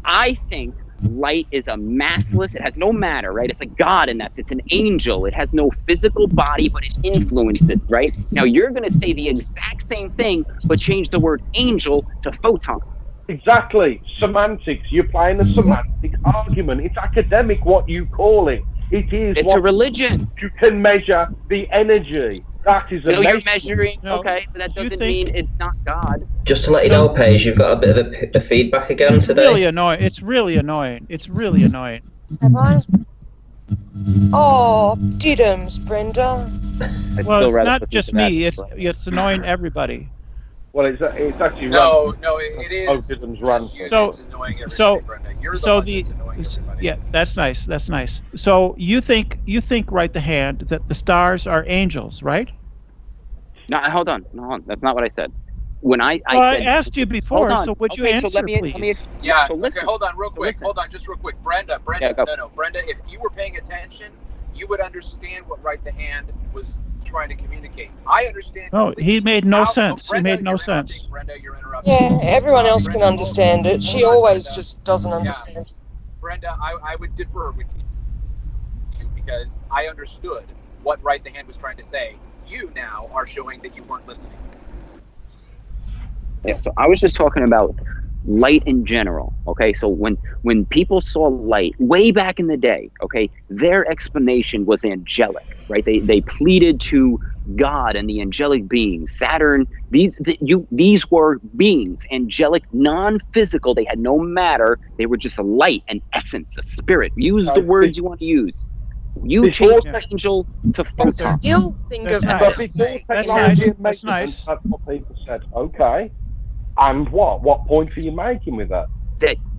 I think light is a massless. It has no matter, right? It's a god in that. It's an angel. It has no physical body, but it influences, right? Now you're going to say the exact same thing, but change the word angel to photon. Exactly. Semantics. You're playing a semantic argument. It's academic what you call it. It is. It's a religion. You can measure the energy. That is a you're measuring. Okay, but that doesn't mean it's not God. Just to let you know, Paige, you've got a bit of a feedback again today. Really annoying. It's really annoying. Have I? Oh, diddums, Brenda. Well, it's not just me. It's annoying everybody. Well, it's actually no, it is. Yeah, that's nice. So you think right the hand that the stars are angels, right? No, hold on. That's not what I said. When I said, I asked you before, so would you answer, so please? Let me explain. Yeah. So listen. Okay, hold on, real quick. Just real quick. Brenda. Yeah, no, Brenda. If you were paying attention, you would understand what right the hand was trying to communicate. I understand. No, he made no sense. Brenda, he made no sense. Brenda, you're interrupting. Yeah, everyone else can understand it. She always just doesn't understand. Brenda, I would differ with you because I understood what right the hand was trying to say. You now are showing that you weren't listening. Yeah, so I was just talking about light in general. Okay, so when people saw light way back in the day, okay, their explanation was angelic, right? They pleaded to God and the angelic beings, Saturn. These were beings, angelic, non-physical. They had no matter. They were just a light, an essence, a spirit. Use the words you want to use. You changed angel to photon. Still think of nice. But before That's technology nice. and That's measurements, nice. that's what people said. Okay. And what? What point are you making with that?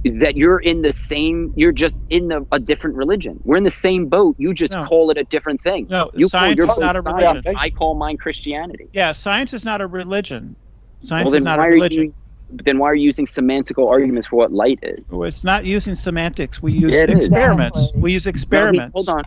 That you're in the same, you're just in a different religion. We're in the same boat. You just call it a different thing. No, you science call is your not a boat religion. science. I call mine Christianity. Yeah, science is not a religion. Science Well, then is not a why religion. then why are you using semantical arguments for what light is? Well, it's not using semantics. We use Yeah, it is. experiments. We use experiments. Hold on.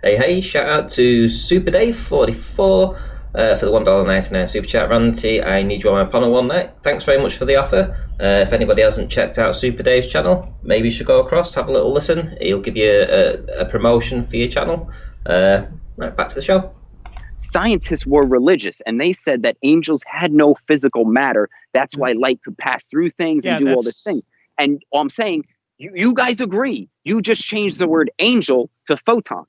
Hey, shout out to Super Dave 44 for the $1.99 super chat. Ranty, I need you on my panel one night. Thanks very much for the offer. If anybody hasn't checked out Super Dave's channel, maybe you should go across, have a little listen. He'll give you a promotion for your channel. Right, back to the show. Scientists were religious, and they said that angels had no physical matter. That's why light could pass through things and do all these things. And I'm saying, you guys agree. You just changed the word angel to photon.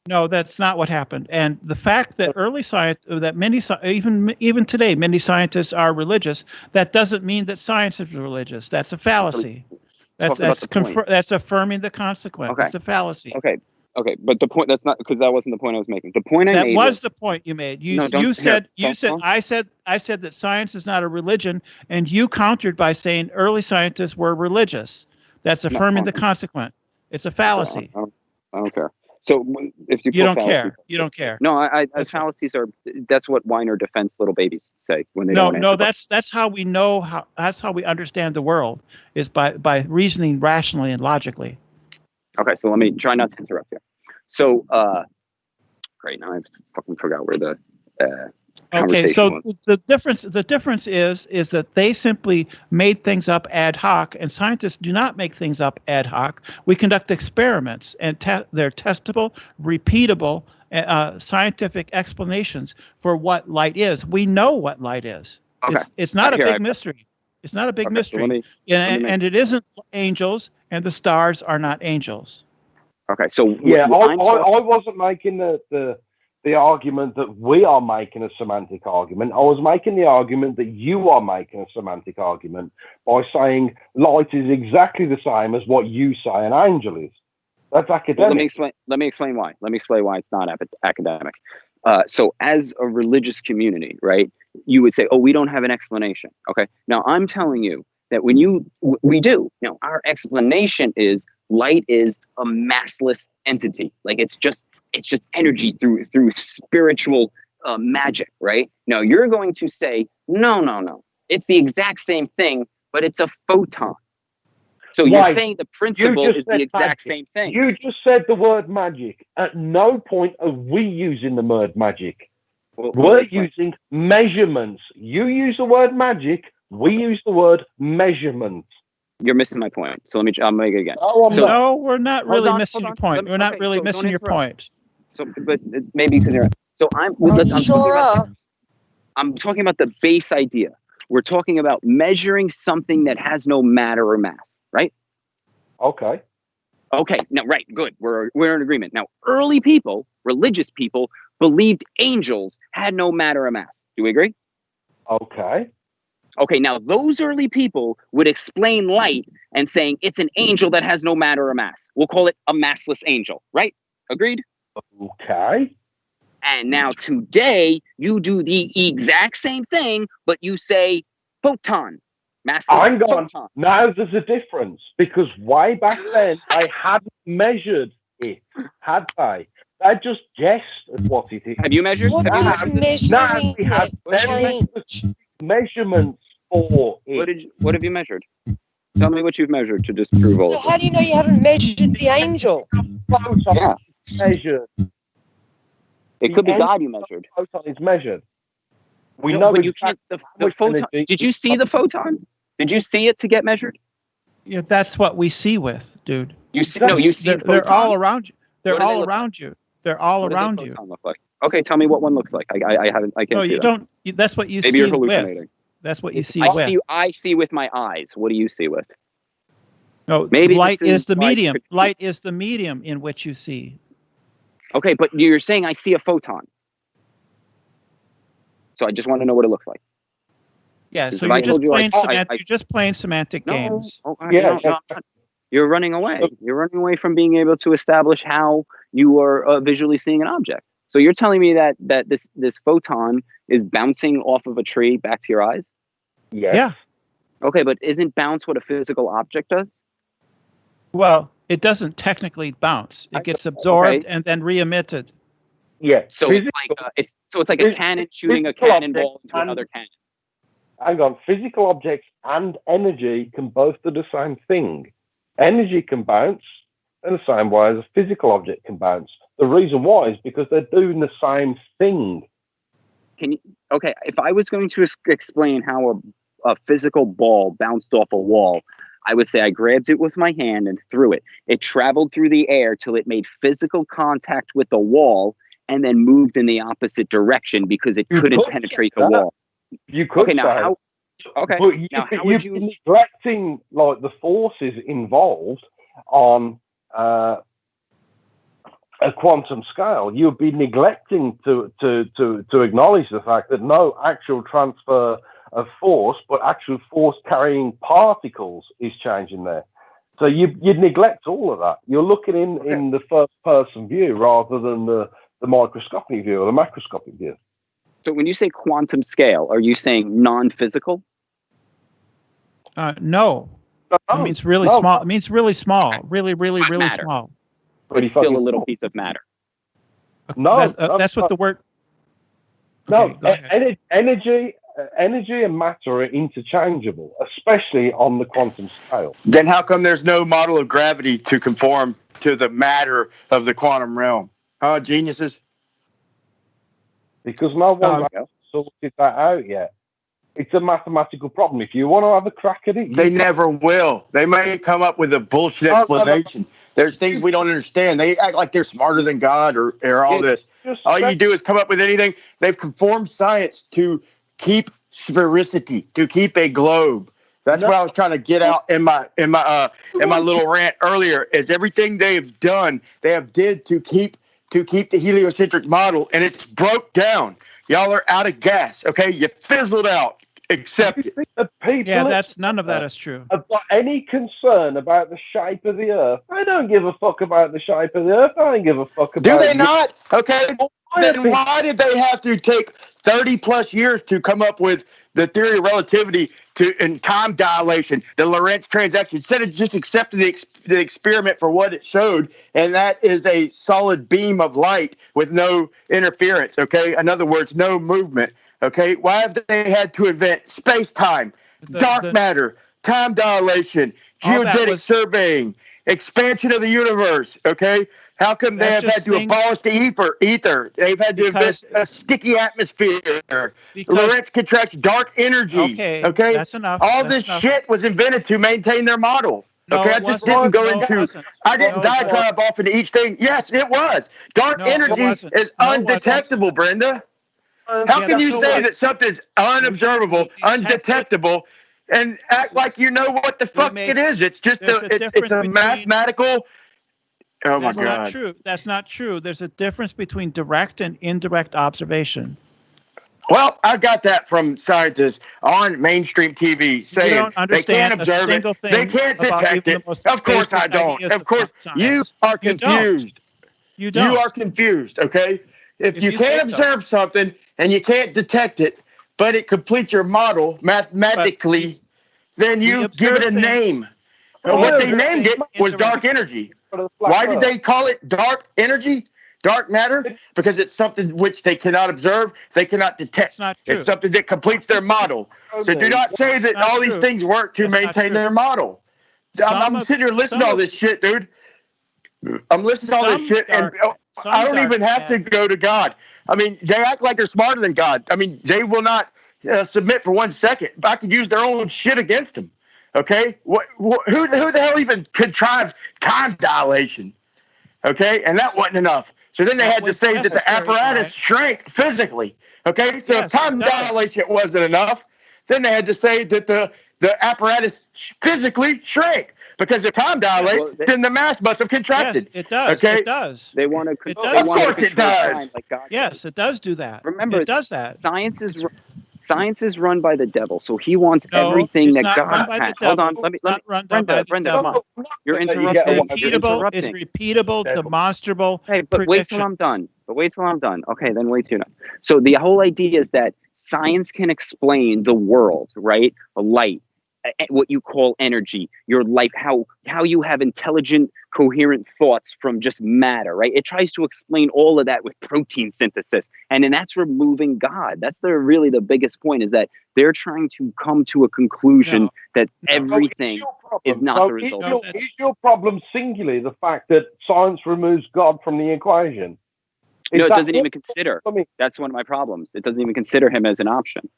No, that's not what happened. And the fact that early science, that even today, many scientists are religious, that doesn't mean that science is religious. That's a fallacy. That's affirming the consequence. Okay. It's a fallacy. Okay, but the point, that's not, because that wasn't the point I was making. The point I made was the point you made. I said that science is not a religion, and you countered by saying early scientists were religious. That's affirming the consequent. It's a fallacy. I don't care. So if you don't care, you don't care. No, fallacies are. That's what whiner defense little babies say when they don't answer. No, that's how we know how. That's how we understand the world is by reasoning rationally and logically. Okay, so let me try not to interrupt you. So, great. Now I fucking forgot where the okay, so was. the difference is that they simply made things up ad hoc, and scientists do not make things up ad hoc. We conduct experiments, and they're testable, repeatable, scientific explanations for what light is. We know what light is. Okay. It's not a big mystery. It's not a big mystery. And it isn't angels, and the stars are not angels. Okay, so yeah, I wasn't making the argument that we are making a semantic argument. I was making the argument that you are making a semantic argument by saying light is exactly the same as what you say an angel is. That's academic. Well, let me explain why. Let me explain why it's not academic. So as a religious community, right, you would say, oh, we don't have an explanation. Okay, now I'm telling you that when we do. Now, our explanation is light is a massless entity. Like it's just energy through spiritual magic, right? Now you're going to say, no. It's the exact same thing, but it's a photon. So you're saying the principle is the exact same thing. You just said the word magic. At no point are we using the word magic. We're using measurements. You use the word magic. We use the word measurement. You're missing my point. So I'll make it again. No, we're not really missing your point. We're not really missing your point. So, but maybe because you're. So I'm talking about the base idea. We're talking about measuring something that has no matter or mass, right? Okay. No, right. Good. We're in agreement. Now, early people, religious people, believed angels had no matter or mass. Do we agree? Okay, now those early people would explain light and saying it's an angel that has no matter or mass. We'll call it a massless angel, right? Agreed? Okay. And now today, you do the exact same thing, but you say photon. Massless photon. Now there's a difference, because way back then, they hadn't measured it, had they? They just guessed at what it is. Have you measured? What does measuring change? Measurements for it. What have you measured? Tell me what you've measured to disprove all of So how do you know you haven't measured the angel? Photon is measured. It could be God you measured. Photon is measured. We No, know but you can't. The photon. Did you see the photon? Did you see it to get measured? Yeah, that's what we see with, dude. You see? No, you see. They're all around you. They're all around you. They're all around you. Look like? Okay, tell me what one looks like. I haven't. I can't. No, see you that. don't. That's what you see. Maybe you're hallucinating. That's what you see I with. I see with my eyes. What do you see with? No, Maybe light this is the like medium. 16. Light is the medium in which you see. Okay, but you're saying I see a photon. So I just want to know what it looks like. Yeah, so if I you're just told you I playing saw- you're just playing semantic games. no, I'm not. You're running away. You're running away from being able to establish how you are visually seeing an object. So you're telling me that this photon is bouncing off of a tree back to your eyes? Yes. Yeah. Okay, but isn't bounce what a physical object does? Well, it doesn't technically bounce. It gets absorbed and then re-emitted. Yeah. So it's like a cannon shooting a cannonball into another cannon. Hang on, physical objects and energy can both do the same thing. Energy can bounce in the same way as a physical object can bounce. The reason why is because they're doing the same thing. Okay, if I was going to explain how a physical ball bounced off a wall, I would say I grabbed it with my hand and threw it. It traveled through the air till it made physical contact with the wall and then moved in the opposite direction because it couldn't penetrate the wall. You could okay, now say, how? Okay, but now how would you? neglecting like the forces involved on a quantum scale. You'd be neglecting to acknowledge the fact that no actual transfer of force, but actual force carrying particles is changing there. So you'd neglect all of that. You're looking in the first person view rather than the microscopic view or the macroscopic view. So when you say quantum scale, are you saying non-physical? No. It means really small. It means really small. Really matter. small. But it's still a little piece of matter. No, that's what the word. No, energy and matter are interchangeable, especially on the quantum scale. Then how come there's no model of gravity to conform to the matter of the quantum realm? Huh, geniuses? Because no one's sorted that out yet. It's a mathematical problem. If you want to have a crack at it, They never will. They may come up with a bullshit explanation. There's things we don't understand. They act like they're smarter than God or all this. All you do is come up with anything. They've conformed science to keep sphericity, to keep a globe. That's what I was trying to get out in my little rant earlier. Is everything they've done, they have did to keep the heliocentric model, and it's broke down. Y'all are out of gas. Okay, you fizzled out. Accept it. None of that is true. Have got any concern about the shape of the Earth? I don't give a fuck about the shape of the Earth. I don't give a fuck about. Do they not? Okay. Then why did they have to take 30 plus years to come up with the theory of relativity and time dilation, the Lorentz transaction, instead of just accepting the experiment for what it showed, and that is a solid beam of light with no interference, okay? In other words, no movement, okay? Why have they had to invent space-time, dark matter, time dilation, geodetic surveying, expansion of the universe, okay? How come they have had to abolish the ether? They've had to invent a sticky atmosphere. Lorentz contracts dark energy. Okay, that's enough. All this shit was invented to maintain their model. No, I just didn't go into. I didn't diatribe off into each thing. Yes, it was. Dark energy is undetectable, Brenda. How can you say that something's unobservable, undetectable, and act like you know what the fuck it is? It's just it's a mathematical. Oh my God. Not true. That's not true. There's a difference between direct and indirect observation. Well, I got that from scientists on mainstream TV saying they can't observe it, they can't detect it. Of course I don't. Of course you are confused. You don't. You are confused, okay? If you can't observe something and you can't detect it, but it completes your model mathematically, then you give it a name. And what they named it was dark energy. Why did they call it dark energy? Dark matter? Because it's something which they cannot observe, they cannot detect. It's something that completes their model. So do not say that all these things work to maintain their model. I'm sitting here listening to all this shit, dude. I'm listening to all this shit, and I don't even have to go to God. I mean, they act like they're smarter than God. I mean, they will not submit for 1 second. I could use their own shit against them. Okay, who the hell even contrived time dilation? Okay, and that wasn't enough. So then they had to say that the apparatus shrank physically. Okay, so if time dilation wasn't enough, then they had to say that the apparatus physically shrank. Because if time dilates, then the mass must have contracted. Yes, it does. Okay? It does. They want to. It They does. Of want to course it control does. time like God Yes, it does do that. Remember, it does that. Science is run by the devil, so he wants No, everything it's that not run God by has. the Hold devil. on, let me, It's not run by Brenda, the devil. come on. You're It's interrupting. repeatable. It's repeatable, demonstrable. Hey, but wait till I'm done. Okay, then wait till you're done. So the whole idea is that science can explain the world, right? Light, what you call energy, your life, how you have intelligent, coherent thoughts from just matter, right? It tries to explain all of that with protein synthesis, and then that's removing God. That's really the biggest point, is that they're trying to come to a conclusion that everything is not the result. Is your problem singularly the fact that science removes God from the equation? No, it doesn't even consider. That's one of my problems. It doesn't even consider him as an option.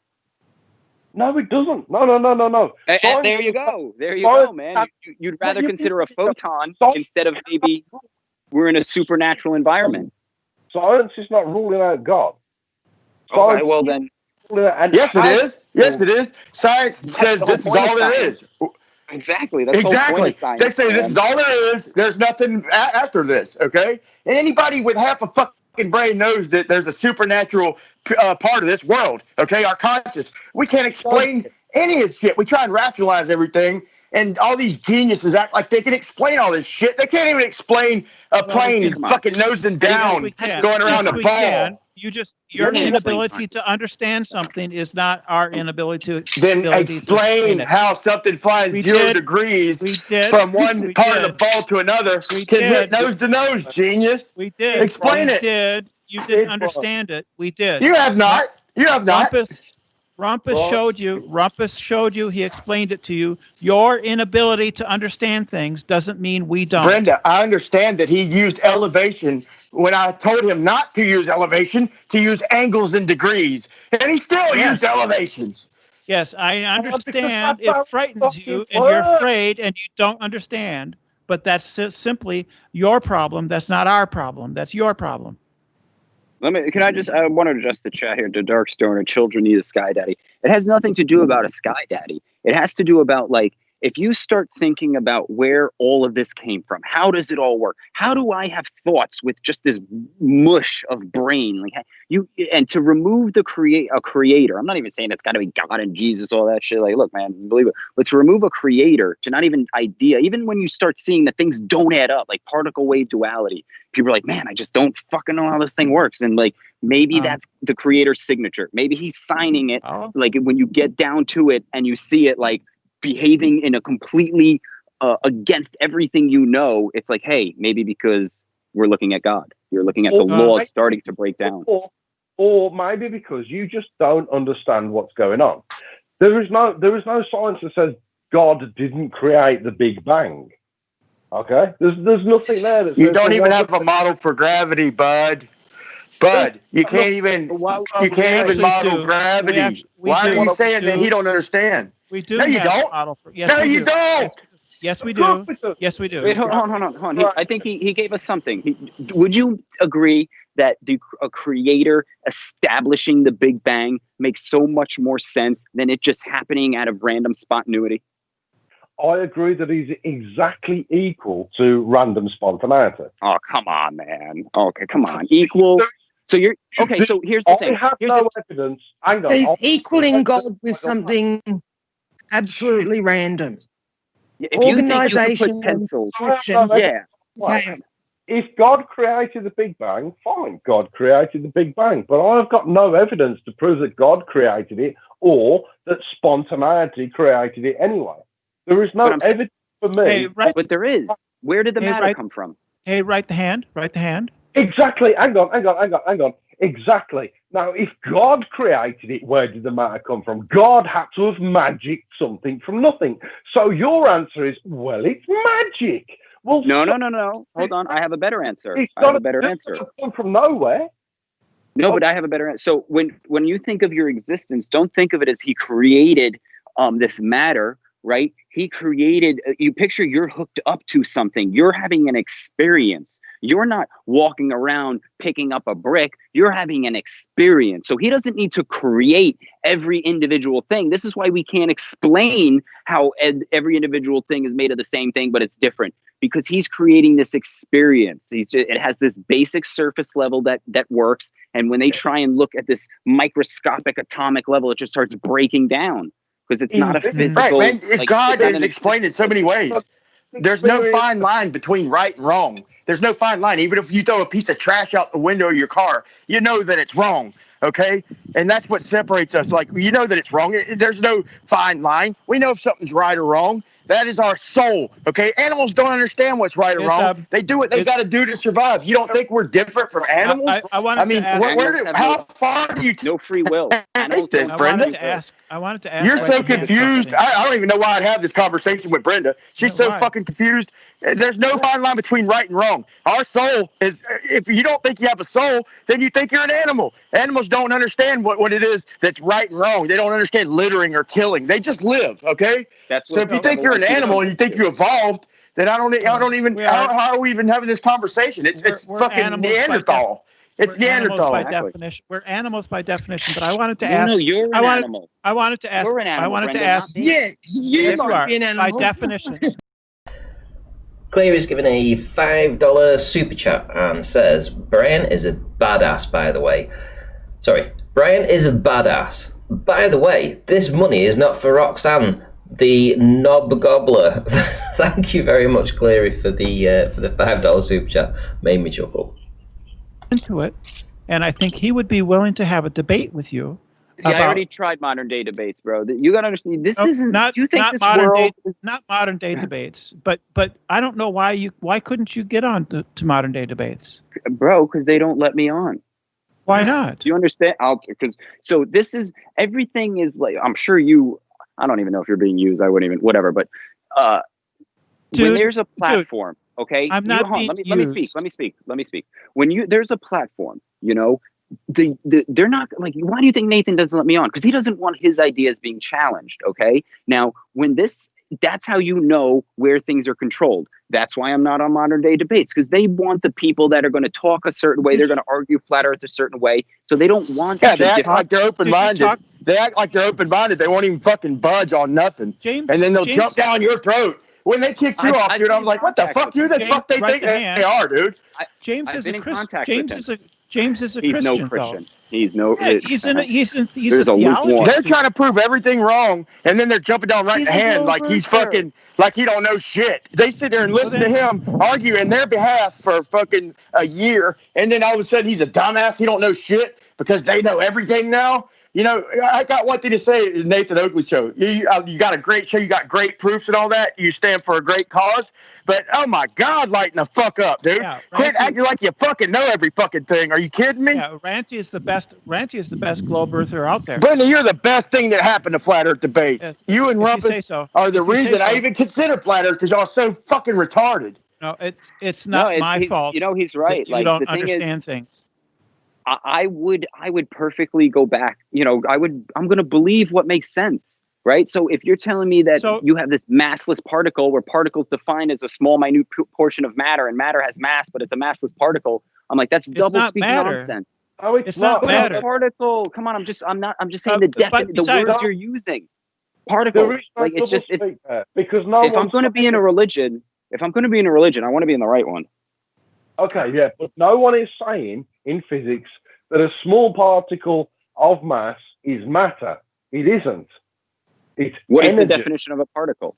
No, it doesn't. No. And there you go. There you go, man. You'd rather consider a photon instead of maybe we're in a supernatural environment. Science is not ruling out God. Okay, well then. Yes, it is. Yes, it is. Science says this is all there is. Exactly. That's the whole point of science. They say this is all there is. There's nothing after this. Okay. And anybody with half a fucking brain knows that there's a supernatural part of this world. Okay, our conscious. We can't explain any of this shit. We try and rationalize everything, and all these geniuses act like they can explain all this shit. They can't even explain a plane fucking nosing down, going around a ball. Your inability to understand something is not our inability to. Then explain how something flying 0 degrees from one part of the ball to another can hit nose to nose, genius. We did. Explain it. You didn't understand it. We did. You have not. You have not. Rumpus showed you. Rumpus showed you. He explained it to you. Your inability to understand things doesn't mean we don't. Brenda, I understand that he used elevation when I told him not to use elevation, to use angles and degrees. And he still used elevations. Yes, I understand. It frightens you, and you're afraid, and you don't understand. But that's simply your problem. That's not our problem. That's your problem. I want to address the chat here to Darkstone, children need a Sky Daddy. It has nothing to do about a Sky Daddy. It has to do about, like, if you start thinking about where all of this came from, how does it all work? How do I have thoughts with just this mush of brain? Like and to remove a creator, I'm not even saying it's got to be God and Jesus, all that shit. Like, look, man, believe it. But to remove a creator, to not even idea, even when you start seeing that things don't add up, like particle wave duality, people are like, man, I just don't fucking know how this thing works. And like, maybe that's the creator's signature. Maybe he's signing it. Like when you get down to it and you see it, like, behaving in a completely against everything you know, it's like, hey, maybe because we're looking at God. You're looking at the laws starting to break down. Or maybe because you just don't understand what's going on. There is no science that says God didn't create the Big Bang. Okay? There's nothing there that says you don't even have a model for gravity, bud. You can't even model gravity. Why are you saying that he don't understand? We do. No, you don't. No, you don't. Yes, we do. Yes, we do. Wait, hold on. I think he gave us something. Would you agree that a creator establishing the Big Bang makes so much more sense than it just happening out of random spontaneity? I agree that he's exactly equal to random spontaneity. Oh, come on, man. Okay, come on. Equal. So you're okay. So here's the thing. I have no evidence. Hang on. He's equaling God with something absolutely random. Organization, If God created the Big Bang, fine. God created the Big Bang, but I've got no evidence to prove that God created it or that spontaneity created it anyway. There is no evidence for me. But there is. Where did the matter come from? Hey, right the hand. Exactly. Hang on. Exactly. Now, if God created it, where did the matter come from? God had to have magicked something from nothing. So your answer is, well, it's magic. Well, no. Hold on. I have a better answer. It's come from nowhere. No, but I have a better answer. So when you think of your existence, don't think of it as he created this matter. right? He created, you picture you're hooked up to something. You're having an experience. You're not walking around picking up a brick. You're having an experience. So he doesn't need to create every individual thing. This is why we can't explain how every individual thing is made of the same thing, but it's different, because he's creating this experience. It has this basic surface level that works. And when they try and look at this microscopic atomic level, it just starts breaking down. Because it's not a physical. Right, man. Like, God is explained in so many ways. There's no fine line between right and wrong. There's no fine line. Even if you throw a piece of trash out the window of your car, you know that it's wrong. Okay, and that's what separates us. Like, you know that it's wrong. There's no fine line. We know if something's right or wrong. That is our soul. Okay, animals don't understand what's right or wrong. They do what they got to do to survive. You don't think we're different from animals? I mean, how far do you no free will? take this, Brenda? I wanted to ask. You're so confused. I don't even know why I'd have this conversation with Brenda. She's so fucking confused. There's no fine line between right and wrong. Our soul is, if you don't think you have a soul, then you think you're an animal. Animals don't understand what it is that's right and wrong. They don't understand littering or killing. They just live, okay? So if you think you're an animal and you think you evolved, then how are we even having this conversation? It's fucking Neanderthal. It's Neanderthal. By definition. We're animals by definition. But I wanted to ask. No, you're an animal. I wanted to ask. You're an animal, I wanted to Brenda, ask. not me. You might be an animal. By definition. Claire is given a $5 super chat and says, Brian is a badass, by the way. Sorry, Brian is a badass. By the way, this money is not for Roxanne, the knob gobbler. Thank you very much, Clary, for the $5 super chat. Made me chuckle. Into it, and I think he would be willing to have a debate with you. Yeah, I already tried modern day debates, bro. You gotta understand. This isn't. Not You think not this modern world day, is not modern day debates, but I don't know why couldn't you get on to modern day debates, bro? Because they don't let me on. Why not? Do you understand? Because so this is everything is like, I'm sure you. I don't even know if you're being used. I wouldn't even whatever. But when there's a platform, okay, I'm not being let me speak. When there's a platform, you know. They're not like, why do you think Nathan doesn't let me on? Because he doesn't want his ideas being challenged. Okay, now that's how you know where things are controlled. That's why I'm not on modern day debates, because they want the people that are going to talk a certain way. They're going to argue flat earth a certain way, so they don't want. Yeah, they act like they're open minded. They act like they're open minded. They won't even fucking budge on nothing, and then they'll jump down your throat. When they kicked you off, dude, I was like, what the fuck? Who the fuck they think they are, dude? James is a Christian. James is a He's Christian. No Christian. Though. He's no. Yeah, he's a lukewarm. They're trying to prove everything wrong, and then they're jumping down right in the hand like he's fucking, like he don't know shit. They sit there and listen to him argue in their behalf for fucking a year, and then all of a sudden he's a dumbass. He don't know shit because they know everything now. You know, I got one thing to say, Nathan Oakley show. You got a great show. You got great proofs and all that. You stand for a great cause. But, oh, my God, lighten the fuck up, dude. Yeah, quit acting like you fucking know every fucking thing. Are you kidding me? Yeah, Ranty is the best globe earther out there. Brenda, you're the best thing that happened to Flat Earth debates. Yes. You and Rumpus are the reason I even consider Flat Earth, because y'all are so fucking retarded. No, it's not my fault. You know, he's right. You don't understand things. I would perfectly go back. You know, I'm going to believe what makes sense, right? So if you're telling me that you have this massless particle where particles defined as a small, minute portion of matter, and matter has mass, but it's a massless particle, I'm like, that's double speak nonsense. Oh, it's not matter. Particle. Come on, I'm just saying the words you're using. Particle. Like it's because no. If I'm going to be in a religion, I want to be in the right one. Okay, yeah, but no one is saying in physics that a small particle of mass is matter. It isn't. It's what energy. Is the definition of a particle?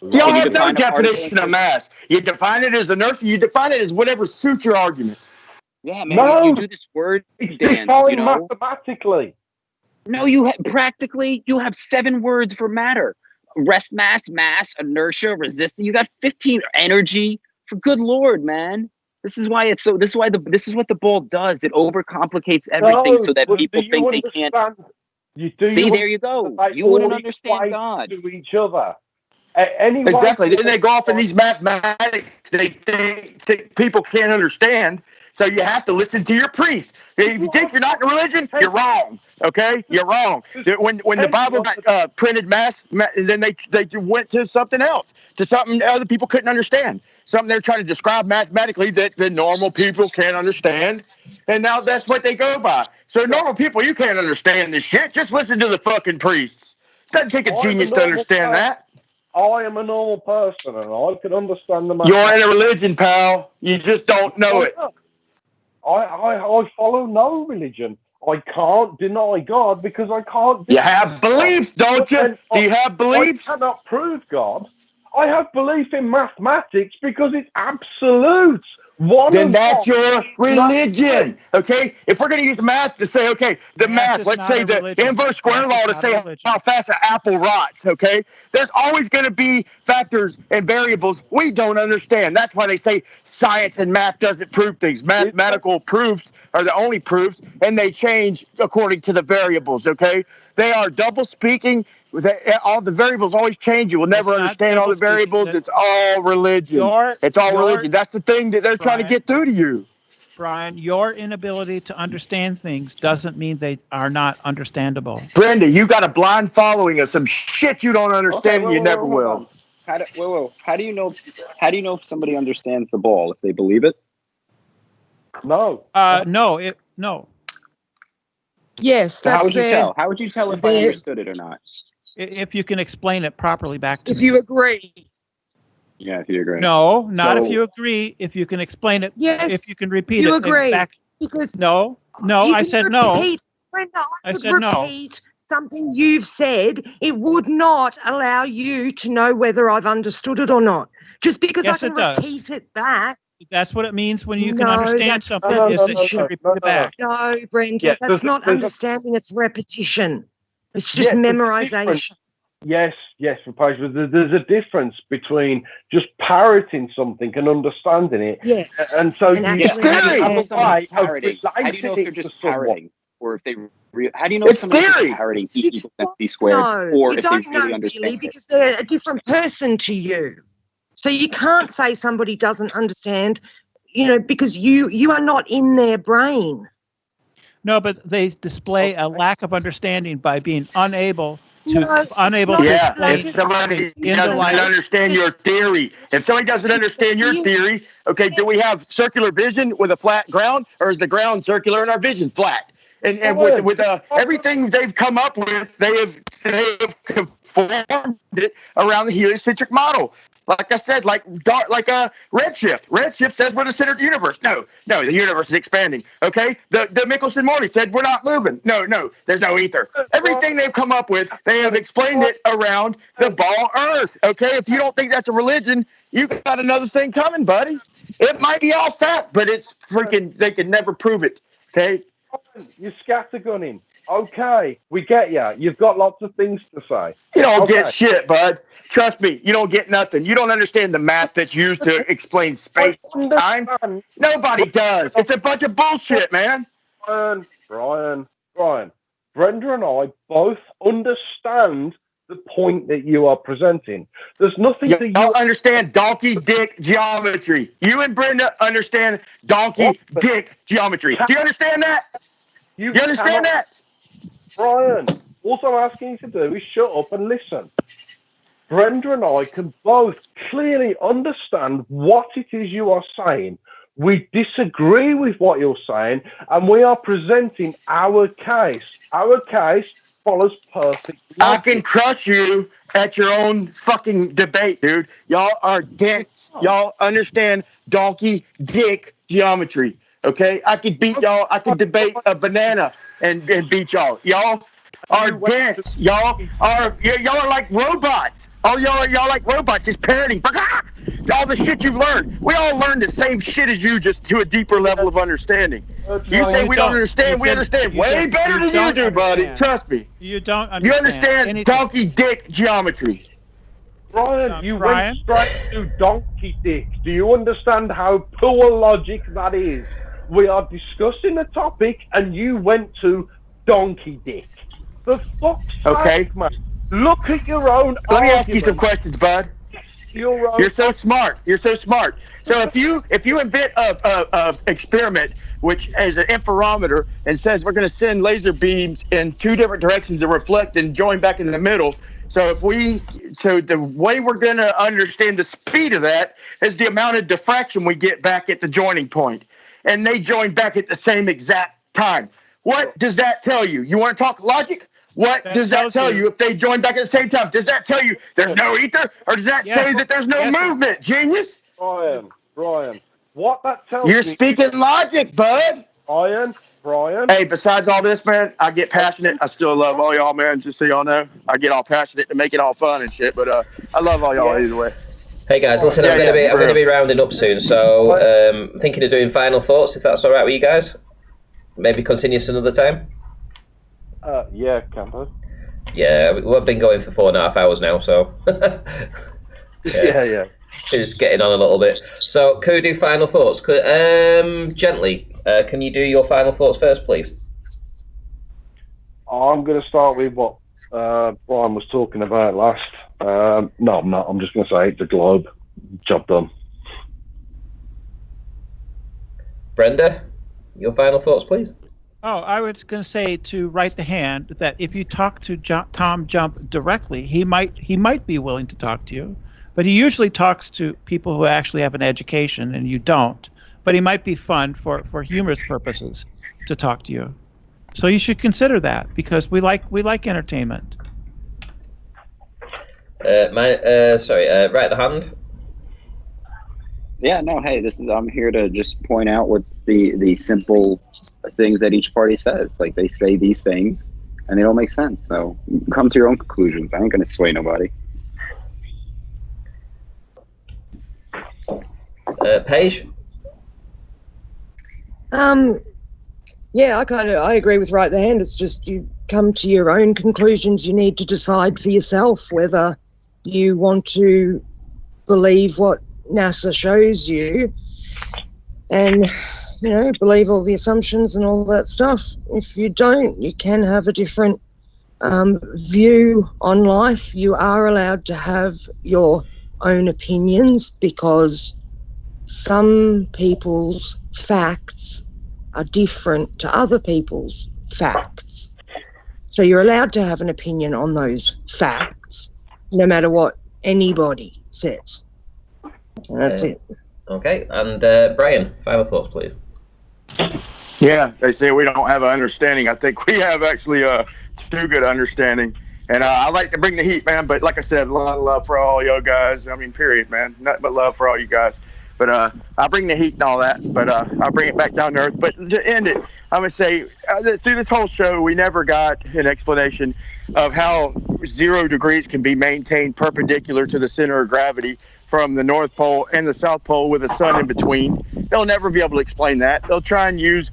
Y'all have no definition of mass. You define it as inertia. You define it as whatever suits your argument. Yeah, man. You do this word dance. You know? Mathematically. No, practically. You have 7 words for matter: rest mass, inertia, resistance. You got 15. Energy. For good Lord, man. This is why this is what the ball does. It overcomplicates everything so that people think they can't. There you go. You wouldn't understand God. To each other. Exactly. Then they go off in these mathematics they think people can't understand. So you have to listen to your priest. If you think you're not in a religion, you're wrong. Okay, you're wrong. When the Bible got printed and then they went to something else, to something other people couldn't understand, something they're trying to describe mathematically that the normal people can't understand, and now that's what they go by. So normal people, you can't understand this shit. Just listen to the fucking priests. Doesn't take a genius to understand that. I am a normal person, and I can understand the. You're in a religion, pal. You just don't know it. I follow no religion. I can't deny God because I can't. You have beliefs, don't you? Do you have beliefs? I cannot prove God. I have belief in mathematics because it's absolute. Then that's your religion, okay? If we're going to use math to say, okay, the math, let's say the inverse square law to say how fast an apple rots, okay? There's always going to be factors and variables we don't understand. That's why they say science and math doesn't prove things. Mathematical proofs are the only proofs, and they change according to the variables, okay? They are double speaking. All the variables always change. You will never understand all the variables. It's all religion. It's all religion. That's the thing that they're trying to get through to you. Brian, your inability to understand things doesn't mean they are not understandable. Brenda, you got a blind following of some shit you don't understand and you never will. How do you know if somebody understands the ball if they believe it? No. No. Yes, so that's how would you tell? How would you tell if I understood it or not? If you can explain it properly back to me. If you agree. Yeah, if you agree. No, not if you agree. If you can explain it. Yes. If you can repeat it. You agree. Because no, I said no. Brenda, I could repeat something you've said. It would not allow you to know whether I've understood it or not. Just because I can repeat it back. That's what it means when you can understand something. Is that you can repeat it back. No, Brenda, that's not understanding. It's repetition. It's just memorization. Yes, Rapage, there's a difference between just parroting something and understanding it. Yes. And so it's theory. How do you know if they're just parroting? Or if they how do you know if someone's just parroting E equals MC squared? Or if they really understand it? Because they're a different person to you. So you can't say somebody doesn't understand, because you are not in their brain. No, but they display a lack of understanding by being unable to if somebody doesn't understand your theory. If somebody doesn't understand your theory, okay, do we have circular vision with a flat ground, or is the ground circular and our vision flat? And with everything they've come up with, they have conformed it around the heliocentric model. Like I said, like a redshift. Redshift says we're the center of the universe. No, the universe is expanding. Okay? The Michelson-Morley said we're not moving. No, there's no ether. Everything they've come up with, they have explained it around the ball Earth. Okay? If you don't think that's a religion, you got another thing coming, buddy. It might be all fact, but it's freaking, they can never prove it. Okay? You're scattergunning. Okay, we get you. You've got lots of things to say. You don't get shit, bud. Trust me, you don't get nothing. You don't understand the math that's used to explain space and time. Nobody does. It's a bunch of bullshit, man. Brian, Brenda and I both understand the point that you are presenting. There's nothing that you don't understand donkey dick geometry. You and Brenda understand donkey dick geometry. Do you understand that? You understand that? Brian, all I'm asking you to do is shut up and listen. Brenda and I can both clearly understand what it is you are saying. We disagree with what you're saying, and we are presenting our case. Our case follows perfect logic. I can crush you at your own fucking debate, dude. Y'all are dense. Y'all understand donkey dick geometry. Okay? I could beat y'all. I could debate a banana and beat y'all. Y'all are dense. Y'all are like robots. Oh, y'all like robots just parroting. All the shit you've learned. We all learned the same shit as you, just to a deeper level of understanding. You say we don't understand. We understand way better than you do, buddy. Trust me. You don't understand. You understand donkey dick geometry. Brian, you went straight to donkey dick. Do you understand how poor logic that is? We are discussing a topic, and you went to donkey dick. The fuck's sake, man. Look at your own Let me ask you some questions, bud. You're so smart. You're so smart. So if you invent a experiment which is an interferometer and says we're going to send laser beams in two different directions and reflect and join back in the middle. So the way we're going to understand the speed of that is the amount of diffraction we get back at the joining point, and they join back at the same exact time. What does that tell you? You want to talk logic? What does that tell you if they join back at the same time? Does that tell you there's no ether, or does that say that there's no movement? Genius. Brian, what that tells You're me. speaking logic, bud. Brian. Hey, besides all this, man, I get passionate. I still love all y'all, man. Just so y'all know, I get all passionate to make it all fun and shit. But I love all y'all either way. Hey guys, listen, I'm going to be rounding up soon, so thinking of doing final thoughts, if that's all right with you guys. Maybe continue some another time. Yeah, Campo. Yeah, we've been going for 4.5 hours now, so yeah. It's getting on a little bit. So, could we do final thoughts? Gently, can you do your final thoughts first, please? I'm going to start with what Brian was talking about last. No, I'm not. I'm just going to say the globe. Job done. Brenda, your final thoughts, please. Oh, I was going to say to write the hand that if you talk to Tom Jump directly, he might be willing to talk to you, but he usually talks to people who actually have an education, and you don't. But he might be fun for humorous purposes to talk to you. So you should consider that, because we like entertainment. Right the hand. Yeah, no, hey, I'm here to just point out what's the simple things that each party says. Like, they say these things and they don't make sense. So come to your own conclusions. I ain't gonna sway nobody. Paige? Yeah, I agree with right the hand. It's just you come to your own conclusions. You need to decide for yourself whether you want to believe what NASA shows you and, believe all the assumptions and all that stuff. If you don't, you can have a different view on life. You are allowed to have your own opinions, because some people's facts are different to other people's facts. So you're allowed to have an opinion on those facts, no matter what anybody says. And that's it. Okay, and Brian, final thoughts, please. Yeah, they say we don't have an understanding. I think we have actually too good understanding. And I like to bring the heat, man. But like I said, a lot of love for all you guys. I mean, period, man. Nothing but love for all you guys. But I bring the heat and all that. But I'll bring it back down to earth. But to end it, I'm going to say through this whole show, we never got an explanation of how 0 degrees can be maintained perpendicular to the center of gravity from the North Pole and the South Pole with the sun in between. They'll never be able to explain that. They'll try and use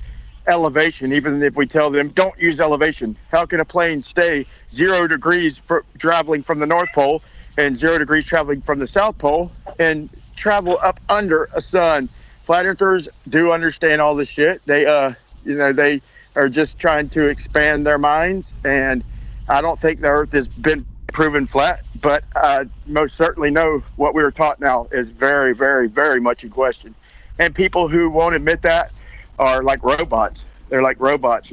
elevation, even if we tell them don't use elevation. How can a plane stay 0 degrees traveling from the North Pole and 0 degrees traveling from the South Pole and travel up under a sun? Flat earthers do understand all this shit. They they are just trying to expand their minds, and I don't think the earth has been proven flat, but I most certainly know what we were taught now is very, very, very much in question. And people who won't admit that are like robots. They're like robots,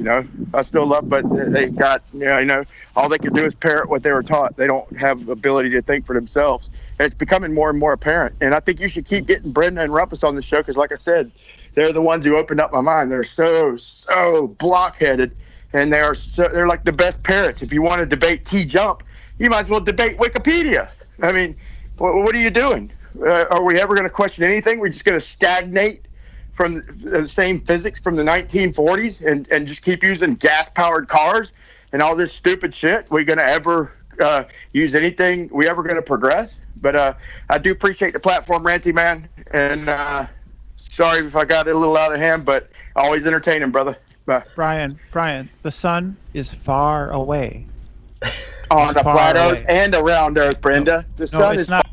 I still love, but they got, all they can do is parrot what they were taught. They don't have the ability to think for themselves. And it's becoming more and more apparent. And I think you should keep getting Brenda and Rumpus on the show, because like I said, they're the ones who opened up my mind. They're so blockheaded, and they're like the best parrots. If you want to debate T-Jump, you might as well debate Wikipedia. I mean, what are you doing? Are we ever going to question anything? We're just going to stagnate from the same physics from the 1940s and just keep using gas-powered cars and all this stupid shit? We going to ever use anything? We ever going to progress? But I do appreciate the platform, Ranty, man. And sorry if I got it a little out of hand, but always entertaining, brother. Bye. Brian, the sun is far away. On the flat Earth and around Earth, Brenda. The sun is not.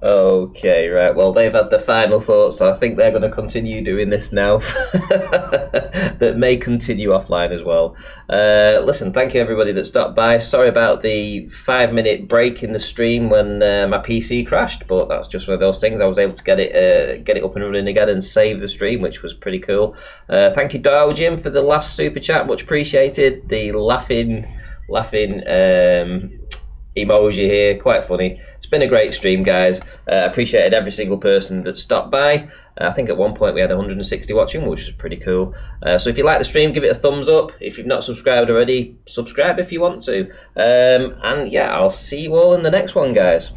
Okay, right. Well, they've had the final thoughts, so I think they're going to continue doing this now. That may continue offline as well. Listen, thank you everybody that stopped by. Sorry about the 5-minute break in the stream when my PC crashed, but that's just one of those things. I was able to get it up and running again and save the stream, which was pretty cool. Thank you, Darwin Jim, for the last super chat. Much appreciated. The laughing emoji here, quite funny. It's been a great stream, guys. Appreciated every single person that stopped by. I think at one point we had 160 watching, which was pretty cool. So if you like the stream, give it a thumbs up. If you've not subscribed already, subscribe if you want to. And yeah, I'll see you all in the next one, guys.